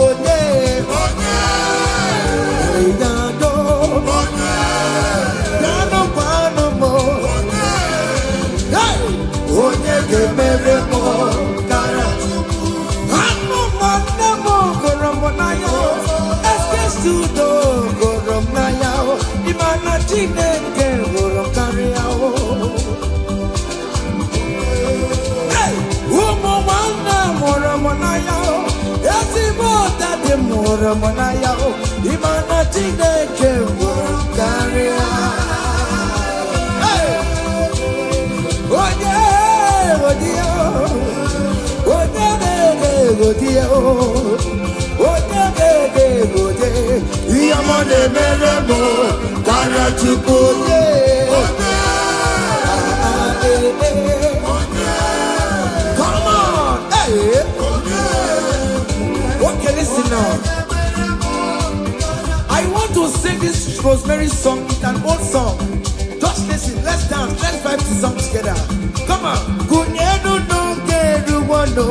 [SPEAKER 1] Monayao, Imana Tineke, Caria. Oh, yeah, oh, dear, oh, dear, Yamane Meremo, Caria Chukuye. Come on, hey. Okay, listen now. I want to sing this Rosemary song. It's an old song. Just listen. Let's dance. Let's vibe to song together. Come on. Kunyenu no keru wano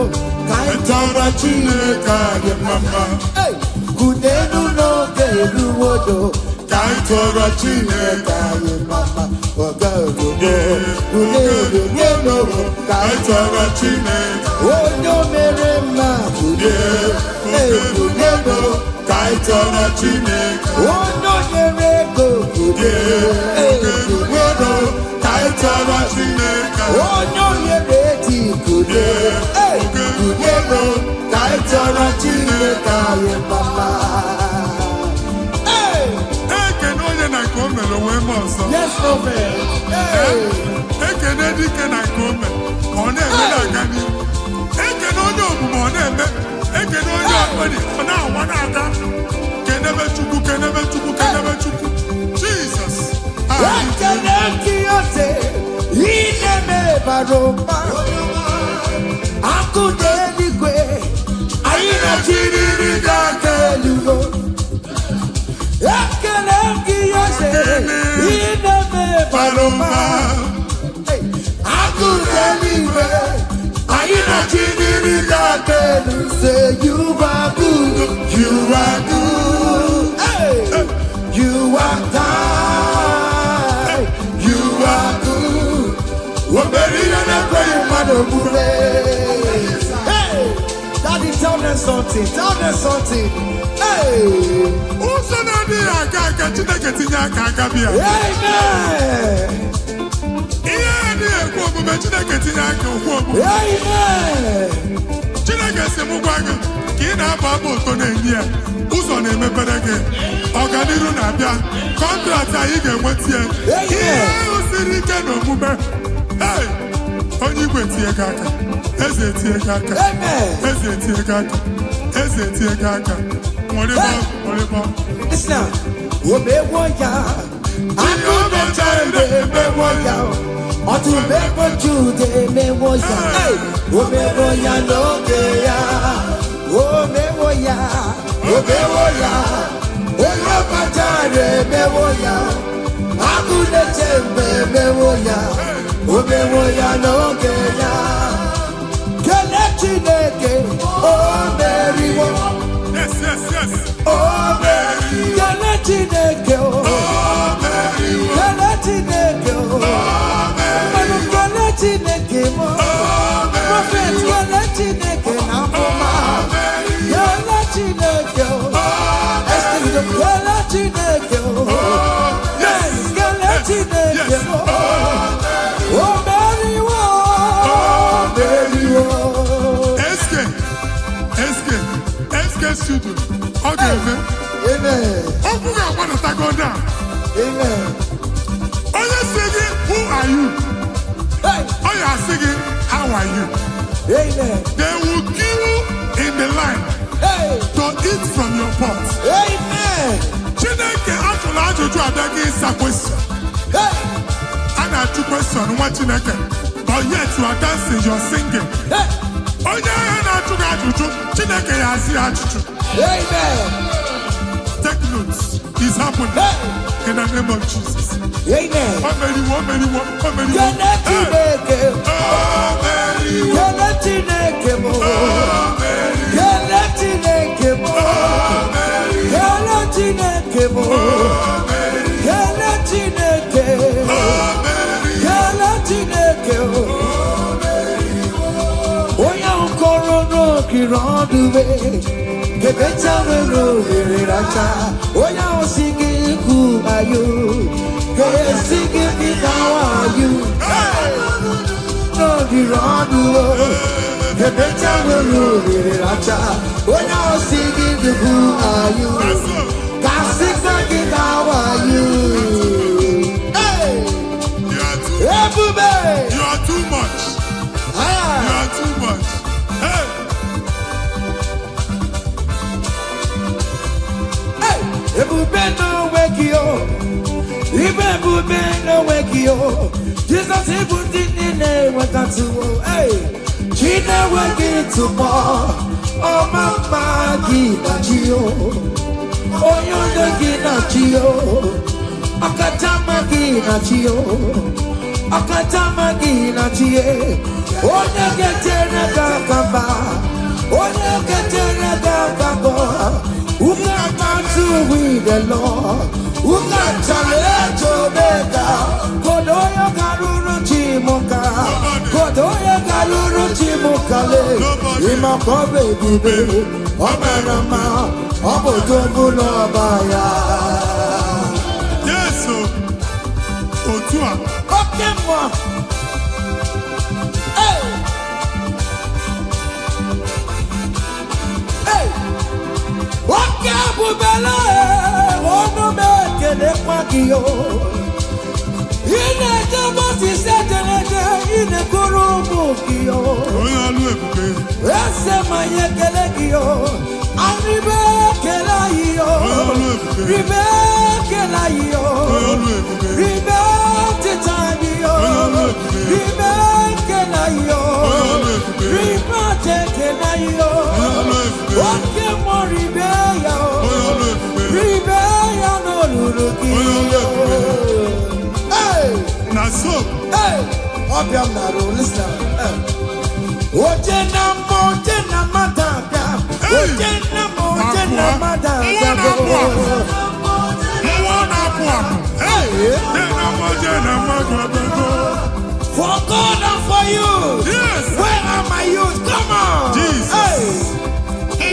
[SPEAKER 1] kaitara chineka ye mama. Hey. Kunyenu no keru wano kaitara chineka ye mama. Oga ogo. Kunyenu no kaitara chineka. Oyo mere ma kunyenu. Hey. Kunyenu. Kaitara chineke, ono yerego kude, kude, kaitara chineke, ono yereti kude, kude, kaitara chineke ye mama. Hey,
[SPEAKER 3] can only na come and we must.
[SPEAKER 1] Yes, no man. Hey,
[SPEAKER 3] can only can I come on gani. Can only on can only now one other. Jesus.
[SPEAKER 1] Say you are good, you are good, hey. You are kind, you are good. Hey, Daddy, tell them something, Hey,
[SPEAKER 3] who's an idea? Chineke si mụ gwa gị ka ị na-aba abụ ụtọ na-enye ya ụzọ na-emepere gị ọganiru na-abịa kọntraktị anyị ga-enweta ya ihe ahụ siri ike n'omume onye igwe tie gị aka eze tie gị aka eze tie gị aka eze tie gị aka nwere
[SPEAKER 1] omewo ya akụmecha emewo ya ọtụmegbo Jude emewo ya omewo ya n'oge ya omewo ya Oya Matare Mewoya, Agule Tembe Mewoya, Omewoya no Kenya. Kenechineke, oh Mary,
[SPEAKER 3] Yes, yes, yes.
[SPEAKER 1] oh Mary, Kenechineke, oh Mary, Kenechineke, oh Mary, Kenechineke, oh Prophet Kenechineke, Namoma, Kenechineke, oh Kenechineke, oh yes, Kenechineke, oh Mary, oh Mary, oh. SK
[SPEAKER 3] studio. Okay, amen.
[SPEAKER 1] Amen.
[SPEAKER 3] Open your mouth and go down.
[SPEAKER 1] Amen.
[SPEAKER 3] Are you singing? Who are you?
[SPEAKER 1] Hey.
[SPEAKER 3] Are you singing? How are you?
[SPEAKER 1] Amen.
[SPEAKER 3] They will give you in the line to eat from your pot.
[SPEAKER 1] Amen.
[SPEAKER 3] Chineke actually asked you to beg a question.
[SPEAKER 1] Hey.
[SPEAKER 3] And I took question what Chineke, but yet you are dancing, you are singing.
[SPEAKER 1] Hey.
[SPEAKER 3] Oh yeah, and I took Chineke has
[SPEAKER 1] Amen.
[SPEAKER 3] Take notes. It's happening.
[SPEAKER 1] Hey.
[SPEAKER 3] In the name of Jesus.
[SPEAKER 1] Amen.
[SPEAKER 3] One many.
[SPEAKER 1] Who are you? Singing me, how are you? No, you're on the road. The better will rule it. When I'm singing, who are you? How are you? Hey! Everybody!
[SPEAKER 3] You are too much. You are too much. Hey!
[SPEAKER 1] Hey! Everybody know wake you up. Everybody know wake you up. Jesus put it in there, what that's hey! She never get to more. Oh, Mama, Gina Gio. Oh, you're the Gina Gio. Akatama Gina Gio. Akatama Gina Gio. Oh, you get in a gakaba. Oh, you get in a gakaba. Who got to with the Lord? Who got to Omega? Kodoya Garuru Chimoka. Kodoya Garuru Chimokale. Imako baby. Omerama. Obotobulo Baya.
[SPEAKER 3] Yes, so. Otua.
[SPEAKER 1] Okay, moi. Hey. Hey. Okay, Bubele. Ono meke ne kwakio. Ine jaboti seteleke. Ine kurumukio.
[SPEAKER 3] Oya lu ebube.
[SPEAKER 1] Ese mayekele kio. Arribe kelayo. Ribe kelayo. Ribe titayo. Ribe kelayo. Ribe kelayo. Oke mo ribe ya. Ribe ya no lulukiyo. Hey.
[SPEAKER 3] Naso.
[SPEAKER 1] Hey. Obiam naro listen. Oje na madabia. Oje na madabia. For God and for you.
[SPEAKER 3] Yes.
[SPEAKER 1] Where are my youth? Come on.
[SPEAKER 3] Jesus.
[SPEAKER 1] Hey. Hey.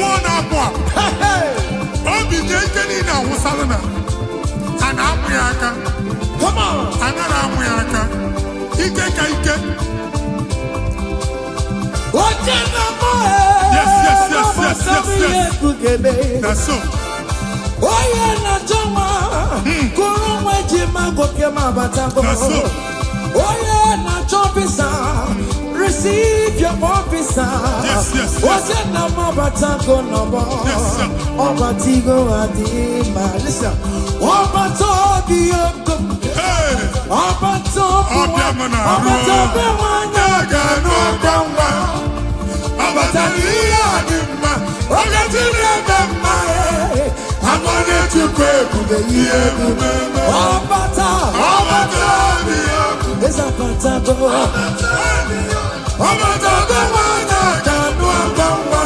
[SPEAKER 1] Come on.
[SPEAKER 3] Yes. That's so.
[SPEAKER 1] Oh yeah, na jama. Kurumwe jima goke mabatango.
[SPEAKER 3] That's so.
[SPEAKER 1] Oh yeah, na chopisa. Receive your officer.
[SPEAKER 3] Yes.
[SPEAKER 1] Was it na mabatango no more?
[SPEAKER 3] Yes, sir.
[SPEAKER 1] Obatigo adima. Listen. Obatobi yoko.
[SPEAKER 3] Hey.
[SPEAKER 1] Obatobi wanya gano gamba. Obatani adima. Ogatini adama. I'm on it to pray. ebube ihe ebube ọbata ịzapata go ọbata go nwanyị ga-anụ aka nwa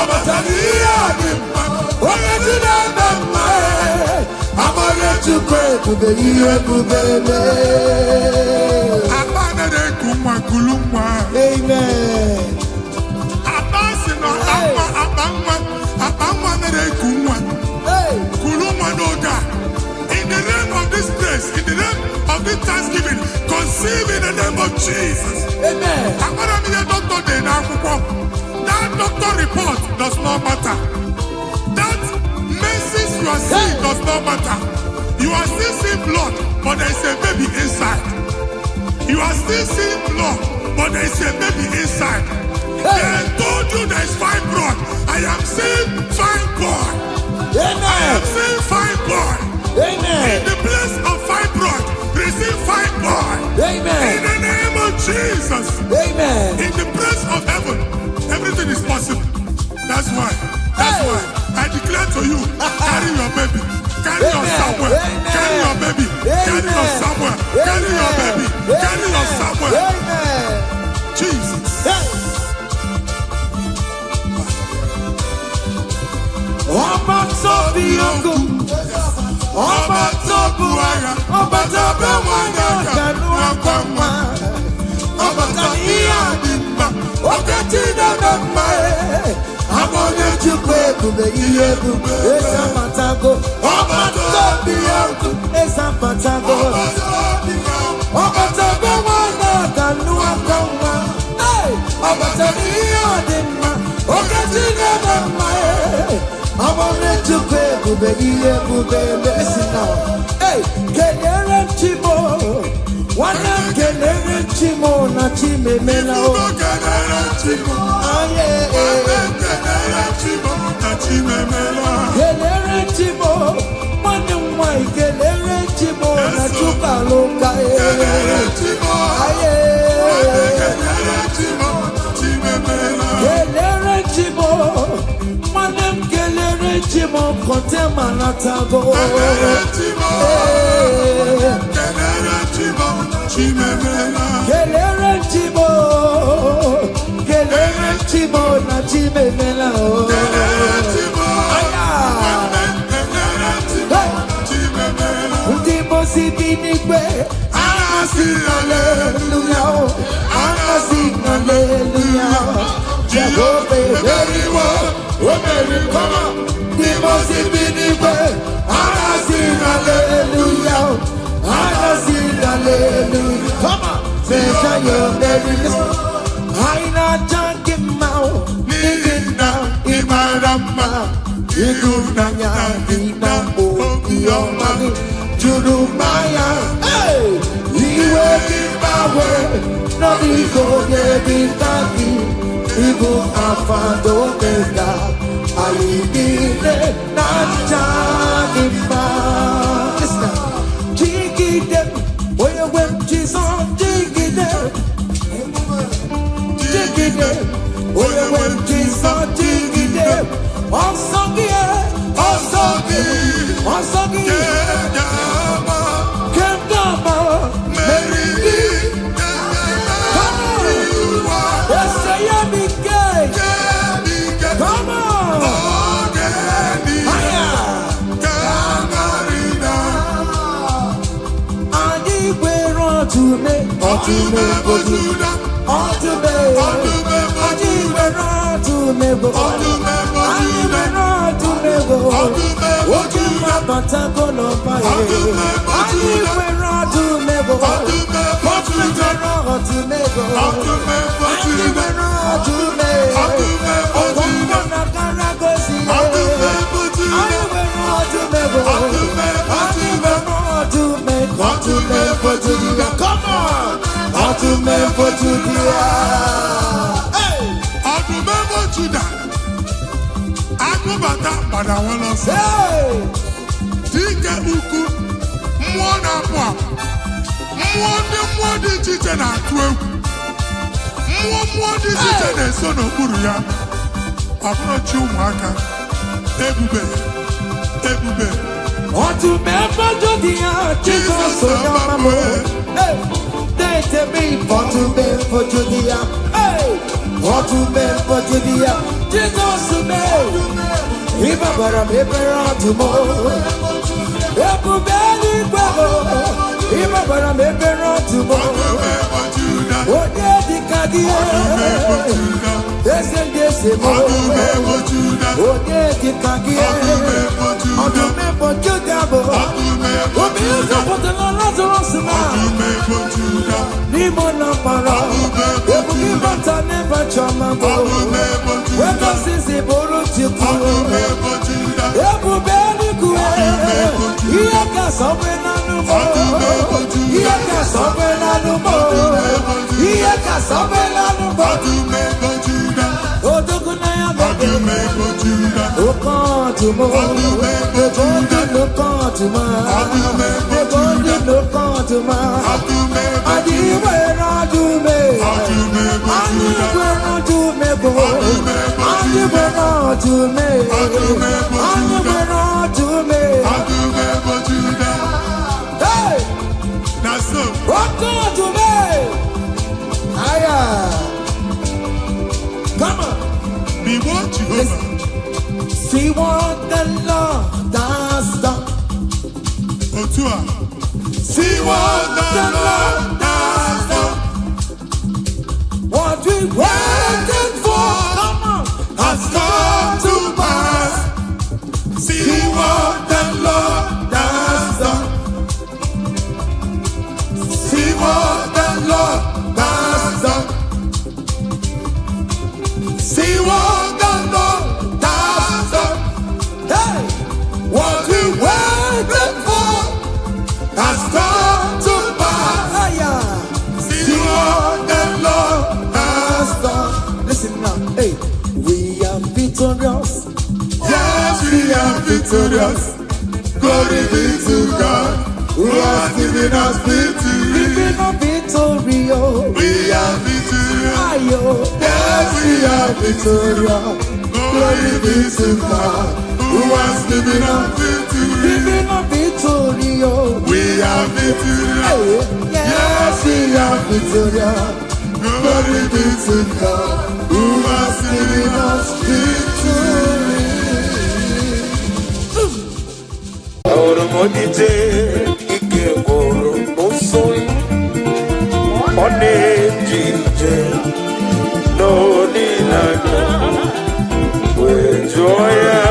[SPEAKER 1] ọbata n'ihe dị mma onye ji na-eme mma amara Chukwu ebube ihe ebube
[SPEAKER 3] Aba na-eku nwa kulu nwa.
[SPEAKER 1] Amen.
[SPEAKER 3] Aba si na aba nwa na-eku nwa. Kulu nwa n'oge a. In the name of this place, in the name of this Thanksgiving, conceive in the name of Jesus.
[SPEAKER 1] Amen.
[SPEAKER 3] Agbara m ihe doctor dị n'akwụkwọ. That doctor report does not matter. That message you are seeing does not matter. You are still seeing blood, but there is a baby inside. You are still seeing blood, but there is a baby inside. They told you there is fibroid. I am seeing fine boy.
[SPEAKER 1] Amen.
[SPEAKER 3] I am seeing fine boy.
[SPEAKER 1] Amen.
[SPEAKER 3] In the place of fibroid, receive fine boy.
[SPEAKER 1] Amen.
[SPEAKER 3] In the name of Jesus.
[SPEAKER 1] Amen.
[SPEAKER 3] In the place of heaven, everything is possible. That's why I declare to you, carry your baby. Carry your somewhere. Carry your baby. Carry your somewhere. Carry your baby. Carry your somewhere.
[SPEAKER 1] Amen.
[SPEAKER 3] Jesus.
[SPEAKER 1] Ọba tóbi ogun, ọba tóbi wáyà, ọba tóbi wáyà kanú akwamwa, ọba tani adi mma, oke ti dada mma amonye Chukwu ebube ihe ebube ezapatago, ọba tóbi ogun ezapatago, ọba tóbi wáyà kanú akwamwa, ọba tani adi mma, oke ti dada mma amone Chukwu ebube ihe ebube mesina kelere Chimo wana kelere Chimo na Chimemela o kelere Chimo aye kelere Chimo na Chimemela kelere Chimo mwana mwai kelere Chimo na Chukaluka kelere Chimo aye kelere Chimo Chimemela kelere Chimo Chimo kote manatago kelere Chimo Chimemela kelere Chimo na Chimemela kelere Chimo Ndimo sibinigwe anasi hallelujah anasi hallelujah Jehovah very well very come Ndimo sibinigwe anasi hallelujah anasi hallelujah come on say your very aina jangimao nigina imarama igunanya inambo iyomani jurumaya iwe kibawe no digo yebitaki igu afando mega ayidine nanjagima jigide oye wem jison jigide oye wem jison jigide Osagi Kendama Meridi come on let's say come on Adi wero tume otume bojuda otume Adi wero tume bojuda Adi wero tume bojuda Ojima batako no paye Adi wero tume bojuda Ojima tume bojuda Adi wero tume Ogongo na karagosi Adi wero tume bojuda Adi wero tume bojuda come on Otume bojuda
[SPEAKER 3] Otume bojuda Akubata pada wala so Dike uku mmụọ na-apụ apụ mmụọ dị iche iche na-atụ egwu mmụọ dị iche iche na-eso n'okpuru ya ọbụrụ chi ụmụaka ebube
[SPEAKER 1] What to me for Judia, Jesus, so no hey, they tell me what to me for Judia, hey, what to me for Judia, Jesus, so me. If I were a paper tomorrow, if you barely go, if I were a paper tomorrow, what did the Cadia? Yes, and yes, what did the Cadia? On the map of Judah, what is up with the Lazarus? Limona Para, if we want to never chama, where does this borrow to Ebu beli kue, iya kasobe na numo, iya kasobe na numo, iya kasobe na numo. Odogu na ya bebe, okantumo, ebondi lokantuma, ebondi lokantuma. Adiwe na dume, adiwe na dume bo, adiwe na dume. Hey!
[SPEAKER 3] That's so.
[SPEAKER 1] Welcome to me! Aya! Come on!
[SPEAKER 3] Be what Jehovah.
[SPEAKER 1] See what the Lord has done.
[SPEAKER 3] Otua. See what the Lord has done.
[SPEAKER 1] What we waited for, come on,
[SPEAKER 3] has come to pass. See what the Lord has done. See what the Lord has done. See what the Lord has done.
[SPEAKER 1] hey!
[SPEAKER 3] What we waited for has come to pass.
[SPEAKER 1] Aya!
[SPEAKER 3] See what the Lord has done.
[SPEAKER 1] Listen now, hey! We are victorious.
[SPEAKER 3] Yes, we are victorious. Glory be to God, who has given us victory.
[SPEAKER 1] Living a victory, oh.
[SPEAKER 3] We are victorious.
[SPEAKER 1] Ayo!
[SPEAKER 3] Yes, we are victorious. Glory be to God, who has given us victory.
[SPEAKER 1] Living a victory, oh.
[SPEAKER 3] We are victorious.
[SPEAKER 1] Hey,
[SPEAKER 3] Yes, we are victorious. Glory be to God, who has given us victory.
[SPEAKER 2] Ahora modite ike goro nosoi one jije no nilana we joya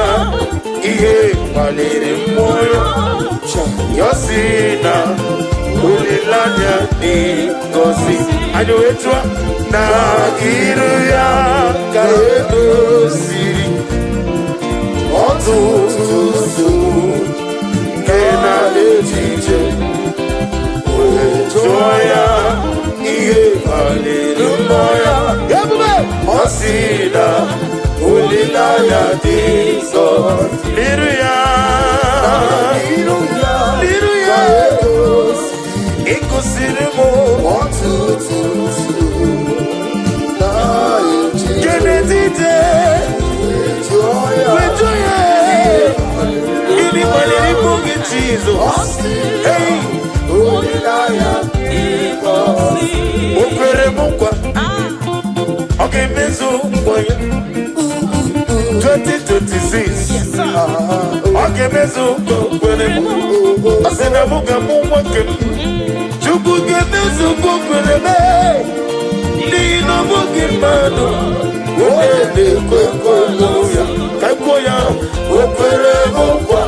[SPEAKER 2] ihe palere moyo yosina ulilanya ni gosi ajoetwa na iru ya ka edosiri otutu Kena ejije, joya, iye hallelujah. Yabube, osina, ulilaya diso, liruya, liruya, ikusirimo, genetite, joya. Jesus, hey, Okere mukwa, okay, mezu mkwaya, 2026, okay, mezu mkwere mu, asena muka mwake, chukuge mezu mkwere me, lino muki mano, okere kwekoya, kakoya, okere mukwa.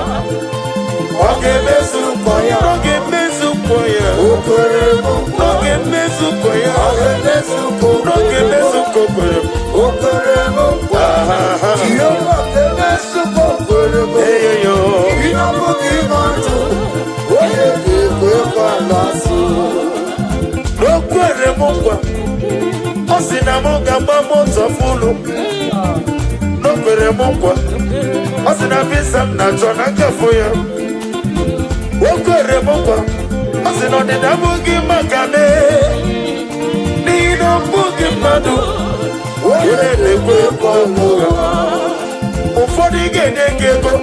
[SPEAKER 2] Oge mezu koya, oge mezu koya, oge mezu koya, oge mezu koya, oge mezu koya. Hey yo, lokwere mukwa, osina muga mamoto fulu. Lokwere mukwa, osina bisa na chona kafuya. Okere mokwa, asino de dabugi makane, ni no bugi madu, wele le kwe kwa muga. Ufodi gede gego,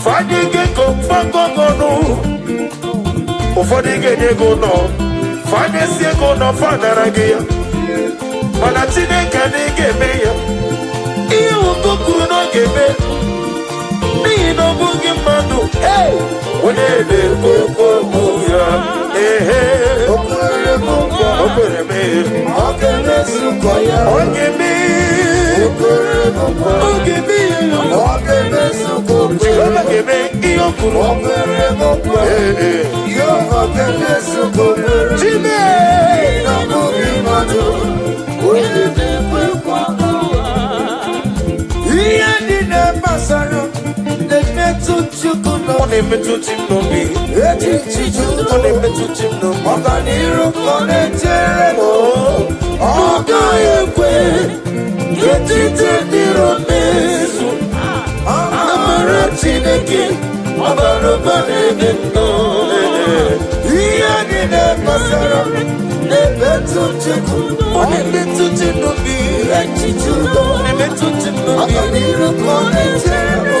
[SPEAKER 1] Fadi geko fagogo no. Ufodi genego no. Fadi siego no fanaragia. Manatine kanige meya. Iyo kuku no gebe. Ni no bugi manu. Hey, wene koko muya. Hey, okere muya. Okere me. Okere sukoya. Okeme. Okere muya. Okeme. Okere sukoya. Okeme. Iyo kuru. Okere muya. Iyo okere sukoya. Chime. No bugi manu. Wene koko muya. Iya dine pasaro. On est tout type non mais on est tout type non organiro con le terreno organique che ti dirò messo amaratine che avaro bene no ia di ne passaro ne penso che on est tout type non mais on est tout type non organiro con le terreno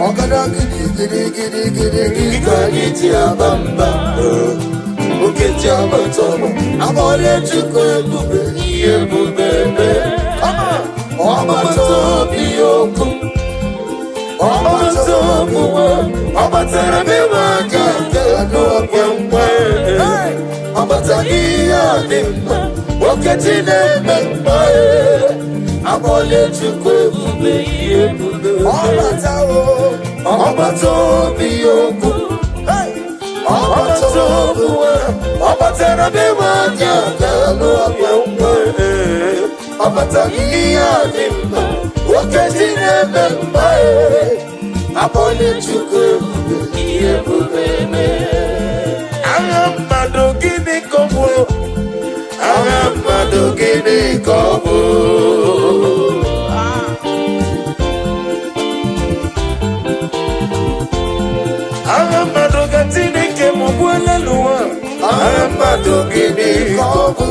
[SPEAKER 1] Ogada gidi gidi gidi gidi gidi gidi abamba. Oketi abatomo. Amole chuko ebube ebube. Obato biyoku. Obato buwa. Obatara mewa kaka no kwemwe. Obata iya dimba. Oketi nemba. Amole chuko ebube ebube. Obato biyoku. Obato buwa. Obatara mewa kaka no kwemwe. Obata iya dimba. Oketi nemba. Amole chuko ebube ebube.
[SPEAKER 3] Amado gini kobo.
[SPEAKER 1] Amado gini kobo.
[SPEAKER 3] Amado gatini ke mobwele luwa.
[SPEAKER 1] Amado gini kobo.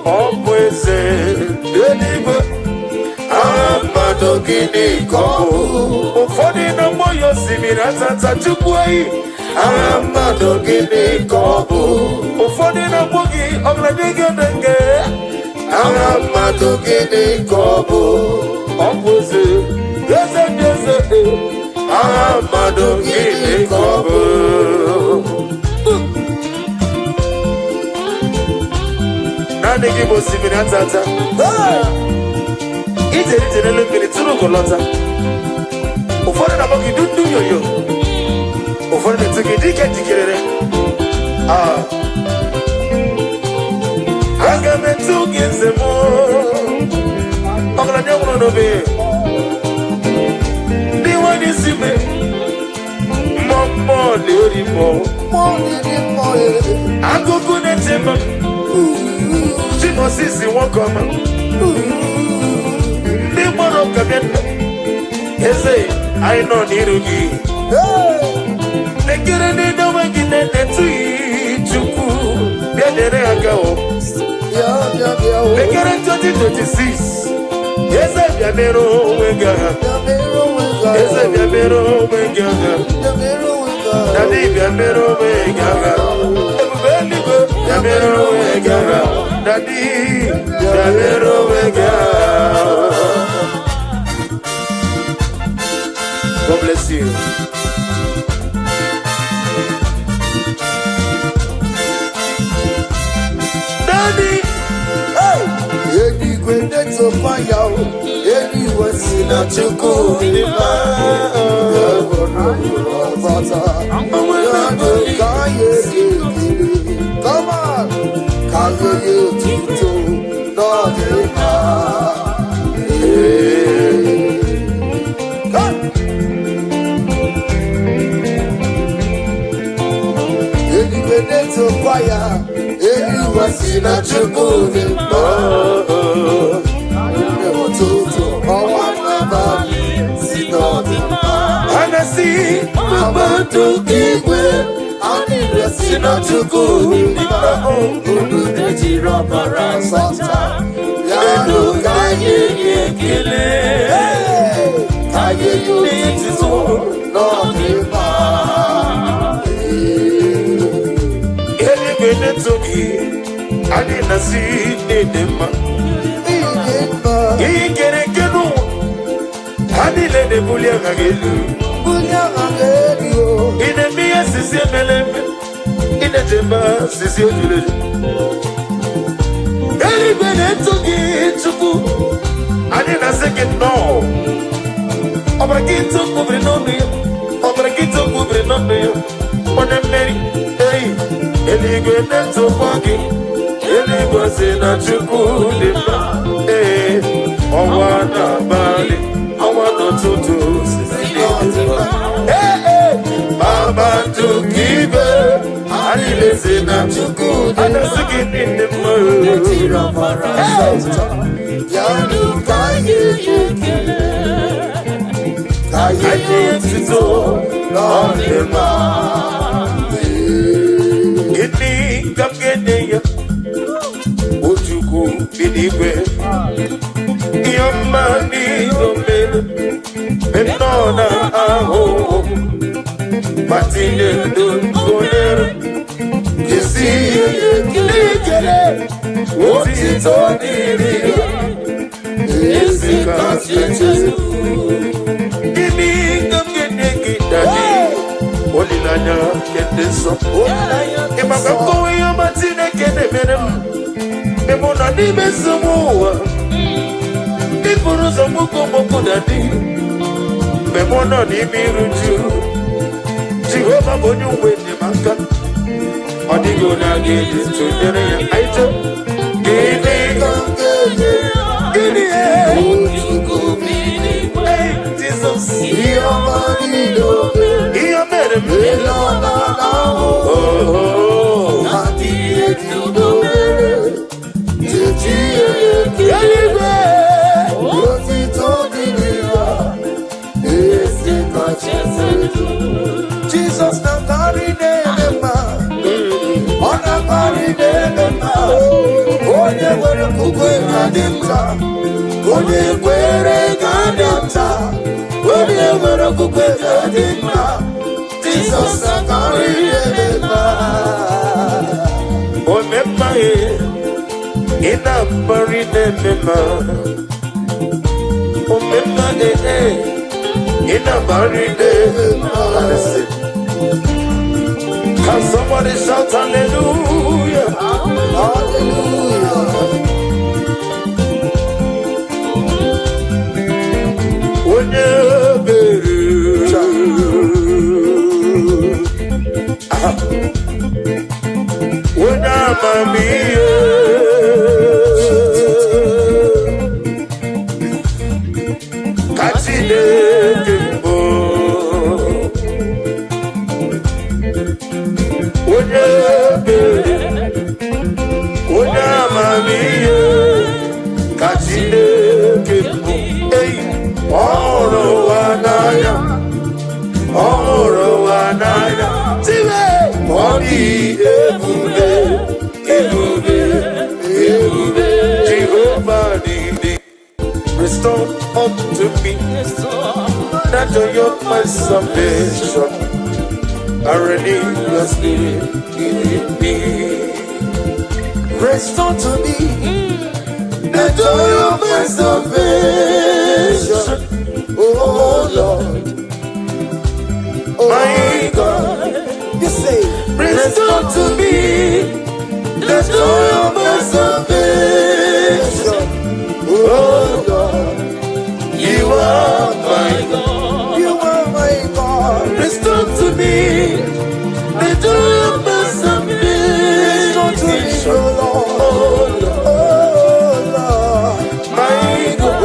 [SPEAKER 3] Okweze delibo.
[SPEAKER 1] Amado gini kobo.
[SPEAKER 3] Ụfọdụ na mmoyo simiri atata chukwu anyị.
[SPEAKER 1] Amado gini kobo.
[SPEAKER 3] Ụfọdụ na mgbo gị ọgaranya gị odenge.
[SPEAKER 1] Amado gini kobo.
[SPEAKER 3] Okweze eze ndị eze.
[SPEAKER 1] Amado gini kobo.
[SPEAKER 3] Naanị gị bụ osimiri atata. Ije n'elu mmiri tụrụ ụgọlọta. Ụfọdụ na-agba gị dundu yoyo. Ụfọdụ na-etu gị dike jikerere. Aga m etu gị nze m. Ọgaranya nwụrụ n'obe. Ndị nwanyị si me. Mmụọ na-eri mmụọ. Akụkụ na-eche mma. Chinosisi nwoke ọma. Ndị mmadụ ka bịa nna. Eze anyị nọ n'iru gị. Lekere ndị n'onwe gị na-etughị Chukwu. Bịa nyere aka o. Lekere 2026. Eze bịa mere onwe gị agha. Eze bịa mere onwe gị agha. Dadi bịa mere onwe gị agha. Ebube eluigwe bịa mere onwe gị agha. Dadi bịa mere onwe gị agha. God bless you. Daddy,
[SPEAKER 1] Edigwe ndeto fire o, edigwe si na Chukwu dị mma. Ọbata, ọmụlado ka anyị ekele. Come on, ka anyị otuto n'ọdị mma. Edigwe ndeto fire, edigwe si na Chukwu dị mma.
[SPEAKER 3] Anasi,
[SPEAKER 1] Amado igwe, anile si na Chukwu dị mma. Unu na-ejiri ọbara sọta, yanụ ka anyị ekele. Ka anyị n'etiti n'ọdị mma.
[SPEAKER 3] eluigwe na-eto gị. Anyị na-asị n'ịdị mma.
[SPEAKER 1] Ịdị mma,
[SPEAKER 3] Ihe kere eke n'ụwa. Ha niile na-ebuli aha gị elu.
[SPEAKER 1] bunye aha ga-eri o.
[SPEAKER 3] Ị na-eme ihe sisi emele eme. Ị na-echebe sisi ojuru eju. Eluigwe na-eto gị Chukwu. Anyị na-asị gị nnọọ. Ọbara gị ito kwubiri n'ọnụ ya. Ọbara gị ito kwubiri n'ọnụ ya. Onye mmeri. Eluigwe na-etokwa gị. Eluigwe si na Chukwu dị mma. Ọnwa n'abalị. Ọnwa n'ụtụtụ. Kpakpando nke igwe. Anyị na-esi na Chukwu dị mma. Anasị gị n'ịdị mma.
[SPEAKER 1] Ejiri ọbara sọta, yanụ ka anyị ekele. Ka anyị etito n'ọdị mma.
[SPEAKER 3] Gịnị ka m ga-enye ya? O Chukwu bi n'igwe. Ihe ọma
[SPEAKER 1] money don't matter. And no, I hope. But in the do, you see, what is on it? Is it because give me the daddy. Only Nanya get this up. If I'm going, I'm a tina get a minute. The more I need is some more. People are some more daddy. The more I need me to you. Jehovah, when you wait, the man. I did go now get it to the I told. Give me Jesus, your money, your better be Jesus, now carry them, on a carry them, oh, they were a cook with Onye kwere gadata, onye were kukwe gadima, Jesus akarire ma. Omemma ina marine mema. Omemma ina marine mema. Can somebody shout hallelujah? Hallelujah. Restore unto me that joy of my salvation. Already your spirit in me. Restore to me the joy of my salvation. Oh Lord, my God, you say, restore to me the joy of my salvation. Oh God, you are my God. You are my God. Restore to me the joy of my salvation. Restore to me, oh Lord. Oh Lord, my God,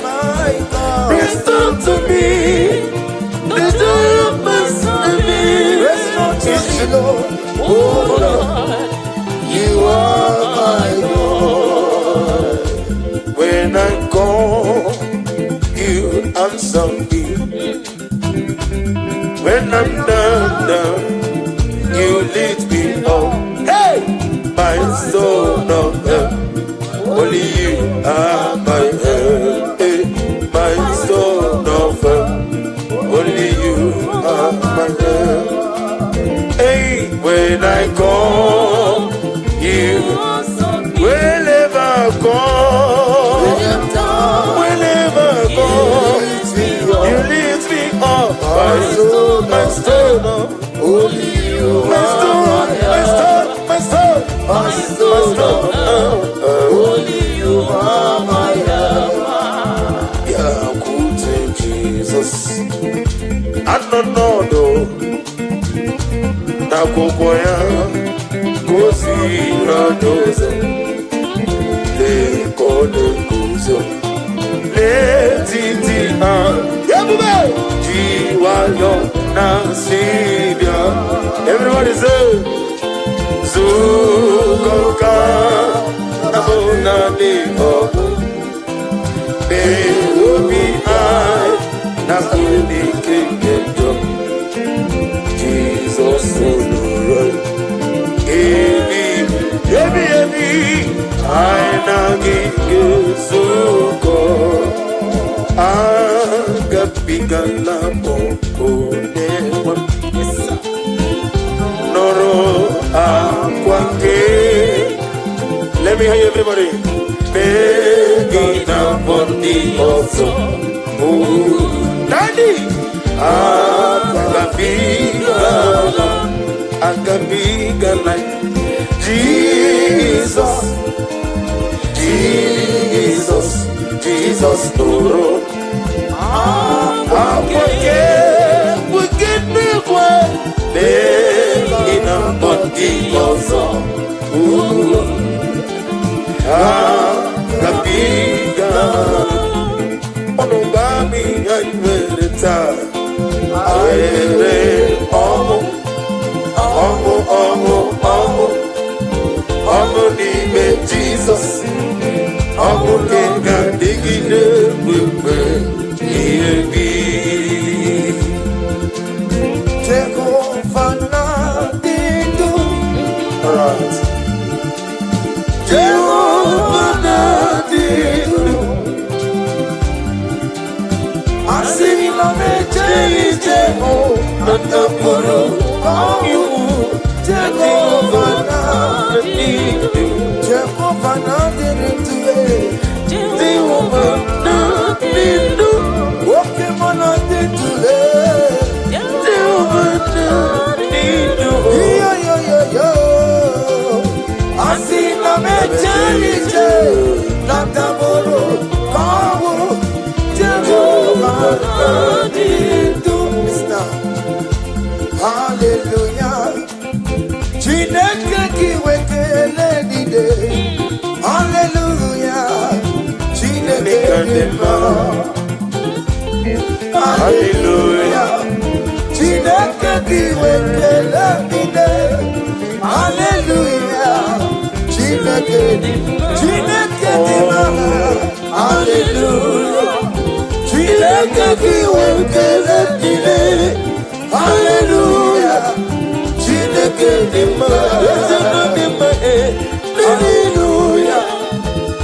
[SPEAKER 1] my God. Restore to me the joy of my salvation. Restore to me, Lord. Oh Lord, you are my God. When I call, you answer me. When I'm down, you lift me up. Hey, my soul of help, only you are my help. Hey, my soul of help, only you are my help. Hey, when I call, you wherever I call. My stone, only you my stone, my stone, only you are my help. Yeah, good Jesus. I don't know though. Na kukoya, kosi radoze, le kode kuzo, le titi ah. Everybody say Zukoka Abona Nihobu Behobi I Nakuni Kingdom Jesus Lord Ebi I Nagi Zuko po onewa noro akwake. Let me hear you, everybody. Begina bondi also. Daddy, agabiga like Jesus, Jesus, Jesus, Lord. We get me one. Begina bondi also. Agabiga. Onobami aywereta ayere omo n'ime Jesus omo kenga digide wewe iyebi Jehovah na didu. Alright. Jehovah na didu. Asila meje ho natapuru you Jehovah na didu. Jehovah na didu. Jehovah na didu. Woke mana didu. Jehovah na didu. Yo. Asila meje natapuru hallelujah. Chineke kiwekele dide. Hallelujah. Chineke dema. Hallelujah. Chineke kiwekele dide. Hallelujah. Chineke dema. Hallelujah. Chineke kiwekele dide. Hallelujah. Chineke dema. Hallelujah.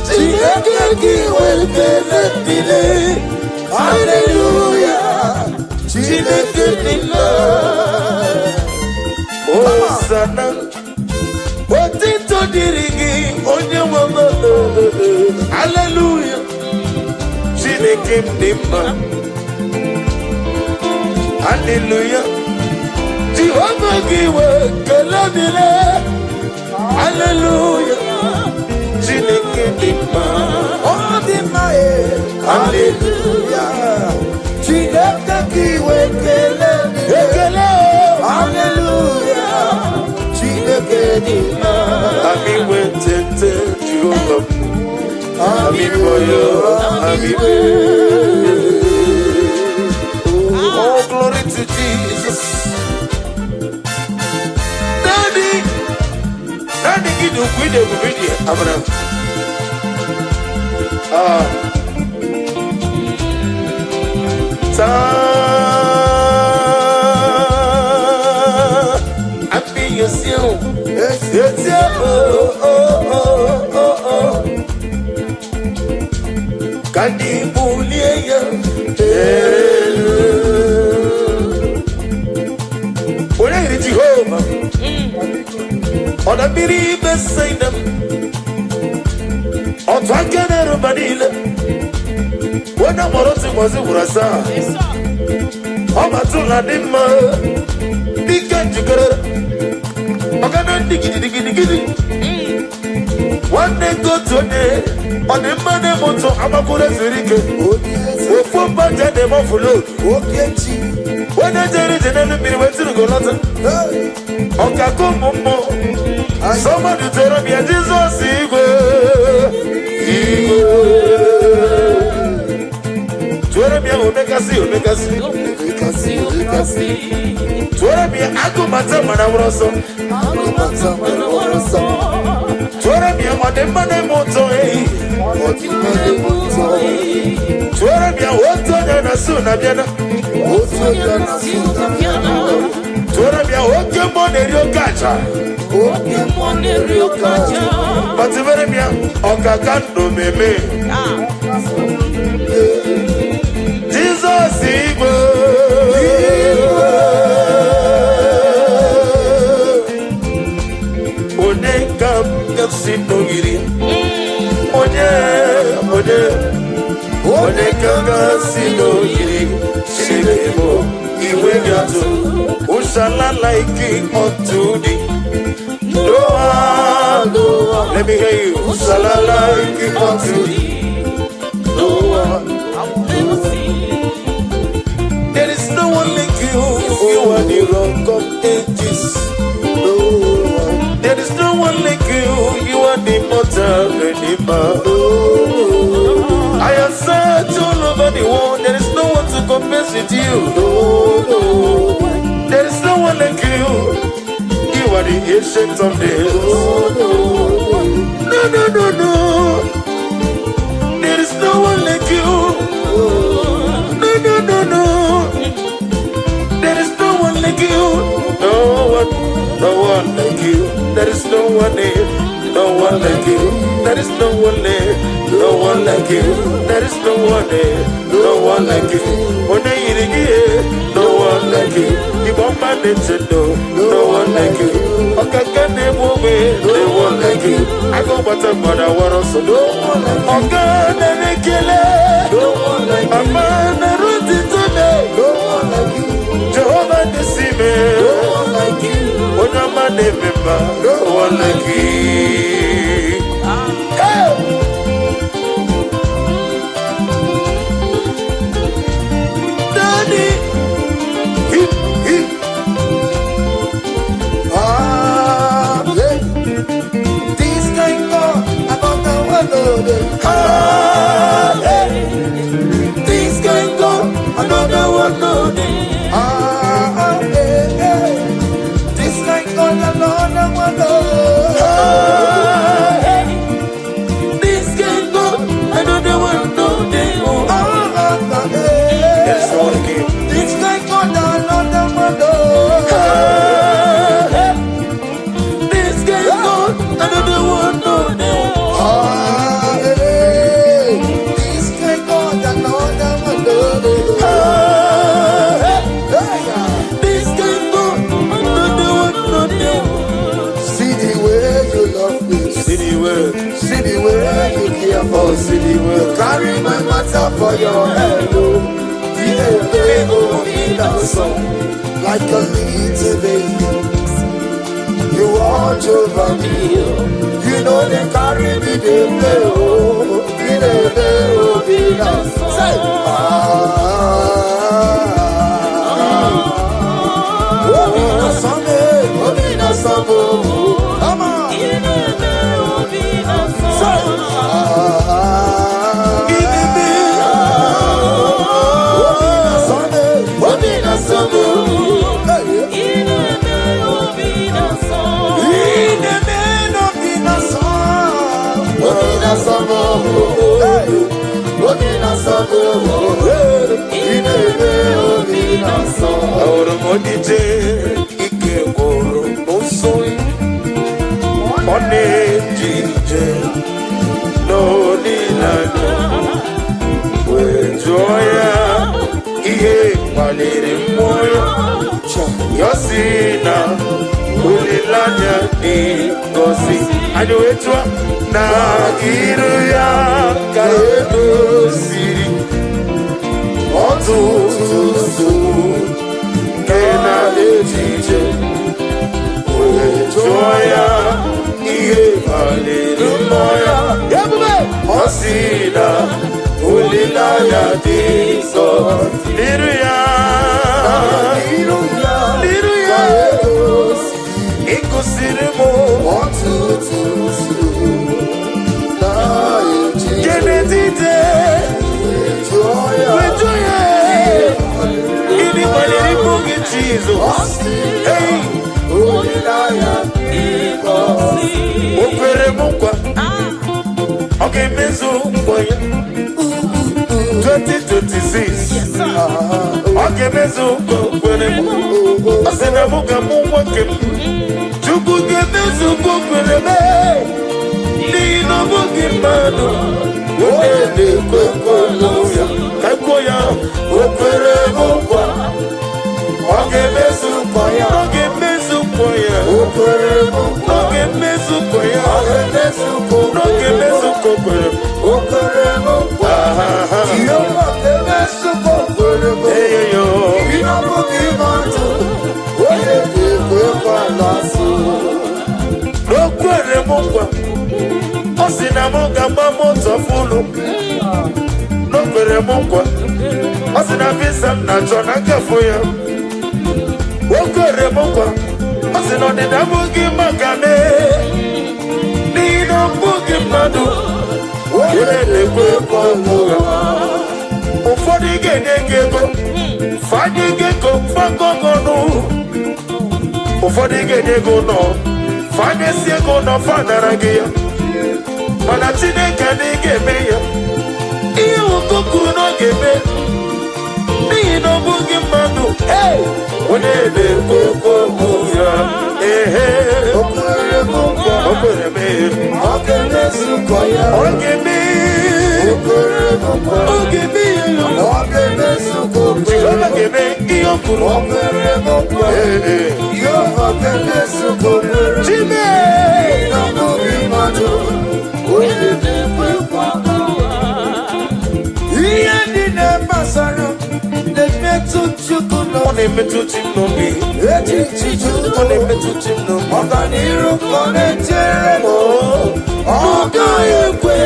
[SPEAKER 1] Chineke kiwekele dide. Hallelujah. Chineke dema. Hosanna. Otito dirigi onye mama. Hallelujah. Chineke dema. Hallelujah. Jehovah giwe kalamile. Hallelujah. Chineke dima. Oh dima hallelujah. Chineke giwe kalamile. Hallelujah. Chineke dima. Ami wetete Jehovah. Ami boyo. Ami oh, glory to Jesus. Daddy, give you video. Abraham. Happy yourself. Yes. Oh. Kandi buliya. Jehovah, on a biri besaidam, on Twakener Badila. When I'm was a Urasa, Omatula Dima, Dikan Jigger, Ogana Diggy. One day go to a day on the money moto Amakura Zurike, who put back at them off for load. When I tell you, then the mirror went to go lot. Okakumbo, somebody tell me, Jesus, Tueremia Omekasi. Tueremia Akumata Manawroso. Tueremia Mademane Moto. Tueremia Wotoya Nasuna Biana. Tueremia Okemonerio Kacha. But Tueremia Okakando Meme. Jesus Igbo. Who shall I liken unto thee? No one. Let me hear you. Who shall I liken unto thee? No one. There is no one like you. You are the rock of ages. No one. There is no one like you. You are the mortal redeemer. I have searched all over the world. There is no one to compare with you. There is no one like you. You are the ancient of days. No. There is no one like you. No. There is no one like you. No one like you. There is no one there. No one like you. There is no one there. No one like you. There is no one there. No one like you. No one like you. You want my nature, no one like you. Okay, can they move it? No one like you. I go butter, but I want also no one like you. Okay, then they kill it. No one like you. I'm on the road today. No one like you. Jehovah the Sime. No one like you. When I'm a member, no one like you. Things can go, another one no day. This can go, another one no day. This can go, another one no day. There's no one again. This can go, another one no day. This can go, another one no day. See the way you care for, see the way you carry my matter for your head. In a song, like a little baby. You watch over me, you know they carry me, they play. In a song, say, in a song, come on. Ahora modije ike goro osoi onejije no nilano wejoya ihe malere moyo yosina ulilanya ni gosi ajoetwa na iru ya kaedo siri otutu kena ejije wejoya ihe malere moyo osina ulilanya ni gosi iru ya ikosirimo otutu Genetite wejoya ini malere moge Jesus hey ulilanya ikosi okere mukwa okay mezo mboya 2026 okay mezo okere asena muga mumwa kem chukuge mezo okere me Nino Bukimano, Wede Kokoya, Kakoya, Opere Mokwa, Oge Mesukoya, Opere Mokwa, Oge Mesukoya, n'oge mezuko kwere n'okwere m nkwa ọ sị na m ga-agba moto fulu n'okwere m nkwa ọ sị na visa m na-achọ na nkafo ya okwere m nkwa ọ sị na ọdịda abụghị maka n'ihi na ọ bụghị mmadụ onye na-ekwe ekwe ọgwụ ya ụfọdụ ga-enye gị ego fanye gị ego fagogonu ụfọdụ ga-enye ego nọ fanyesi ego nọ fadara gị ya mana Chineke na ị ga-eme ya ihe ụkụkụ na ọ ga-eme n'ihi na ọ bụghị mmadụ onye na-ekwe ekwe ọgwụ ya o kwere m Jehova ga-eme ihe o kwuru Chime ihe ndị na-agbasara na-emetụ Chukwu ọ na-emetụ chi m n'obi ọ na-emetụ chi m n'obi ọganiru ka ọ na-echere m ọ gaghị ekwe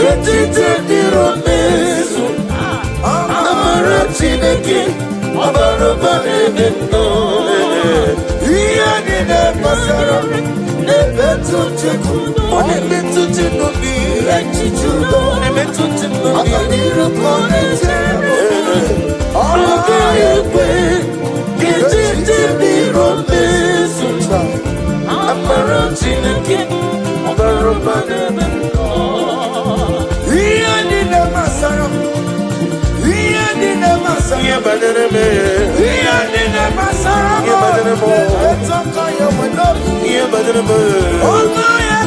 [SPEAKER 1] etiti dịrị omezu amara Chineke ọbara ụba n'ebe nnọ ihe ndị na-agbasara na-emetụ Chukwu ọ na-emetụ chi m n'obi echiche udo ọ na-emetụ chi m n'obi ọganiru ka ọ na-echere m ọ gaghị ekwe etiti dịrị omezu amara Chineke ọbara ụba n'ebe nnọ ihe ndị na-agbasara ihe ndị na-agbasara ihe banyere m ihe ndị na-agbasara ihe banyere m ihe banyere m ọnụ ya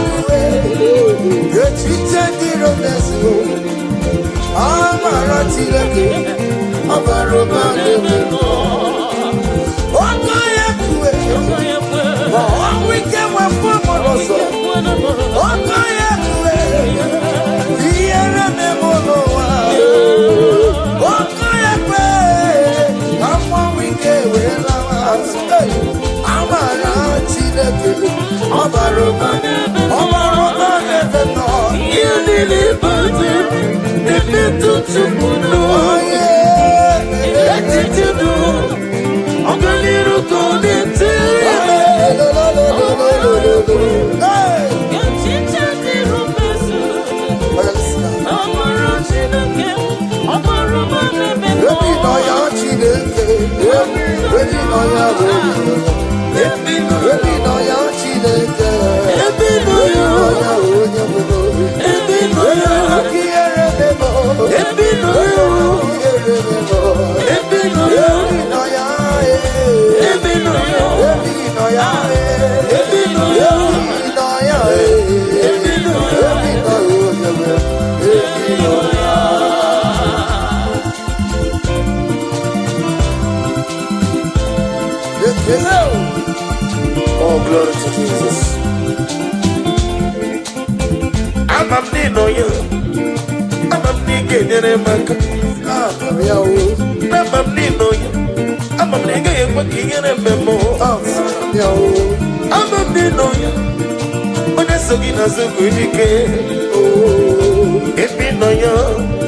[SPEAKER 1] echiche dịrị omezu amara Chineke ọbara ụba n'ebe nnọ ọnụ ya ọnwụ ike nwafọ ọmụlọsọ ọnụ ya ihere na-eme n'ụwa ọnụ ya kwe amụọnwụ ike wee lawa amara Chineke ọbara ụba n'ebe nọ ihe niile bute na-emetụ Chukwu n'onye etiti dụ ọganiru ka ọ na-ete Oh, glory to Jesus. I'm a nino you. I'm a nigga in a bank. I'm a nino you. I'm a nigga in a memo. I'm a nino you. When I saw you as a good again. Oh, if you know you,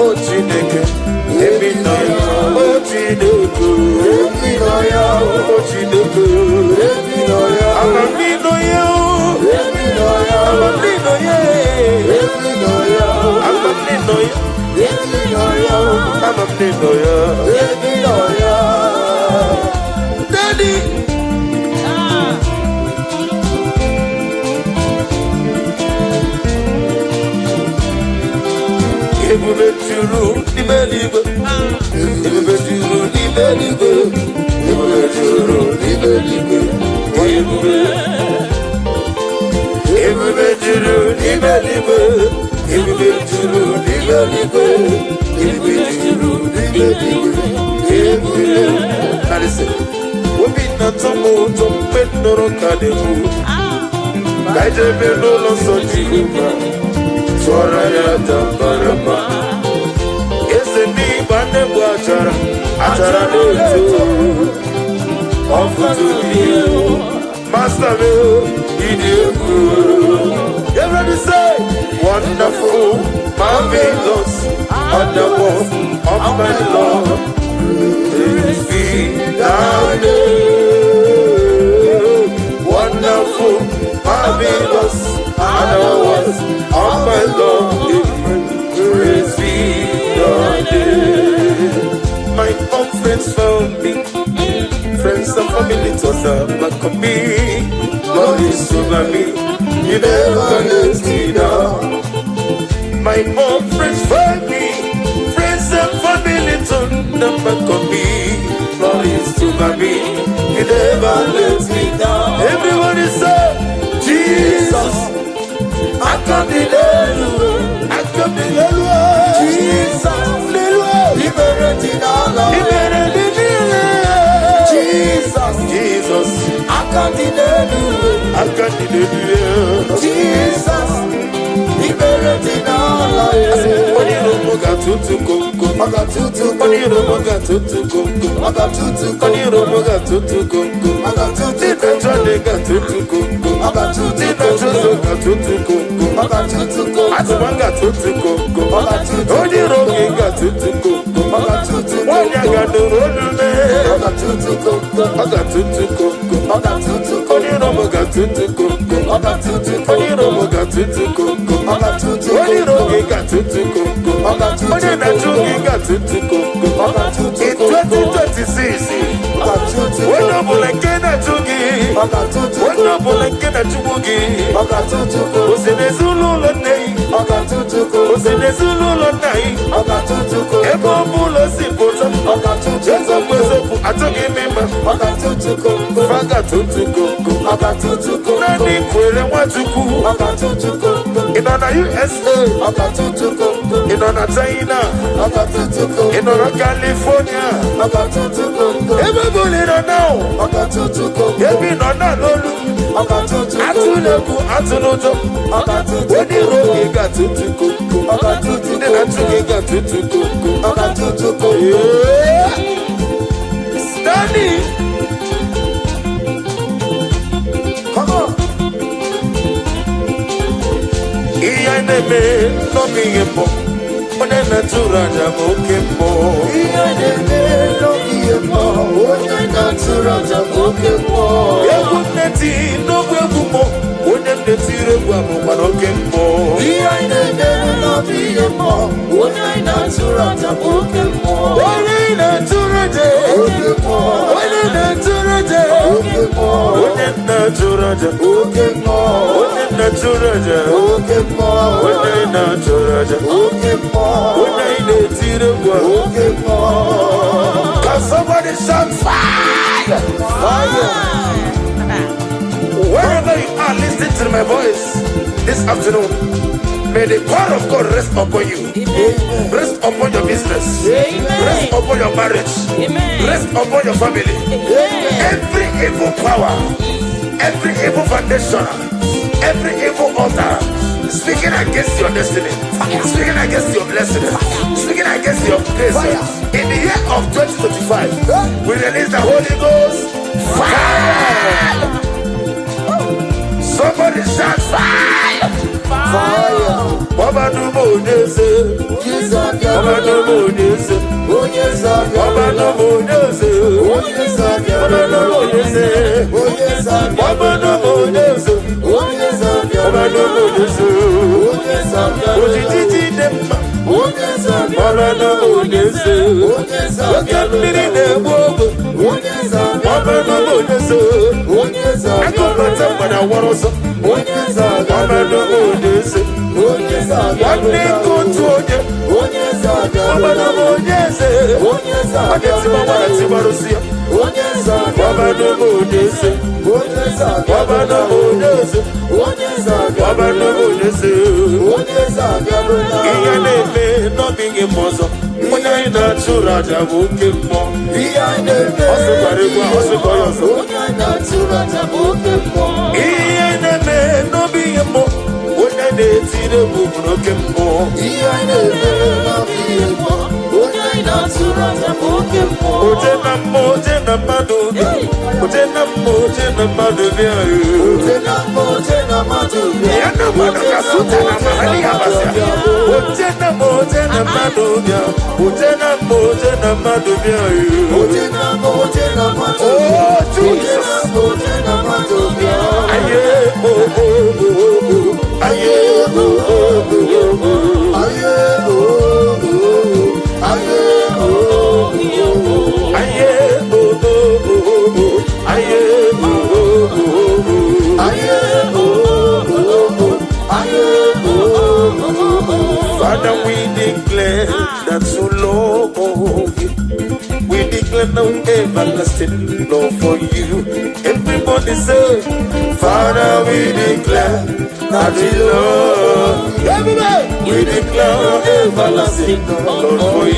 [SPEAKER 1] oh, Chineke. If you know you, oh, Chineke. If you know you, oh, Chineke. I'm a nino you. I'm a nino you. I'm a nino you. I'm a nino you. Daddy. Ebube juru n'ime eluigwe. Ebube juru n'ime eluigwe. Ebube juru n'ime eluigwe. Ebube juru n'ime eluigwe. Ebube juru n'ime eluigwe. Ebube juru n'ime eluigwe. Ebube. Now listen. Obi na-atọ m ụtọ mgbe m nụrụ ka na-ekwu. Kaijebe n'ụlọ nsọ Jehova tụọrọ ya tambarama. Eze n'ịgba nnegbu achara na-eto ọfụtụ ihe. Master me, ịdị egwu. Everybody say, wonderful, marvelous, wonderful of my Lord. Praise be thy name. Wonderful, marvelous, wonderful of my Lord. Praise be thy name. My own friends found me. Friends and family toss up back on me. Lord is over me. You never let me down. My own friends find me. Friends and family turn them back on me. Lord is over me. You never let me down. Everybody say, Jesus, I can't be I can't be Jesus, liberating all of Jesus, I can't deny you. Jesus, liberating all I am. In 2026, in USA, in China, in California, everybody don't know. Every no lolu, atuleku atunojo. When the road got to then I got to Standing. Come on. Iyaneme no miyembo. One natura jamokembo. Iyaneme no miyembo. One natura jamokembo. Eguneti no gwegumo. One netire gwamu manokembo. Iyaneme no miyembo. One natura jamokembo. One natura jamokembo. One natura jamokembo. One natura jamokembo. One natura jamokembo. One natura jamokembo. Can somebody shout fire? Fire! Wherever you are listening to my voice this afternoon, may the power of God rest upon you. Amen. Rest upon your business. Amen. Rest upon your marriage. Amen. Rest upon your family. Amen. Every evil power, every evil foundation, every evil altar speaking against your destiny, speaking against your blessing, speaking against your grace. In the year of 2025, we release the Holy Ghost fire. Somebody shout fire. Fire. Baba no more nese. Baba no more nese. Baba no more nese. Baba no more nese. Baba no more nese. Baba no more nese. Ojiji demma. Baba no more nese. Okamiri debogo. Baba no more nese. Akomata pada waroso. Baba no more nese. Wane kutuoje. Baba no more nese. Ageti mama na tibarusia. Baba no more nese. Baba no more nese. Baba no more nese. Iyaneme no bingi mozo. Muna ina chura jabu kemo. Osu karibu osu koyoso. Naija Turata Bokemo.
[SPEAKER 3] Iyaneme no biyemo. Ona de tire bubro kemo.
[SPEAKER 1] Iyaneme no biyemo. Naija Turata Bokemo.
[SPEAKER 3] Ojena mojena madubia. Ojena mojena madubia.
[SPEAKER 1] Ojena mojena madubia.
[SPEAKER 3] Yana madaka suta na mahali abasia. Ojena mojena madubia. Ojena mojena madubia.
[SPEAKER 1] Ojena mojena madubia.
[SPEAKER 3] Oh Jesus.
[SPEAKER 1] Mojena madubia.
[SPEAKER 3] Aye oh oh oh. Aye oh oh oh.
[SPEAKER 1] Aye oh oh. Aye oh oh.
[SPEAKER 3] Aye oh oh oh. Aye oh oh oh.
[SPEAKER 1] Aye oh oh. Aye oh oh.
[SPEAKER 3] Father, we declare that so love you. We declare no everlasting love for you. Everybody say, Father, we declare that we love you. Everybody, we declare everlasting love for you.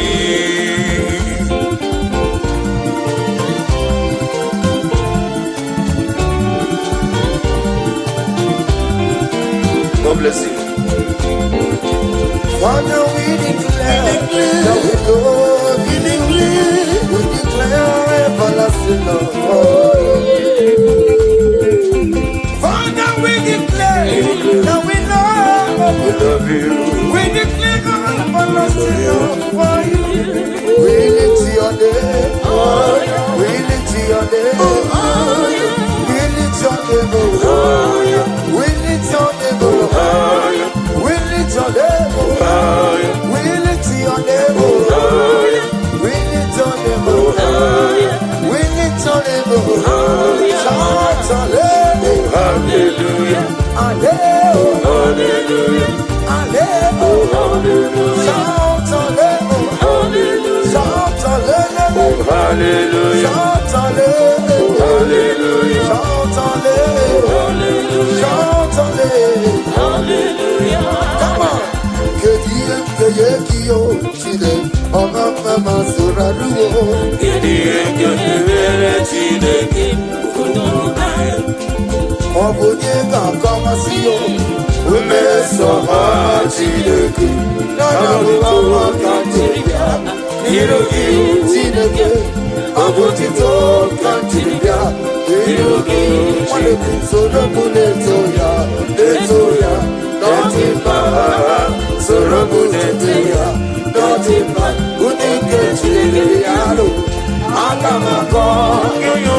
[SPEAKER 3] God bless you.
[SPEAKER 1] Father, we declare that we love you. We declare everlasting love for you. Father, we declare that we love you. We declare everlasting love for you. We lift your name. We lift your name. We lift your name. We lift your name. We lift your name. We lift your name. We lift your name. We lift your name. Shout hallelujah. Hallelujah. Hallelujah. Shout hallelujah. Shout hallelujah.
[SPEAKER 3] Hallelujah.
[SPEAKER 1] Shout hallelujah. Shout hallelujah. Shout hallelujah. Come on. Kediyo chide omama masuraruo.
[SPEAKER 3] Kediyo chide
[SPEAKER 1] Obunye kakamasiyo. Umeso chideke. Nana mama kantiria. Nirugi chideke. Abutito kantiria. Nirugi chideke. Sorobu letoya. Notimba. Sorobu letoya. Notimba. Unike chideke. Akamako. Iyo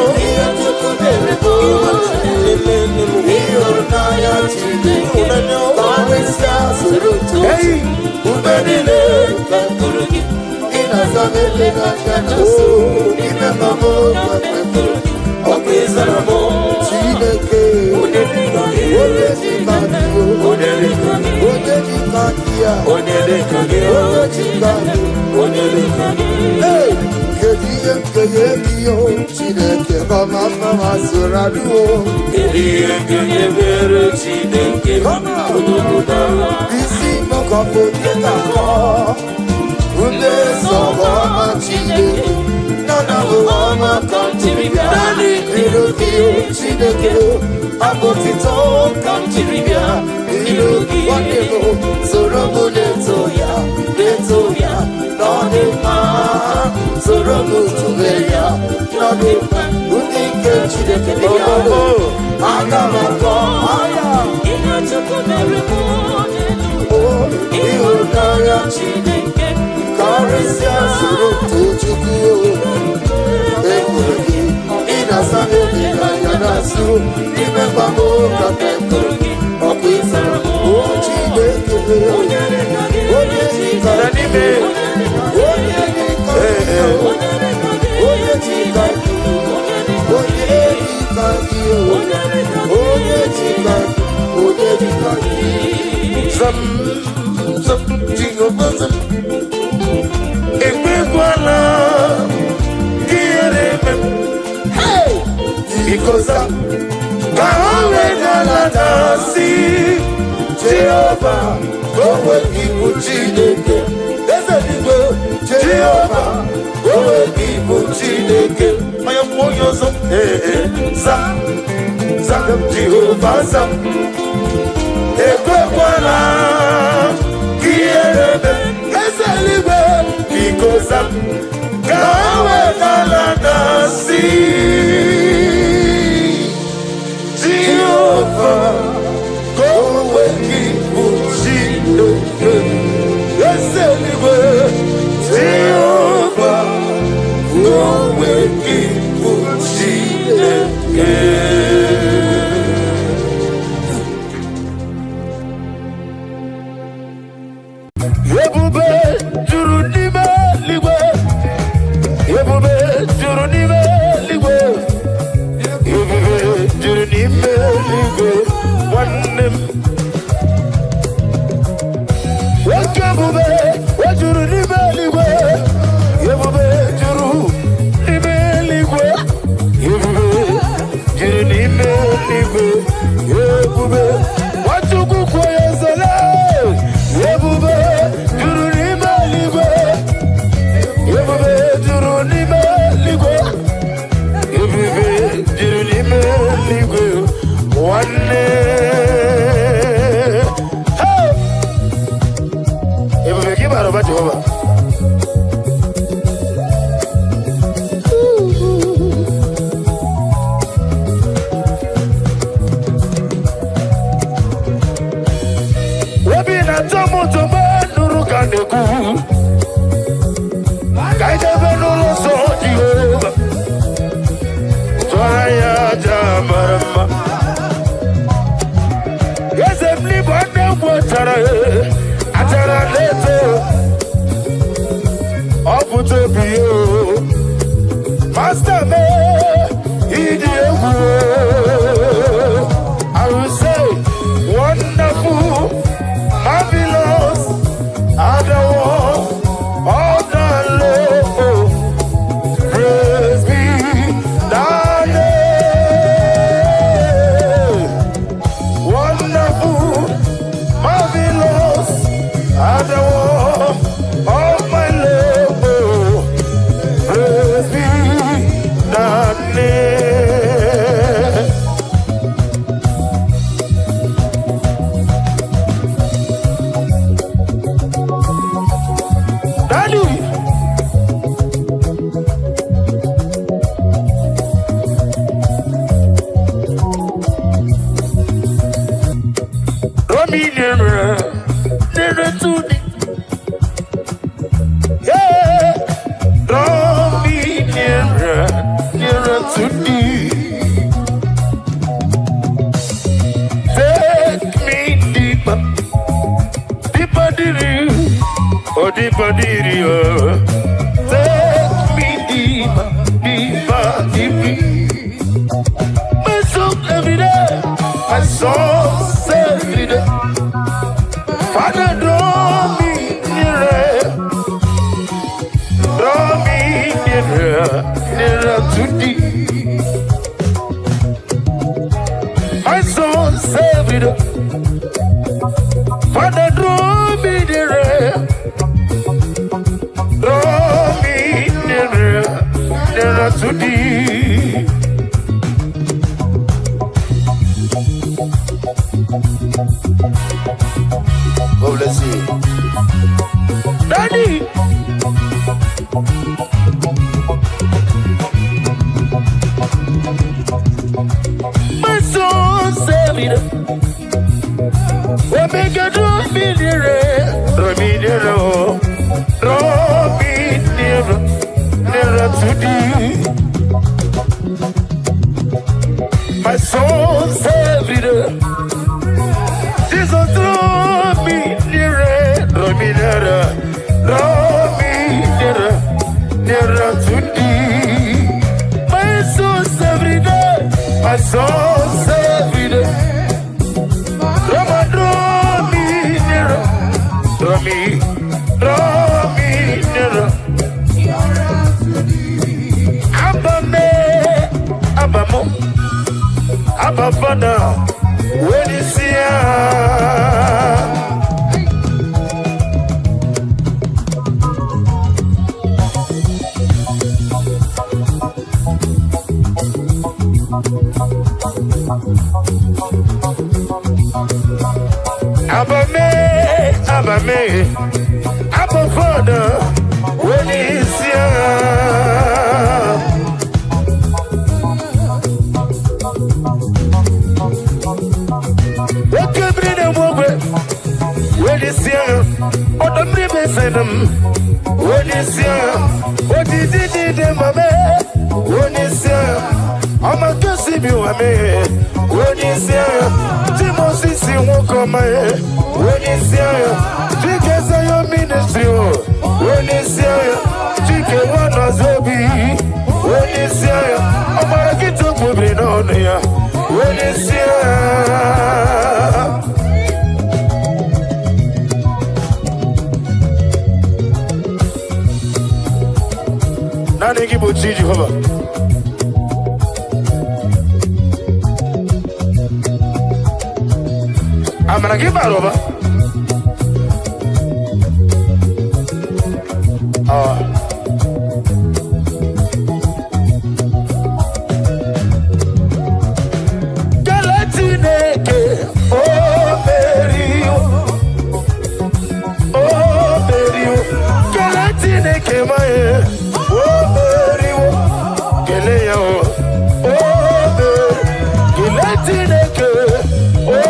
[SPEAKER 1] tukubereko. Iyo naya chideke. Barista surutu. Ubenile. Inazamele ganyanasu. Imemamo kakwepurugi. Okizaramo. Chideke. Abotito kamchiribia ilugi wanemo sorobu letoya nodema sorobu tuveya nodema unike chideke biyalo agamako aya inachokomeremo ihunaya chideke karisia surutu chukuyo ekuregi inasame yanasu nimepamo kakekurugi okwizara ochideke onyechikadime Ikosa kawe daladasi Jehovah kowe ibu Chineke Ezeligwe Jehovah kowe ibu Chineke I am for your ọzọ zam zam Jehova zam ekwekwala ka ihere mee eze eluigwe biko zam ka ha wegala na-asị Jehova ka onwe gị bụ Chineke eze eluigwe Jehova ka onwe gị bụ Chineke. Ebube juru n'ime eluigwe, ebube juru n'ime eluigwe, ebube juru n'ime eluigwe, nwanne m. Nwoke ebube juru n'ime eluigwe, ebube juru n'ime eluigwe, ebube juru n'ime eluigwe, ebube Nwachukwu kwe ezele, ebube juru n'ime eluigwe, ebube juru n'ime eluigwe, ebube juru n'ime eluigwe, nwanne. Ebube gị bara ụba Jehova. Obi na-atọ m ụtọ mgbe nụrụ ka na-ekwu ka anyị debe n'ụlọ nsọ Jehova tụọ ya aja mara mma eze m n'igwe nne m wetara achara na-eto ọ pụta obi ya masta me ịdị egwu I will say wonderful marvelous are the ones of the Lord. Praise be thy name. Wonderful, marvelous are the ones of my Lord. Praise be thy name. Daddy, Romy never to the yeah, Romy never to the take me deeper, deeper dear, oh deeper dear, take me deeper, deeper, deeper. My soul every day, my soul every day. Father, draw me nearer to thee. My soul every day. Father, draw me nearer to thee. God bless you. Daddy! My soul saved. Omega draw me nearer to thee. My soul saved. Jesus draw me nearer to thee. My soul saved. My soul saved. Rama draw me nearer. Draw me nearer. Abba Father, when you see Abame, Abba Father, when he's young. What can bring them over when he's young? Or the baby said them when he's young. What did he do, Mama? When he's young, I'm a cussing you, when he's young. Timothy, won't come when he's young. Because of your ministry, when he's young. Chicken one was baby, when he's young. I'm gonna get up with it on here, when he's young. Naija Igbo Jehovah. I'm gonna give out over. Galatineke, oh Mary, Galatineke, my, oh Mary, Galileo, oh Galatineke, oh.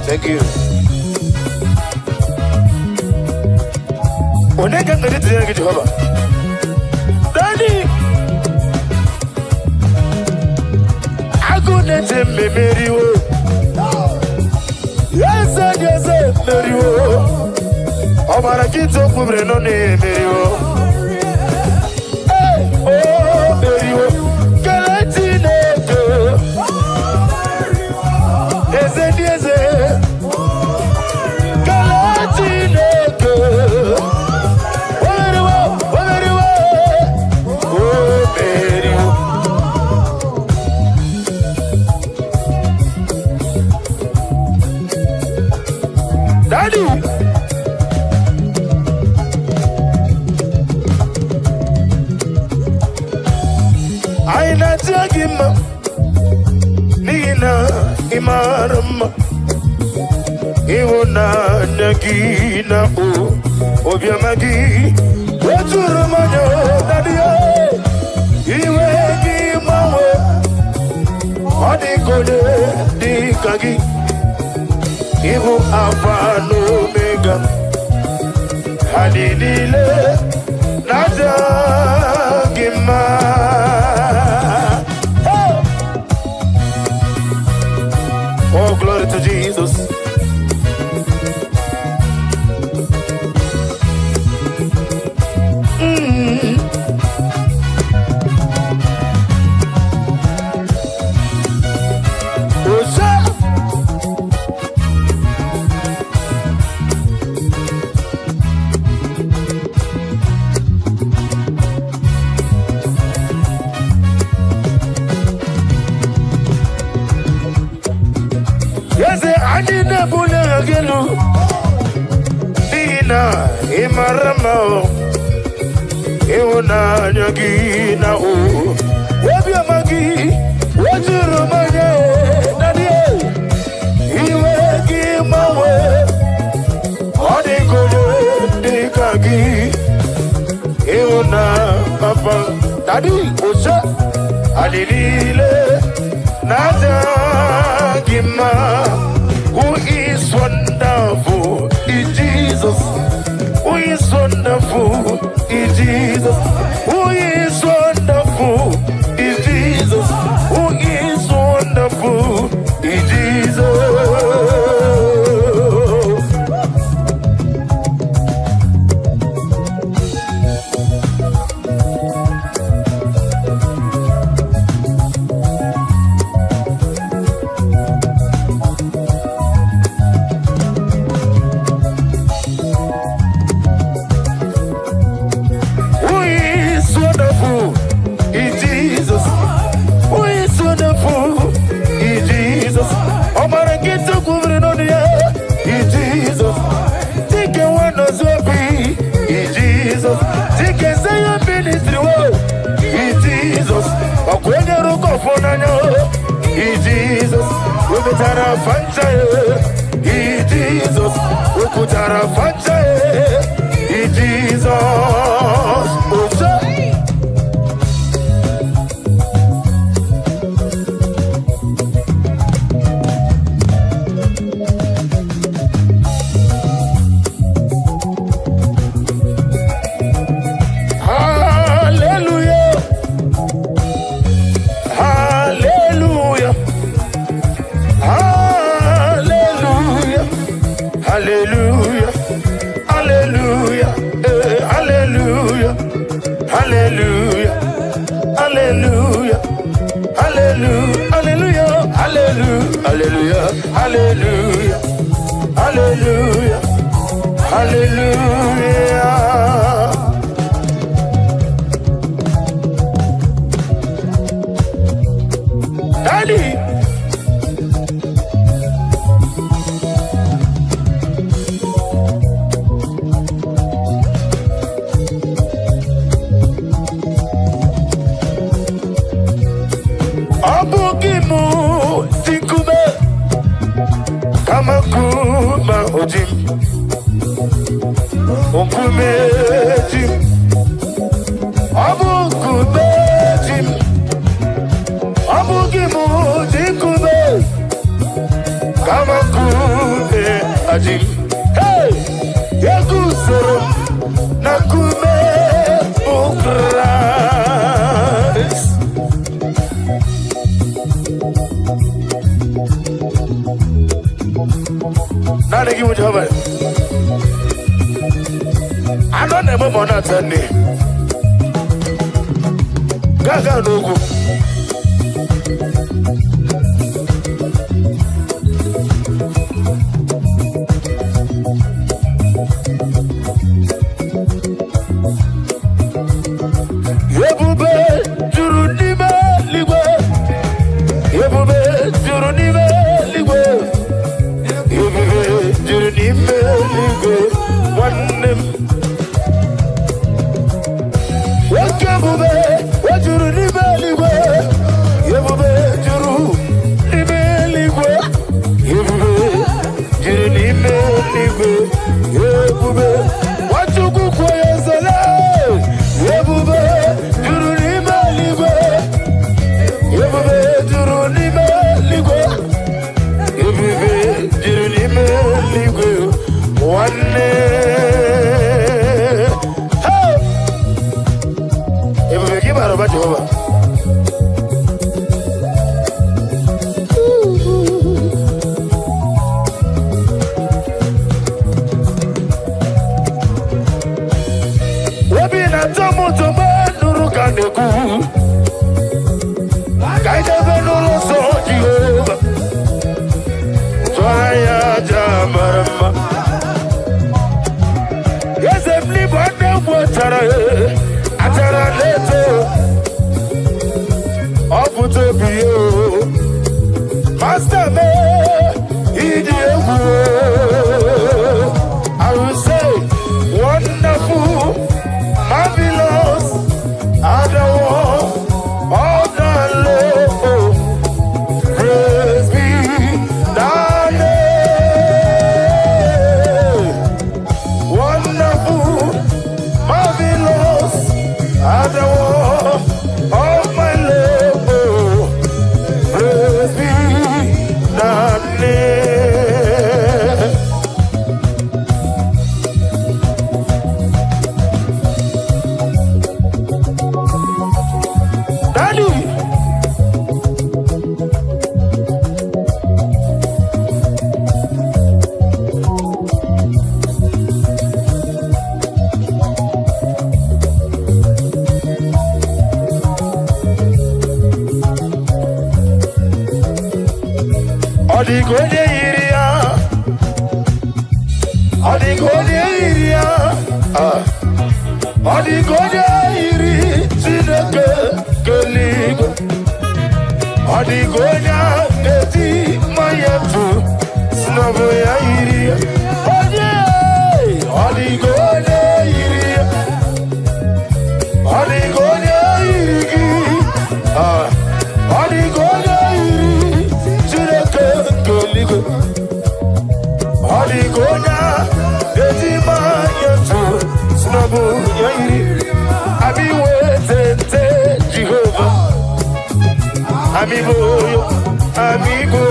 [SPEAKER 1] Thank you. When I get ready to get Jehovah, Daddy, I couldn't tell me, Mary. Yes, Mary. Oh, but I can't talk with no name, Mary. Hey, oh, Mary. Galatineke. Yes, yes. Daddy, I not take him, Nina, Imaram, Iwona, Nagina, Obiamagi, what to Romano, Daddy, Iwagi, Mawe, Adikode, Dikagi. Ibu Alpha and Omega, Hadidile, Naija Igbo. Oh, glory to Jesus. Nina, Imarama, Ewana, Yagina, Wabiamagi, Wajurumaya, Nadia, Iwagi, Mawe, Adikode, Dikagi, Ewana, Papa, Daddy, Osa, Alilile, Naija Igbo. Who is wonderful is Jesus. Who is wonderful is Jesus. Who is wonderful is Jesus. Who is wonderful is Jesus. fanta, Jesus. Okutara fanta, Jesus. Hallelujah, hallelujah, hallelujah. Daddy. Abugimu tikume Kamakuma ojim Okume jim Abukume jim Abugimu tikume Kamakume ajim Hey! Yagusoro Nakume Ukrais Now they give me trouble. I don't know more than Sunday. Gaga no go. Yebube jurunime ligwe. Yebube jurunime ligwe. Jurunime ligwe wanem. Wakebube wajurunime ligwe. Yebube jurunime ligwe. Yebube jurunime ligwe. Yebube wachukukwe yezele. Yebube jurunime ligwe. Yebube jurunime ligwe. Yebube jurunime ligwe wane. Hey! Yebube kibaro ba Jehovah. Webi na tomo tomo nuru kaneku. Kaidebe nuru so Jehovah. Twaya jamarama. Yes, if ni bande watara atara leto. Oputo biyo. Master me idi ewu. I will say wonderful, marvelous, adore, all the love. Praise be thy name. Wonderful, marvelous, adore, all my love. Praise be thy name. Daddy. Odigode iria, odigode iria, odigode iri Chineke keligo, odigode eti mayetu snabo ya iria, odigode iria, odigode iri, odigode iri Chineke keligo. n'eluigwe ọ dị ka onye ga-eji maa ya ntụ si n'ọbụ ya yiri abịa iwe tete Jehova amigo amigo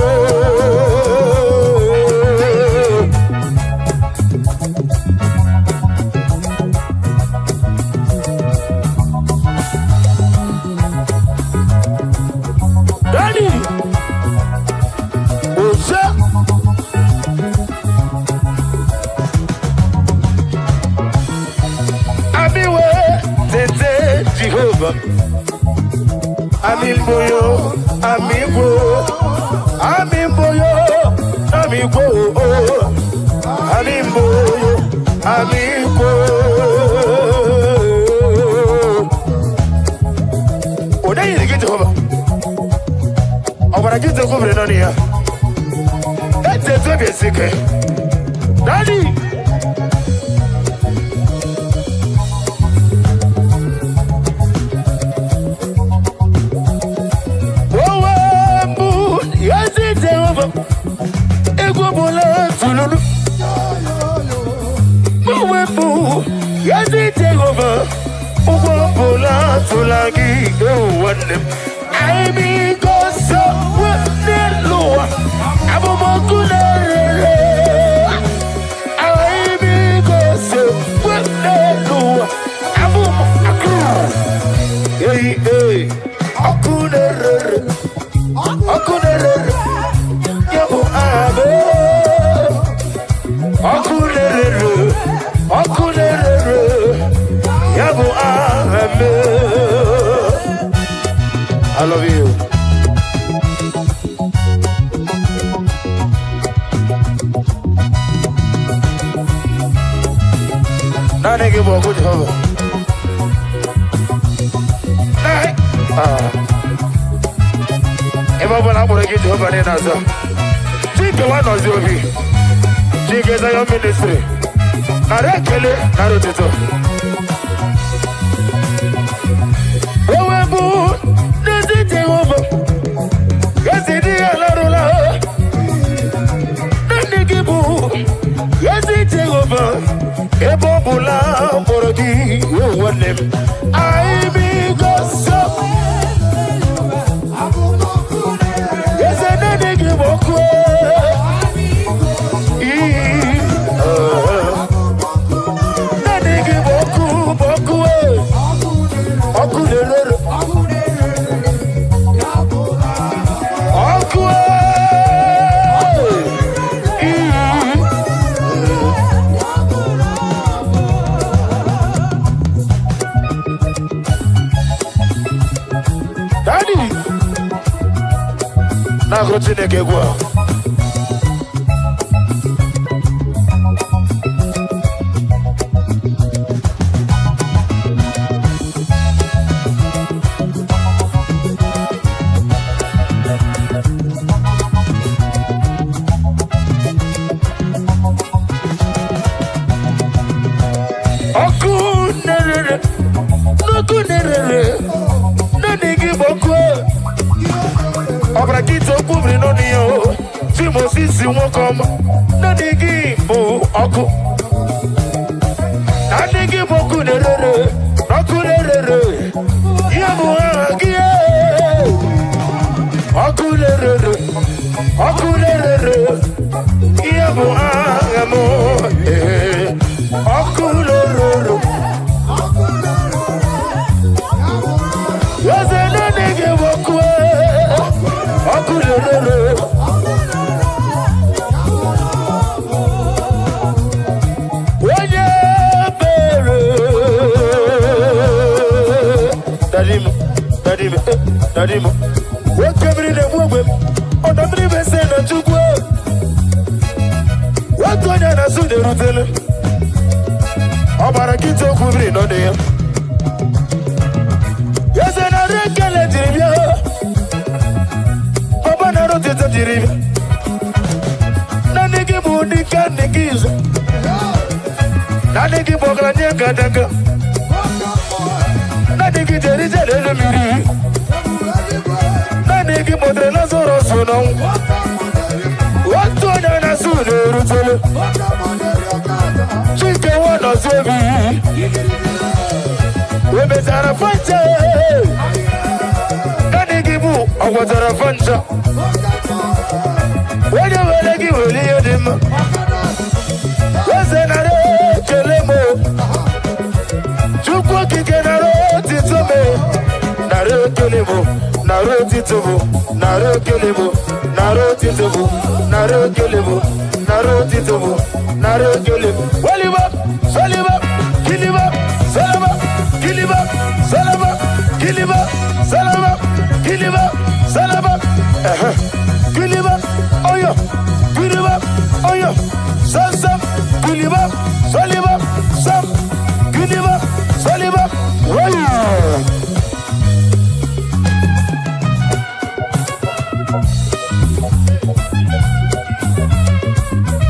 [SPEAKER 1] Daddy Osa amiwe tete Jehova Amimboyo, amigo, amimboyo, amigo, amimboyo, amigo. Oda yiri gidi hoba. Obara gidi kubre nani ya. Ete to be sike. Daddy. I be go so with the Lord. I'm a good I be go so with the Lord. I'm a good hey hey. I couldn't Yabu Abe. I couldn't Yabu Abe. I love you. Nani give a good hover. If I want to get over in Nasa, take the one of Zobi. She gets a ministry. Narekele, Narotito. Ebobula Borodi, you want them. I be gossip. Yes, I didn't give a na continue ke gwa si won come na digi bo oku na digi boku nerere oku nerere ye mo agie oku nerere ye mo amo oku nerere yo se na digi boku oku nerere Daddy, what came in the woman? On the river, said that you go. What going on as soon as you tell him? About a kid to cover it on there. Yes, and I recollect you. Papa, I don't get a river. Nanny give you the candy keys. Nanny give you a new Nanny give you the mirror. Niki modre na zoro suno. What Igbo. Chike wana zebi. Webezara fanta. Nani gibu awazara fanta. Wanya welegi weli yodima. Wazenare kelemo. Chukwa kike naro titome. Naro kelemo. Naro titomo. Naro kelemo. Naro titomo. Naro kelemo. Naro titomo. Naro kelemo. Waliba. Saliba. Kiliba. Salama. Kiliba. Salama. Kiliba. Salama. Kiliba. Salama. Kiliba. Oyo. Kiliba. Oyo. Sam. Kiliba. Saliba. Sam. Kiliba. Saliba. Oyo.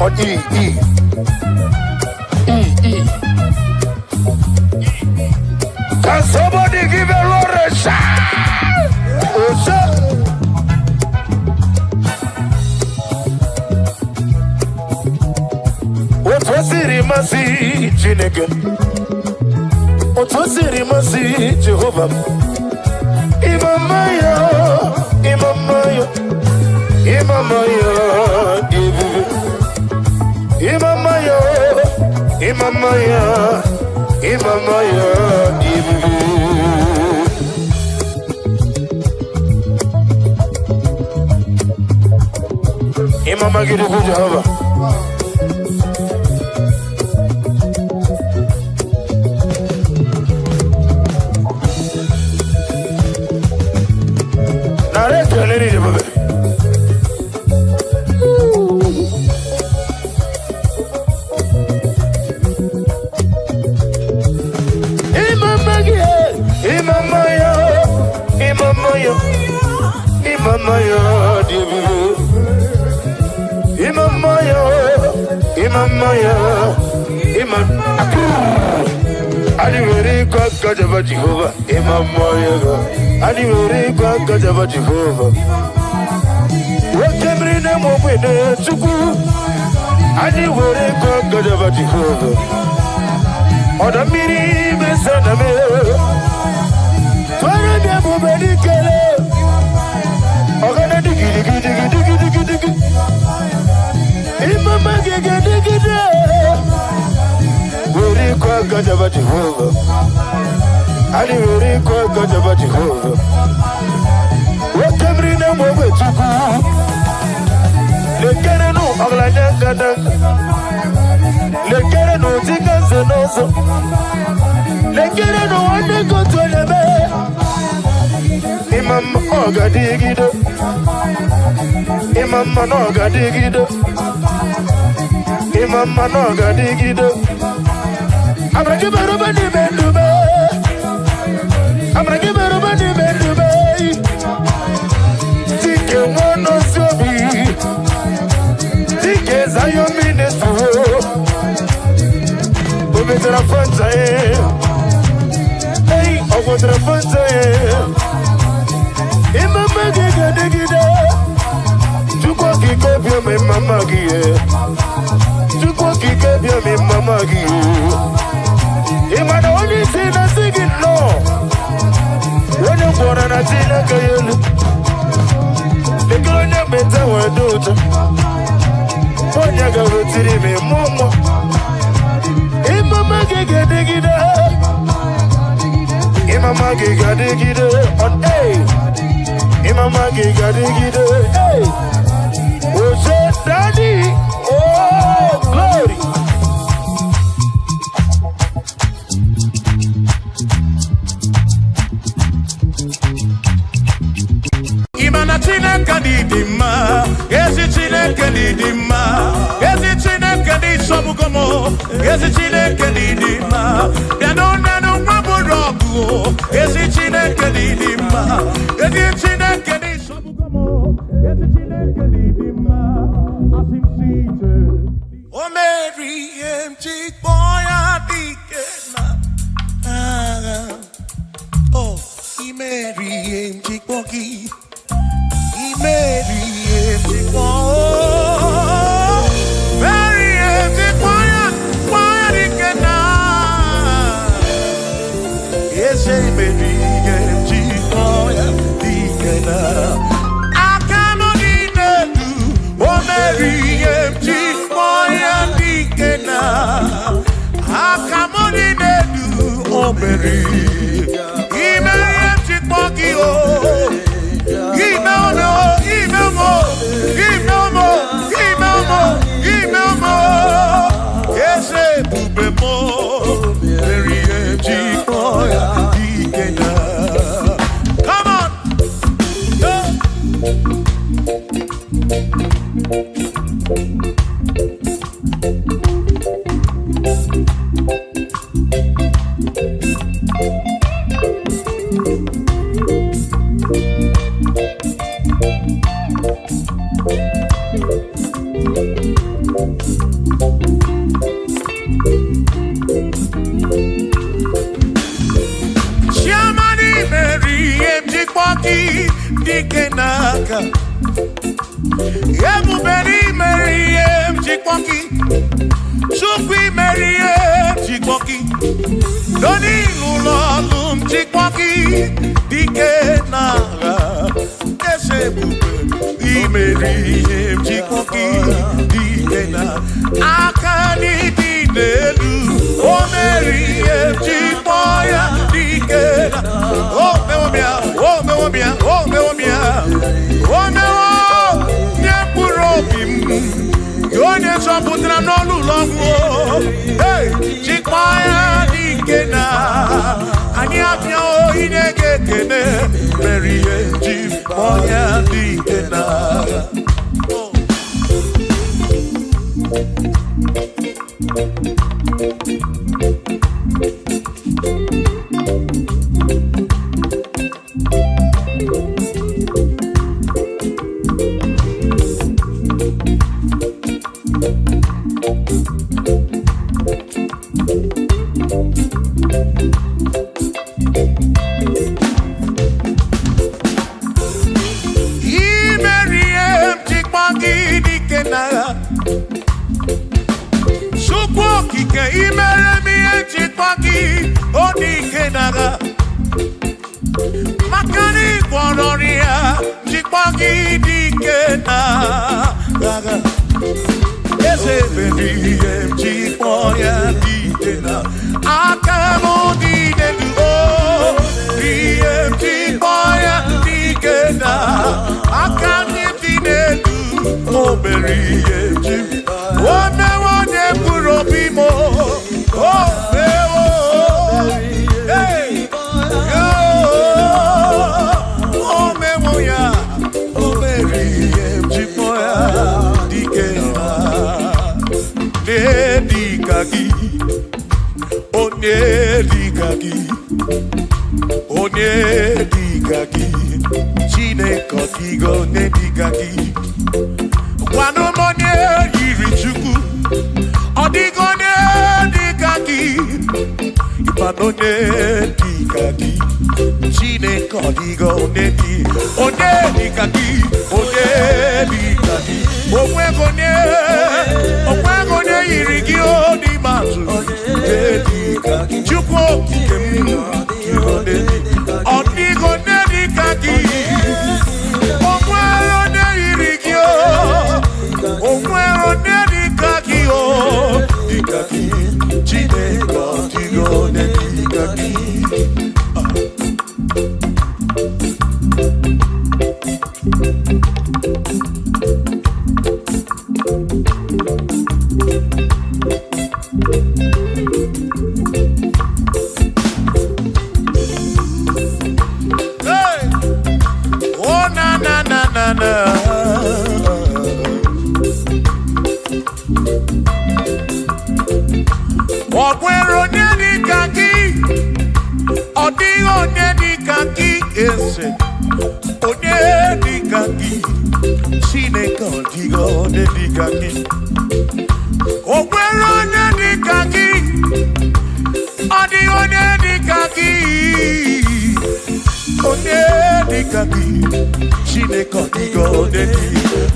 [SPEAKER 1] On E. Can somebody give a Lord a shout? Oh, shout. What was it, Masi, Chineke? What was it, Masi, Jehovah? Imamaya, Imamaya, Imamaya, Imamaya, Imamaya, Imamaya, Imamaya, Jehovah. Jehovah, Imamaya, and you will go Jehovah. What can bring them up with the Chuku? And you will go Jehovah. Or the mini Messan of it. Twelve of them will be killed. Or gonna dig it. Imamaya, dig it. Will go Jehovah. Ali wuri ko gajaba Jehovah. Wakamri na mwe chuku. Lekere no aglanya gada. Lekere no tikanze nozo. Lekere no wane kotolebe. Imam ogadigido. Imam ogadigido. Imam ogadigido. Abrakibaru bani bendube. I'm gonna give it a money, baby. Think you want to show me. Think it's how you mean it to. Go to the front side. Hey, I'll go to the front side. In my magic, dig it up. You go kick up your mama, you go kick up your mama. If I only see the singing, no. When you're born and I see like a yellow, the girl in your bed, I will do it. When you go to see me, Mama, in my magic, dig it up. In my magic, dig it up. On A, in my magic, dig it up. Hey, what's that, Daddy? Oh, glory.
[SPEAKER 2] Dima, esi Chineke di dima, esi Chineke di sobugomo, esi Chineke di dima, bianona maburogu, esi Chineke di dima, esi Chineke di sobugomo, esi Chineke di dima, asim site. O Mary, empty boy, adikena. Oh, Mary, empty boy. Mary, very na akamoni nedu omeri imeye chikpoki o Imeomo ese bubemo eriye chikpoya ikena. Come on. Shamani Mary Mjikpoki Dikenaka Yemuberi Mary Mjikpoki Shukwi Mary Mjikpoki Doni Lulolum Mjikpoki Dikenaka Yesebube Mary Mjikpoki Dikenaka Akani Dinelu O Mary Mjikpoya Dikena Oh mewomia Nyepurobim Yonye Soputra Nolu Longo Hey Chikpoya Dikena Anyapya O Inegekene Mary Mjikpoya Dikena Makani Kwanoria, Chikpoki Dikena, Ese baby, Chikpoya Dikena, Akamo Dinelu, Chikpoya Dikena, Akani Dinelu, Oh, Berry, One Purobimo, Oh, Onedikaki, Chinekodigo Nedikaki, Wanomone Yirichuku, Odigo Nedikaki, Ipanonedikaki, Chinekodigo Nedi, Onedikaki, Omwegone Yirigio di Matu, Chukwo Odigo Nedikaki, Omwero Nerigio, Omwero Nedikaki, Dikaki, Chineko, Digo Nedikaki. Ogwero Nedikaki, Odigo Nedikaki, Ese Onedikaki, Chineko Digo Nedikaki, Ogwero Nedikaki, Odigo Nedikaki, Onedikaki, Chineko Digo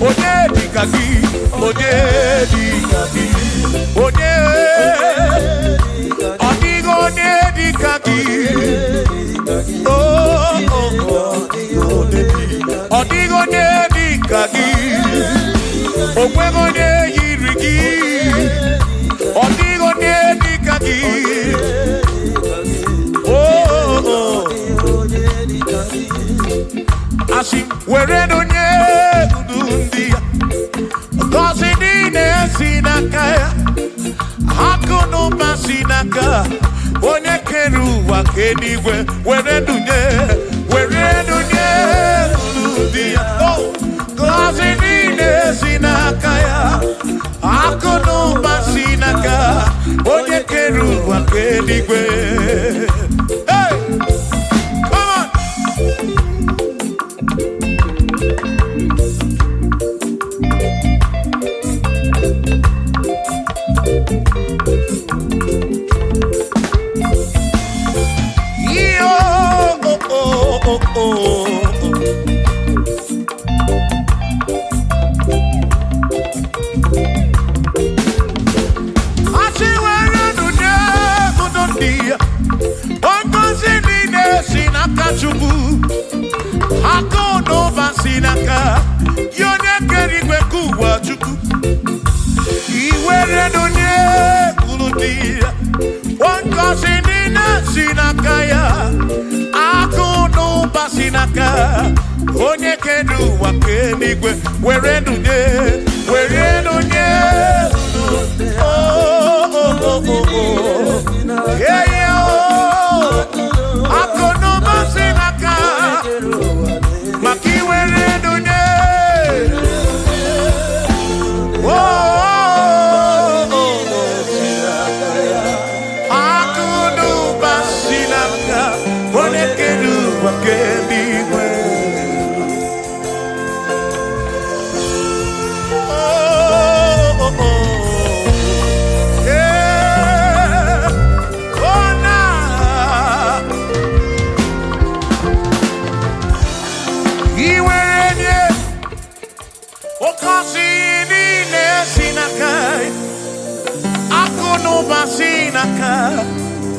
[SPEAKER 2] Onedikaki, Onedikaki, Odigo Nedikaki, Odigo Nedikaki, Ogwego Yirigi, were donye udundi ya Gozi nine sinaka ya Hakono masinaka Onye keru wa kenigwe were donye udundi ya Gozi nine sinaka ya Hakono masinaka Onye keru wa kenigwe Onye kedu wa kenigwe were dunye akono basinaka maki were dunye akono basinaka onye kedu wa kenigwe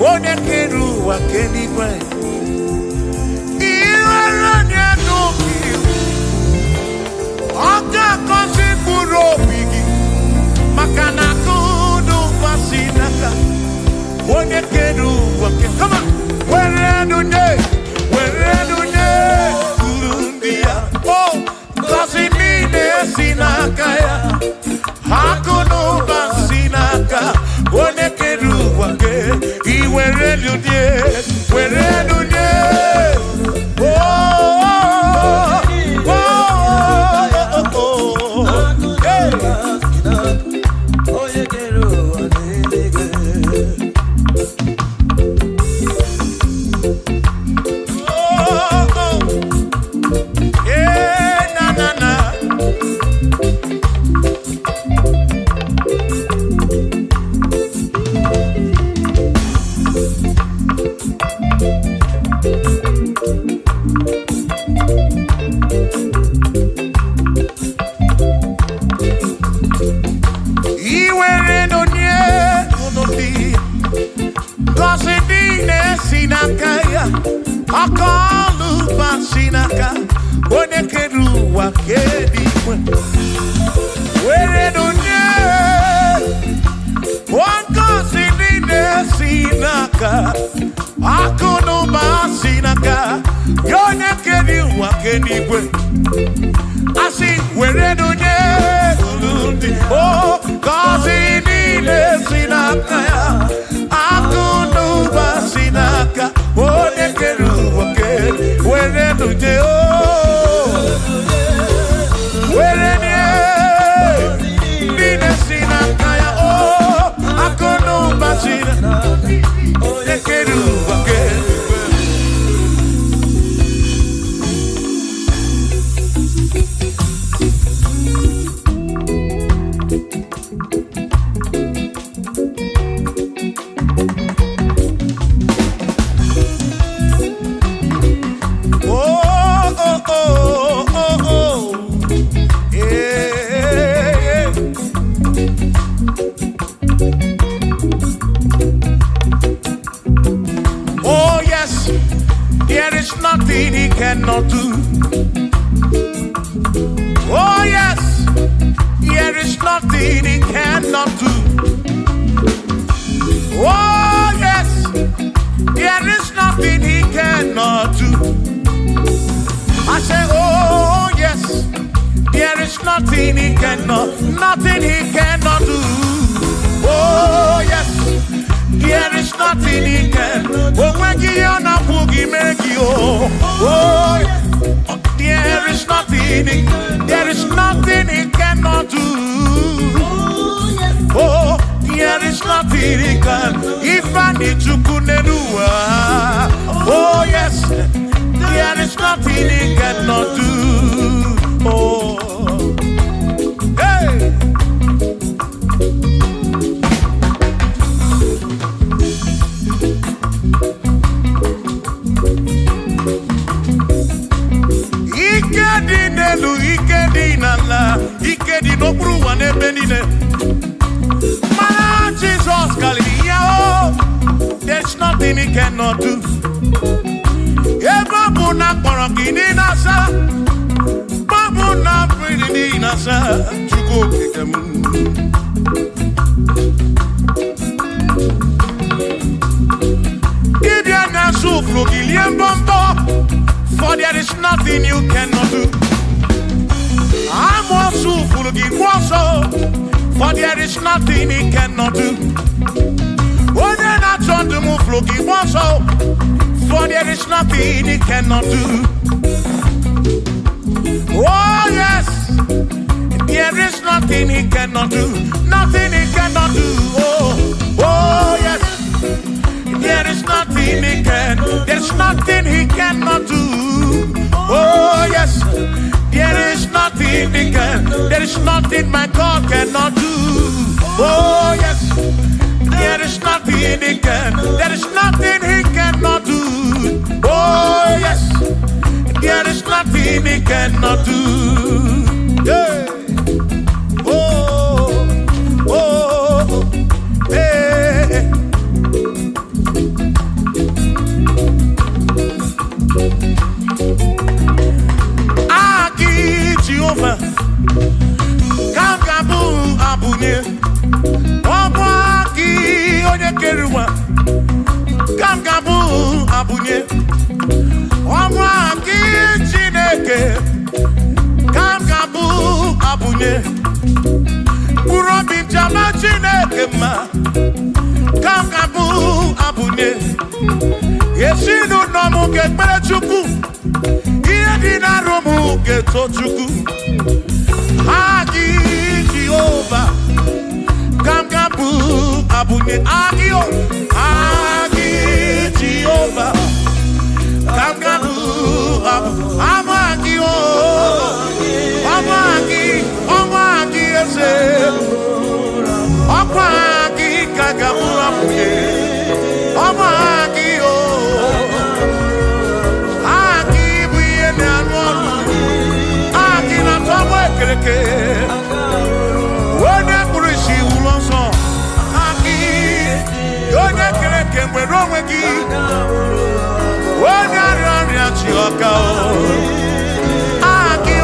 [SPEAKER 2] Onye keru wa kenigwe Iweranye n'obi Oga kosi buru obi gị Maka na kudu masinaka Onye keru wa kenigwe Come on! Were dunye Kurundi ya Oh! Kosi nine sinaka ya Hakuno masinaka Onye keru wa kenigwe Were dunye Oh, cause he needs sinaka Akuno basinaka Onye keru wa kenigwe Were dunye Nine sinaka ya Oh, akuno basinaka Onye keru wa kenigwe Nothing he cannot do. Oh yes, there is nothing he cannot do. Oh yes, there is nothing he cannot do. I say, oh yes, there is nothing he cannot do. Oh yes, there is nothing he can. Oh, when you na boogie make you. Oh, there is nothing he cannot do. Oh, there is nothing he can. If I need to kunenua. Oh yes, there is nothing he cannot do. Oh, hey. Ikedi no bruwa ne benine. Man, Jesus Galileo, there's nothing he cannot do. Babu na korokini nasa, babu na pretty nasa, chuko kikemu. Gideon na suflu giliem bombo, for there is nothing you cannot do. I'm also full of for there is nothing he cannot do. Oh, then I turn to move looking for there is nothing he cannot do. Oh, yes, there is nothing he cannot do. Nothing he cannot do. Oh, yes, there is nothing he can. There's nothing he cannot do. Oh, yes. There is nothing he can. There is nothing my God cannot do. Oh yes. There is nothing he can. There is nothing he cannot do. Oh yes. There is nothing he cannot do. Yeah. Oh, oh, hey. Jehovah, Kangabu Abunye, Obaki Oyekeruwa, Kangabu Abunye, Obaki Chineke, Kangabu Abunye, Kurobi Jama Chineke ma, Kangabu Abunye, Yeshinu Nomu Gekperechuku. Dina romu geto chuku Agi Jehovah Kangabu Abunye Agio Agi Jehovah Kangabu Amagio Amagi ese Amagi Kangabu Abunye Amagio when I see Ulonso, Aki, Yoga Kereke, when Romagi, when I run at Chioka, Aki,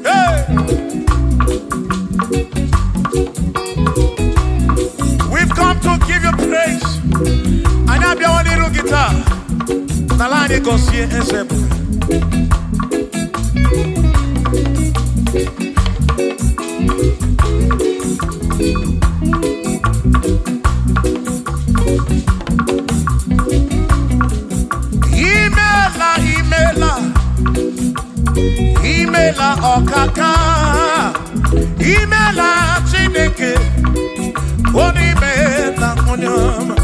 [SPEAKER 2] hey, we've come to give you praise, and I'll be on a little guitar. Nalani konsie ensebu. Imela okaka. Imela Chineke. Onimela onyama.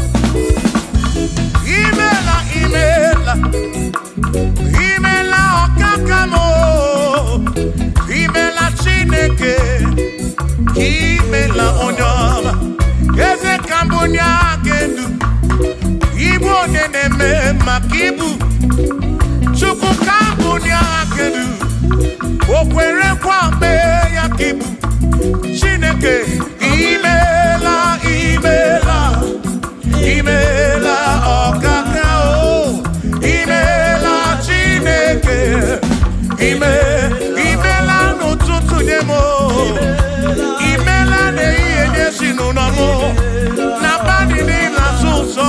[SPEAKER 2] Imela okakamo, imela Chineke, imela onyama, eze kambunya gendu, ibo neneme makibu, chuku kambunya gendu, okwere kwame yakibu, Chineke, imela okakamo. Imela Chineke, imela n'ụtụtụ nye mo, imela n'ehihie nye si n'ụlọ mo, n'abalị niile asụ ụzọ.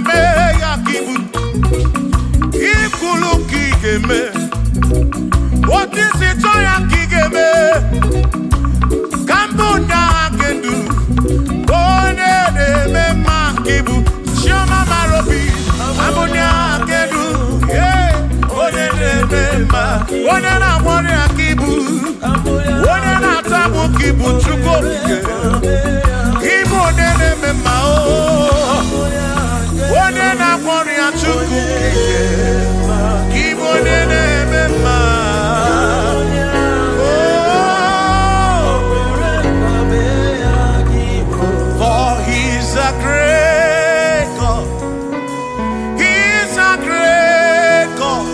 [SPEAKER 2] me ya kibu. Ikulu kigeme. What is it ya kigeme? Kambunda kendu. One de me makibu. Shoma marobi. Amunya kendu. Yeah. One de me ma. One na one akibu. One na tabu kibu chuko. Kibu ne me ma o. One na one chuko. Kibu ne me ma. For he's a great God. He's a great God.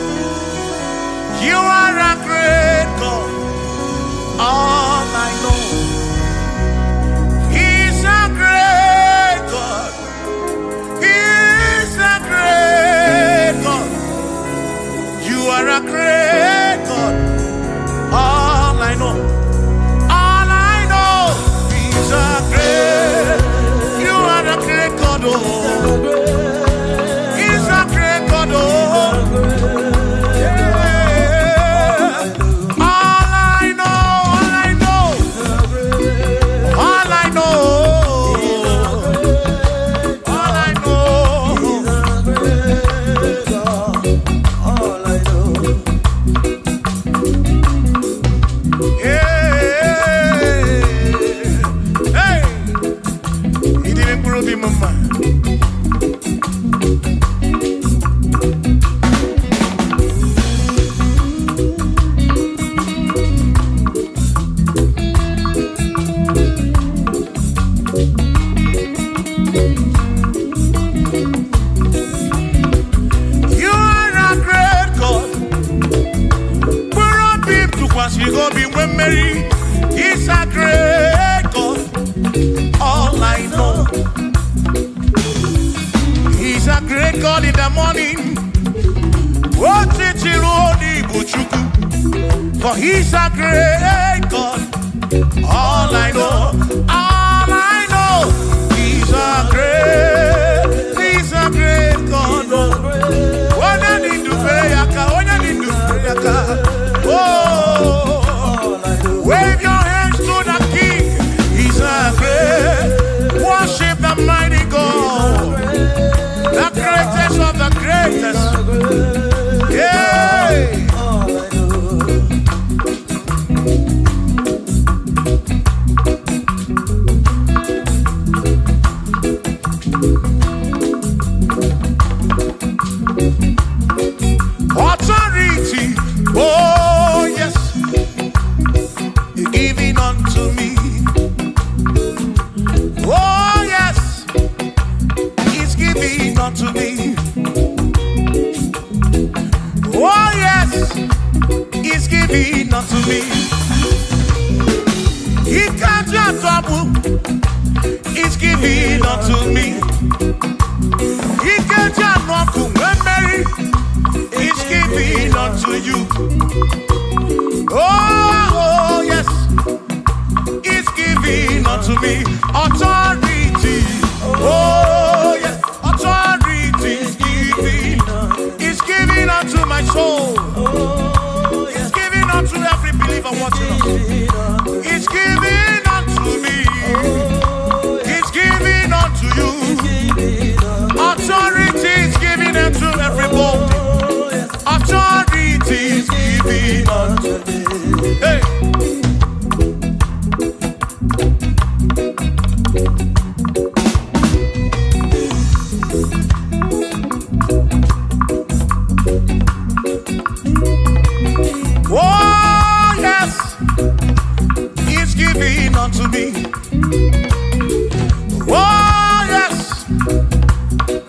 [SPEAKER 2] You are a great God. All I know. He's a great God. He's a great God. You are a great God. All I know. All I know. He's a great. You are a great God. Oh. He's a great God. Oh. You go be with Mary. He's a great God. All I know. He's a great God in the morning. For he's a great God. All I know. All I know. He's a great God. When I need to pray, oh, wave your hands to the King. He's a great. Worship the mighty God, the greatest of the greatest. Yeah. Authority. Oh yes. Giving unto me. Oh yes, he's giving unto me. Oh yes, he's giving unto me. He can't just double. He's giving unto me. He can't just walk to Mary. He's giving unto you. Oh yes, he's giving unto me authority. Oh yes, authority is giving. He's giving unto my soul. He's giving unto every believer watching us. He's giving unto me. He's giving unto you. Authority is giving unto everybody. Authority is giving unto me. Hey. Oh yes, he's giving unto me. Oh yes,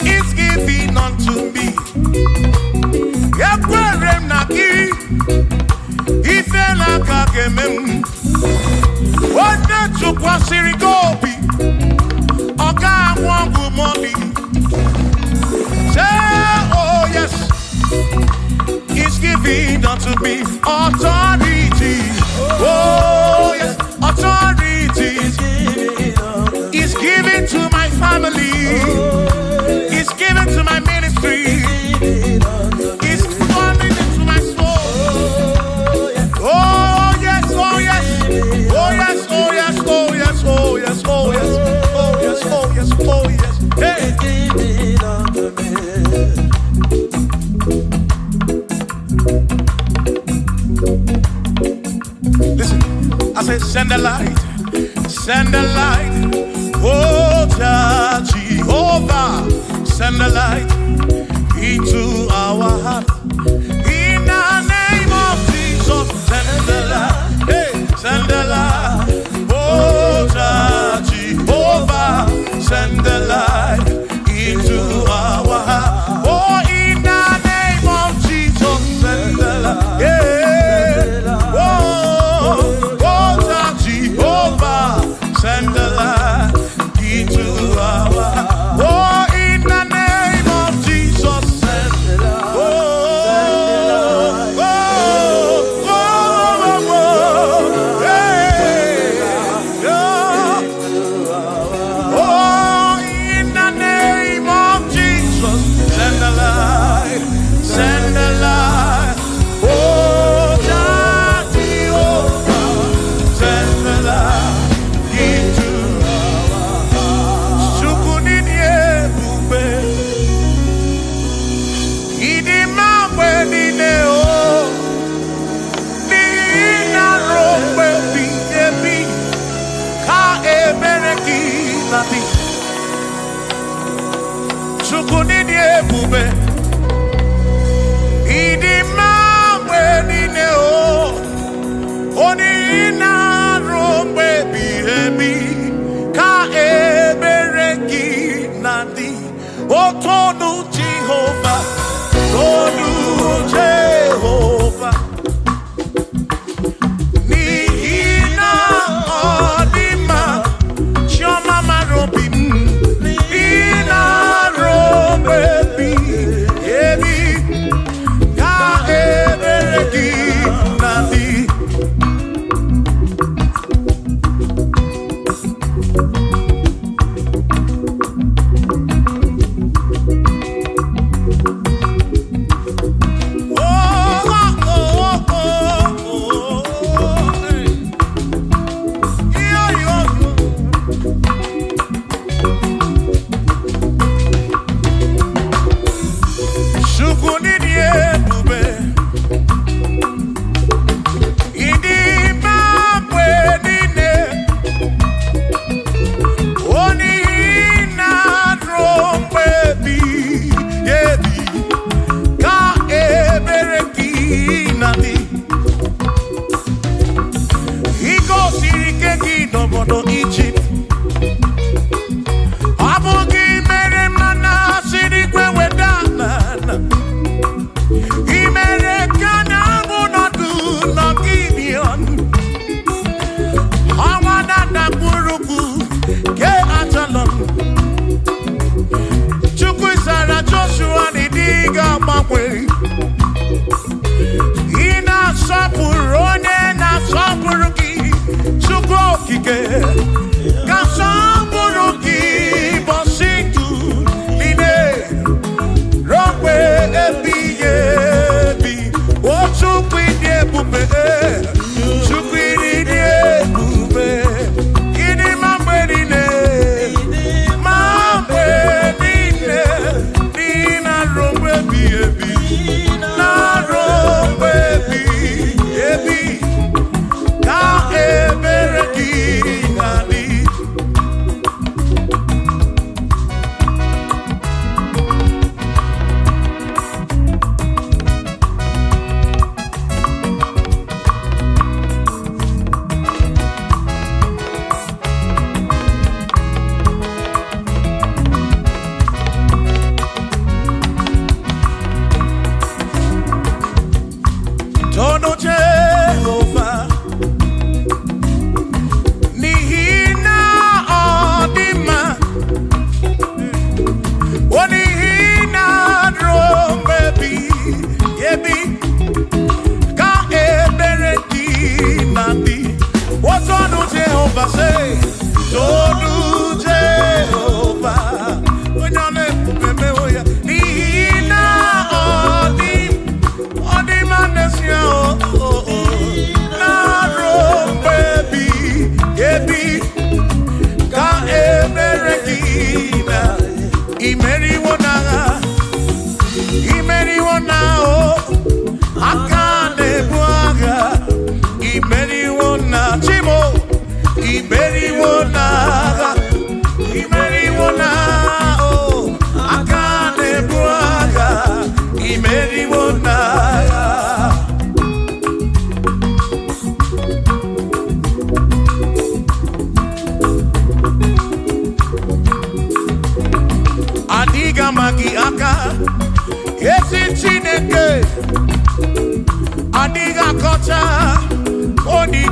[SPEAKER 2] he's giving unto me. Oh yes, he's giving unto me authority. Oh yes, authority. He's giving to my family. He's giving send the light, send the light. Oh, Jehovah, send the light into our heart. In the name of Jesus, send the light, hey, send the light. Oh, Jehovah, send the light into our heart. Oh, in the name of Jesus, send the light. Yeah. Oh, Jehovah, send the light into our heart. Oh, in the name of Jesus, send the light.
[SPEAKER 3] Oh,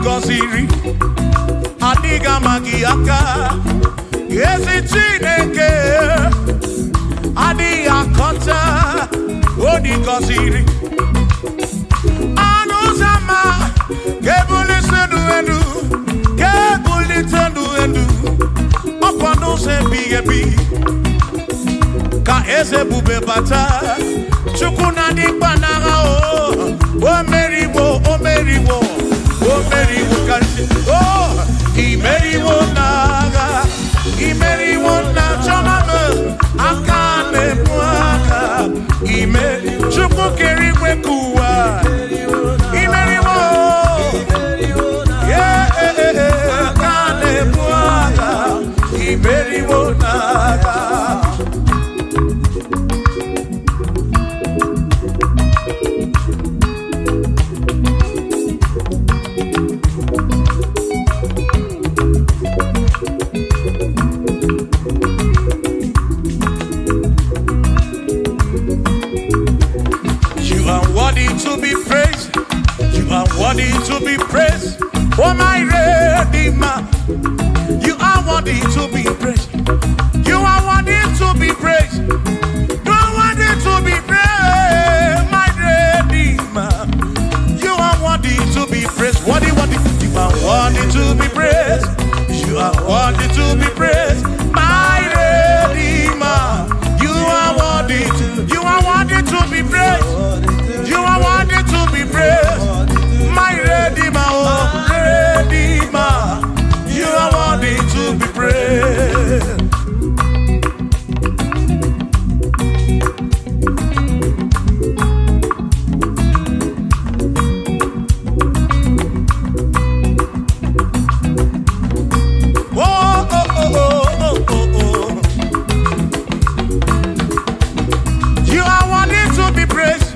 [SPEAKER 2] gọziri adịghị ama gị aka ezi Chineke adịghị akọta odi gọziri ọnụ ụzọ ama ga-ebulite elu ga-ebulite elu ọkwa n'ụzọ ebighị ebi ka eze bube bata Chukwu na dịkpa n'agha o meriwo o meriwo o meriwo kasi o imeriwo n'agha imeriwo na chọmama aka na-ebu aka imeri Chukwu kere igwe ka ụwa imeriwo aka na-ebu aka imeriwo n'agha. To be praised, you are worthy to be praised. Oh my Redeemer, you are worthy to be praised. You are worthy to be praised. You are worthy to be praised, my Redeemer. You are worthy to be praised. Worthy, worthy. You are worthy to be praised. You are worthy to be praised, my Redeemer. You are worthy to be praised. You are worthy to be praised, my Redeemer, oh Redeemer. You are worthy to be praised. Oh, oh, oh, oh, oh, oh. You are worthy to be praised.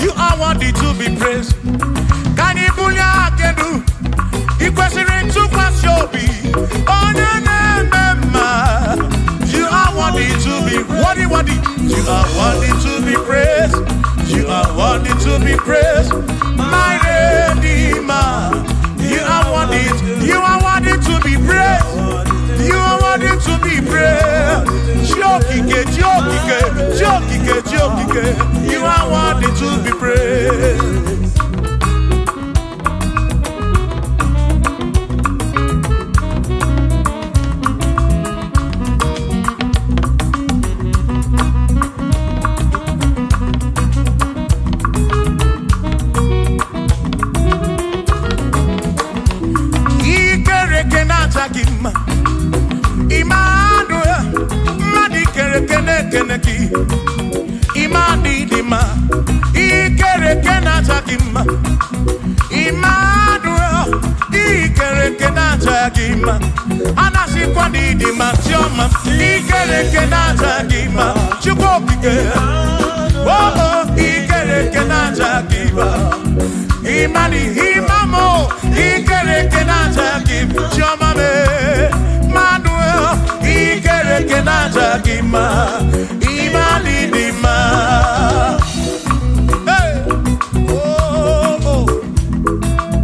[SPEAKER 2] You are worthy to be praised. Can you believe I can do? You question to pass your be. Oh, you are worthy to be worthy. You are worthy to be praised. You are worthy to be praised, my Redeemer. You are worthy to be praised. You are worthy to be praised. You are worthy to be praised. Imani dima, ikere kenata gima. Emmanuel, ikere kenata gima. Anasi kwani dima tioma, ikere kenata gima. Chukopike, oh ikere kenata gima. Imani imamo, ikere kenata gima. Tioma me, Emmanuel, ikere kenata gima. Imani dima. Hey, oh, oh.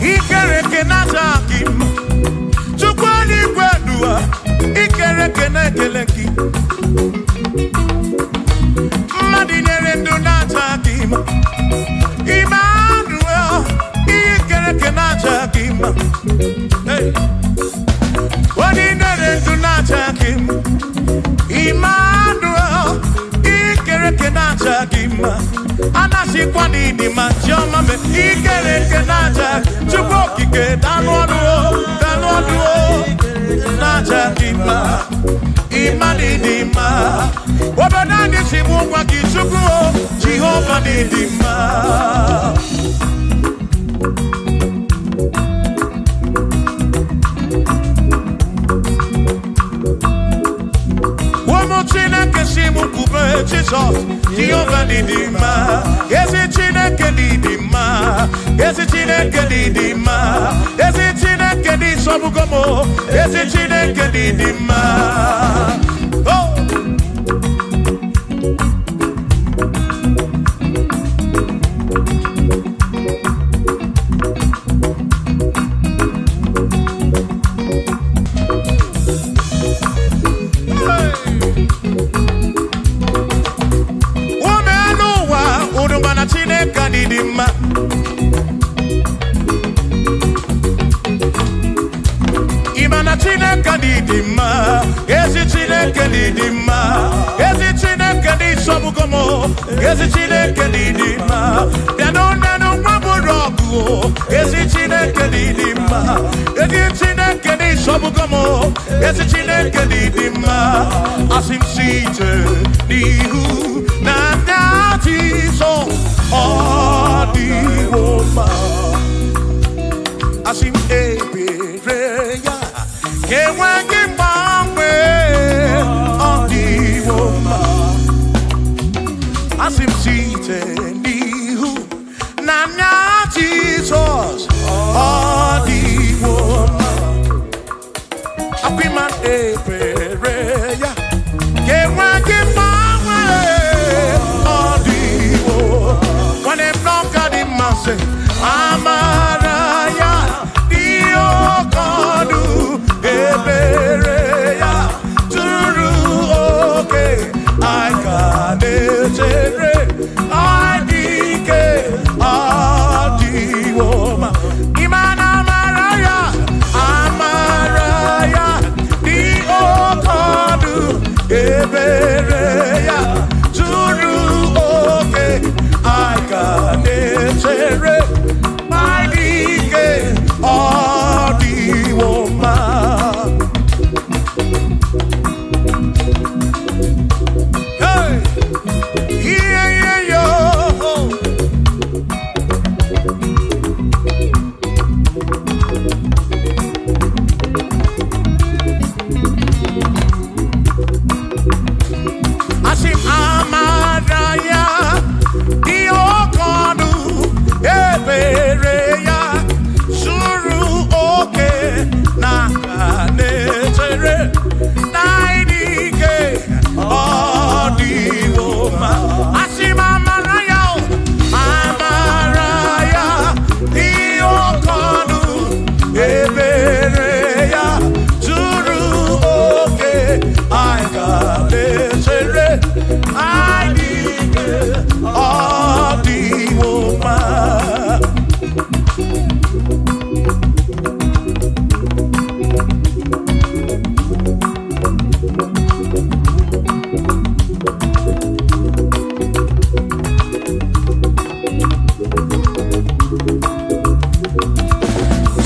[SPEAKER 2] Ikere kenata gima. Chukwani kwedua, ikere kenekeleki. Madinere ndunata gima. Emmanuel, ikere kenata gima. Hey, Madinere ndunata gima. Emmanuel, ikere kenata gima. Anasi kwani di machoma me ikere kenata. Chukokike danwaduo nata gima. Imani dima. Obanani simungwa kichukuo. Jehovah ni dima. Womochina kesimu kube. Jesus, Jehovah Didima, Ezi Chineke Didima, Ezi Chineke Didima, Ezi Chineke Di Sobugomo, Ezi Chineke Didima. Oh. Imana Chineke Didima, Ezi Chineke Didima, Ezi Chineke Di Sobugomo, Ezi Chineke Didima, Pianona Maburogu, Ezi Chineke Didima, Ezi Chineke Di Sobugomo, Ezi Chineke Didima, Asim Site, Nihu, Nanyati So, Odi Woma, Asim Ebereya, Kewangi Mangwe, Odi Woma, Asim Site, Nihu, Nanyati So, Odi Woma, Apiman Ebereya, Kewangi Mangwe, Odi Woma, when I'm not got in my say, Amaraya, Dio Kodu, Ebereya, Turu, okay, I got it, I dike, Adi Woma, Imana Maraya, Amaraya, Dio Kodu, Ebereya, Turu, okay, I got it, my dike, Adi Woma. Hey, yeah, yo. Asim Amaraya, Dio Kodu, Ebereya, Suru Oke, Nakanetere, Naidike, Odi Woma. Asim Amaraya, Amaraya, Dio Kodu, Ebereya, Suru Oke, Aikanetere, Naidike, Odi Woma.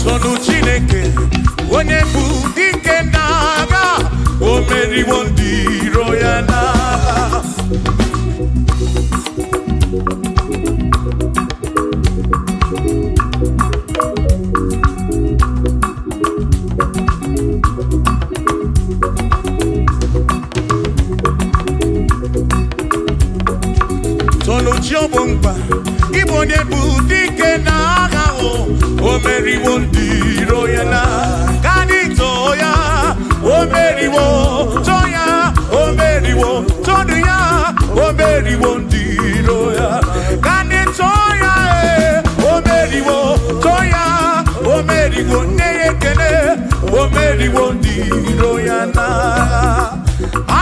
[SPEAKER 2] Sonu Chineke, onye bụ dike n'agha, o meriwo ndị iro ya n'agha. Sonu Chiobongba, ịbụ onye bụ dike n'agha, o meriwo ndị iro ya n'agha. Kani toya, o meriwo, toya, o meriwo, todu ya, o meriwo ndị iro ya. Kani toya, o meriwo, toya, o meriwo, neyekene, o meriwo ndị iro ya n'agha.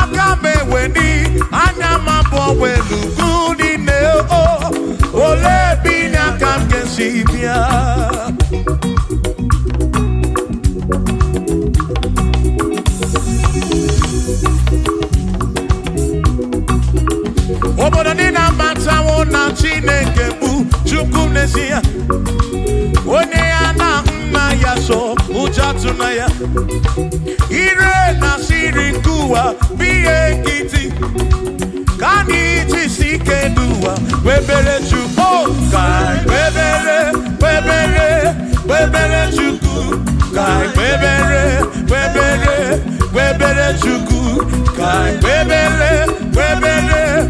[SPEAKER 2] Aka mewe ni anya mabọ welugu ni ne o, ole bi na kam kesi bia. Obodo ni na matawo na Chineke bụ Chukwu n'ezie. Onye ya na nna ya so ụja tụna ya. Ire na siri nkuwa biye nkịtị. Ka anyị jisi ike n'ụwa webere Chukwu. Ka webere, webere, webere Chukwu. Ka webere, webere, webere Chukwu. Ka webere, webere,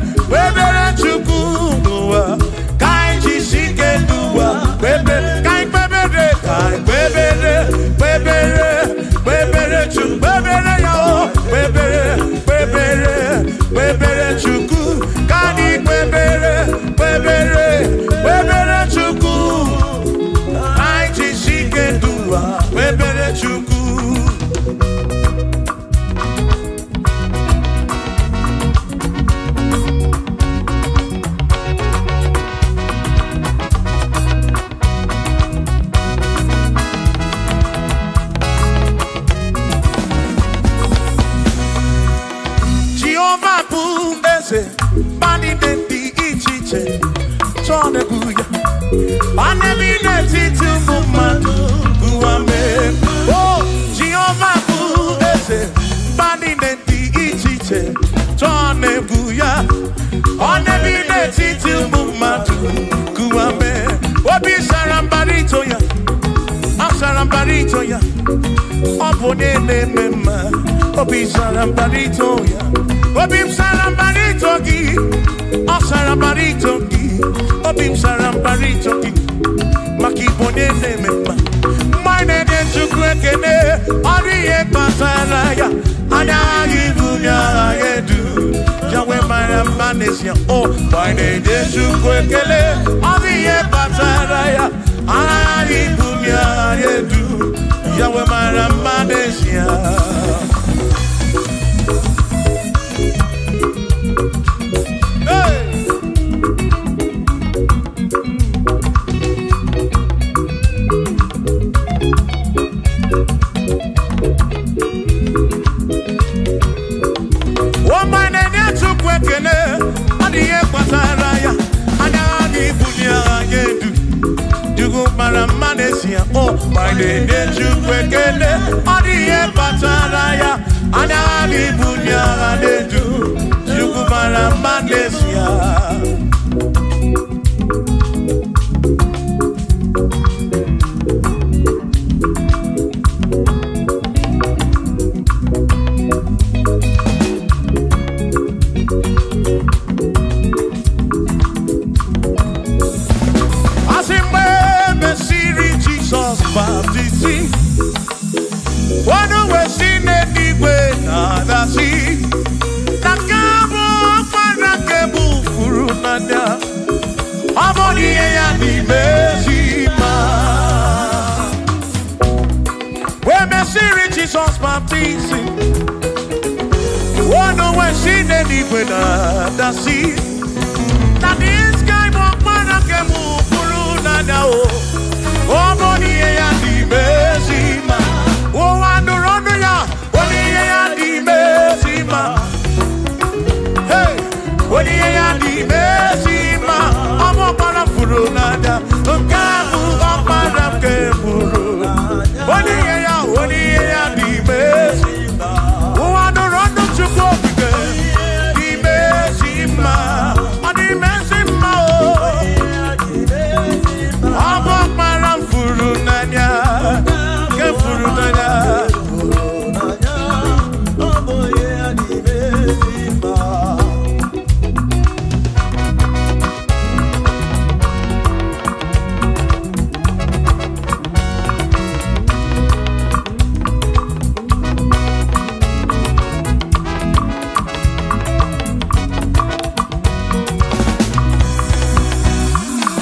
[SPEAKER 2] Hallelujah. Anebine titu mumadu guame. Oh, Jehovah ese bani neti ichiche. Hallelujah. Anebine titu mumadu guame. Obi sarambarito ya. Sarambarito ya. Opone mema. Obi sarambarito ya. Obi sarambarito gi. Sarambarito gi. Obi sarambarito gi. Makibone mema. Mine de chukwekene. Ariye pasaraya. Ana ibunya yedu. Jawe maramanesia. Oh, mine de chukwekele. Ariye pasaraya. Ana ibunya yedu. Jawe maramanesia. Oh, my name is Jukwekele, Adi Bataraya, Anali Bunya, Adedu, Jukumara Manesia. Baptisi, one way seen anyway, nada see. Nakabo Panakebu Furunanda, Amoni and Mezima. When Messiri Jesus Baptisi, one way seen anyway, nada see. Now this guy won't Panakebu Furunanda. Oh, money and the Mezima. Oh, and the Ronia, money and the Mezima. Hey, money and the Mezima. I'm a Parafurunada. Kamu, I'm a Parafuru. Money and the Mezima. Oh, and the Ronia to go again. The Mezima. And the Mezima. I'm a Furunanya, Furunanya, oh boy, yeah,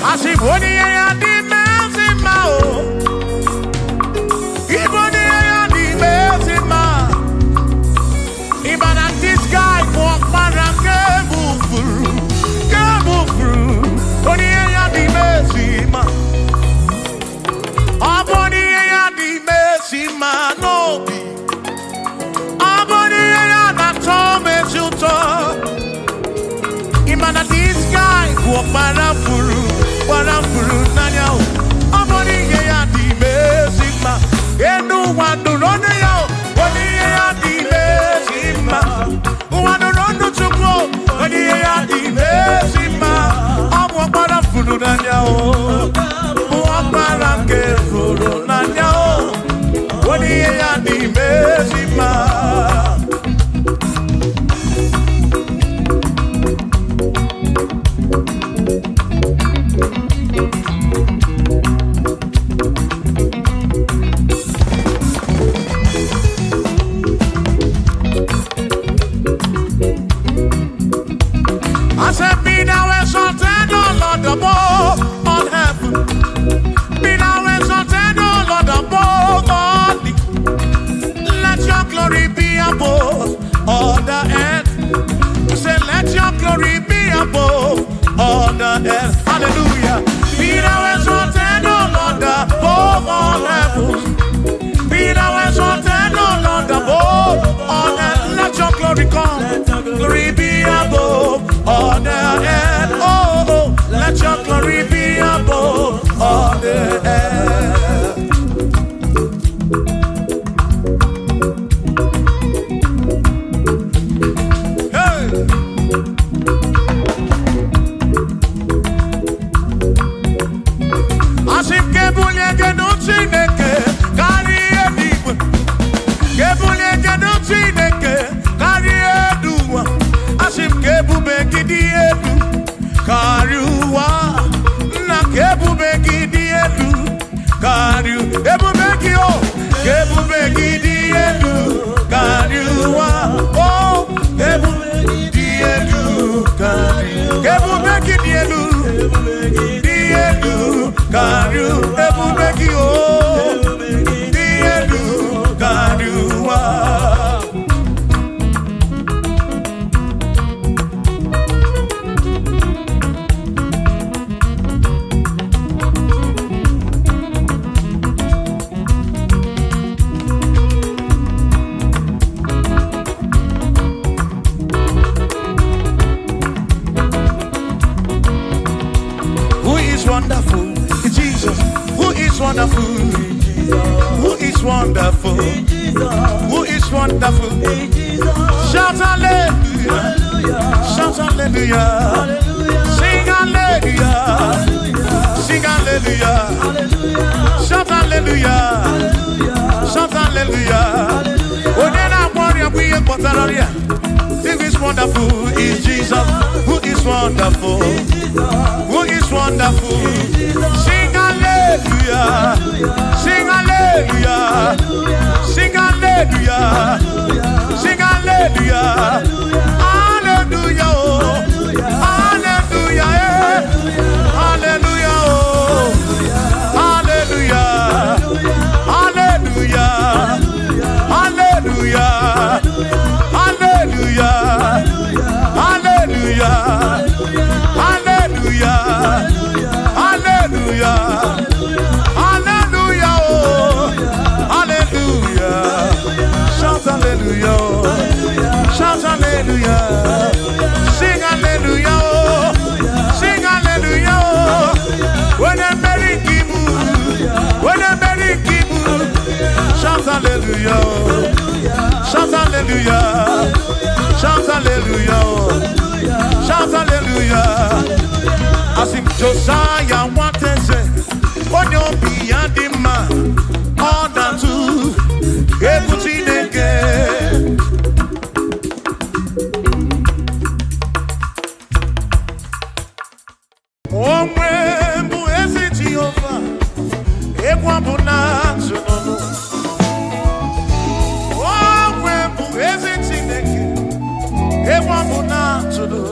[SPEAKER 2] I see what Parafuru Nanya, Amoni ya di Mezima, Enu wanu rono yo, Wani ya di Mezima, Wanu rono chukwo, Wani ya di Mezima, Amwa Parafuru Nanya, Wapara Kefuru Nanya, Wani ya di Mezima. I said, be now exalted, O Lord, above all heaven. Be now exalted. ebubegi dielu kariwa. Oh, ebubegi dielu kariwa. Ebubegi dielu kariwa. Ebubegi oh dielu kariwa. Wonderful, Jesus. Who is wonderful? Who is wonderful? Who is wonderful? Shout hallelujah! Shout hallelujah! Sing hallelujah! Sing hallelujah! Shout hallelujah! Shout hallelujah! Oh, then I want you to be a Potalaria. Who is wonderful is Jesus. Who is wonderful? Who is wonderful? Sing hallelujah. Sing hallelujah. Sing hallelujah. Sing hallelujah. Hallelujah. Hallelujah. Hallelujah. Hallelujah. Hallelujah. Hallelujah. Hallelujah. Hallelujah. Hallelujah. Hallelujah. Hallelujah. Oh. Hallelujah. Shout hallelujah. Shout hallelujah. Sing hallelujah. Sing hallelujah. When a merry kibu. When a merry kibu. Shout hallelujah. Shout hallelujah. Shout hallelujah. Shout hallelujah. As if Josiah wanted to say, on your beyond the man, all that to everything again. Oh, when is it Jehovah? Everyone will not know. Oh, when is it again? Everyone will not know.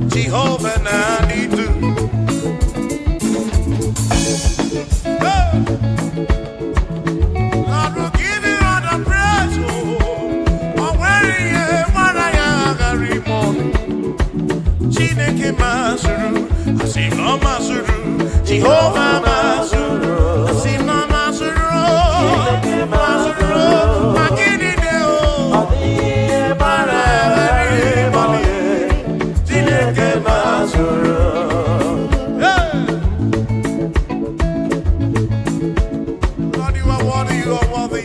[SPEAKER 2] Jehovah Nanidu. Lord will give you all the praise. Oh, where you are, I am. Chineke Masuru, Asino Masuru, Jehovah Masuru, Asino Masuru, Masuru, Makini Deo, Chineke Masuru. Lord, you are worthy, you are worthy.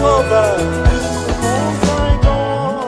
[SPEAKER 3] Jehovah, oh my God.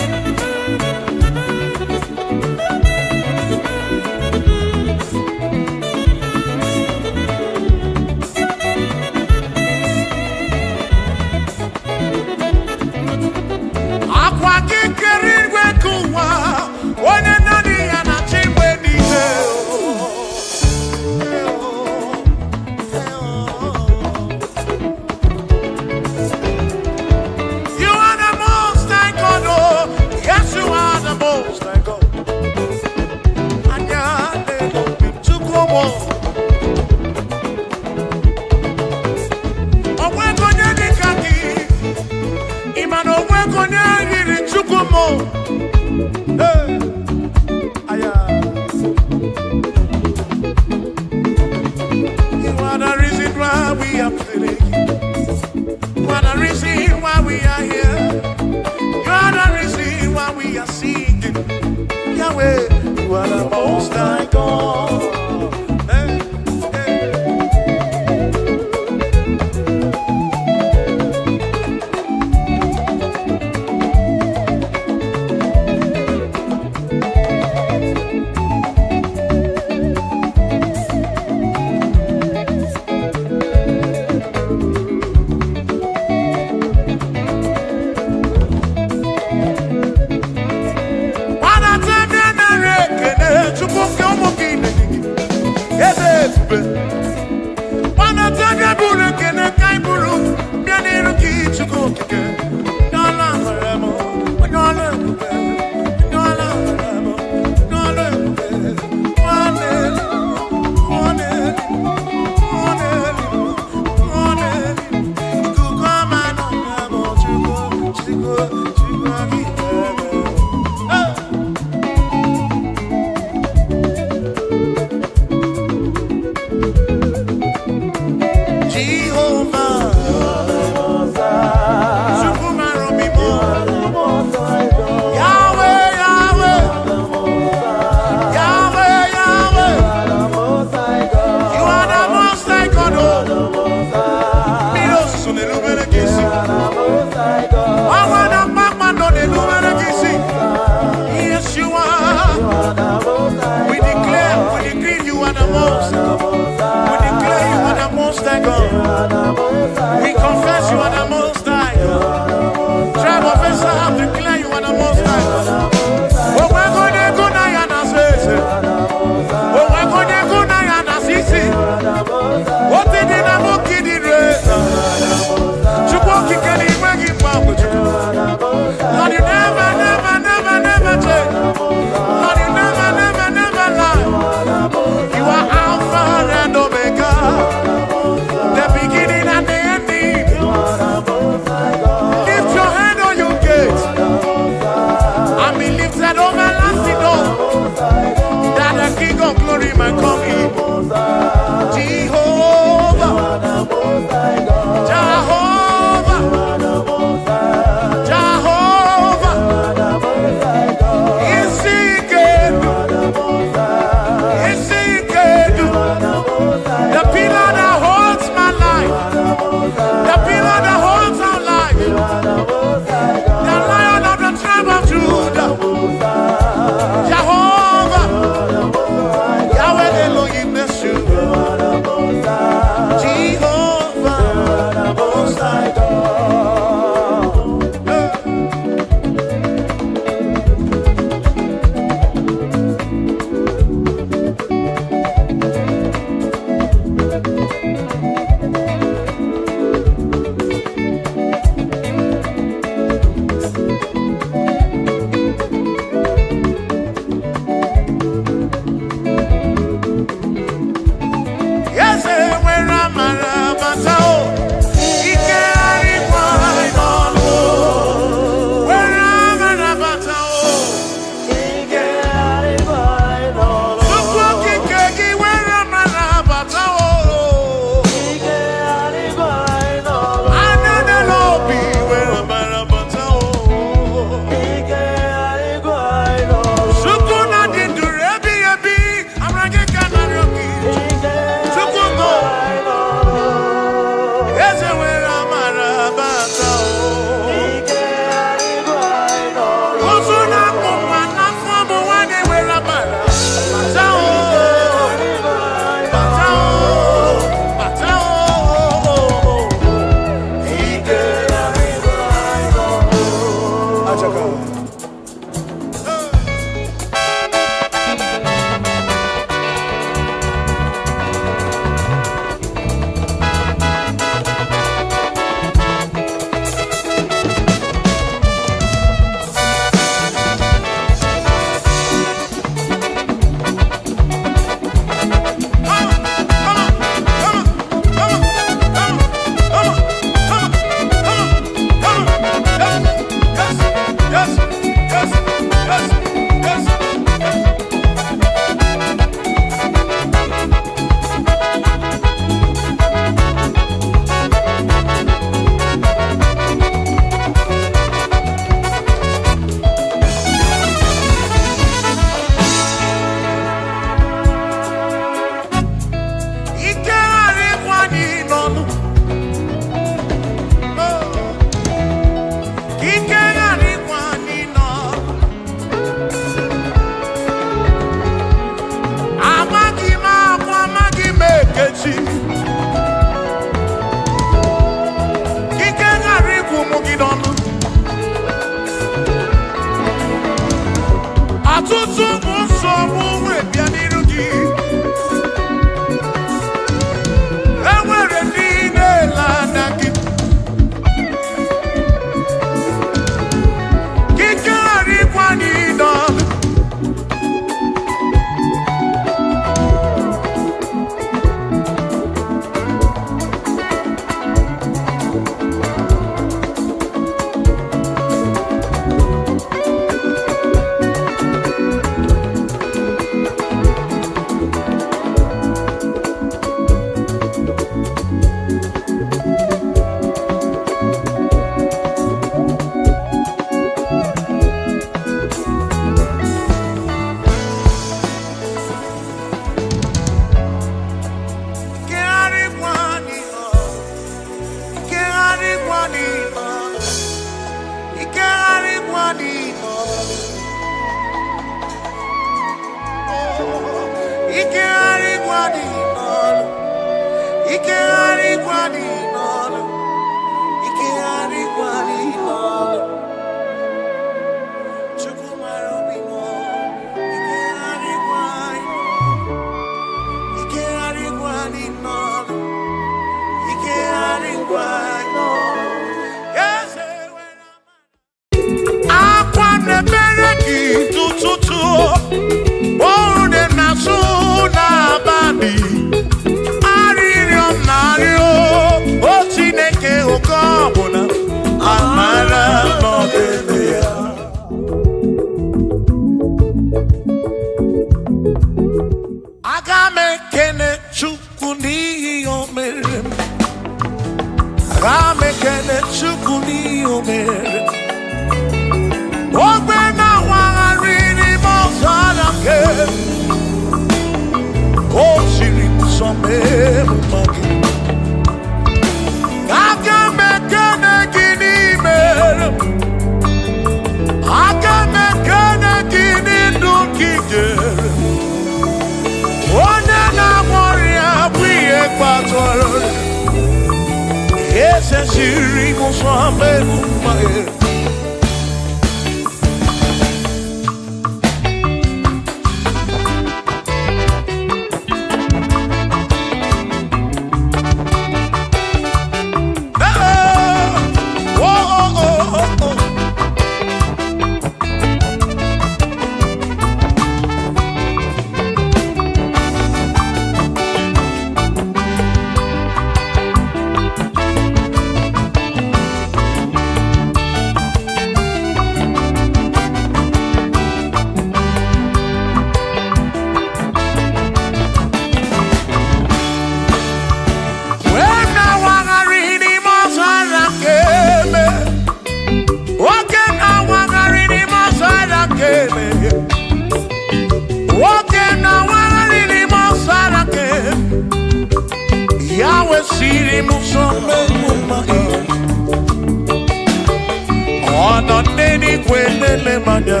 [SPEAKER 2] kwenele manya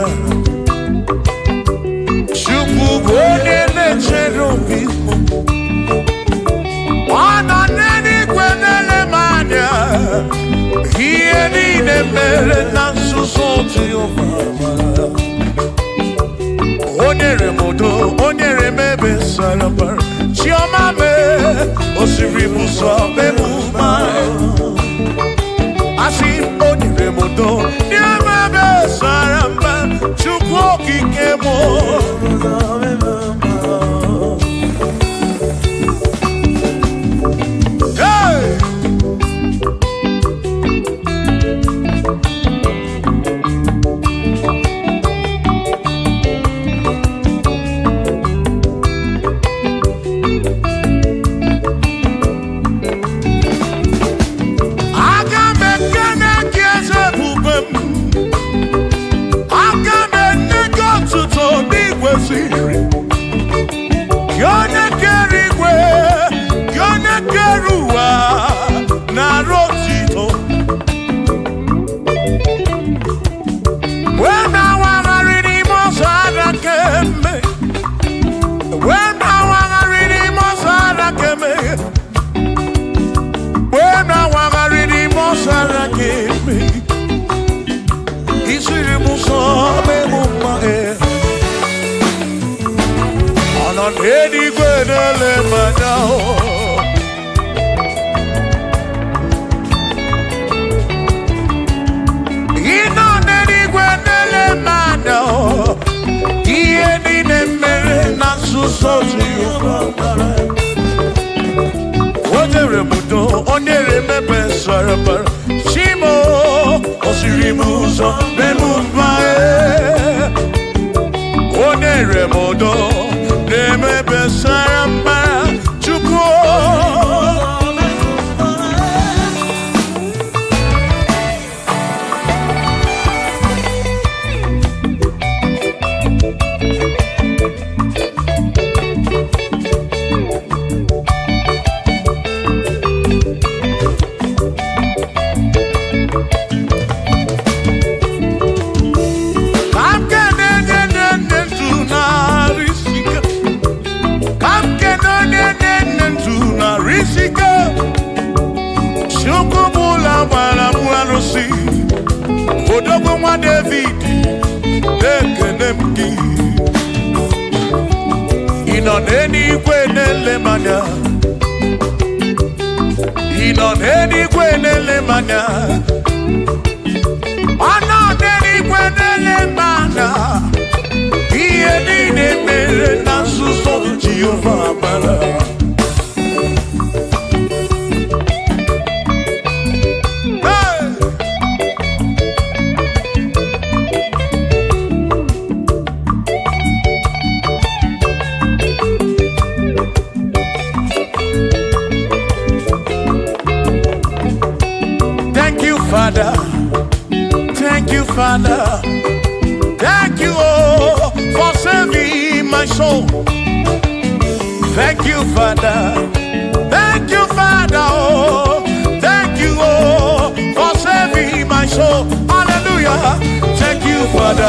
[SPEAKER 2] Chukwu kwenele cherobi Wana neni kwenele manya Hiye nine mere nansuso Jehova Onyere modo, onyere mebe sarabar Chioma me, osiri muso bemuma Asi onyere modo, nye mebe saramba Chukwu okike mo Hey! Onyere mebe sarabar Shimo osiri muso bemumae Onyere modo nemebe sarabar Chukwu Odogwu nwa David ekene m gị ị nọ n'eluigwe na-ele m anya ị nọ n'eluigwe na-ele m anya ọ nọ n'eluigwe na-ele m anya ihe niile mere na nzuzo Jehova mara Father, thank you, Father, thank you, oh, for saving my soul. Thank you, Father, oh, thank you, oh, for saving my soul. Hallelujah. Thank you, Father,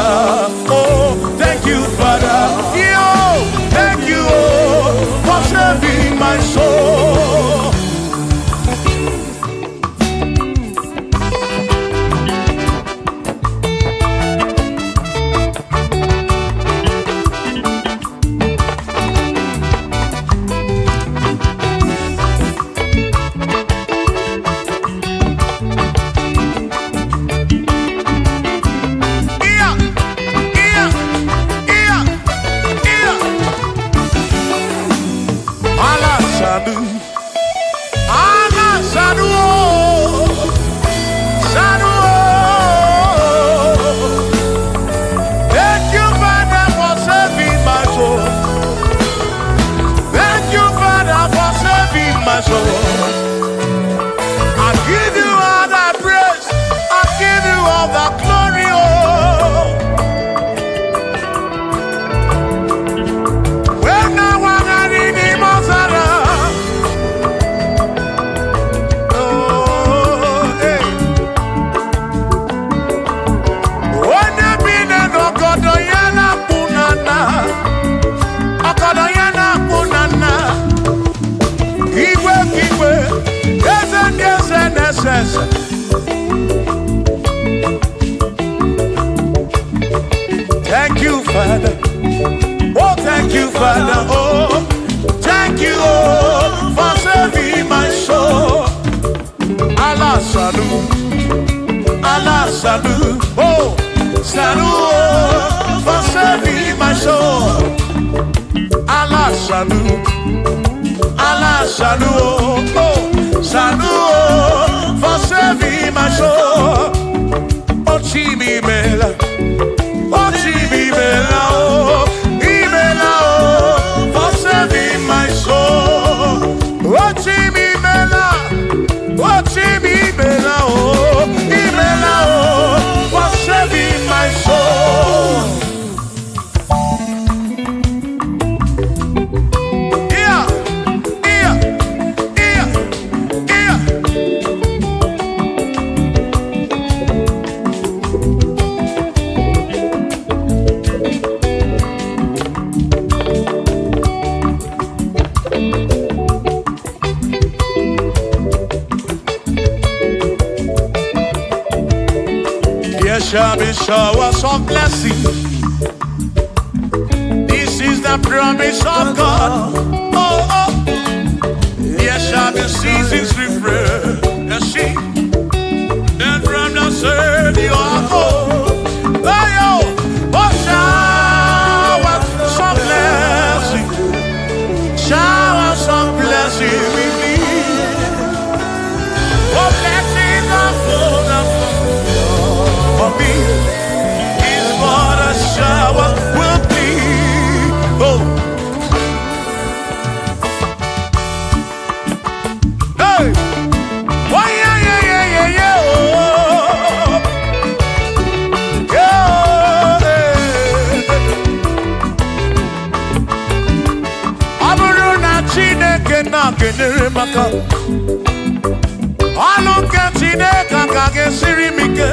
[SPEAKER 2] oh, thank you, Father, yo, thank you, oh, for saving my soul. Yes. Thank you, Father. Oh, thank you, Father. Oh, thank you, oh, for saving my soul. Allah salut, Allah salut. Oh, salut, oh, for saving my soul. Allah salut, Allah salut. Oh, salut, oh, for saving my soul. Oh, Chimi Bella. Oh, Chibibela, oh, Ibela, oh, for saving my soul. Oh, Chibibela, oh, Ibela, oh, for saving my soul. Yeah, yeah, yeah, yeah. There shall be showers of blessing. This is the promise of God. Oh, oh. There shall be seasons refresh. The sheep, then from the earth you are home. Oh, yo, oh, showers of blessing. Showers of blessing we need. Oh, blessings of full for me is what a shower will be. Oh, hey, oh yeah, yeah, yeah, yeah, yeah. Oh, yeah. Aburu na Chineke na kenere maka. Alunke Chineke ka gesiri mike.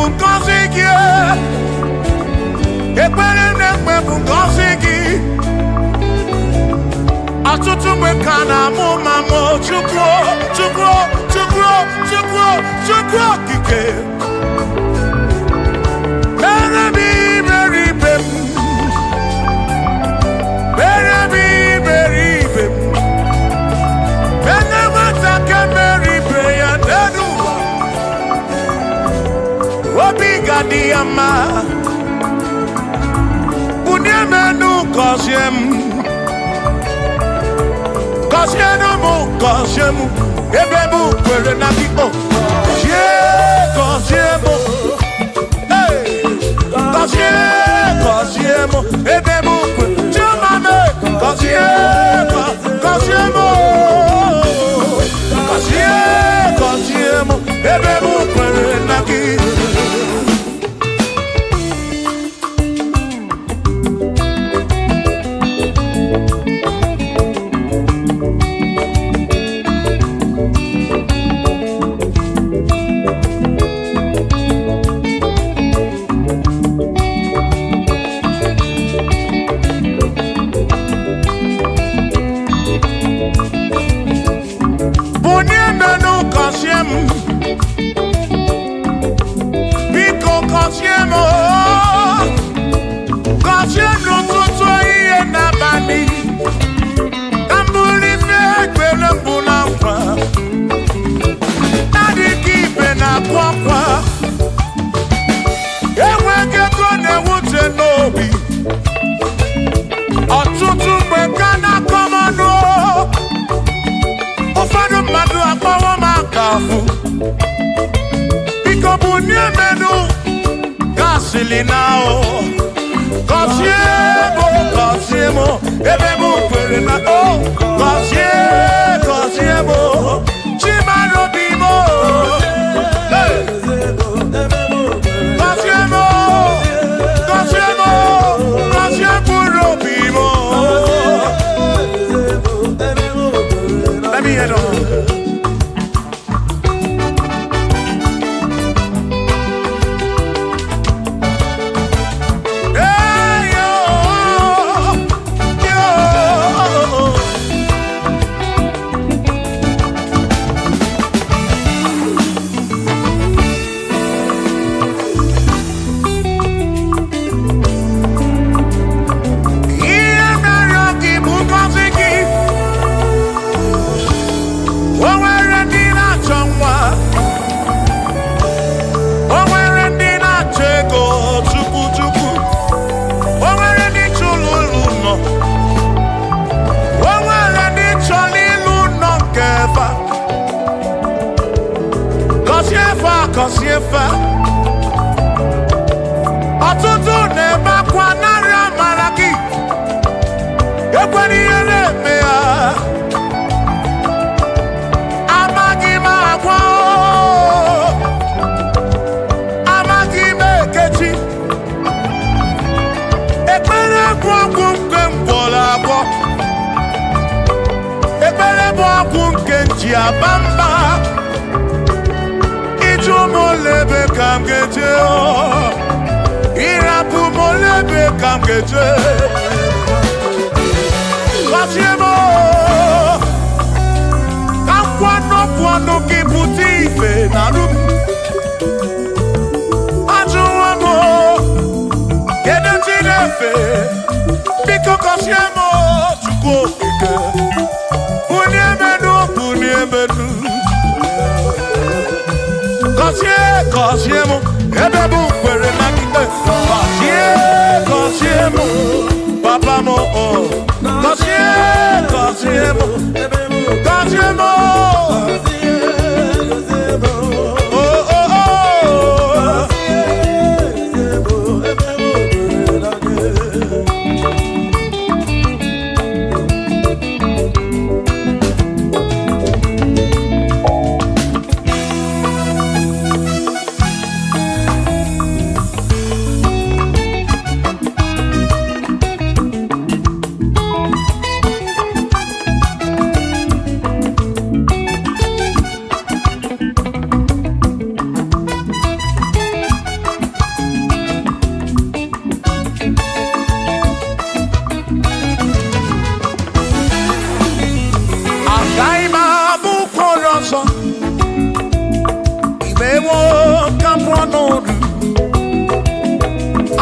[SPEAKER 2] bungosigi. Ekpere nekpe bungosigi. Atutu mekana mumamo chukwo, chukwo, chukwo, chukwo, chukwo kike. Berebi beribem, berebi beribem. Benemata kemeribe ya dedua. Obigadi ama. Unyemenu kosiem. Kosiemu, ebemu kwere na biko. Kosiemu, hey. Kosiemu, ebemu kwere. Chumame, kosiemu, ebemu kwere na biko. Now, Kosiemo, ebemu kwere na oh, Kosiemo, Chimano bimo, Kosiemo bimo. Let me head on. Kosiefa Atutu neba kwa nara maraki Ekwani yele mea Amagi magwa Amagi mekechi Ekpere kwa kumke mbola kwa Ekpere kwa kumke njiabamba Molebe kam gete o Irapu molebe kam gete Kosiemo Kam kwano kiputi ife narum Ajuwamo Kede tinefe Biko Kosiemo Chukwo ike Uniemenu Kosiemo, ebebu kwere na kite. Kosiemo, papa mo oh. Kosiemo, Kosiemo. Oh oh oh. n'ọnọdụ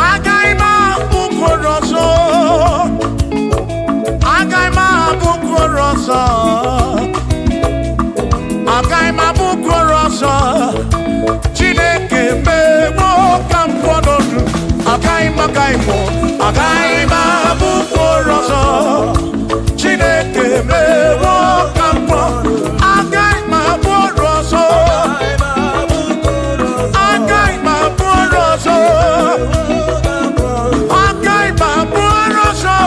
[SPEAKER 2] agaghị m abụkworo ọzọ agaghị m abụkworo ọzọ agaghị m abụkworo ọzọ Chineke mewo ka m pụọ n'ọnọdụ agaghị m abụkworo ọzọ Chineke mewo ka m pụọ agaghị m abụkworo ọzọ agaghị m abụkworo ọzọ agaghị m abụkworo ọzọ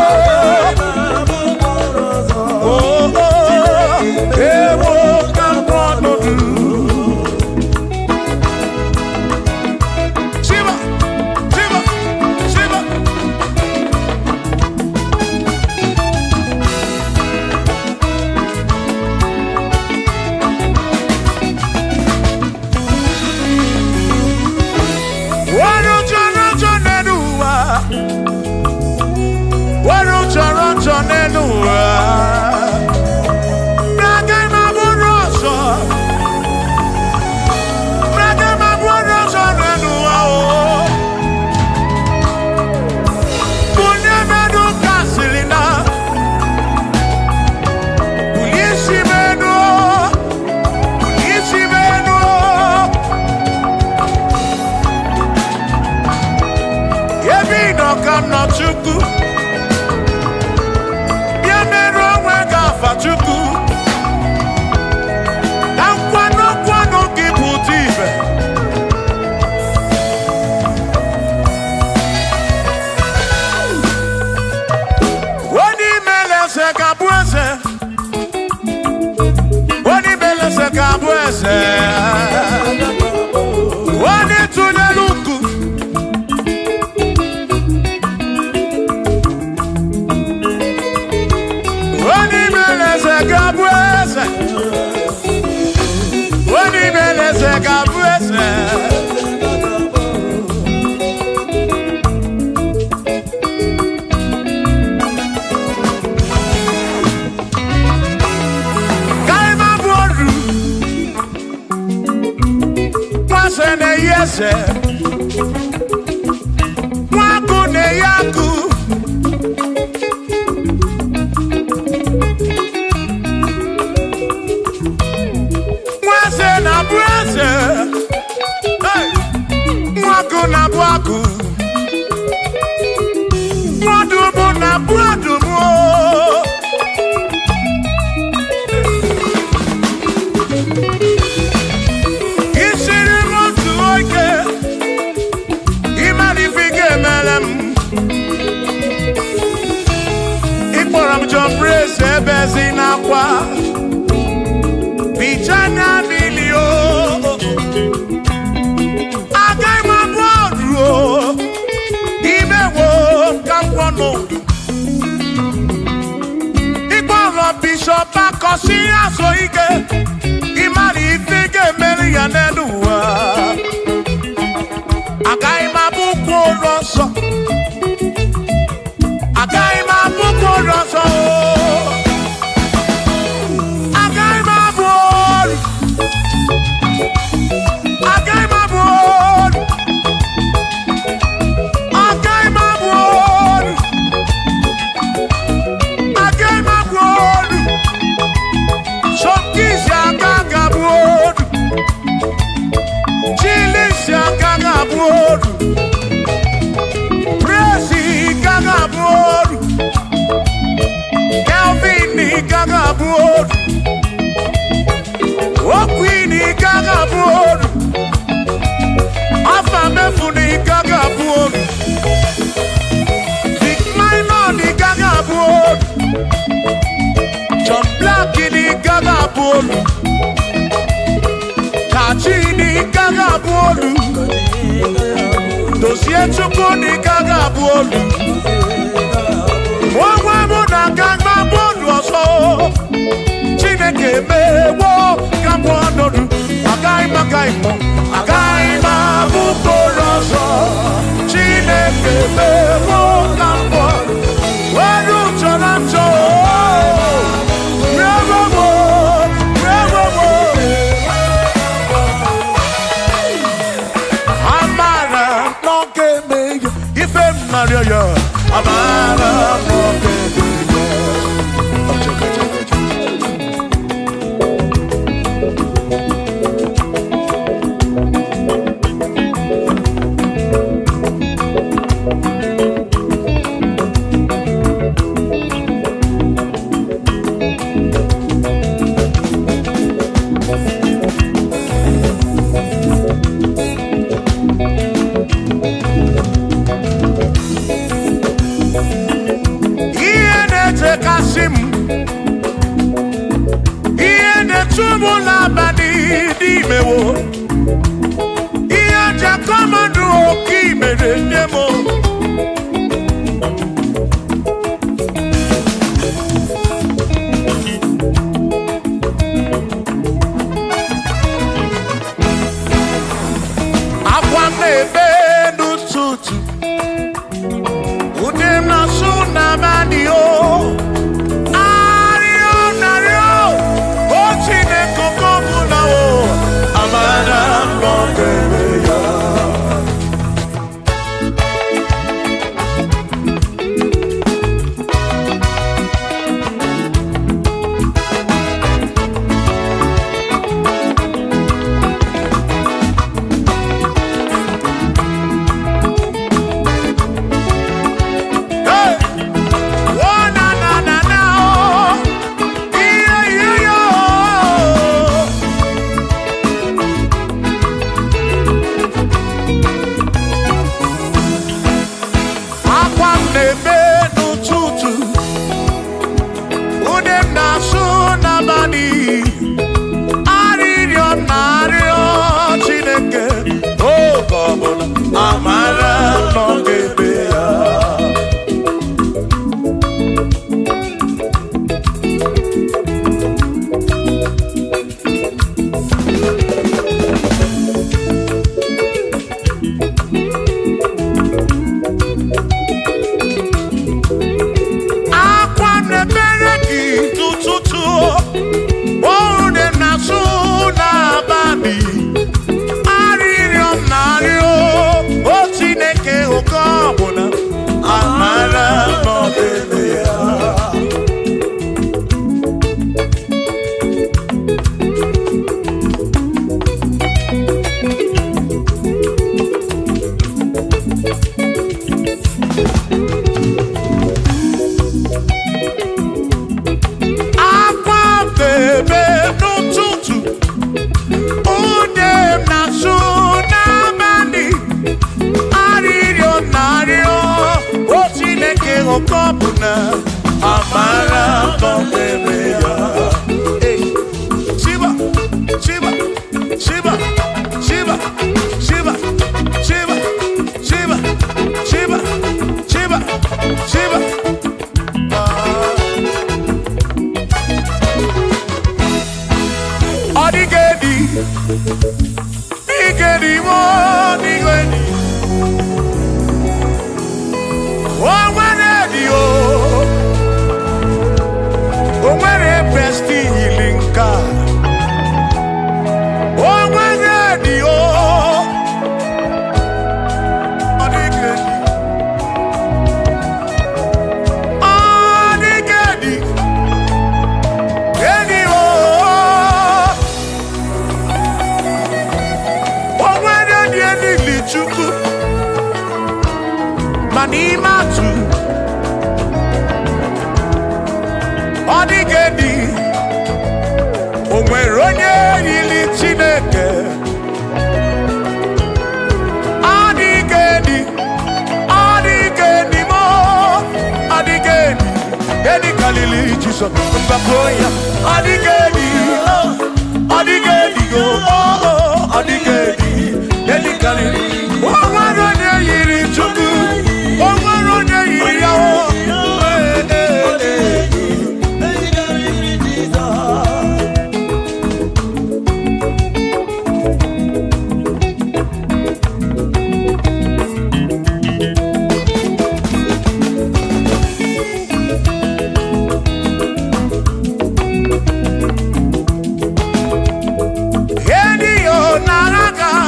[SPEAKER 2] ewo ka m pụọ n'ọnọdụ Mario, Amara, Naraga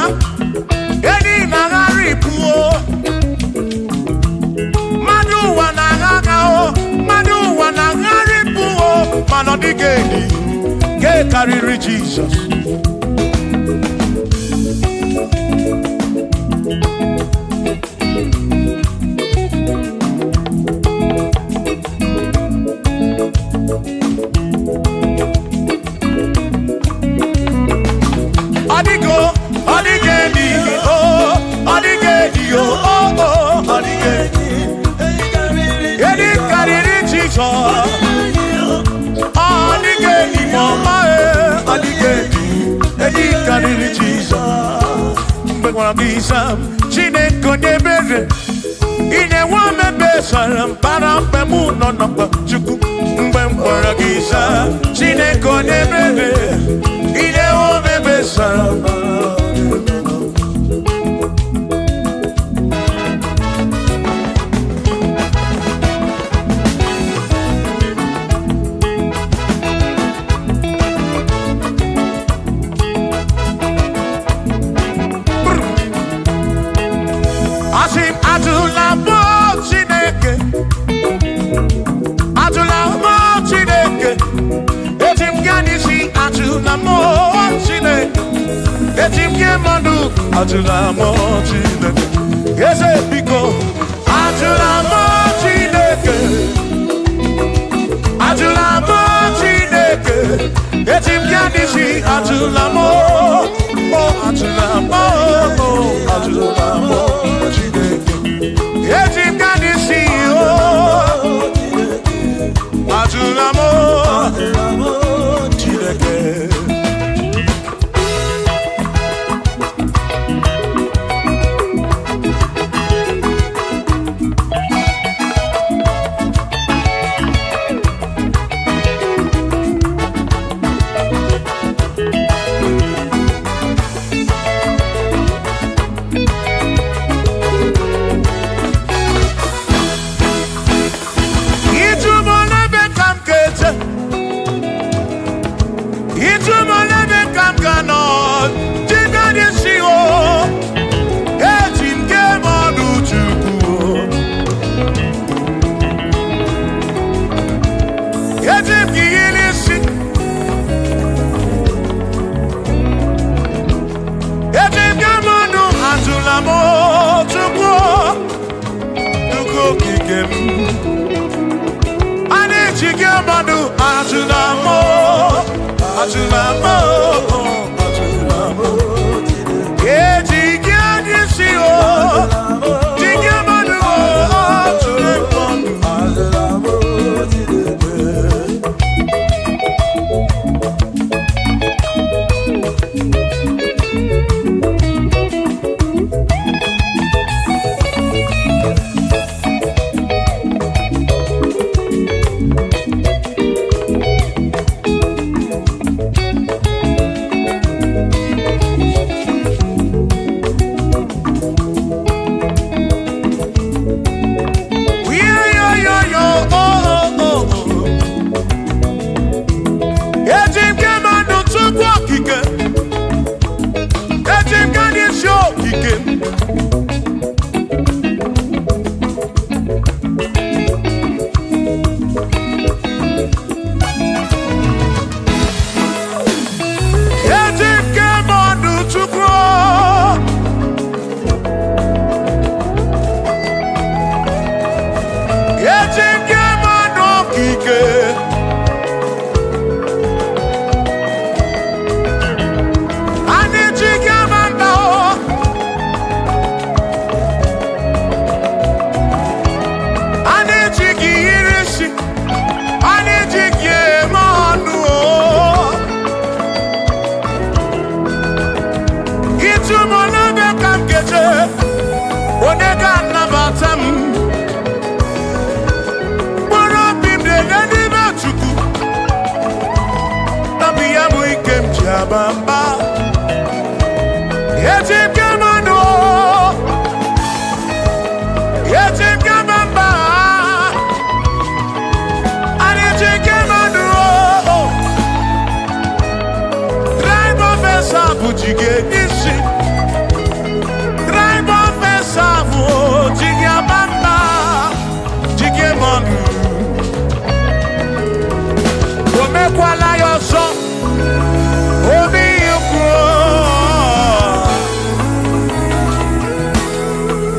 [SPEAKER 2] carry Jesus. Chineke nebere ine wa mebe salam para pemu no no chuku mgbe mkpọrọ gị sa Chineke nebere ine wa mebe salam Ajula mo Chineke, eze biko. Ajula mo Chineke, ajula mo Chineke, etim yanisi ajula mo, oh ajula mo, oh ajula mo Chineke, etim yanisi oh, ajula mo Chineke.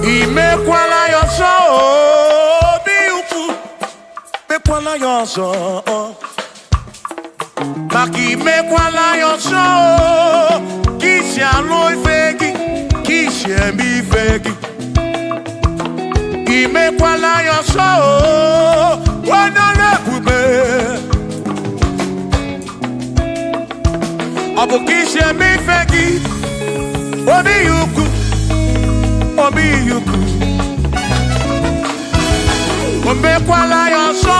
[SPEAKER 2] Imekwala yoso bi ukwu. Mekwala yoso. Maki mekwala yoso. Kishi alo ifegi. Kishi emi ifegi. Imekwala yoso. Wana lebube. Abu kishi emi ifegi. Obi ukwu. Obi yuku, omekwala yoso.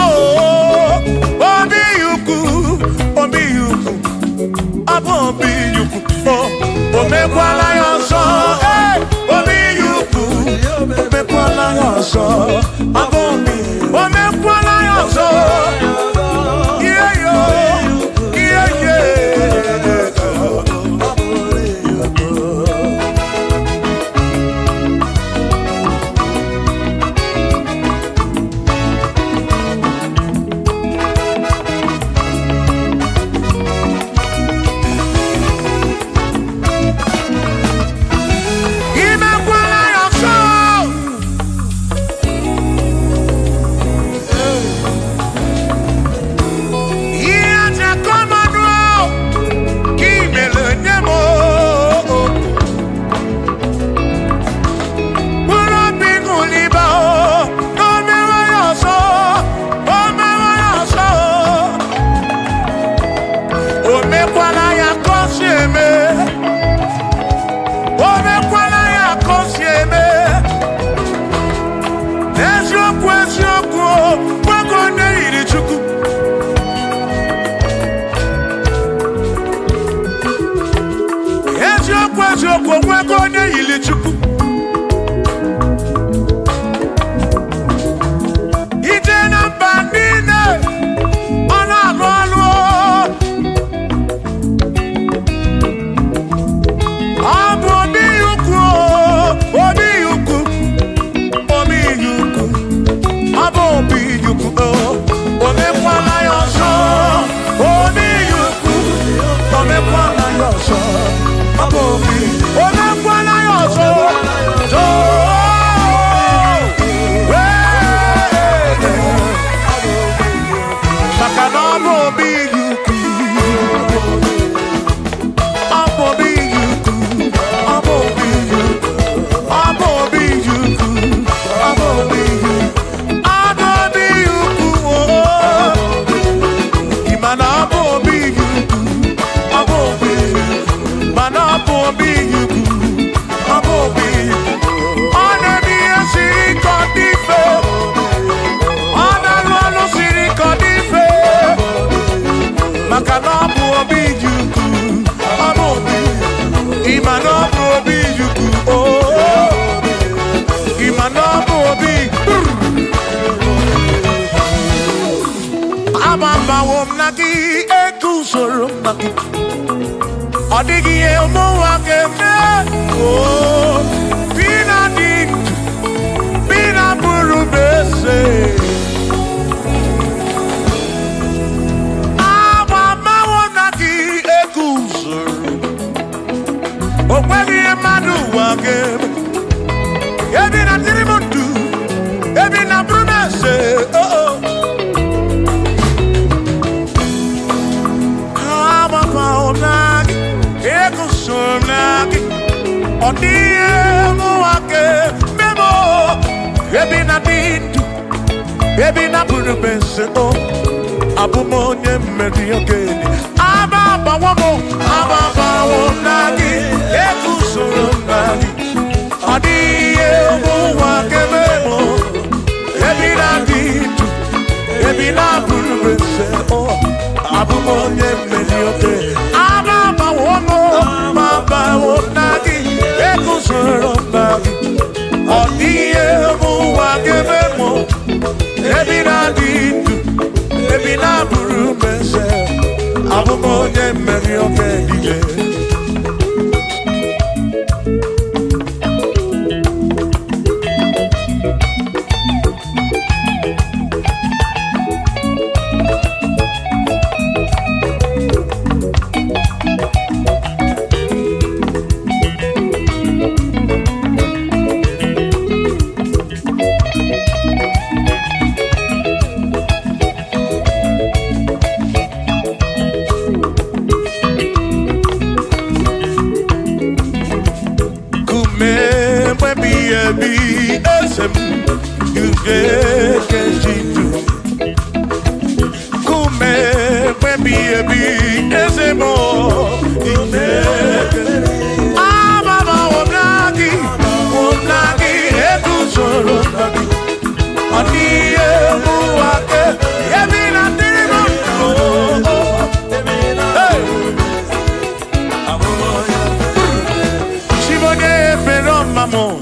[SPEAKER 2] Obi yuku, obi yuku, abo obi yuku. Omekwala yoso, obi yuku, omekwala yoso, abo obi. Omekwala yoso, yeah yo, yeah yeah. Odigi emo wakeme, oh, bina dit, bina buru bese. Mama wonaki ekusoro, okwegi emadu wakeme. Ebi na tirimutu, ebi na buru bese, oh oh. Mama wonaki. Odie muake memo, ebi na dindu, ebi na buru bese o, abumonye meri ogeni. Ababa wonagi, ekusoro nagi. Odie muake memo, ebi na dindu, ebi na buru bese o, abumonye meri ogeni. Ababa wonagi, ekusoro nagi. Odie muake memo, ebi na dindu, ebi na buru bese, abumonye meri ogeni. kume mwebi ebi esem yuge kejitu kume mwebi ebi esemo yuge amama wonagi ekusoro nagi aniye muake yemina dirimo Mamo,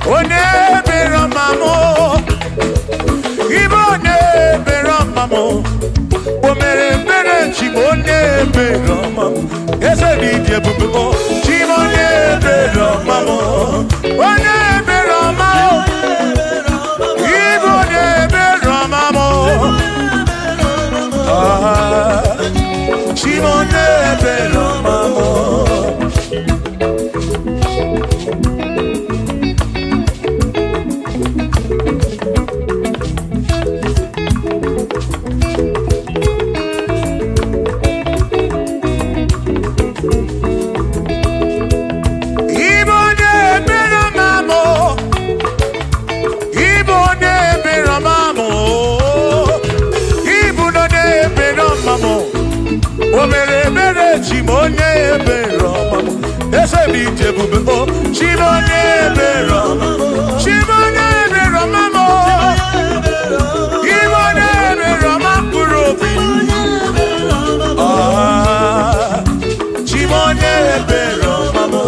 [SPEAKER 2] one bero mamo, ibone bero mamo, omere bere chimone bero mamo, ese dije bubuko, chimone bero mamo, one bero mamo, ibone bero mamo, chimone bero mamo. Chimonye bero mamo, ese dije bubuko. Chimonye bero mamo, chimonye bero mamo, chimonye bero mamo, chimonye bero mamo.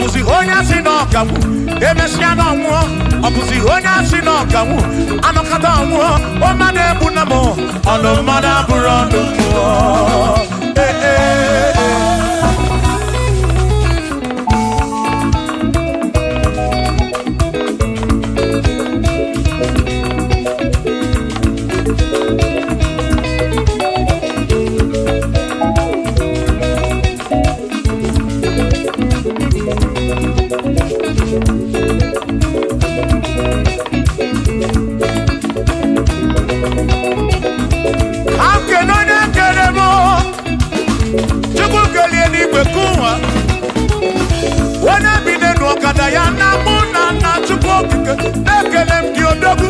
[SPEAKER 2] ọbụzi onye asị na ọganwu emesịa na ọnwụọ ọbụzi onye asị na ọganwu anọkọta ọnwụọ ọmmadụ ebu na mụ ọnụ mmadụ abụrụ ọnụ mmụọ ya na mụ na nna Chukwu okike na-ekele m gị odogwu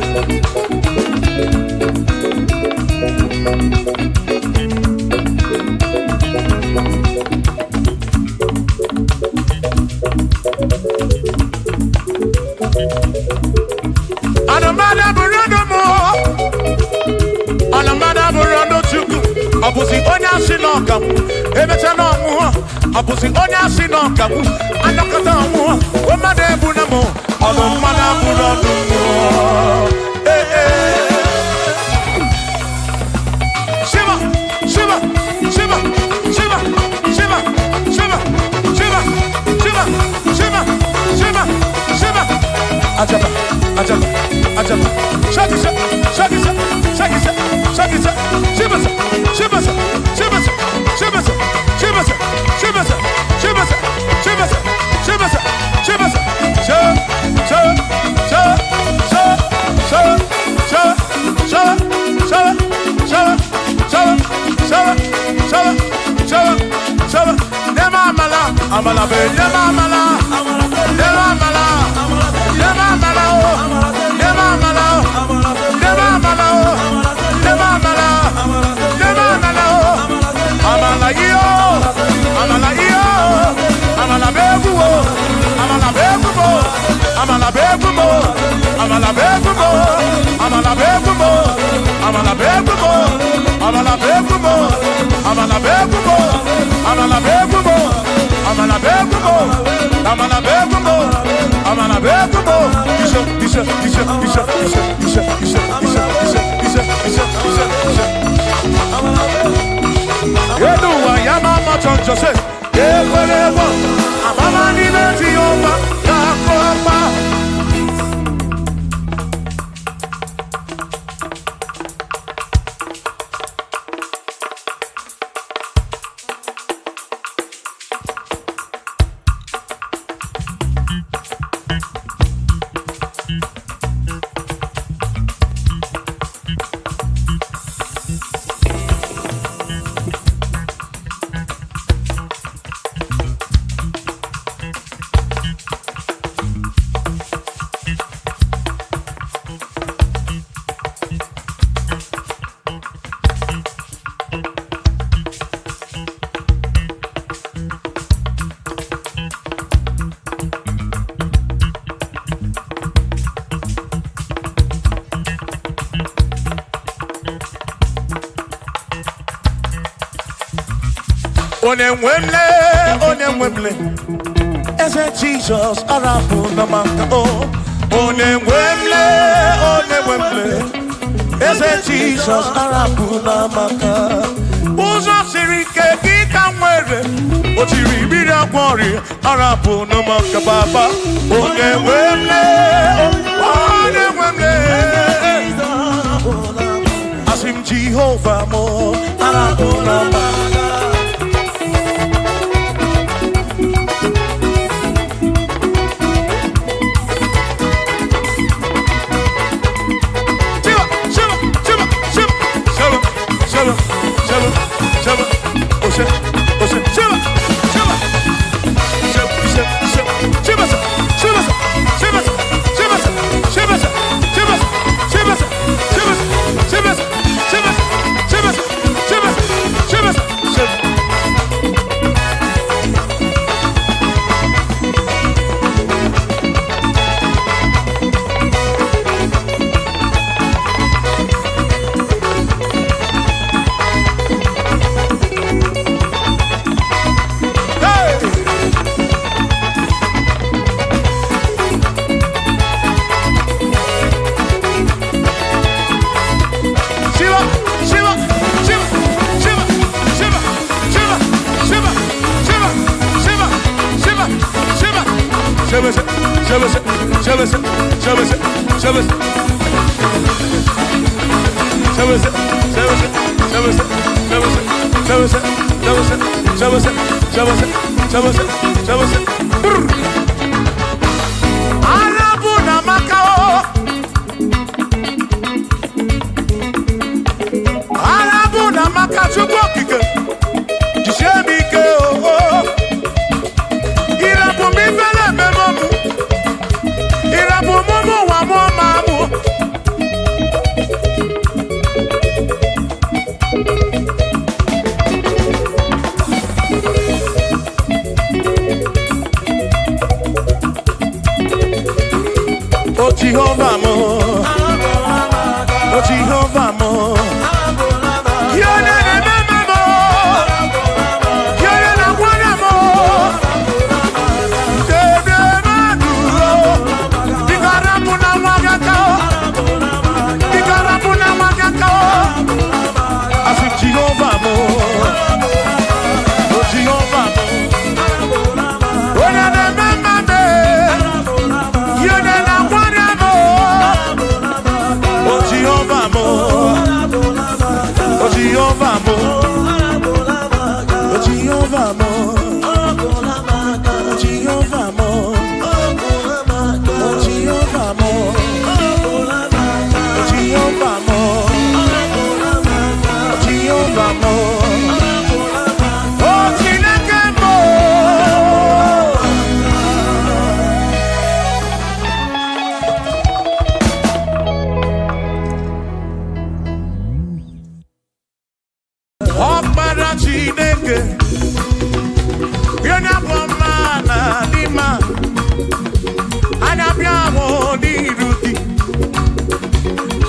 [SPEAKER 2] anamada bụrụ mụ anamada bụrụ Chukwu ọ bụzi onye asị na ọganwu emecha na ọnwụọ ọ bụzi onye asị na ọganwu anọkọta ọnwụọ mmadụ ebu na mụ ọnụ mmadụ abụrụ ọnụ mmụọ Shiva Shiva Shiva Shiva Shiva Shiva Shiva Shiva Shiva Shiva Shiva Ajaba Ajaba Ajaba Shakisa Shakisa Shakisa Shakisa Shiva Shiva Shiva Shiva Shiva Shiva Shiva Shiva Shiva Shiva Amala be nema amala nema amala nema amala nema amala nema amala nema amala nema amala amala iyo amala iyo amala begumo amala begumo amala begumo amala begumo amala begumo amala begumo amala begumo amala begumo amala begumo amala begumo amala begumo amala begumo Yeduwa ya mama choncho se ekwelewo amama ni beti yoma ya kopa Onemwemle, ese Jesus arabu na maka o. Onemwemle, ese Jesus arabu na maka. Uzo sirike kita mwere, otiri bira kwori arabu na maka baba. Onemwemle, asim Jehovah mo arabu na maka. Shivas,
[SPEAKER 3] Jehovah mo, oh Jehovah mo, yone ne mama mo, yone na wana mo, kebe maduro, bigarabu na wagaka, asu Jehovah mo, oh Jehovah mo, yone ne mama me, yone na Jehovah mo, oh Jehovah mo, oh Jehovah mo, oh Jehovah mo, oh Jehovah mo, oh Jehovah mo, oh Jehovah mo, oh Chineke mo. Ọkpara Chineke onye bụ mma na n'ime anya bịa hụ n'iru gị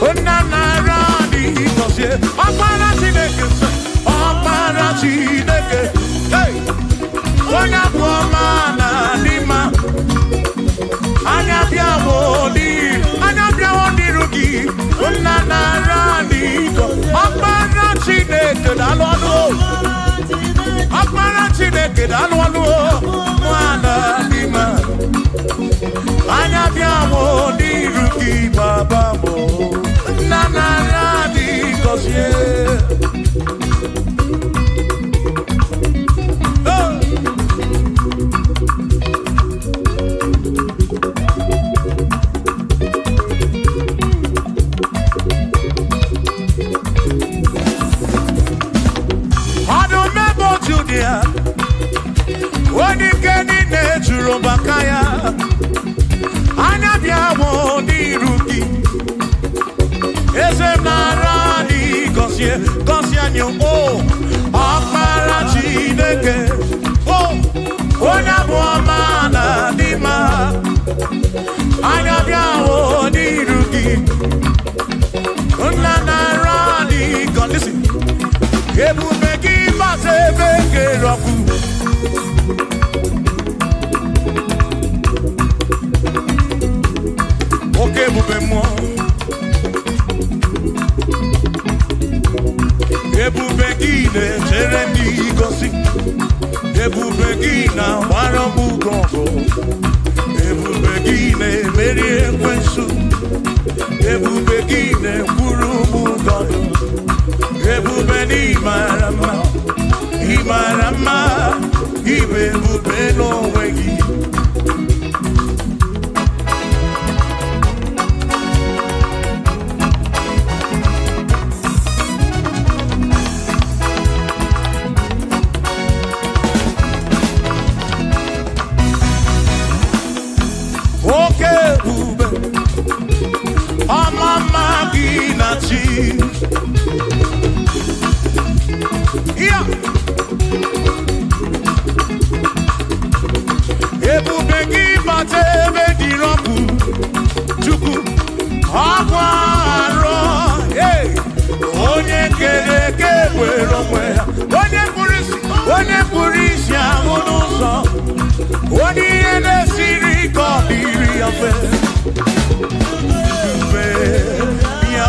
[SPEAKER 3] onye nara n'ihi gọzie ọkpara Chineke ọkpara Chineke onye bụ mma na n'ime anya bịa hụ n'iru gị onye nara n'ihi gọzie ọkpara Chineke daalụ ọnụ ọkpara Chineke daalụ ọnụ nwana n'ime anya bịa mụ n'iru gị baba mụ nna nara dị gọzie onye ike niile juru maka ya anya bịa mụ n'iru gị eze m nara dị gọzie anyị ọkpara Chineke onye bụ ọma na dị mma anya bịa mụ n'iru gị nna nara dị gọzie ebube gị gbasa ebe kere ọkụ oke ebube mmụọ ebube gị na-echere ndị gosi ebube gị na-agbara mbugo ọgụ ebube gị na-emeri ekwensu ebube gị na-ekwuru mbugo ebube n'ịmara mma ịmara mma ibe ebube n'onwe gị oke ebube ọmama gị na chi ebube gị bata ebe dị rọpụ Chukwu ọgwụ arụ onye kere eke were onwe ya onye pụrụ isi ahụ n'ụzọ onye ihe na-esiri ike ọ dịrị ya mfe ya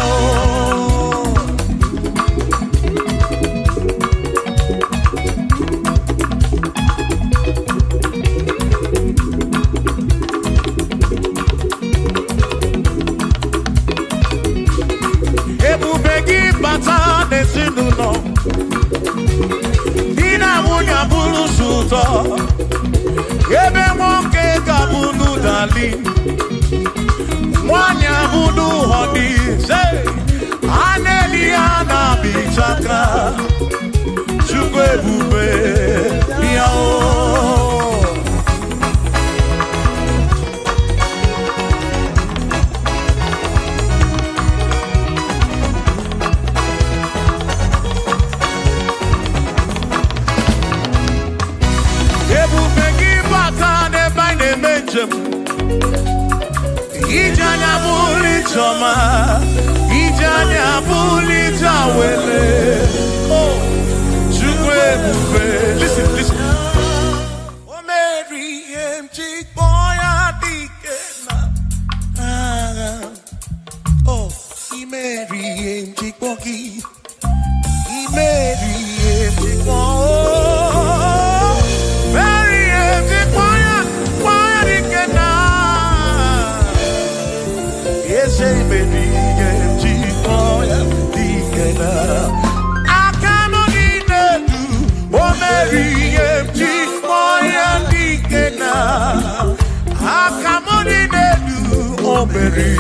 [SPEAKER 2] ụtọ ebe nwoke ga-abụnụ darling nwanyị abụnụ honey a na-eli ya na bichaka Chukwu ebube ya o Ijanya buli choma, ijanya buli jawele. Oh, Chukwe bube. Listen, listen. Oh, Mary, empty boy, adikena. Oh, Mary, empty boy, Mary, empty boy, Mary, empty boy, adikena. Say baby, I cannot eat oh Mary,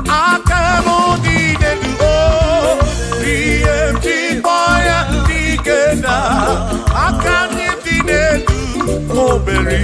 [SPEAKER 2] I cannot eat oh Mary,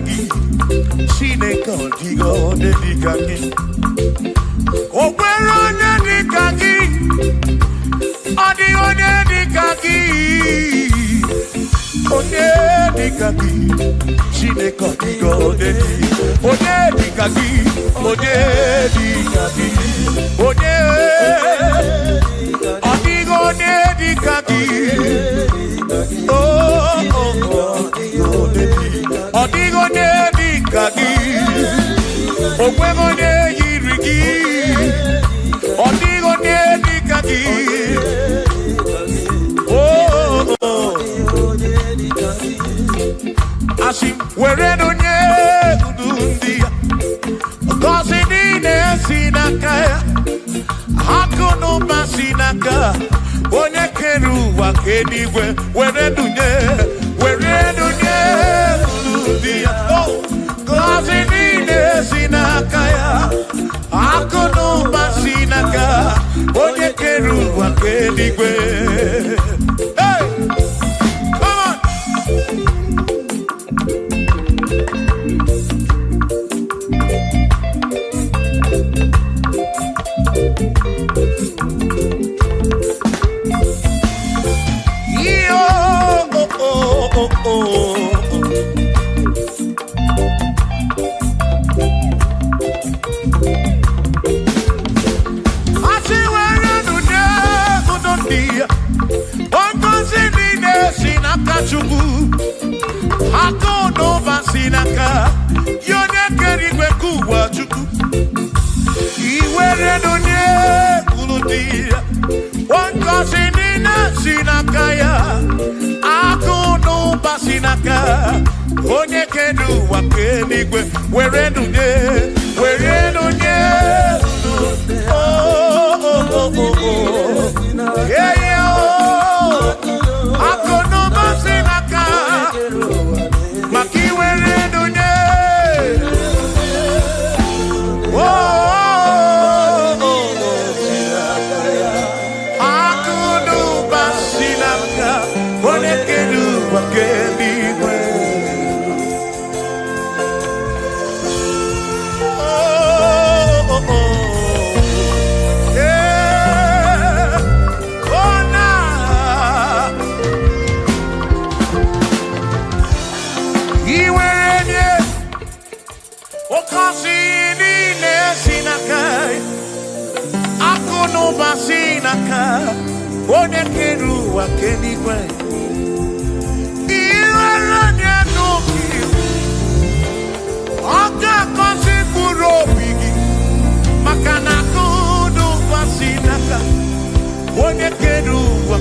[SPEAKER 2] gị Chineke ọdịgo onye dịka gị o nwere onye dịka gị ọ dịghị onye dịka gị onye dịka gị Chineke ọdịgo onye dịka gị onye dịka gị onye ọdịgo onye dịka gị ọdịgo onye dịka gị onweghị onye yiri gị ọdịgo onye dịka gị asị were onye udu ndị ya gọzi niile si n'aka ya akụ na ụba si n'aka onye kere ụwa ka eluigwe were dunye udu ndị ya gọzi niile si n'aka ya akụ na ụba si n'aka onye kere ụwa ka eluigwe. Onye kedu ụwa ka eluigwe were dunye akụ n'ụba si n'aka maka iwere dunye akụ n'ụba si n'aka onye kedu ụwa ka eluigwe. Onye kere ụwa ka eluigwe iwere onye n'obi ọ ga-akọzi mkpụrụ obi gị maka na akụ n'ụba si n'aka onye kere ụwa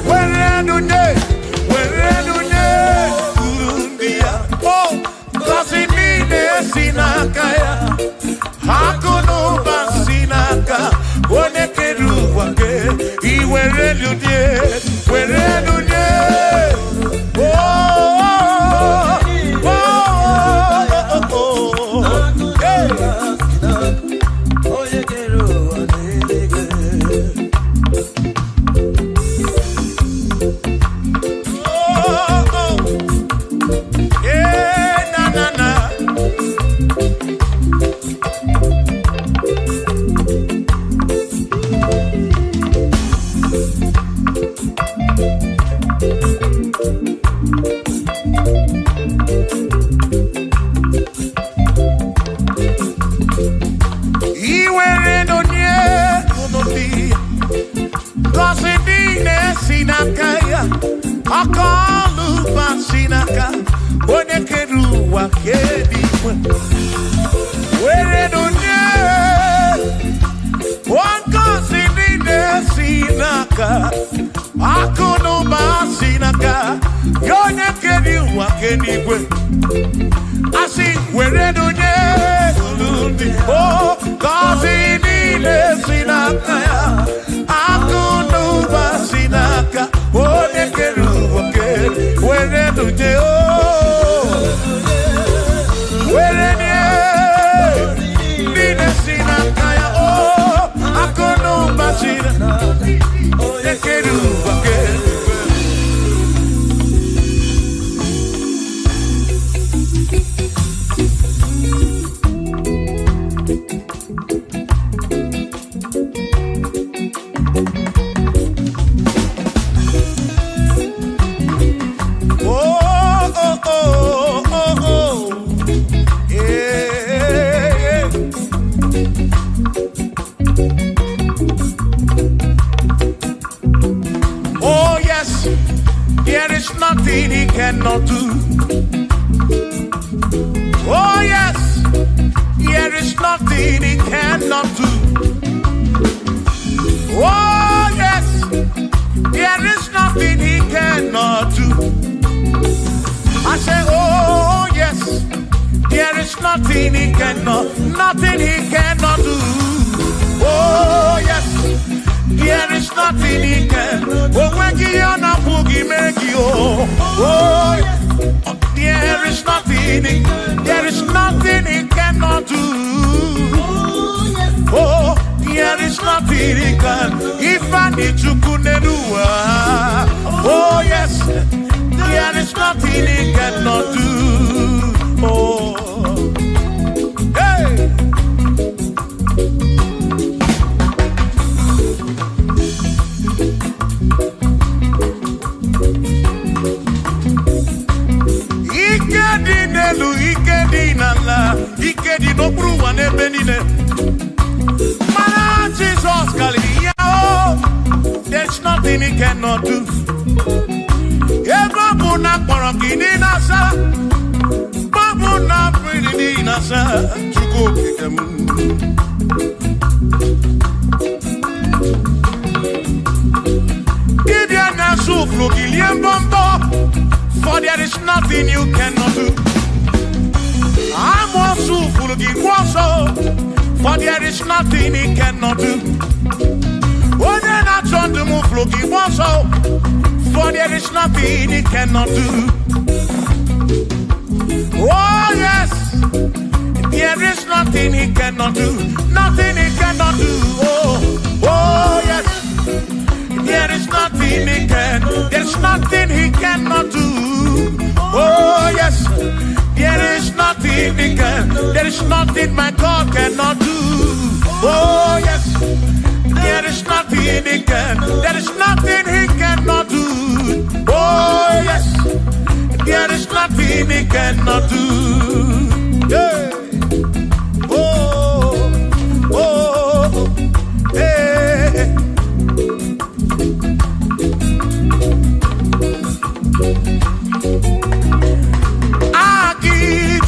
[SPEAKER 2] were dunye uru ndị ya ngọzi niile si n'aka ya akụ n'ụba si n'aka onye kere ụwa ka were dunye onye kere ụwa ka eluigwe were dunye ngọzi niile si n'aka akụ na ụba si n'aka onye kere ụwa ka eluigwe asị were dunye ngọzi niile si n'aka ya akụ na ụba si n'aka onye kere ụwa ka were dunye he cannot do. Oh yes, there is nothing he can. Oh when he on a boogie make you. Oh yes, there is nothing he cannot do. Oh, there is nothing he can. If I need to do. Oh yes, there is nothing he cannot do. Oh, hey. Ikedi nala, ikedi no bruwa ne benine. Mana Jesus Galilee, oh, there's nothing he cannot do. Babu na korokini nasa, babu na pretty nasa, chuko kikemu. Ibya na suflo kilien bombo, for there is nothing you cannot do. I'm also full of also, for there is nothing he cannot do. Oh, then I turn to move looking also, for there is nothing he cannot do. Oh, yes, there is nothing he cannot do. Nothing he cannot do. Oh, yes, there is nothing he can. There's nothing he cannot do. Oh, yes. There is nothing he can. There is nothing my God cannot do. Oh yes. There is nothing he can. There is nothing he cannot do. Oh yes. There is nothing he cannot do. Yeah. Oh, oh, hey.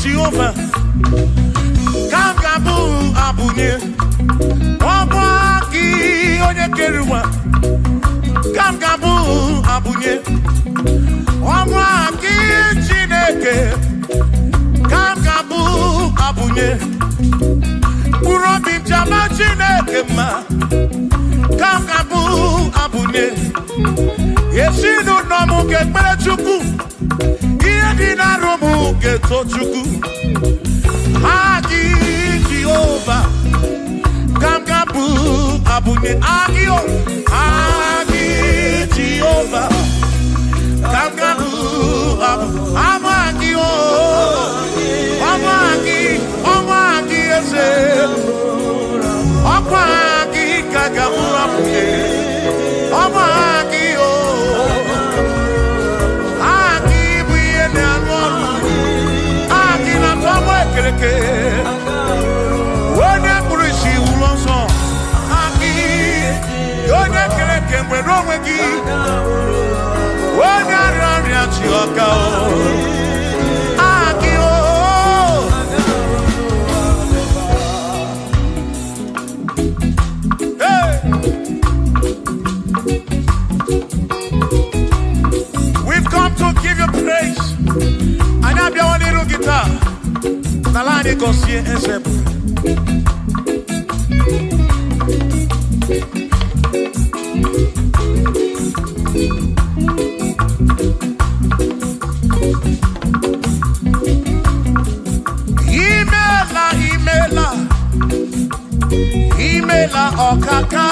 [SPEAKER 2] Jehovah, Kangabu Abunye, Obaki Onyekeruwa, Kangabu Abunye, Obaki Chineke, Kangabu Abunye, Urobi Jama Chineke ma, Kangabu Abunye, Yesinu Nomu Kekpere Chukwu. Romu geto chuku Agi Jehovah Kamgabu Abune Agio Agi Jehovah Kamgabu Amagio Amagi ese Amagi Kagabu Abune Amagio when I push you also, Aki, you're not going to get wrong with you. When I run at your cow, Aki, hey, we've come to give you praise. And I have your little guitar. Nalani konsie ensepu. Imela okaka.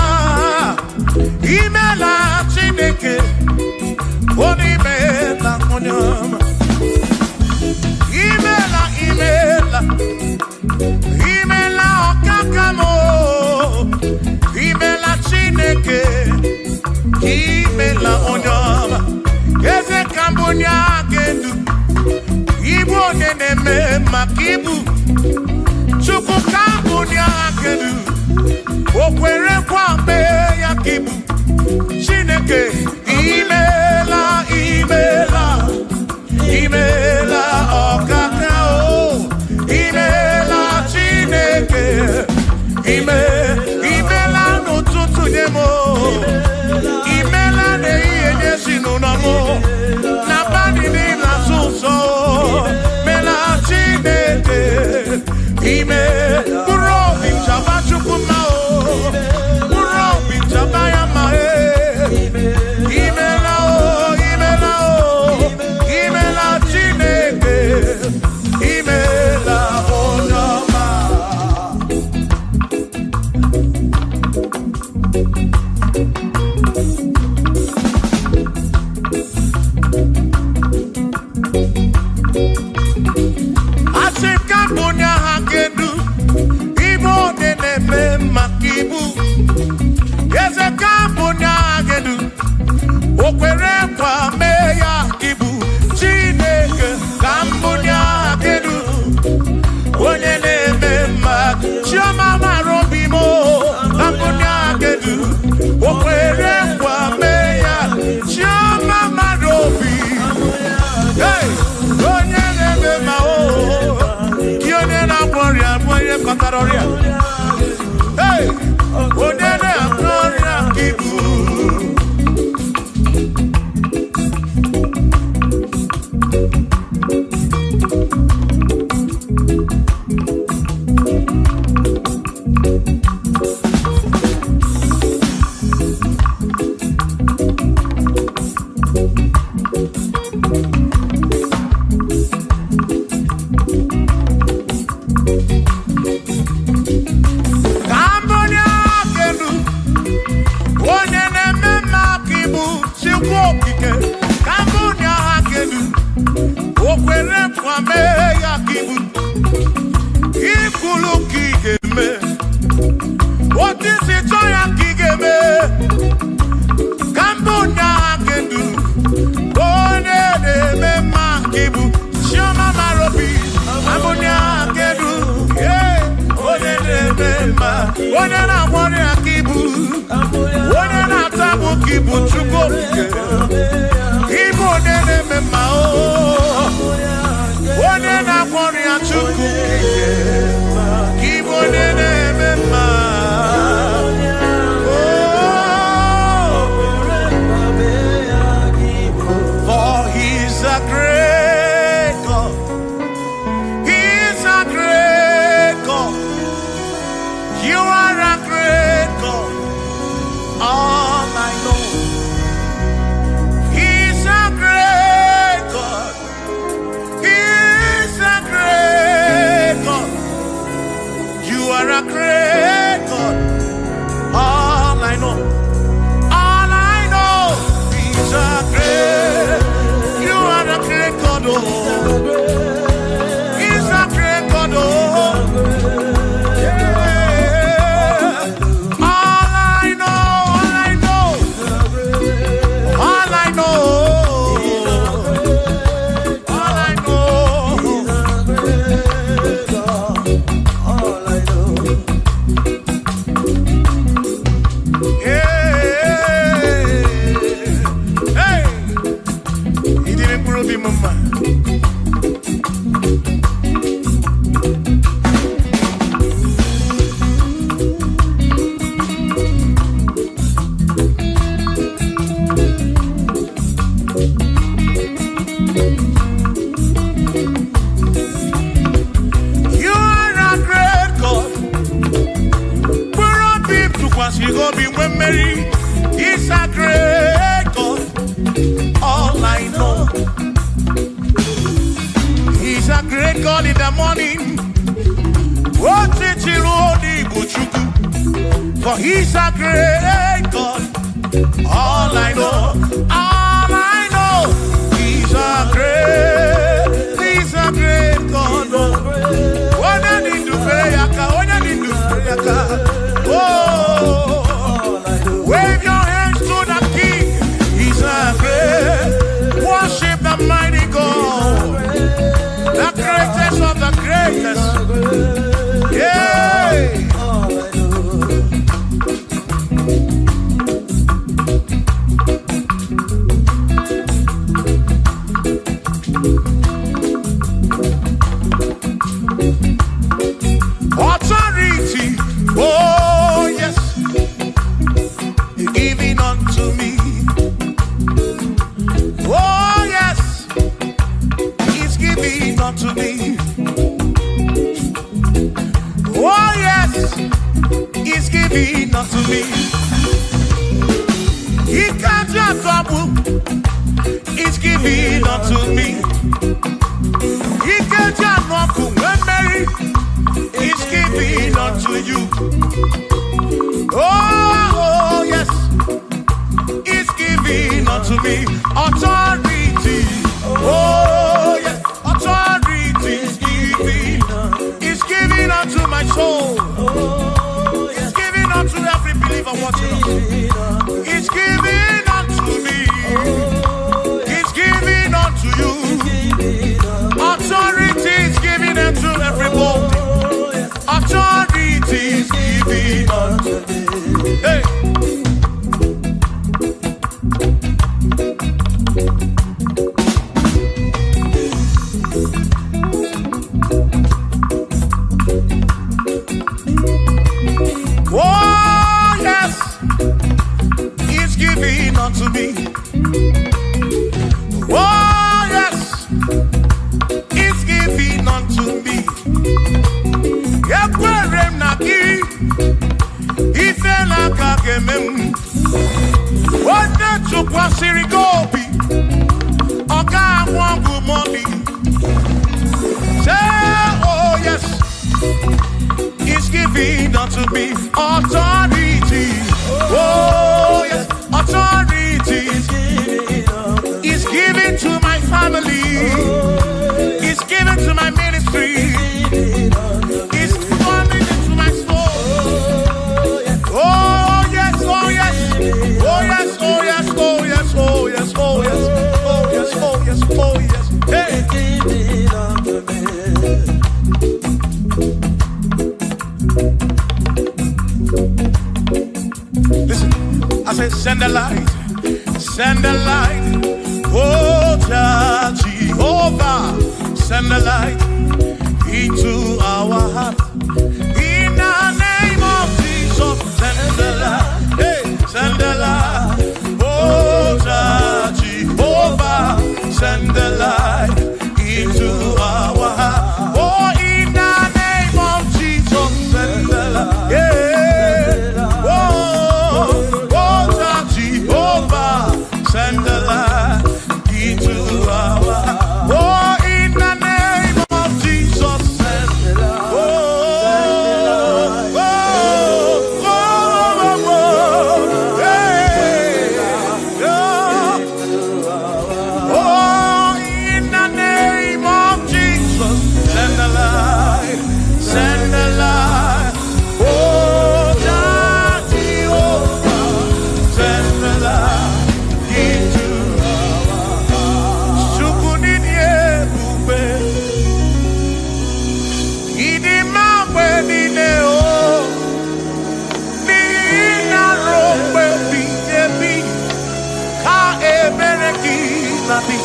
[SPEAKER 2] Imela Chineke. Onimela onyama. Imela okakamo, imela Chineke, imela onyama, eze kambunya gendu, ibu neneme makibu, chuku kambunya gendu, okwere kwambe yakibu, Chineke, imela okakamo. Imela n'ụtụtụ nye mo, imela n'ehihie sinunamo, na bani n'ịla sụsọ, mela Chineke, ime Urobi chaba chukuma o Urobi chaba ya ma Ime la o Ime la Chineke Ime la Onyama Asika bunya hakedu Ibo nene makibu Yezeka bunya hakedu Okwere kwa meya kibu Chineke kambunya hakedu Onene mema Chioma marobi mo Kambunya hakedu Okwere kwa meya Chioma marobi Hey, onene mema o Kione na boria boye kataroria Hey, onene aboria kibu Wave your hands to the King. He's a great. Worship the mighty God, the greatest of the greatest. Yeah. giving unto me. He can't just trouble. He's giving unto me. He can't just walk when Mary. He's giving unto you. Oh, yes. He's giving unto me authority. Oh, yes. Authority is giving. He's giving unto my soul. He's giving unto every believer watching us. He's giving unto me. He's giving unto you. Authority is giving unto everybody. Authority is giving unto me. Hey. Oh, yes, He's giving unto me. Oh, yes, He's giving unto me. Ekwere na ki, ife la kageme. Wode chukwa sirigobi, oga mwangu moni. Say, oh yes, He's giving unto me authority. Oh yes, authority. He's giving to my family. He's giving to my ministry. He's coming into my soul. Oh yes, oh yes, oh yes, oh yes, oh yes, oh yes, oh yes, oh yes, oh yes, oh yes. Hey. Listen, I said send the light, send the light. Oh Jehovah, send the light into our heart. In the name of Jesus, send the light. Hey, send the light. Oh Jehovah, send the light into our heart. Oh, in the name of Jesus, send the light. Yeah. Oh, Jehovah, send the light into our heart. Oh, in the name of Jesus, send the light. Oh, in the name of Jesus, send the light, send the light. Oh, Jehovah, send the light into our heart. Shukunini ebube, idima wenine o, ni na rompe bi ka ebereki nabi.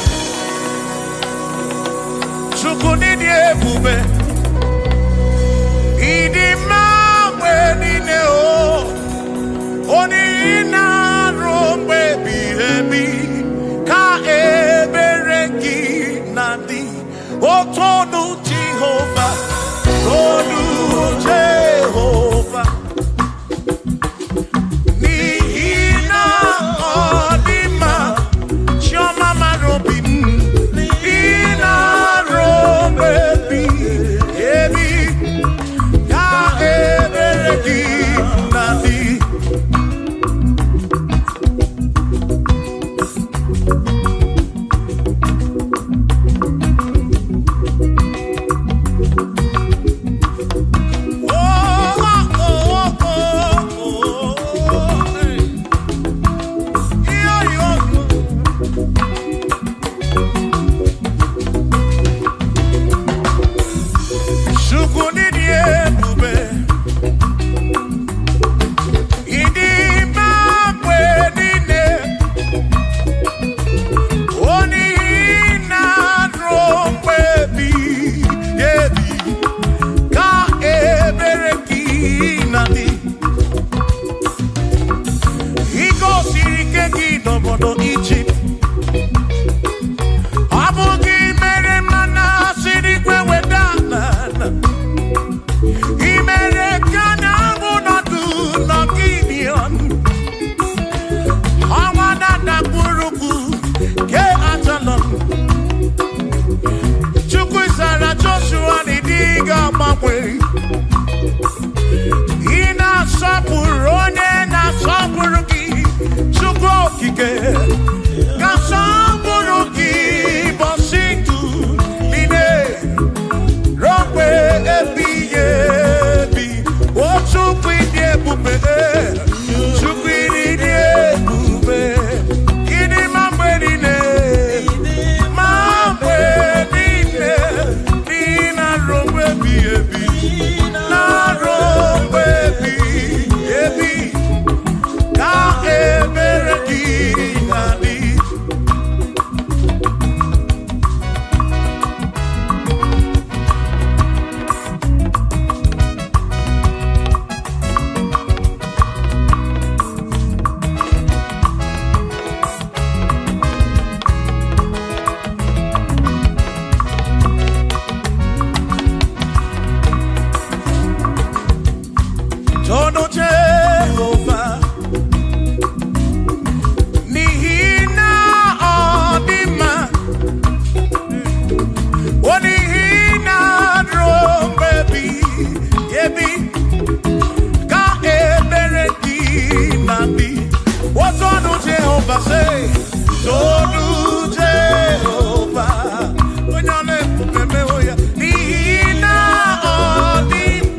[SPEAKER 2] Shukunini ebube, idima wenine o, oni na rompe bi ka ebereki nabi. O tonu Jehovah, tonu Jehovah. Ni na odima, choma marobim. Ni na robebi, ebi ka ebereki nabi. Odiga Mapwe. Ina Sapurone na Sapuruki. Chukokike. Kasapuruki. Bositu. Line. Rompe ebiye. Ochukwidie bube. Chukwidie bube. Kini mambwerine. Mambwerine. Nina rompe biebi. Na rompe biebi. Ka ebereki nadi. Tono Jehovah, Nihina Odima, Onihina drum baby, yebi, ka ebereki nabi. What Tono Jehovah say? Tono Jehovah, when you're left oya, Nihina Odima.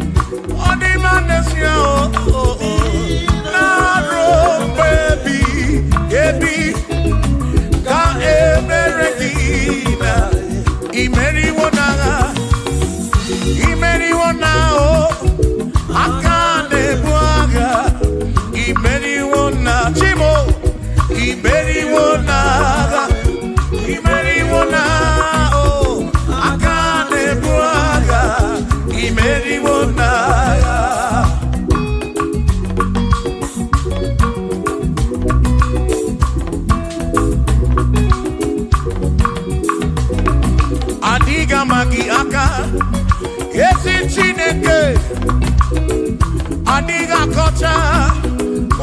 [SPEAKER 2] Adiga magi aka, yesi chineke. Adiga kocha,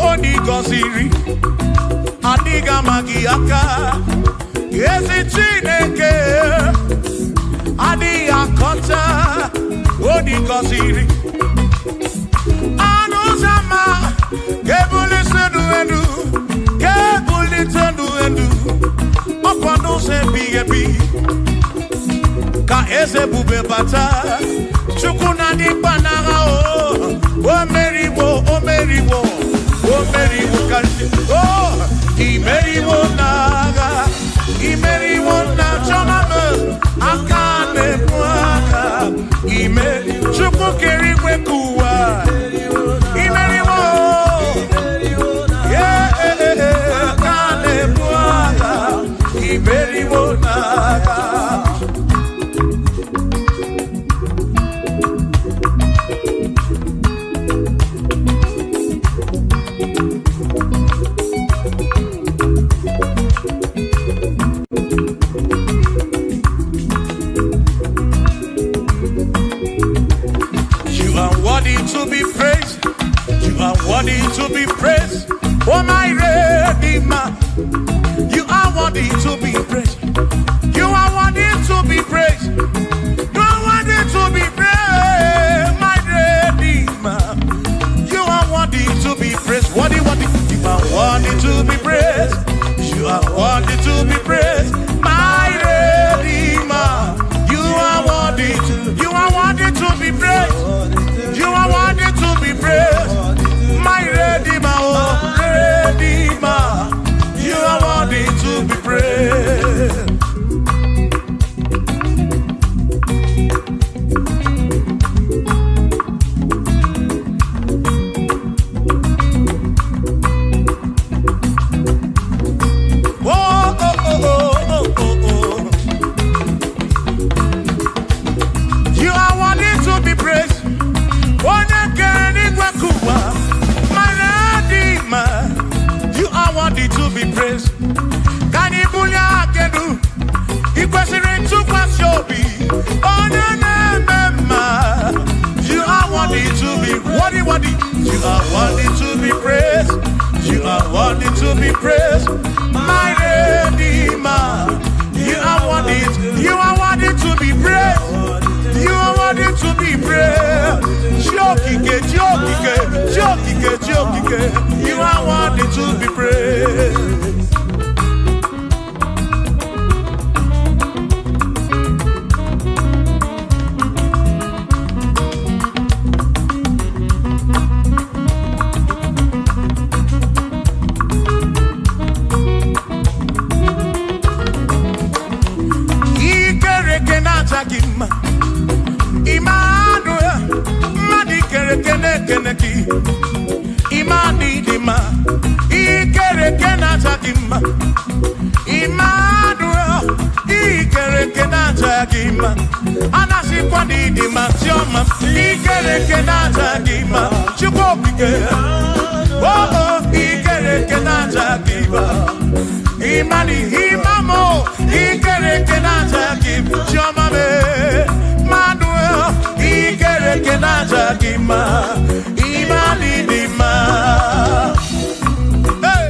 [SPEAKER 2] oni goziri. Adiga magi aka, yesi chineke. Adiga kocha, oni goziri. Anuzama, kebuli senu enu, kebuli tenu enu. Opano se biyebi. Ka eze bube bata chukuna di panaga o meriwo kanti o imeriwo na chomame akane mwaka imeri chuku keri kwekuwa imeriwo akane mwaka imeriwo naga. To be praised, you are worthy to be praised. Oh my Redeemer, you are worthy to be praised. You are worthy to be praised. You are worthy to be praised, my Redeemer. You are worthy to be praised. Worthy. You are worthy to be praised. You are worthy to be praised, my Redeemer. You are worthy to be praised. You are worthy to be praised, my Redeemer, oh Redeemer. You are worthy to be praised. Oh, oh, oh, oh, oh, oh, oh. You are worthy to be praised. My Redeemer, you are worthy to be praised. Can you pull your canoe? It was in to pass your be. Oh, no, you are worthy to be worthy. You are worthy to be praised. You are worthy to be praised. My Redeemer, you are worthy to be praised. You are worthy to be praised. Jokike, you are worthy to be praised. Imani dima, ikere kenata gima. Immanuel, ikere kenata gima. Anasi kwani dima tioma, ikere kenata gima. Chukopike, oh ikere kenata gima. Imani himamo, ikere kenata gima. Tioma me, Manuel, ikere kenata gima. Imani dima. Hey,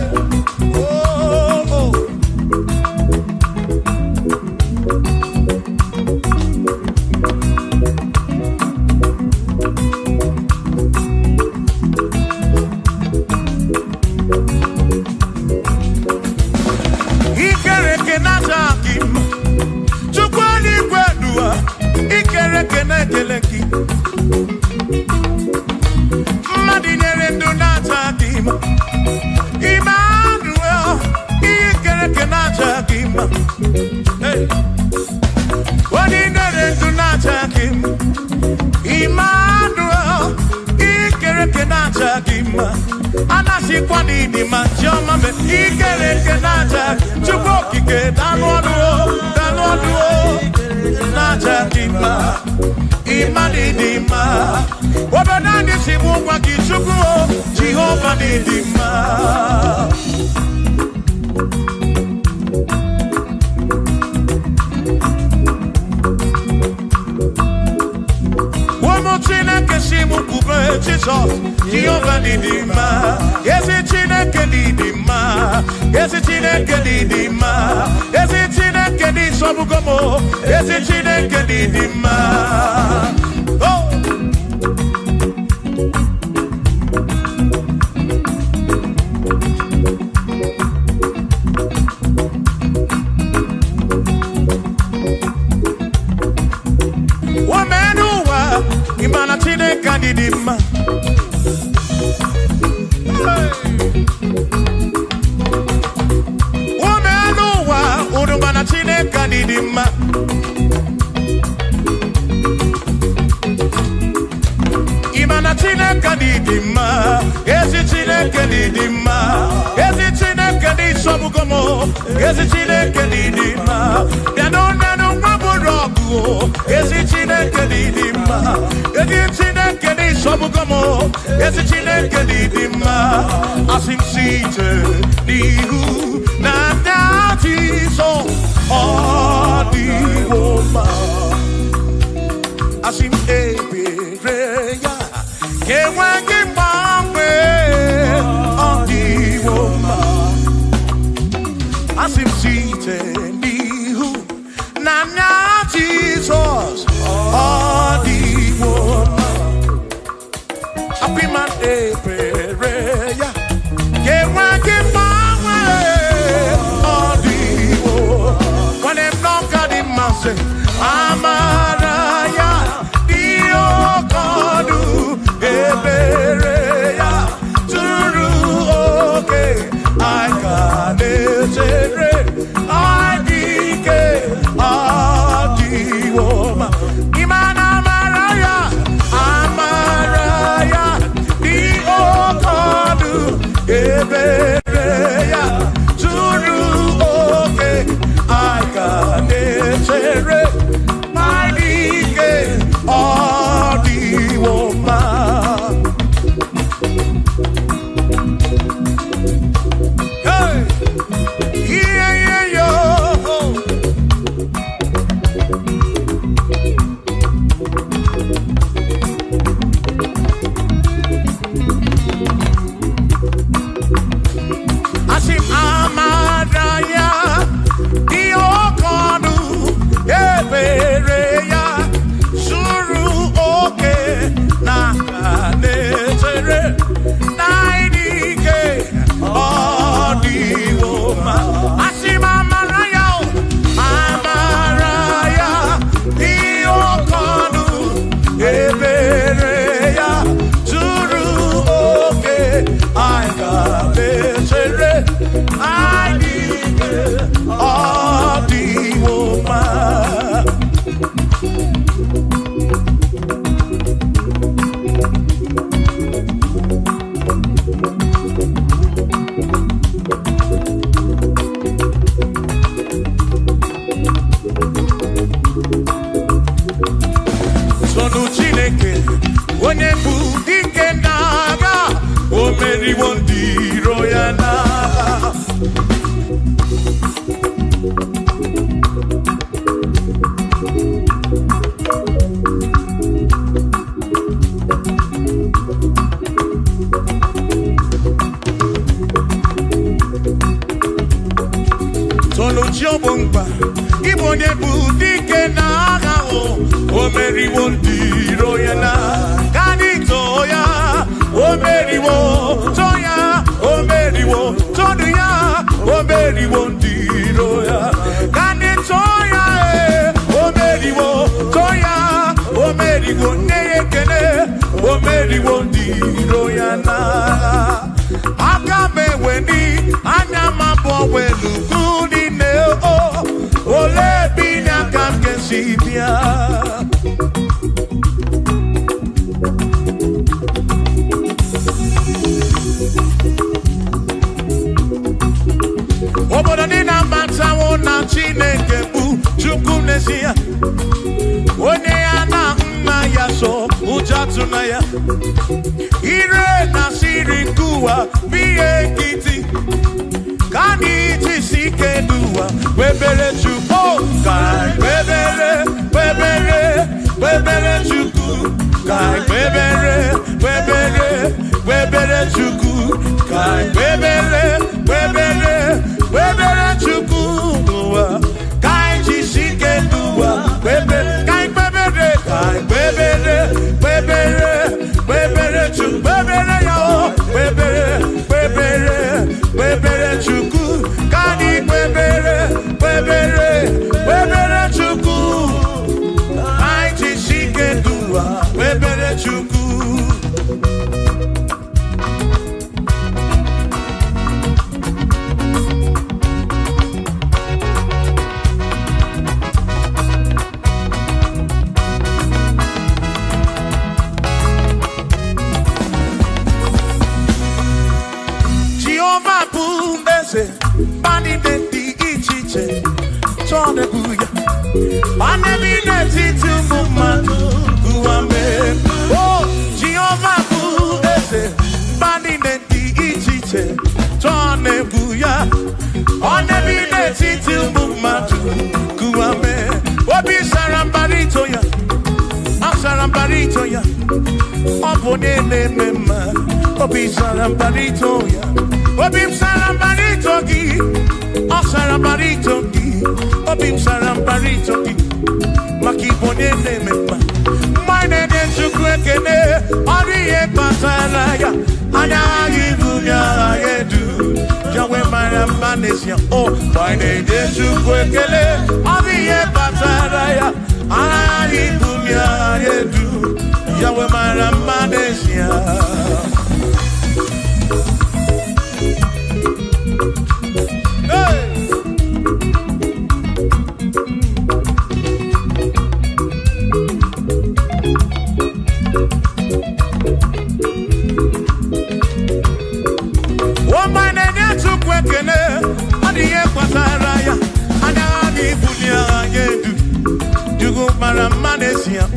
[SPEAKER 2] oh, oh. Ikere kenata gima. Chukwani kwedua, ikere kenekeleki. Madinere ndunata gima. Emmanuel, ikere kenata gima. Hey, Madinere ndunata gima. Emmanuel, ikere kenata gima. Anasi kwani ni machoma me ikere kenata. Chukokike danwoduo. Nata gima. Imani dima. Wabadani simu kwa kichukuo. Jehovah ni dima. Wamotine kesimu kube Jesus. Jehovah ni dima. Yesi chine kedi dima. Yesi chine kedi dima. Yesi chine kedi sobugomo. Yesi chine kedi dima. Oh. Wamenuwa imana chine kedi dima. Udumana chine kadidima. Imana chine kadidima. Ezi chine kadidima. Ezi chine kadisobugomo. Ezi chine kadidima. Yanonano maburogu. Ezi chine kadidima. Ezi chine kadisobugomo. Ezi chine kadidima. Asimsite nihu na so the woman asim ebereya kewangi mamwe the woman asim site nihu na Jesus the woman apiman ebereya kewangi mamwe Amaraya, Dio Kodu, Ebereya, Turu, okay, I can I dike, Adiwoma, Imana Maraya, Amaraya, Dio Kodu, Ebereya, Turu, okay, I can my dike, all the woman. ndiro ya na. Solo Jobumba, Ibonye Budike Naga, O Mary Wondiro Yana, Kanitoya, O Mary Wo, Toya, O Mary Wo, Toya, O Mary Wondiro Ya, Kanitoya, O Mary Wo, Toya, O Mary Wo, Nekene, O Mary Wondiro Yana. Agame weni, Anyama Bowelu, Kuni Neo, Ole Bina Kamkesibia. Obodonina Mata na Chineke Bu, Chukunesia, Oneana Naya So, Ujatunaya, Ire Nasiri Kuwa, Biye Kiti, Kaniti Sikedua, Webele Chuku, Kai, Webele, Webele, Webele Chuku, Kai, Webele, Webele, Webele Chuku, Kai, Webele, Webele, Webele Chuku, Kai Sikedua, Webele, Kai Webele, Kai Webele, Webele, Webele Chuku, Webele Yao, Webele, Webele, Webele Chuku, Kani Webele, Webele, Webele Chuku, Kai Sikedua, Webele Chuku. Bani de di ichiche, tone buya. Bani de titu mumanu, guame. Oh, Jehovah budese. Bani de di ichiche, tone buya. Bani de titu mumanu, guame. Obi sarambarito ya, asarambarito ya. Opone ne mema, obi sarambarito ya. Obim sarambarito ki, o sarambarito ki, obim sarambarito ki, makibone ne mema. Mine ne chukwekene, oriye pasalaya, anya yibunya yedu, jawe maramanesia. Oh, mine ne chukwekene, oriye pasalaya, anya yibunya yedu, jawe maramanesia.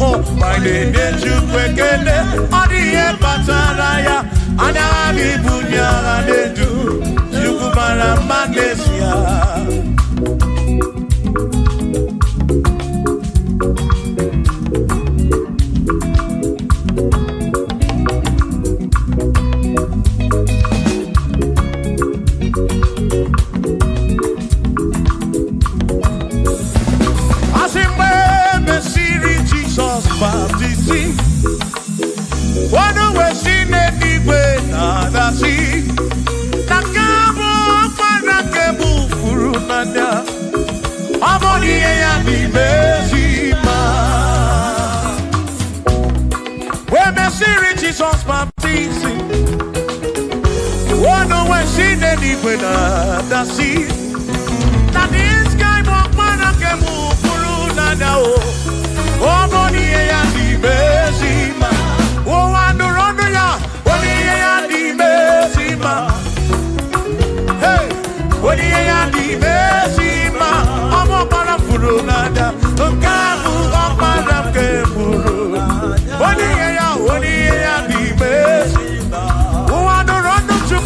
[SPEAKER 2] Oh, my name is Chukwekene, Odiye Pataraya, Anabi Bunya, Nedu, Yukumara Manesia. Jesus baptizing. Oh no, when she did it with the sea. That this guy walk man and can move through Nada. Oh, body and the Besima. Oh, and the Ronda, body and the Besima. Hey, body and the Besima. I'm a para through Nada. Don't come up and get through. Body and the Besima. Oh, and the Ronda to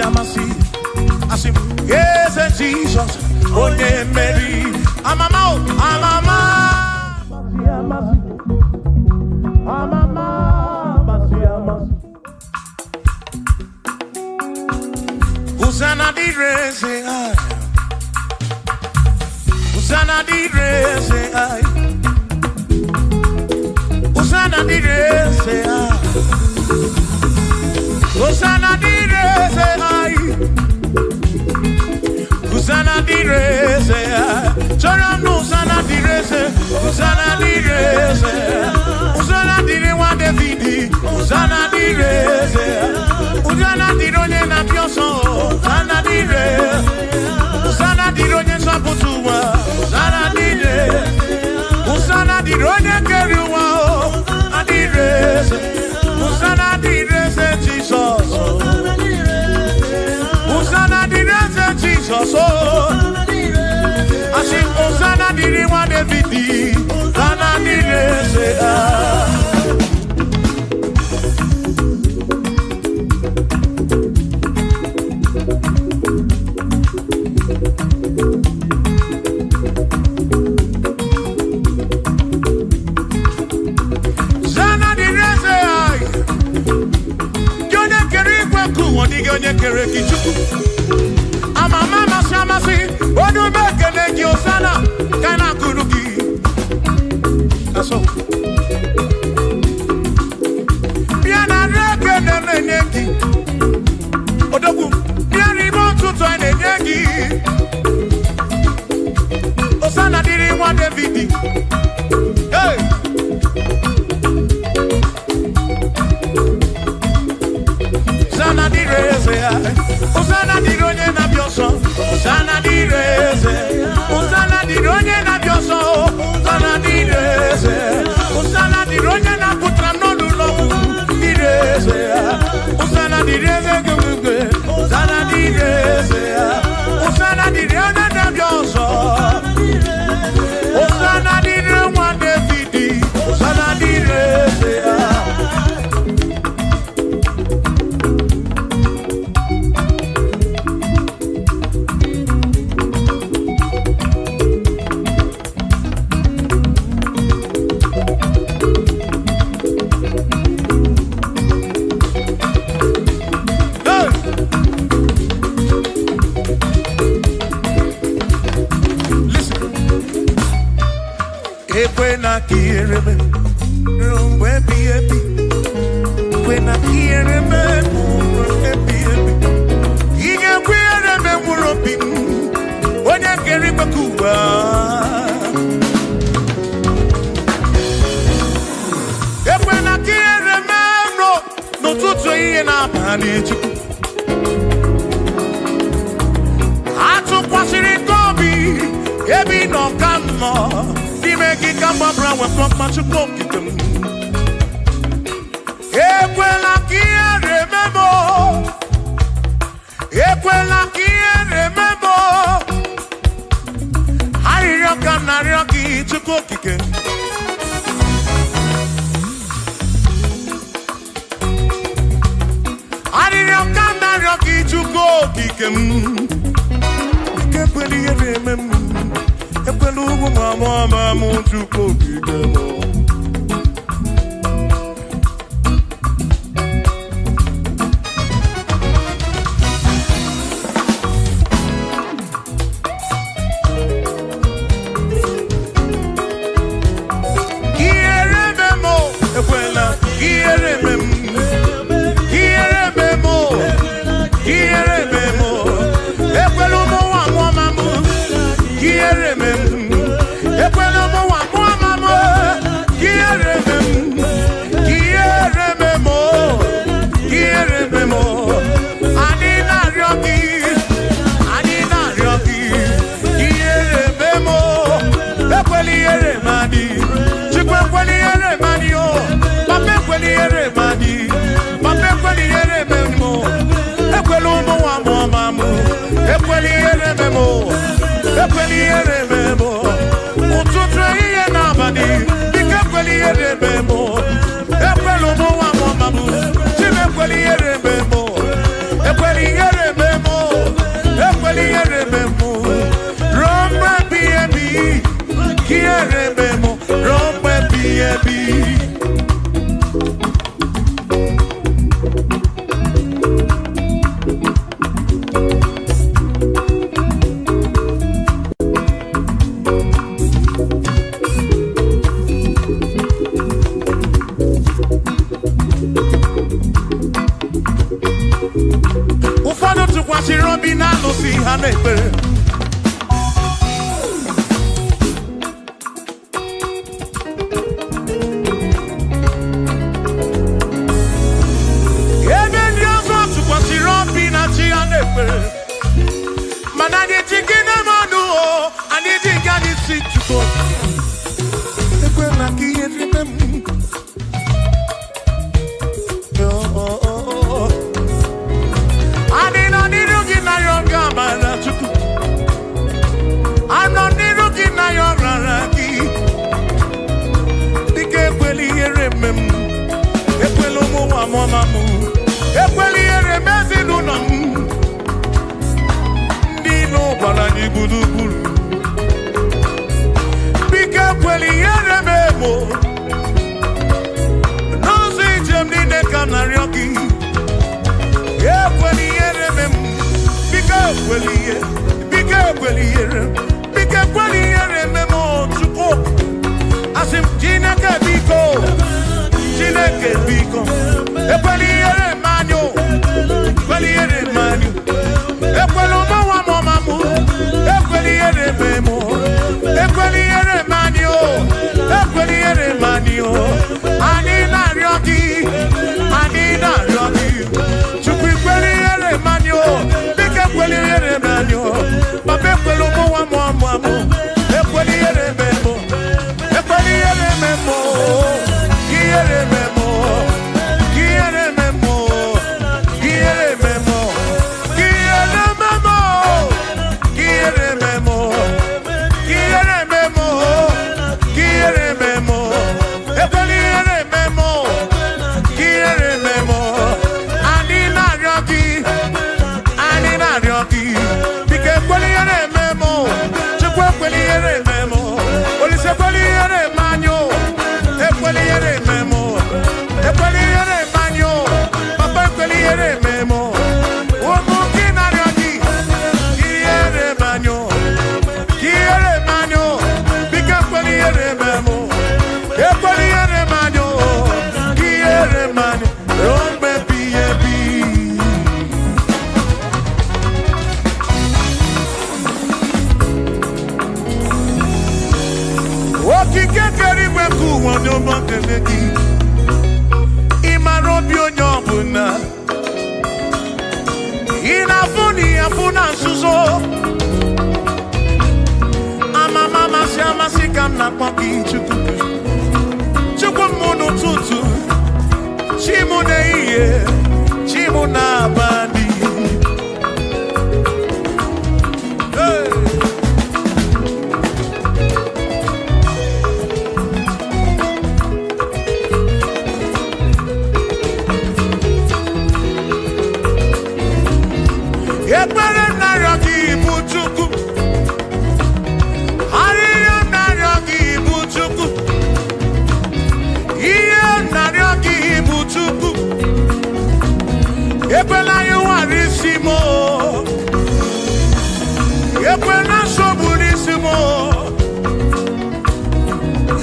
[SPEAKER 2] amasi. I say, yes, Jesus, oh yeah, Mary. Amama, amama. Usana di rese ay, Usana di rese ay, Usana di rese ay, Usana di rese ay, Usana di rese ay, Choram no Usana di rese, Usana di rese, Usana di rewa Davidi, Usana di rese, Usana di ronye na pioso, Usana di rese, Usana di ronye saputuwa, Usana di rese, Usana di ronye keruwa, Usana di rese, Usana di rese Jesus, Usana di rese Jesus, I sing Usana di rewa Davidi, Usana di rese. Amama Samasi, Odu Bekele Osana, Kana Kuruki. That's all. Piana Rekene Neki, Odogu, Piani Montu Twane Neki, Osana didn't want Davidi. Hey! Osana di reze, Osana di ronye na bioso, Osana di reze, Osana di ronye na bioso, Osana di reze, Osana di ronye na putra no lulo, di reze, Osana di reze gugwe, Osana di reze, Osana di ronye na bioso, Osana di ronye Davidi, Osana di reze. When I hear him, when I hear him, he can wear him and will be when I get him a Cuba. When I hear him, no to in our manage. I took what's in it, Gobi, Ebi no come more. Make it come up around with not much of them. Equela kia remember. Equela kia remember. Harioka narioki to cook again. Harioka narioki to cook again. Equela remember. Mama, to cookie demo. Ekweli memo, rompe biebi. Ufado tukwasi Robina no si hanepe. Manani chikina manu o, ani chikani sichuko. Ekwe na kiye mem. Ani no nirugi na yoga mana chuku. Ano nirugi na yoga raki. Dike kweli yere mem. Ekwelo mo wa mo mamu. Ekweli yere mezi lunam. Balani budubulu Bika kweli yere memo Nozi jemni ne kanaryoki Ye kweli yere memo Bika kweli yere memo Chuko Asim jineke biko E kweli yere manyo Kweli yere manyo E kwelo mawa momamu Ekweli yere memo Ekweli yere manyo Ekweli yere manyo Ani na ryoki Chukwi kweli yere manyo Bike kweli yere manyo Babe kwelo mowa momamu Ekweli yere memo Ekweli yere memo Yere memo Yere memo Yere memo Imarobi onyobuna Inafuni afuna suzo Mama siama sikana kwa kichuku Chukwu munu tutu Chimu na iye Chimu na abadi Ekpere naryogi buchuku Hariyo naryogi buchuku Iye naryogi buchuku Ekpela yuwarisimo Ekpela soburisimo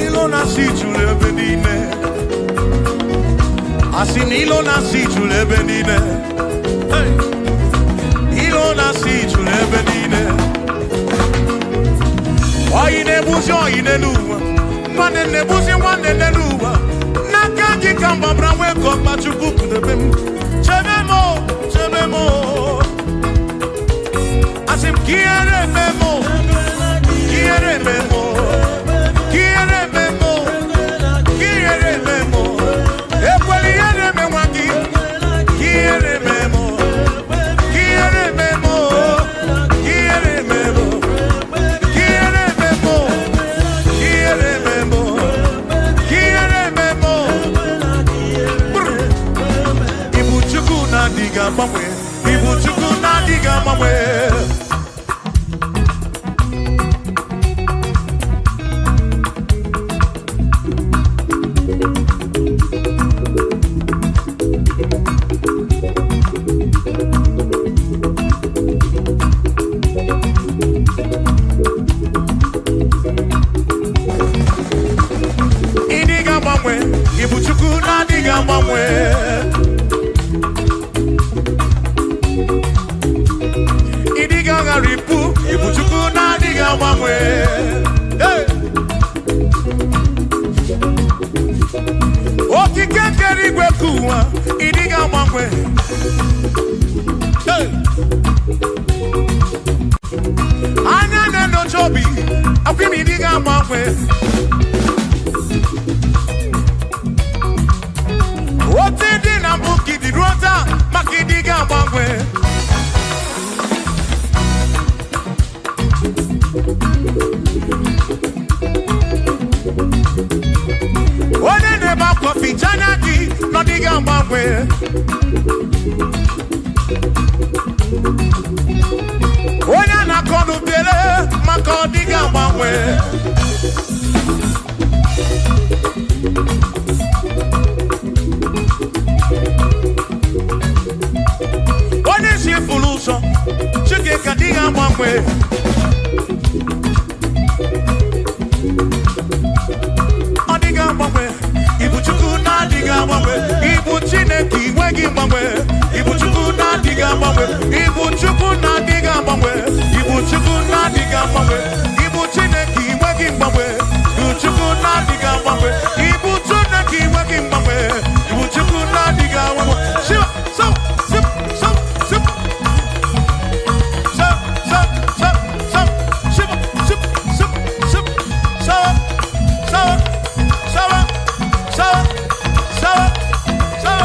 [SPEAKER 2] Ilo nasi chule benine Asin ilo nasi chule benine Ilo nasi chule benine Oyine buzi oyine luwa Mwane ne buzi wane ne luwa Nakaji kamba brawe komba chukuku nebem Chebemo Asim kiere memo Kiere memo Ekweli yere memwagi Kiere memo Ibu chuku na diga mamwe na-adịghị agbanwe. Ịdịghị agharịpụ, ịbụ Chukwu na-adịghị agbanwe. Okike kere igwe ka ụwa, ịdịghị agbanwe. Anya na-enyocha obi, akwụ m ịdịghị agbanwe. Otu dị na mbụ ka ịdị ruo taa maka ịdịghị agbanwe. Onye na-ebe akwa ficha anya gị n'ọdịghị agbanwe. Onye na-akọ n'ubele maka ọdịghị agbanwe. Onye si fụrụ ụzọ Chike ka dịghị agbanwe. Ọdịghị agbanwe. Ịbụ Chukwu na-adịghị agbanwe. Ịbụ Chineke inweghị mgbanwe. Ịbụ Chukwu na-adịghị agbanwe. Ịbụ Chukwu na-adịghị agbanwe. Ịbụ Chukwu na-adịghị agbanwe. Ịbụ Chineke inweghị mgbanwe. Ịbụ Chukwu na-adịghị agbanwe. Ịbụ Chineke inweghị mgbanwe. Ịbụ Chukwu na-adịghị agbanwe. Shiva, so, sip, so, sip. So, so, so, so, shiva, sip, sip, sip, so, so, so, so, so, so,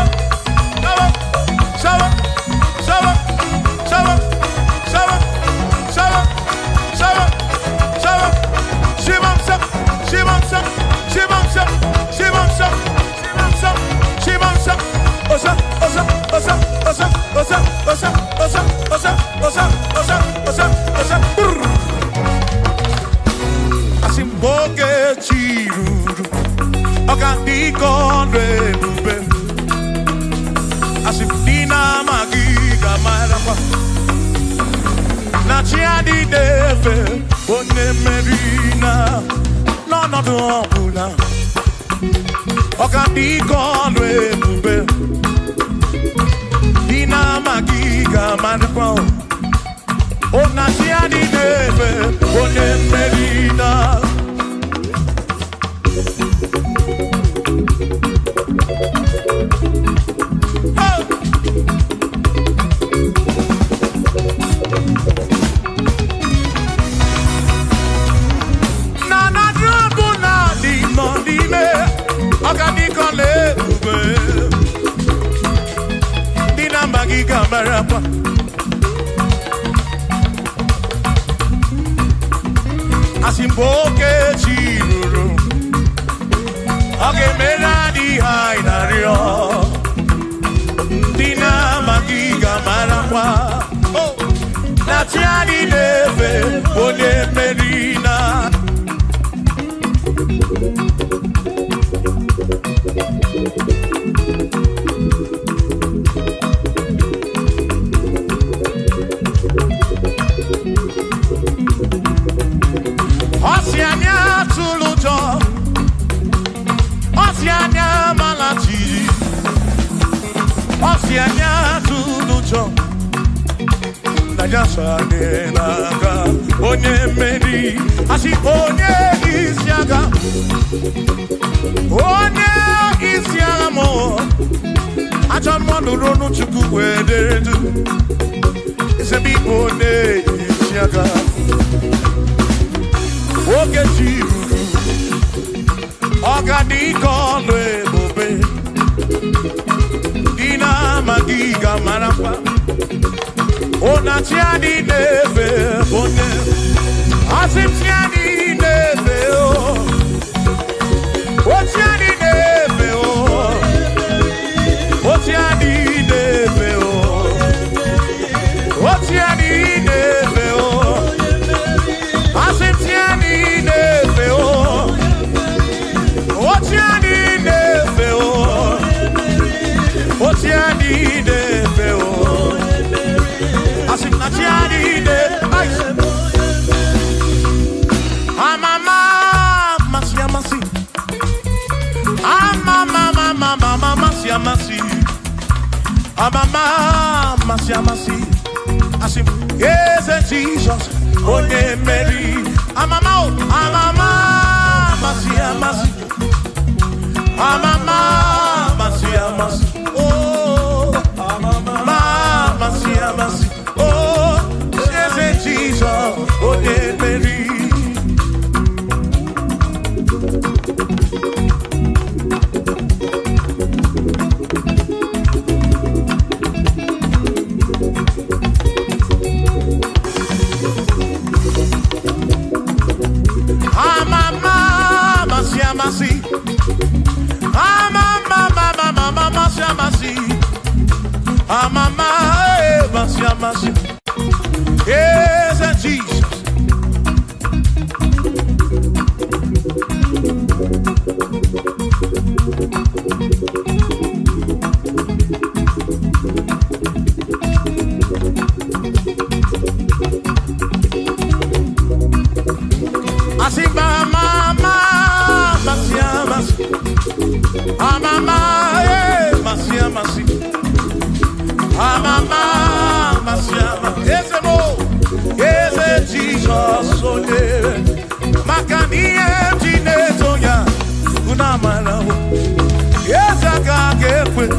[SPEAKER 3] mama
[SPEAKER 2] amasi. Amama, masi amasi. Asim, yes, Jesus. Onye Mary. Amama, amama, masi amasi. Amama, masi amasi. Oh, amama, masi amasi. Oh, yes, Jesus. Onye Mary. Yes, Jesus. Yes, I can't get away.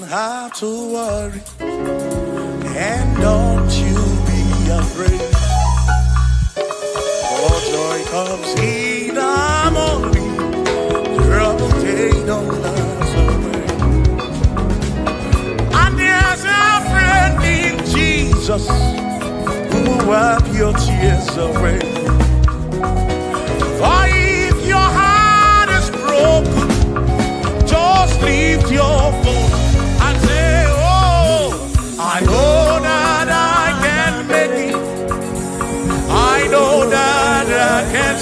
[SPEAKER 2] Have to worry, and don't you be afraid. For joy comes in the morning, trouble they don't last away. And there's a friend in Jesus who will wipe your tears away. For if your heart is broken,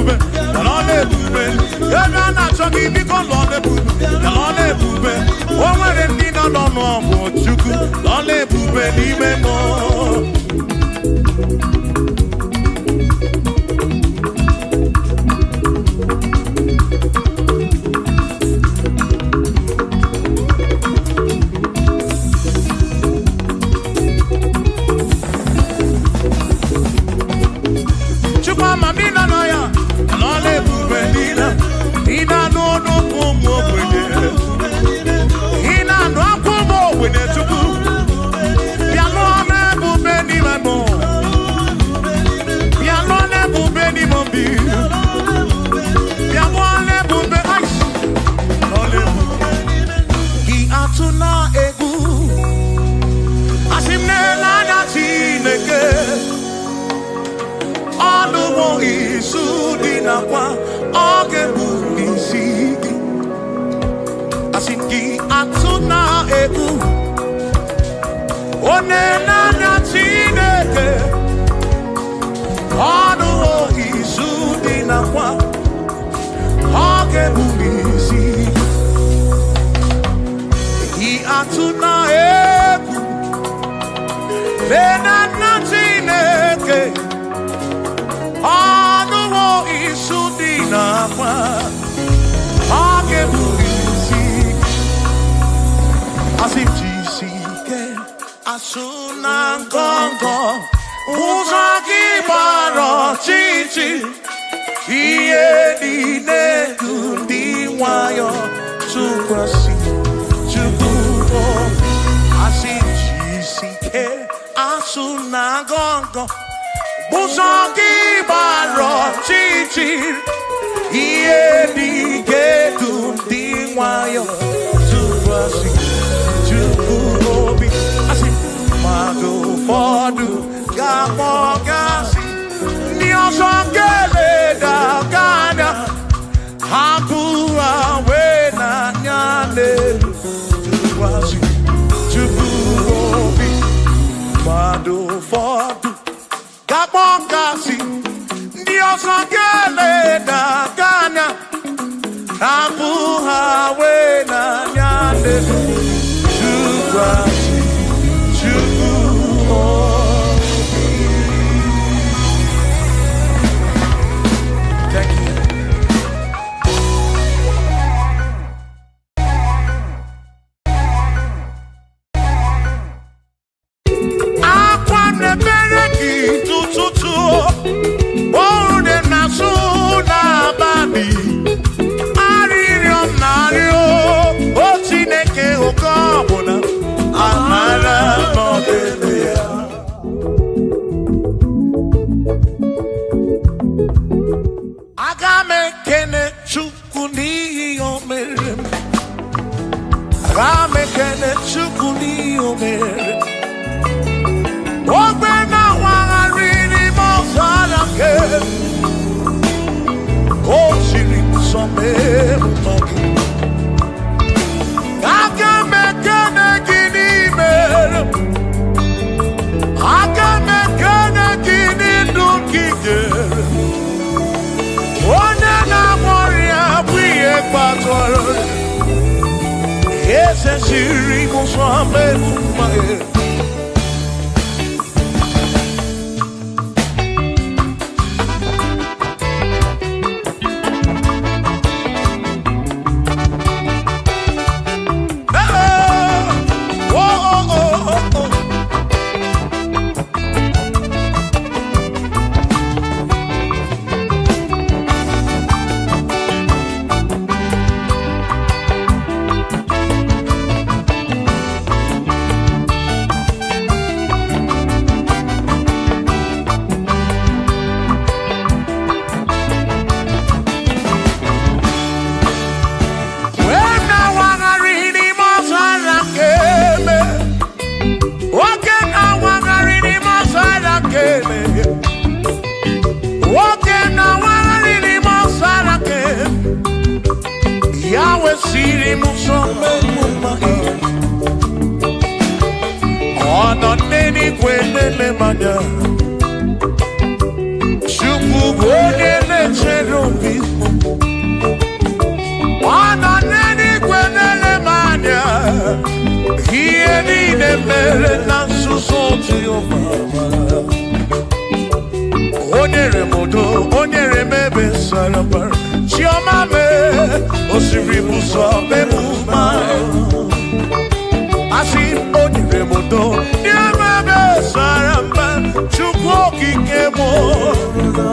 [SPEAKER 2] ebube, Lord ebube. Ebe a na-achọ gị biko Lord ebube, Lord ebube. O nwere ndị nọ n'ọnụ Chukwu, Lord ebube n'ime m.
[SPEAKER 3] Chukwu onye na-echere
[SPEAKER 2] Ihe niile mere na nzuzo Jehova. O nyere m udo, o nyere m ebe sara mbara. Chioma me, osimiri bụ sọ memụma. Asị o nyere m udo, nye m ebe sara mbara. Chukwu okike m.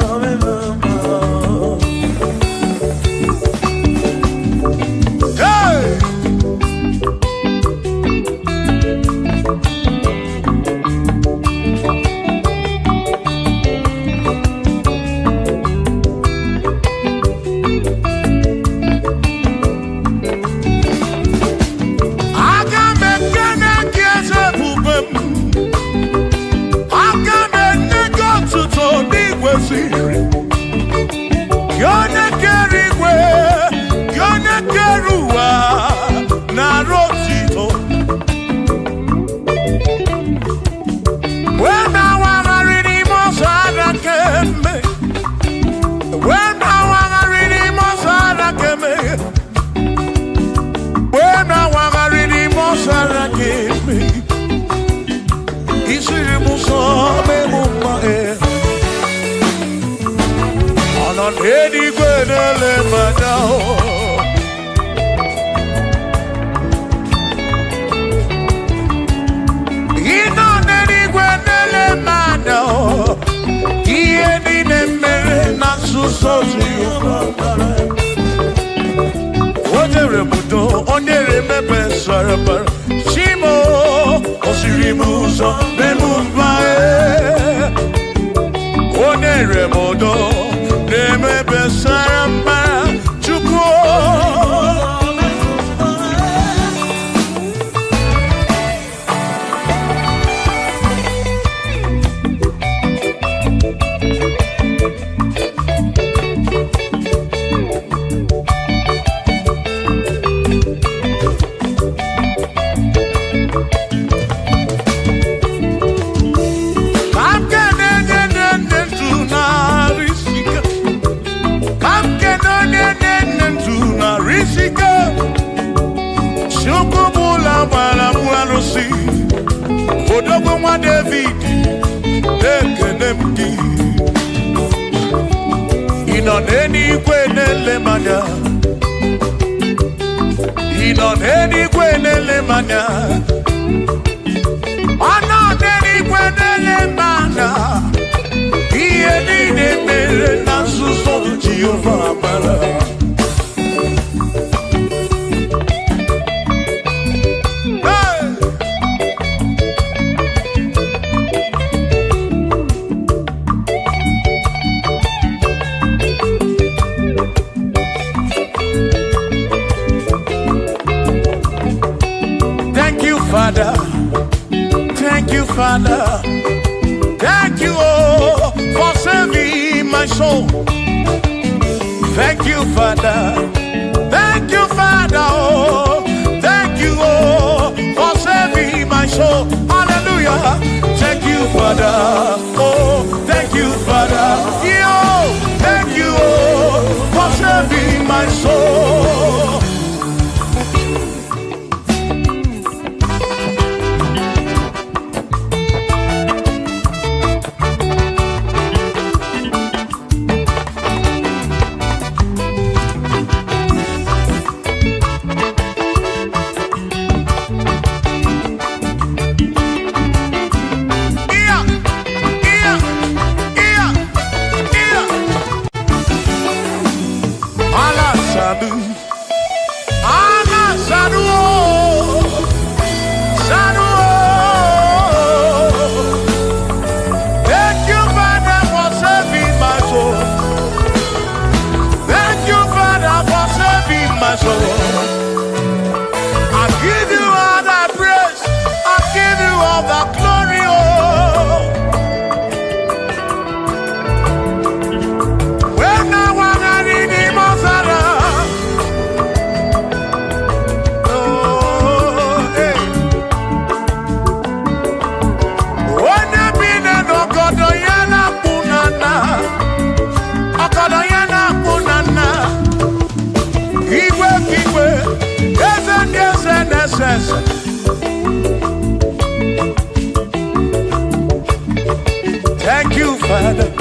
[SPEAKER 2] you, Father.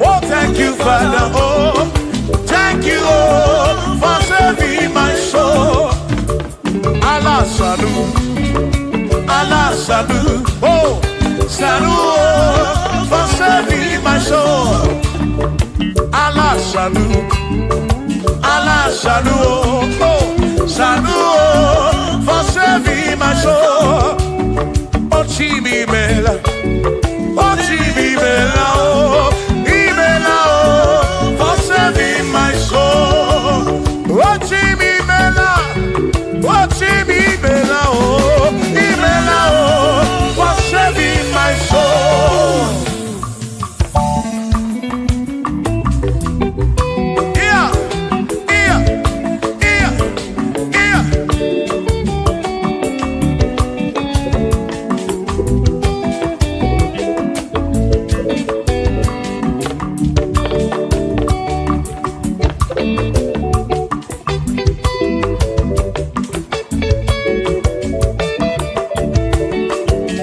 [SPEAKER 2] Oh, thank you, Father. Oh, thank you, oh, for saving my soul. Allah salut, Allah salut. Oh, salut, oh, for saving my soul. Allah salut, Allah salut. Oh, salut, oh, for saving my soul. Oh, Chibi Bella. Oh, Chibi Bella, oh, Ibella, oh, for saving my soul. Oh, Chibi Bella, oh, Chibi Bella, oh, Ibella, oh, for saving my soul. Yeah, yeah, yeah, yeah.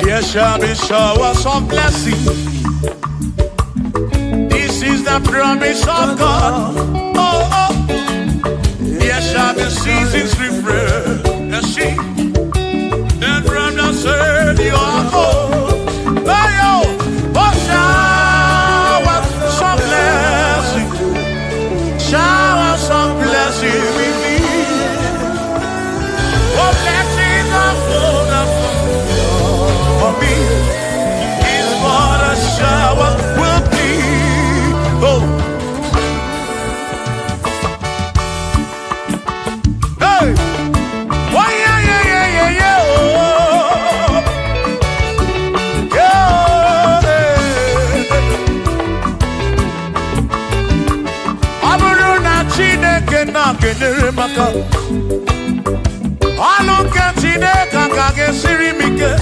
[SPEAKER 2] There shall be showers of blessing. This is the promise of God. Oh, oh. There shall be seasons refreshing. And from the sun you are home. Oh, showers of blessing. Showers of blessing we need. Oh, blessings of full for me is what a shower will be. Oh, hey, oh yeah, yeah, yeah, yeah, yeah. Oh, yeah. Aburu na Chineke na kenere maka. Aluke Chineke kage siri mike.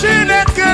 [SPEAKER 2] Chineke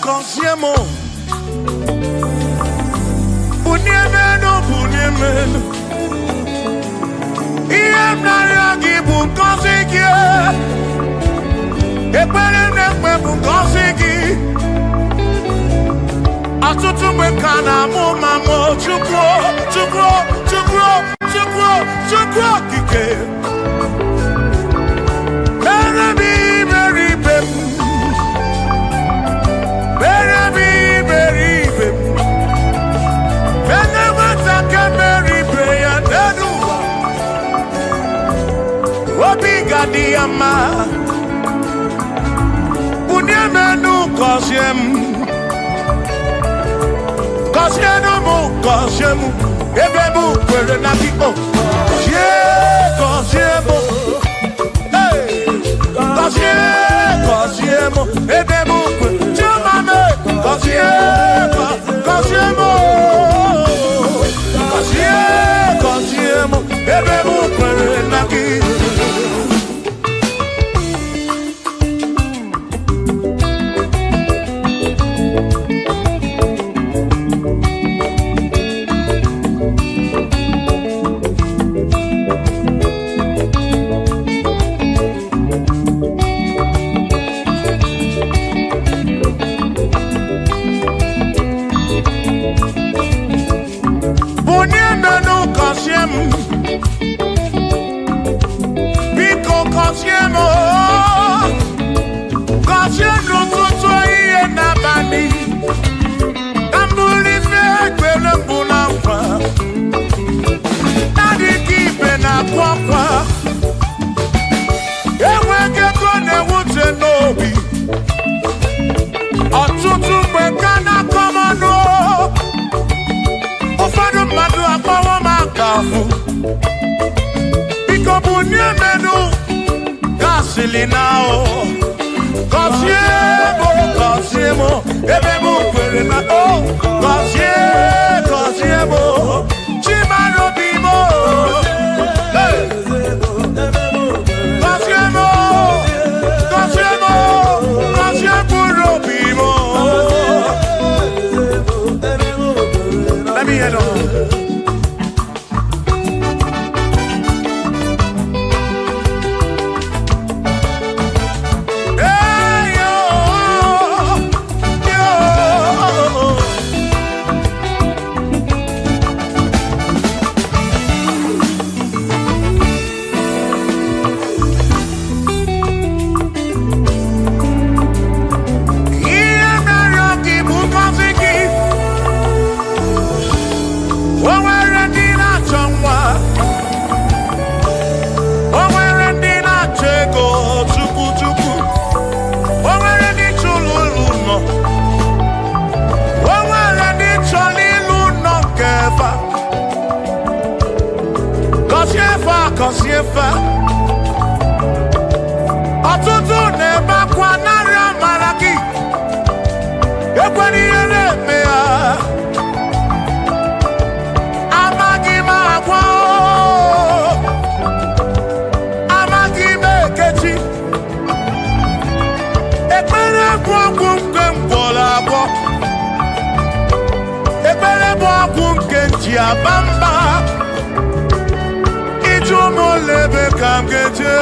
[SPEAKER 2] Consiemo Uniemeno Iemnaria Gibu Konsiki Ekpelemekpe Konsiki Atutu Mekana Mumamo Chukwo Kike Diama Uniemenu Kosiemu Ebemu Kwere Nakiko Kosiemu Kosiemu Ebemu Kwere Chumame Kosiemu Ebemu Kwere Nakiko Now, Kosiemo, Ebemu Kwere na Kosiemo, Chimano Bimo, Kosiemo Bimo. Let me head on. Kosiefa Atutu neba kwa nara maraki Ekwani yele mea Amagi magwa Amagi mekechi Ekpere kwa kumke mkola kwa Ekpere kwa kumke nchiabamba Molebe kamgeje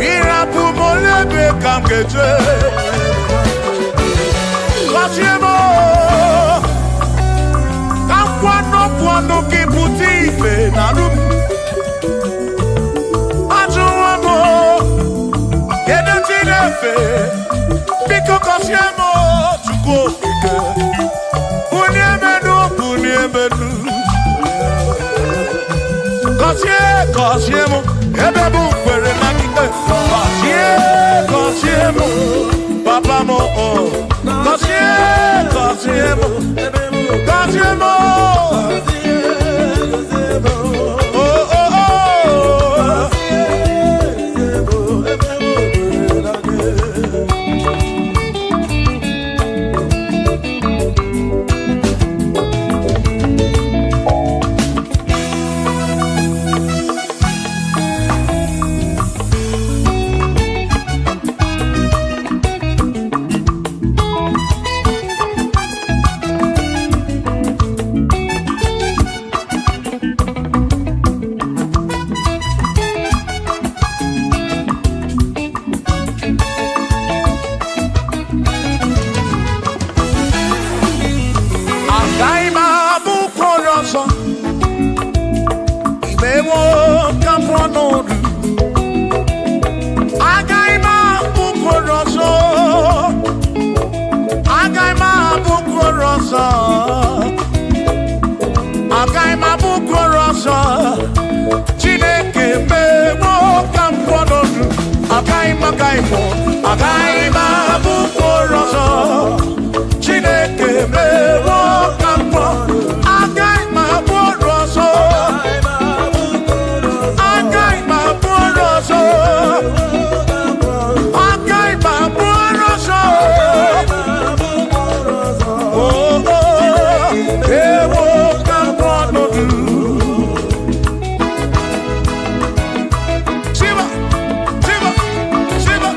[SPEAKER 2] Irapu molebe kamgeje Kosiemo Kamkwano kiputi ife narum Ajuwamo Yedeti nefe Biko Kosiemo Chukwo ike Uniemenu Kosiemo, Ebebu Kwere Nakiko Kosiemo, Papa Mo Kosiemo, modu. Agaima bukoroso. Agaima bukoroso. Agaima bukoroso. Chineke mewo kamponodu. Agaima bukoroso. Chineke mewo kampo. Agaima bukoroso. Agaima bukoroso. Agaima bukoroso. Oh oh, ewo kamponodu. Shiva, Shiva, Shiva.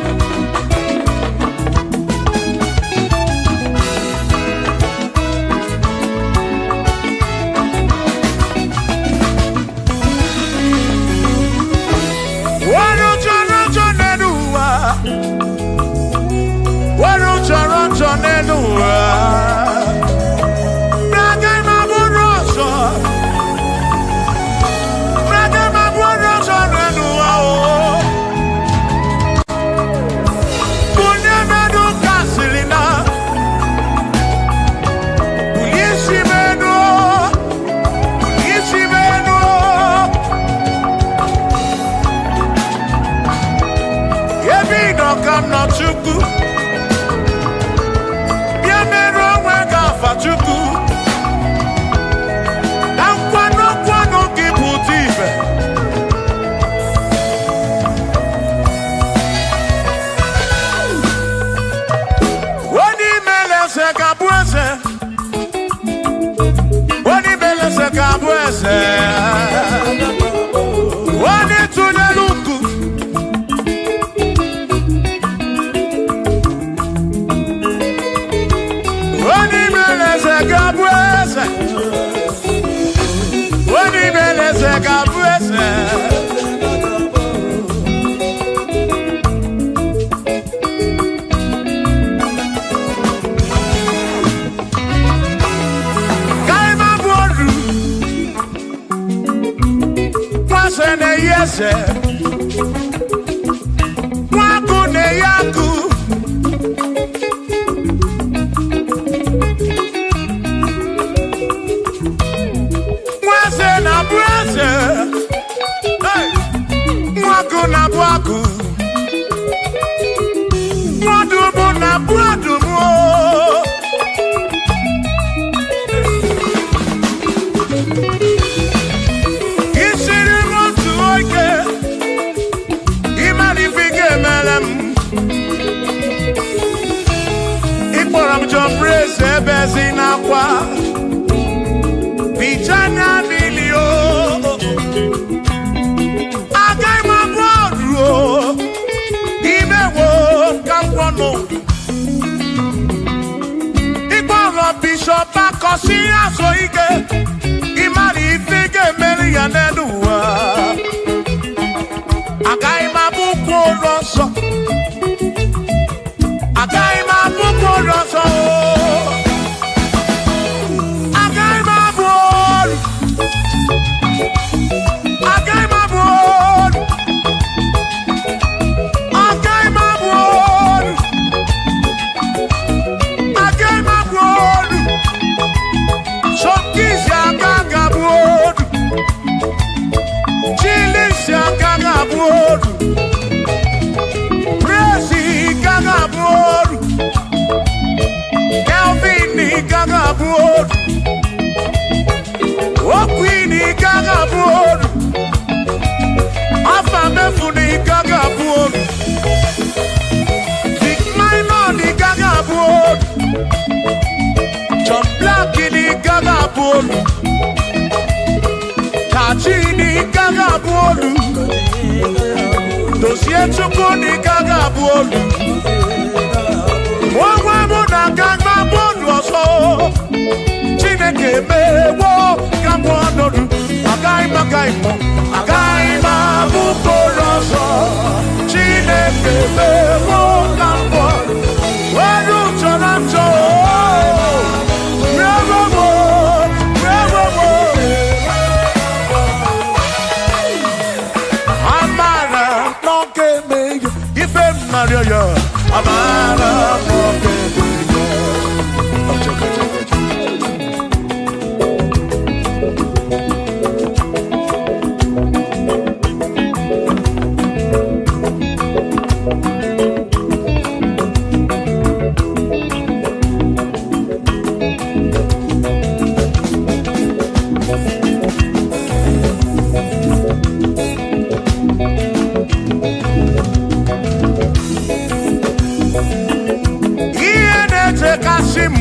[SPEAKER 2] Kasim.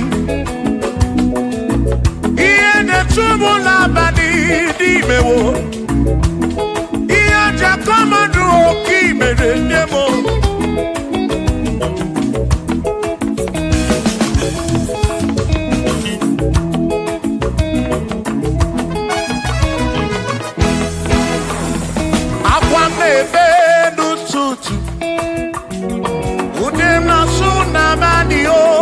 [SPEAKER 2] Iye ne tumu la bani di mewo. Iye jakomadu oki mere nemo. Akwa mebe n'ututu. Udem na suna bani o.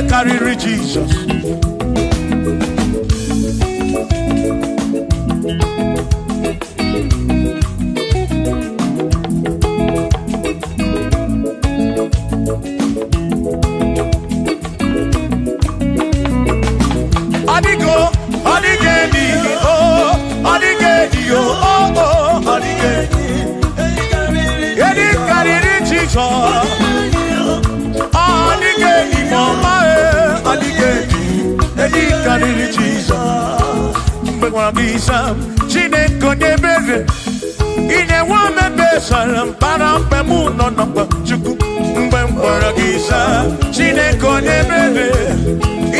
[SPEAKER 3] Carry Jesus.
[SPEAKER 2] ọzọ ọdịghị enyi ma ọma ọdịghị enyi karịrị Jizọs mgbe gwara gị Sam Chineke onye ebere ị na-enwe omebe sara mpara mgbe mụ nọ n'ọkwa Chukwu mgbe m gwara gị Sam Chineke onye ebere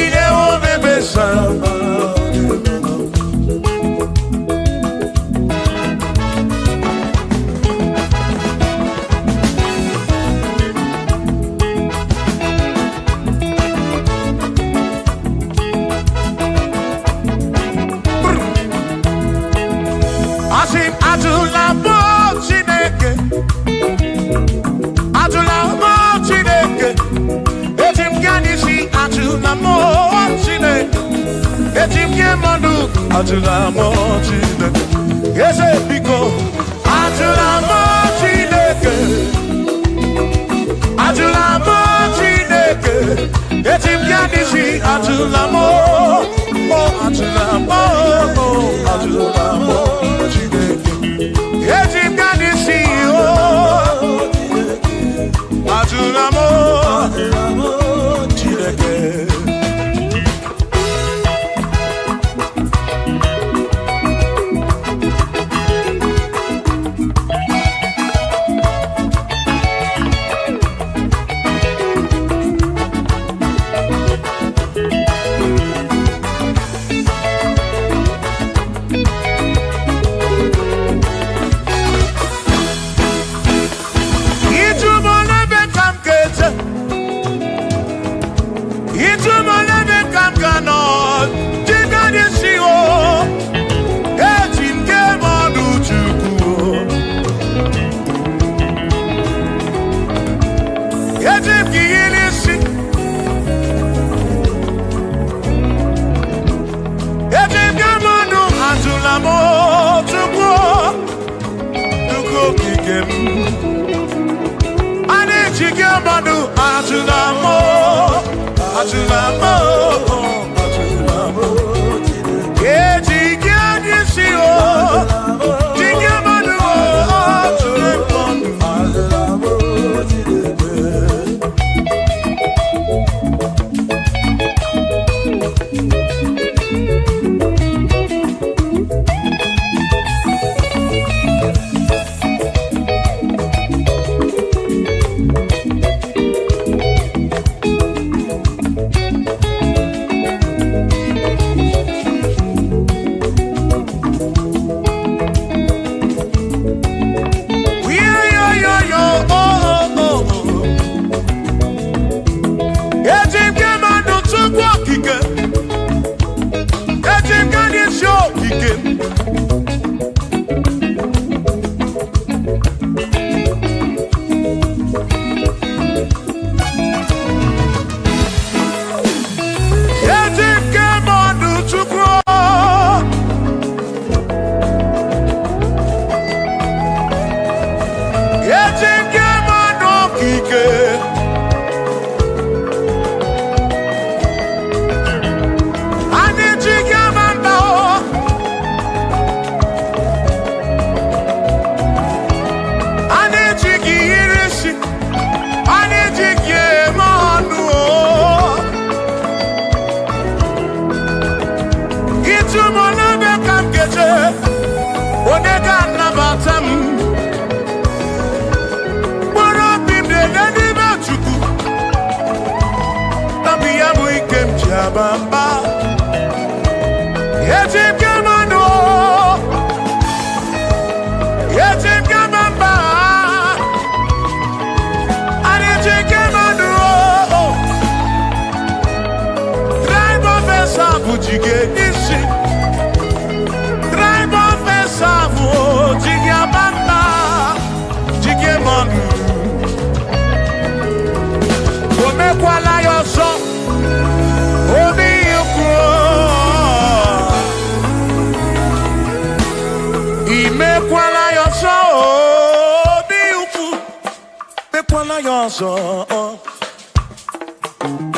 [SPEAKER 2] ị na-enwe omebe sara Ajula mo Chineke, eze biko. Ajula mo Chineke, ajula mo Chineke, etim yanisi ajula mo, oh ajula mo, oh ajula mo Chineke, etim yanisi oh, ajula mo Chineke.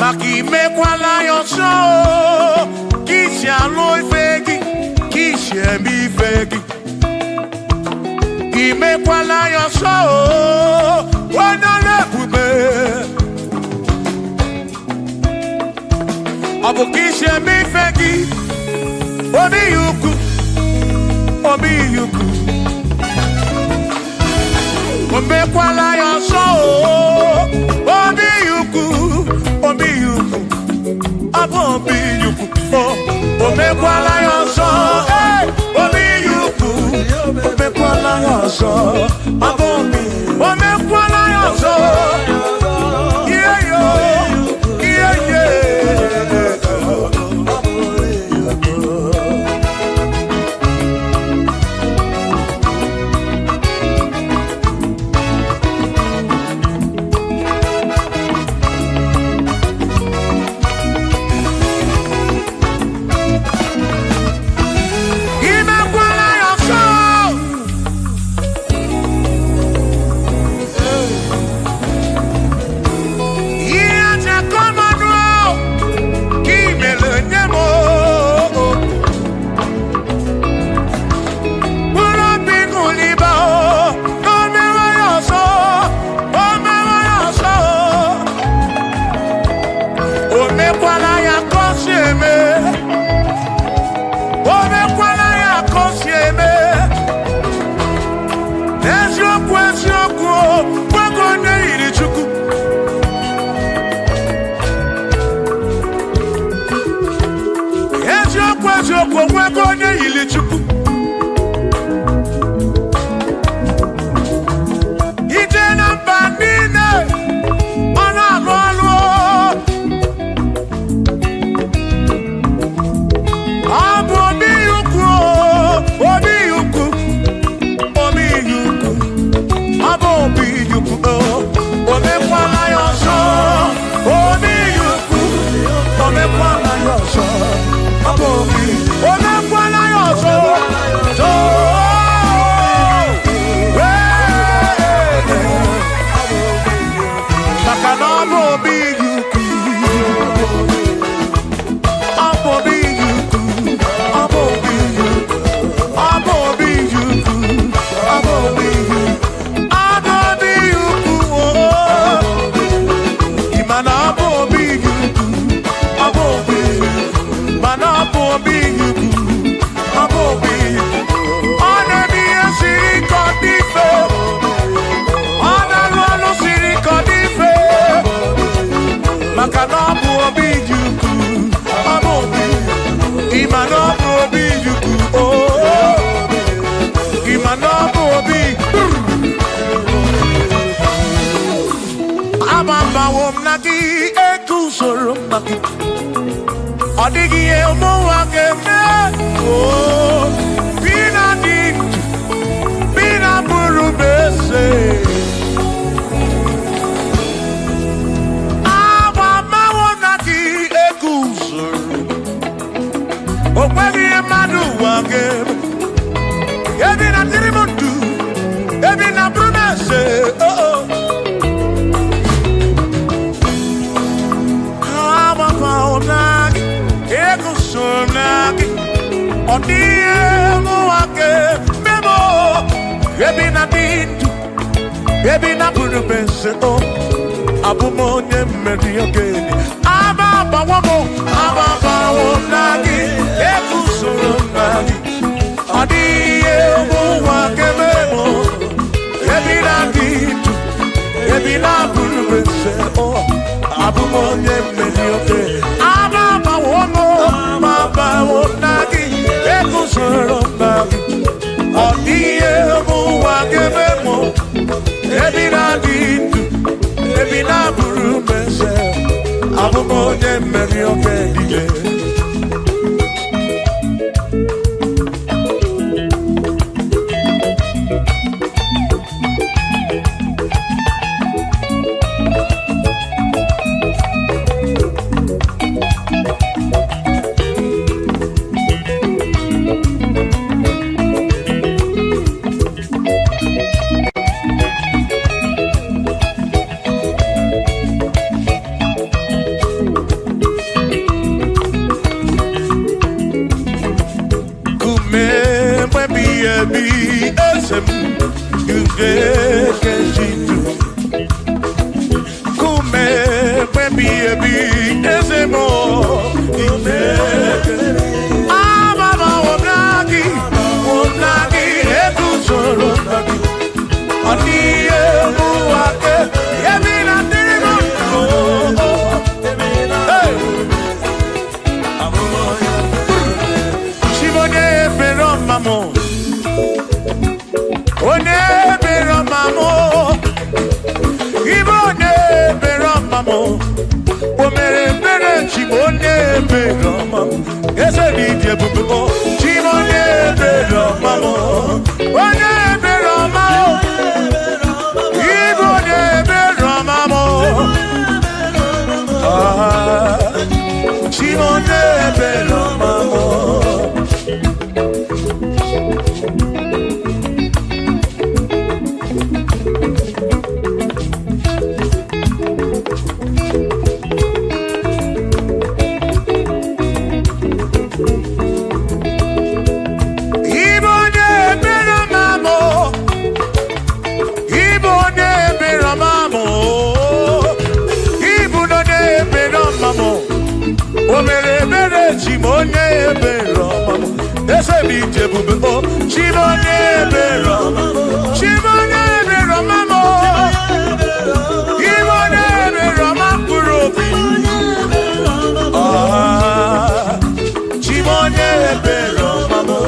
[SPEAKER 2] Maki mekwala yoso, kisha loi fegi, kisha mi fegi. Imekwala yoso, wana Abukishe mi fegi. Obi yuku. Obi yuku. Ombe kwala yoso. Obi yuku. Obi yuku. Abo obi yuku. Ombe kwala yoso. Obi yuku. Ombe kwala yoso. Abo obi. Ombe kwala yoso. Yeah yo. Yeah yeah. mamo. O mere chimone bero mamo. Ese di jebubo chimone bero mamo. One bero mamo. Ibo ne bero mamo. Chimone bero mamo. Chimone bero mamo, ese mi jebubo. Chimone bero mamo, chimone bero mamo, chimone bero makurobi. Chimone bero mamo.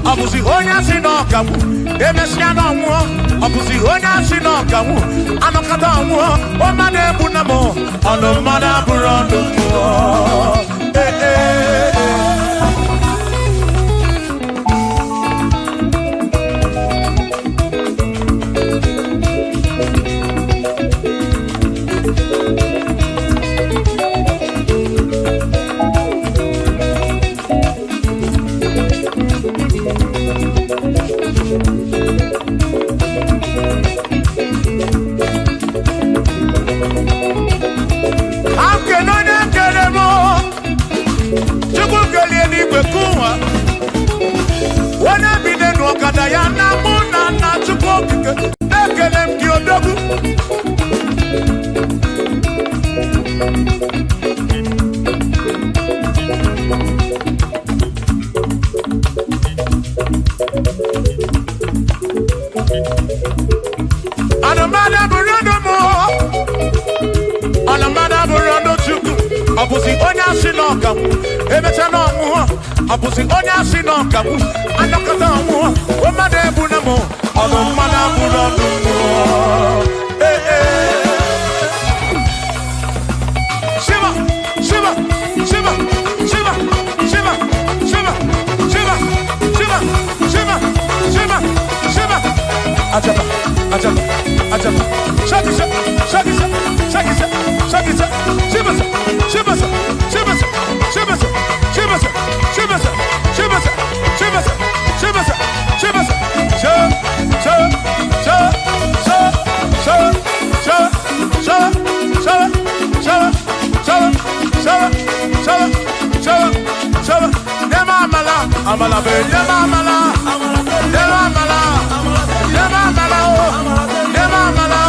[SPEAKER 3] Obusi onya si no kawu emesia no nwo obusi onya si no kawu anokata nwo o ma na ebu na mo ono ma na buru ndo
[SPEAKER 2] Chineke na-ekele m gị odogwu Anamada Burondo mo Anamada Burondo Chukwu Ọbụzi onye asị n'ọka m emecha n'ọnwụọ Ọbụzi onye asị n'ọka m anọkọta ọnwụọ O mmadụ ebu na m ọnụ mmadụ abụrụ ọnụ Shiva Shiva Shiva Shiva Shiva Shiva Shiva Shiva Shiva Shiva Shiva Ajaba Ajaba Ajaba Shakisa Shakisa Shakisa Shakisa Shibasa Shibasa Shibasa Shibasa Shibasa Shibasa Shibasa Shibasa Shibasa Shibasa Sha Sha Sha Sha Sha Sha Sha Sha Sha Sha Sha Sha Sha Sha Nema amala amala be nema amala nema amala nema amala nema amala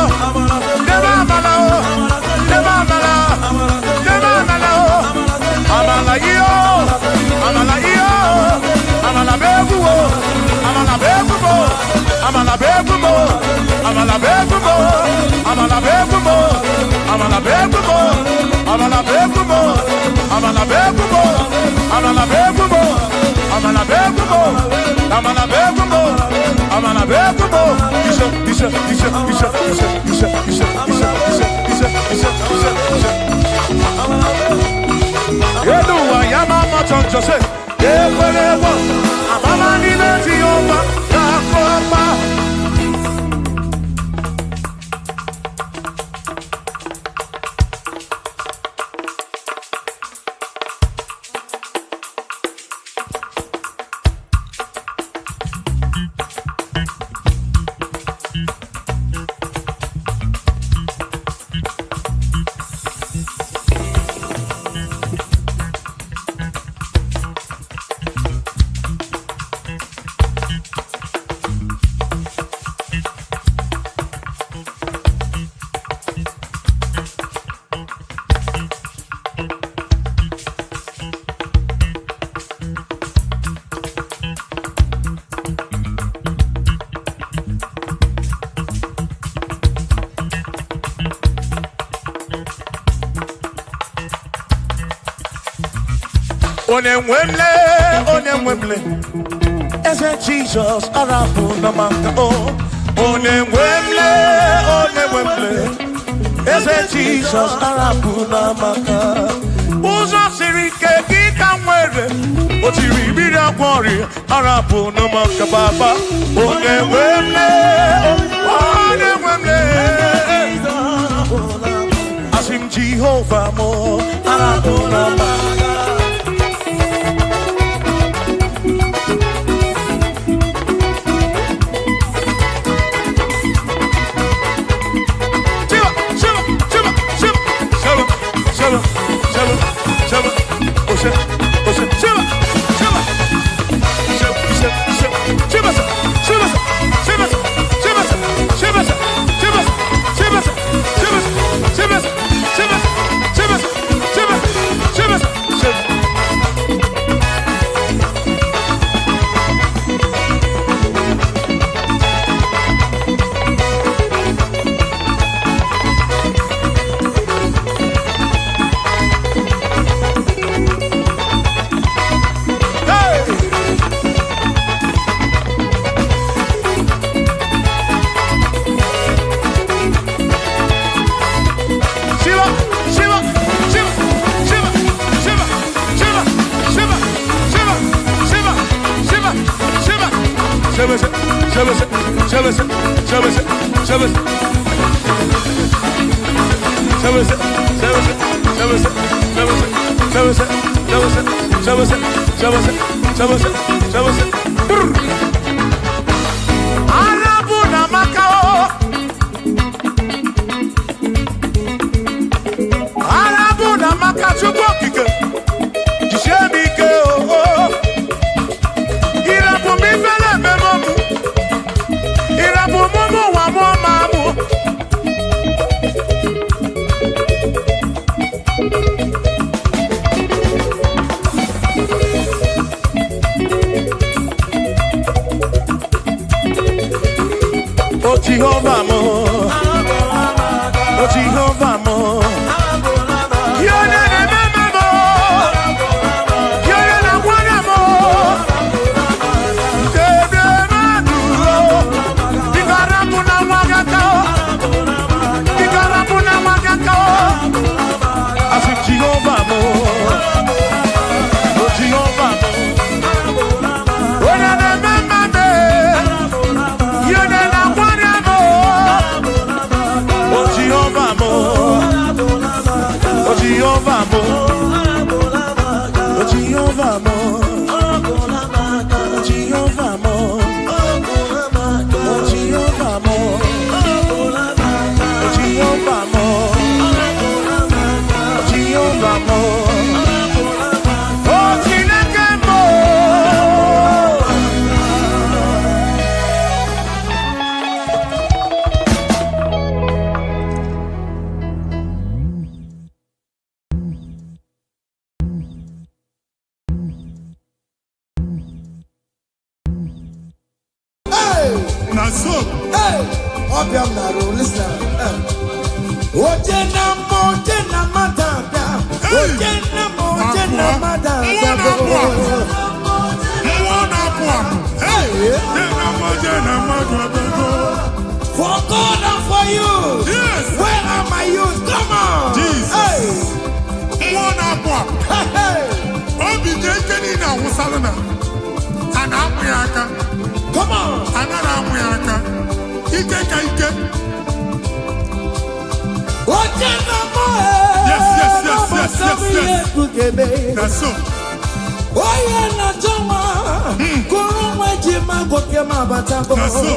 [SPEAKER 2] nema amala nema amala nema amala amala yo amala yo amala begumo amala begumo amala begumo amala begumo amala begumo amala begumo amala begumo amala begumo amala begumo amala begumo amala begumo amala begumo isha isha isha isha isha isha isha isha isha Yeduwa yamama chonchose Yekwelewa Amama nileti yomba Yakoba Onemwemle, ese Jesus arabu na maka oh. Onemwemle, ese Jesus arabu na maka. Uzo sirike kika mwere, otiri bira kwori arabu na maka baba. Onemwemle, asim Jehovah mo arabu na maka. Irabu Oh Jehovah mo, oh Jehovah mo.
[SPEAKER 1] For God and for you. Yes. Where are my youth? Come on. Jesus. Hey. Come on. Yes. That's so.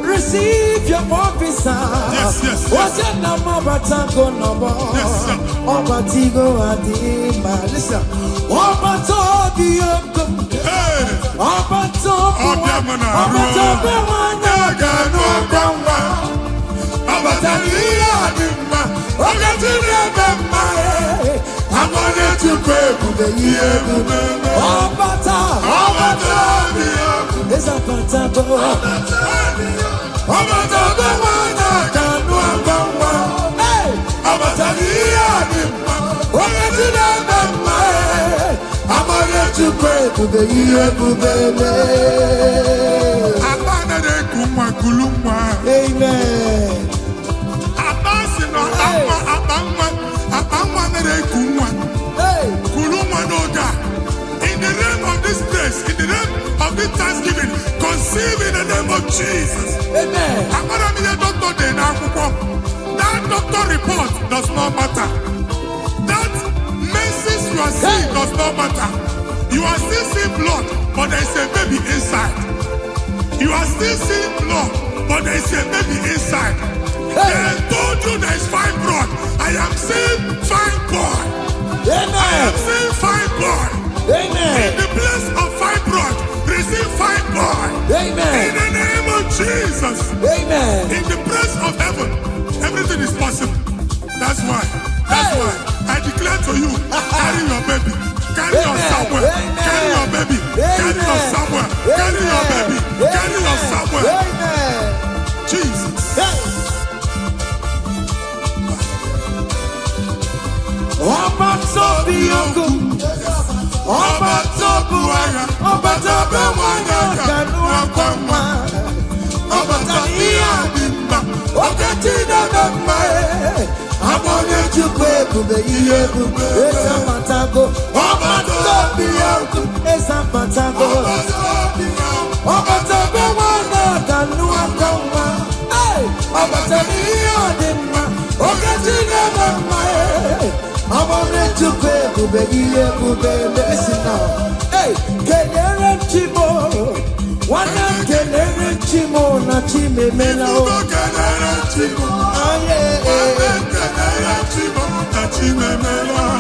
[SPEAKER 1] Receive your officer. Yes. What's your number? Batango number. Yes, sir. Obatigo adima. Listen. Obatobioko. Hey. Obatobioko. I'm gonna to pray for the year. There's a Patago. To pray to the year, amen.
[SPEAKER 2] In the name of this place, in the name of this Thanksgiving, conceive in the name of Jesus.
[SPEAKER 1] Amen.
[SPEAKER 2] That doctor report does not matter. That message you are seeing does not matter. You are still seeing blood, but there is a baby inside. You are still seeing blood, but there is a baby inside. They told you there is fine blood. I am seeing fine boy.
[SPEAKER 1] Amen.
[SPEAKER 2] I am seeing fine boy.
[SPEAKER 1] Amen.
[SPEAKER 2] In the place of fine blood, receive fine boy.
[SPEAKER 1] Amen.
[SPEAKER 2] In the name of Jesus.
[SPEAKER 1] Amen.
[SPEAKER 2] In the place of heaven, everything is possible. That's why I declare to you, carry your baby. Carry your somewhere. Carry your baby. Carry your somewhere. Carry your baby. Carry your somewhere.
[SPEAKER 1] Amen.
[SPEAKER 2] Jesus.
[SPEAKER 1] Obatobioko. Obatobuaya. Obatobuaya. Kanuakama. Obataniadimba. Okatina bambae. Amone chukwe bube yebube. Esa matago. Obatobioko. Esa matago. Obatobuaya. Kanuakama. Obataniadimba. Okatina bambae. I'm on it to pay to be here to be listen now. Hey, Kelere Chimo, one of Kelere Chimo, not Chime Mela. Kelere Chimo,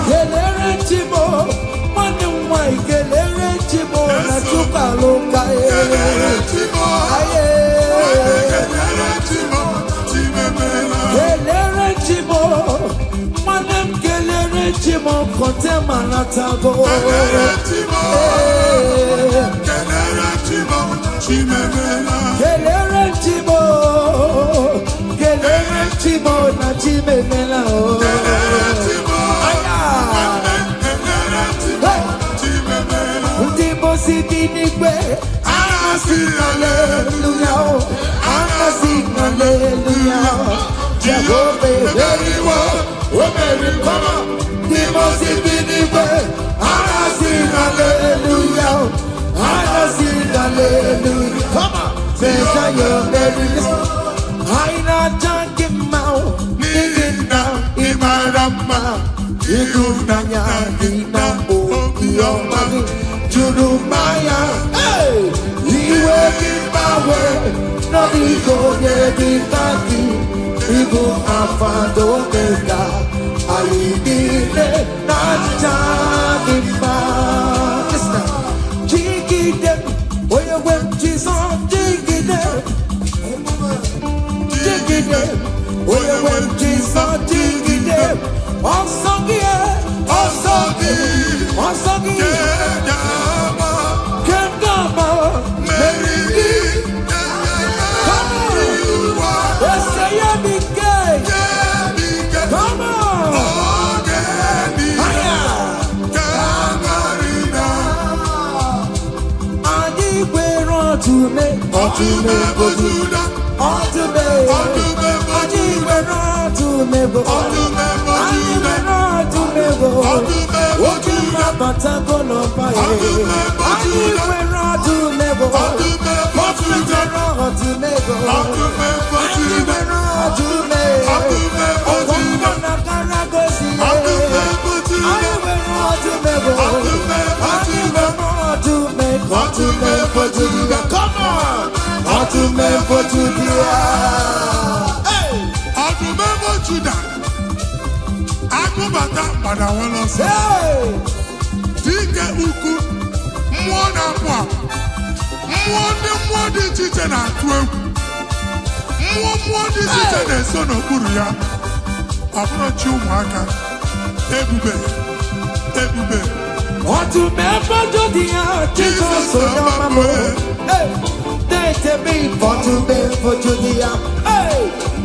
[SPEAKER 1] Kelere Chimo, one of my Kelere Chimo, not Chupaloka. Kelere Chimo, Kelere Chimo, Madam Kelere Chimo, Kotema Natago. Kelere Chimo, Chime. I sing hallelujah. I sing hallelujah. Jehovah, very well. Oh, very come on. The most I sing hallelujah. I sing hallelujah. Come on. Say, you're very I not talking about digging down in my rama. You do nanya dina o yomani judu maya. Hey, you working my way. No ego yeti taki. Ibu afado mega. I did it not talking about. Listen, jiggy them. Where you went, Jesus, jiggy them. Oh, you went Jesus, dig it. Oh, Songi, oh, Songi, oh, Songi, Kangama, Mary, come on, let's say you're big gay. Come on, I need where on to me, on to me, on to me.
[SPEAKER 3] Pada wala sa. Dike uku mwana kwa. Mwadi chiche na atwe. Mwadi chiche na sono kuru ya. Abuna chi umwaka. Ebube.
[SPEAKER 1] Otu mefo judia Jesus so mamo. Hey, dete me otu mefo judia. Hey,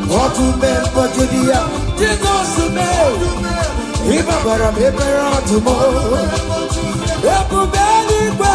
[SPEAKER 1] otu mefo judia Jesus me. If I were a paper on tomorrow,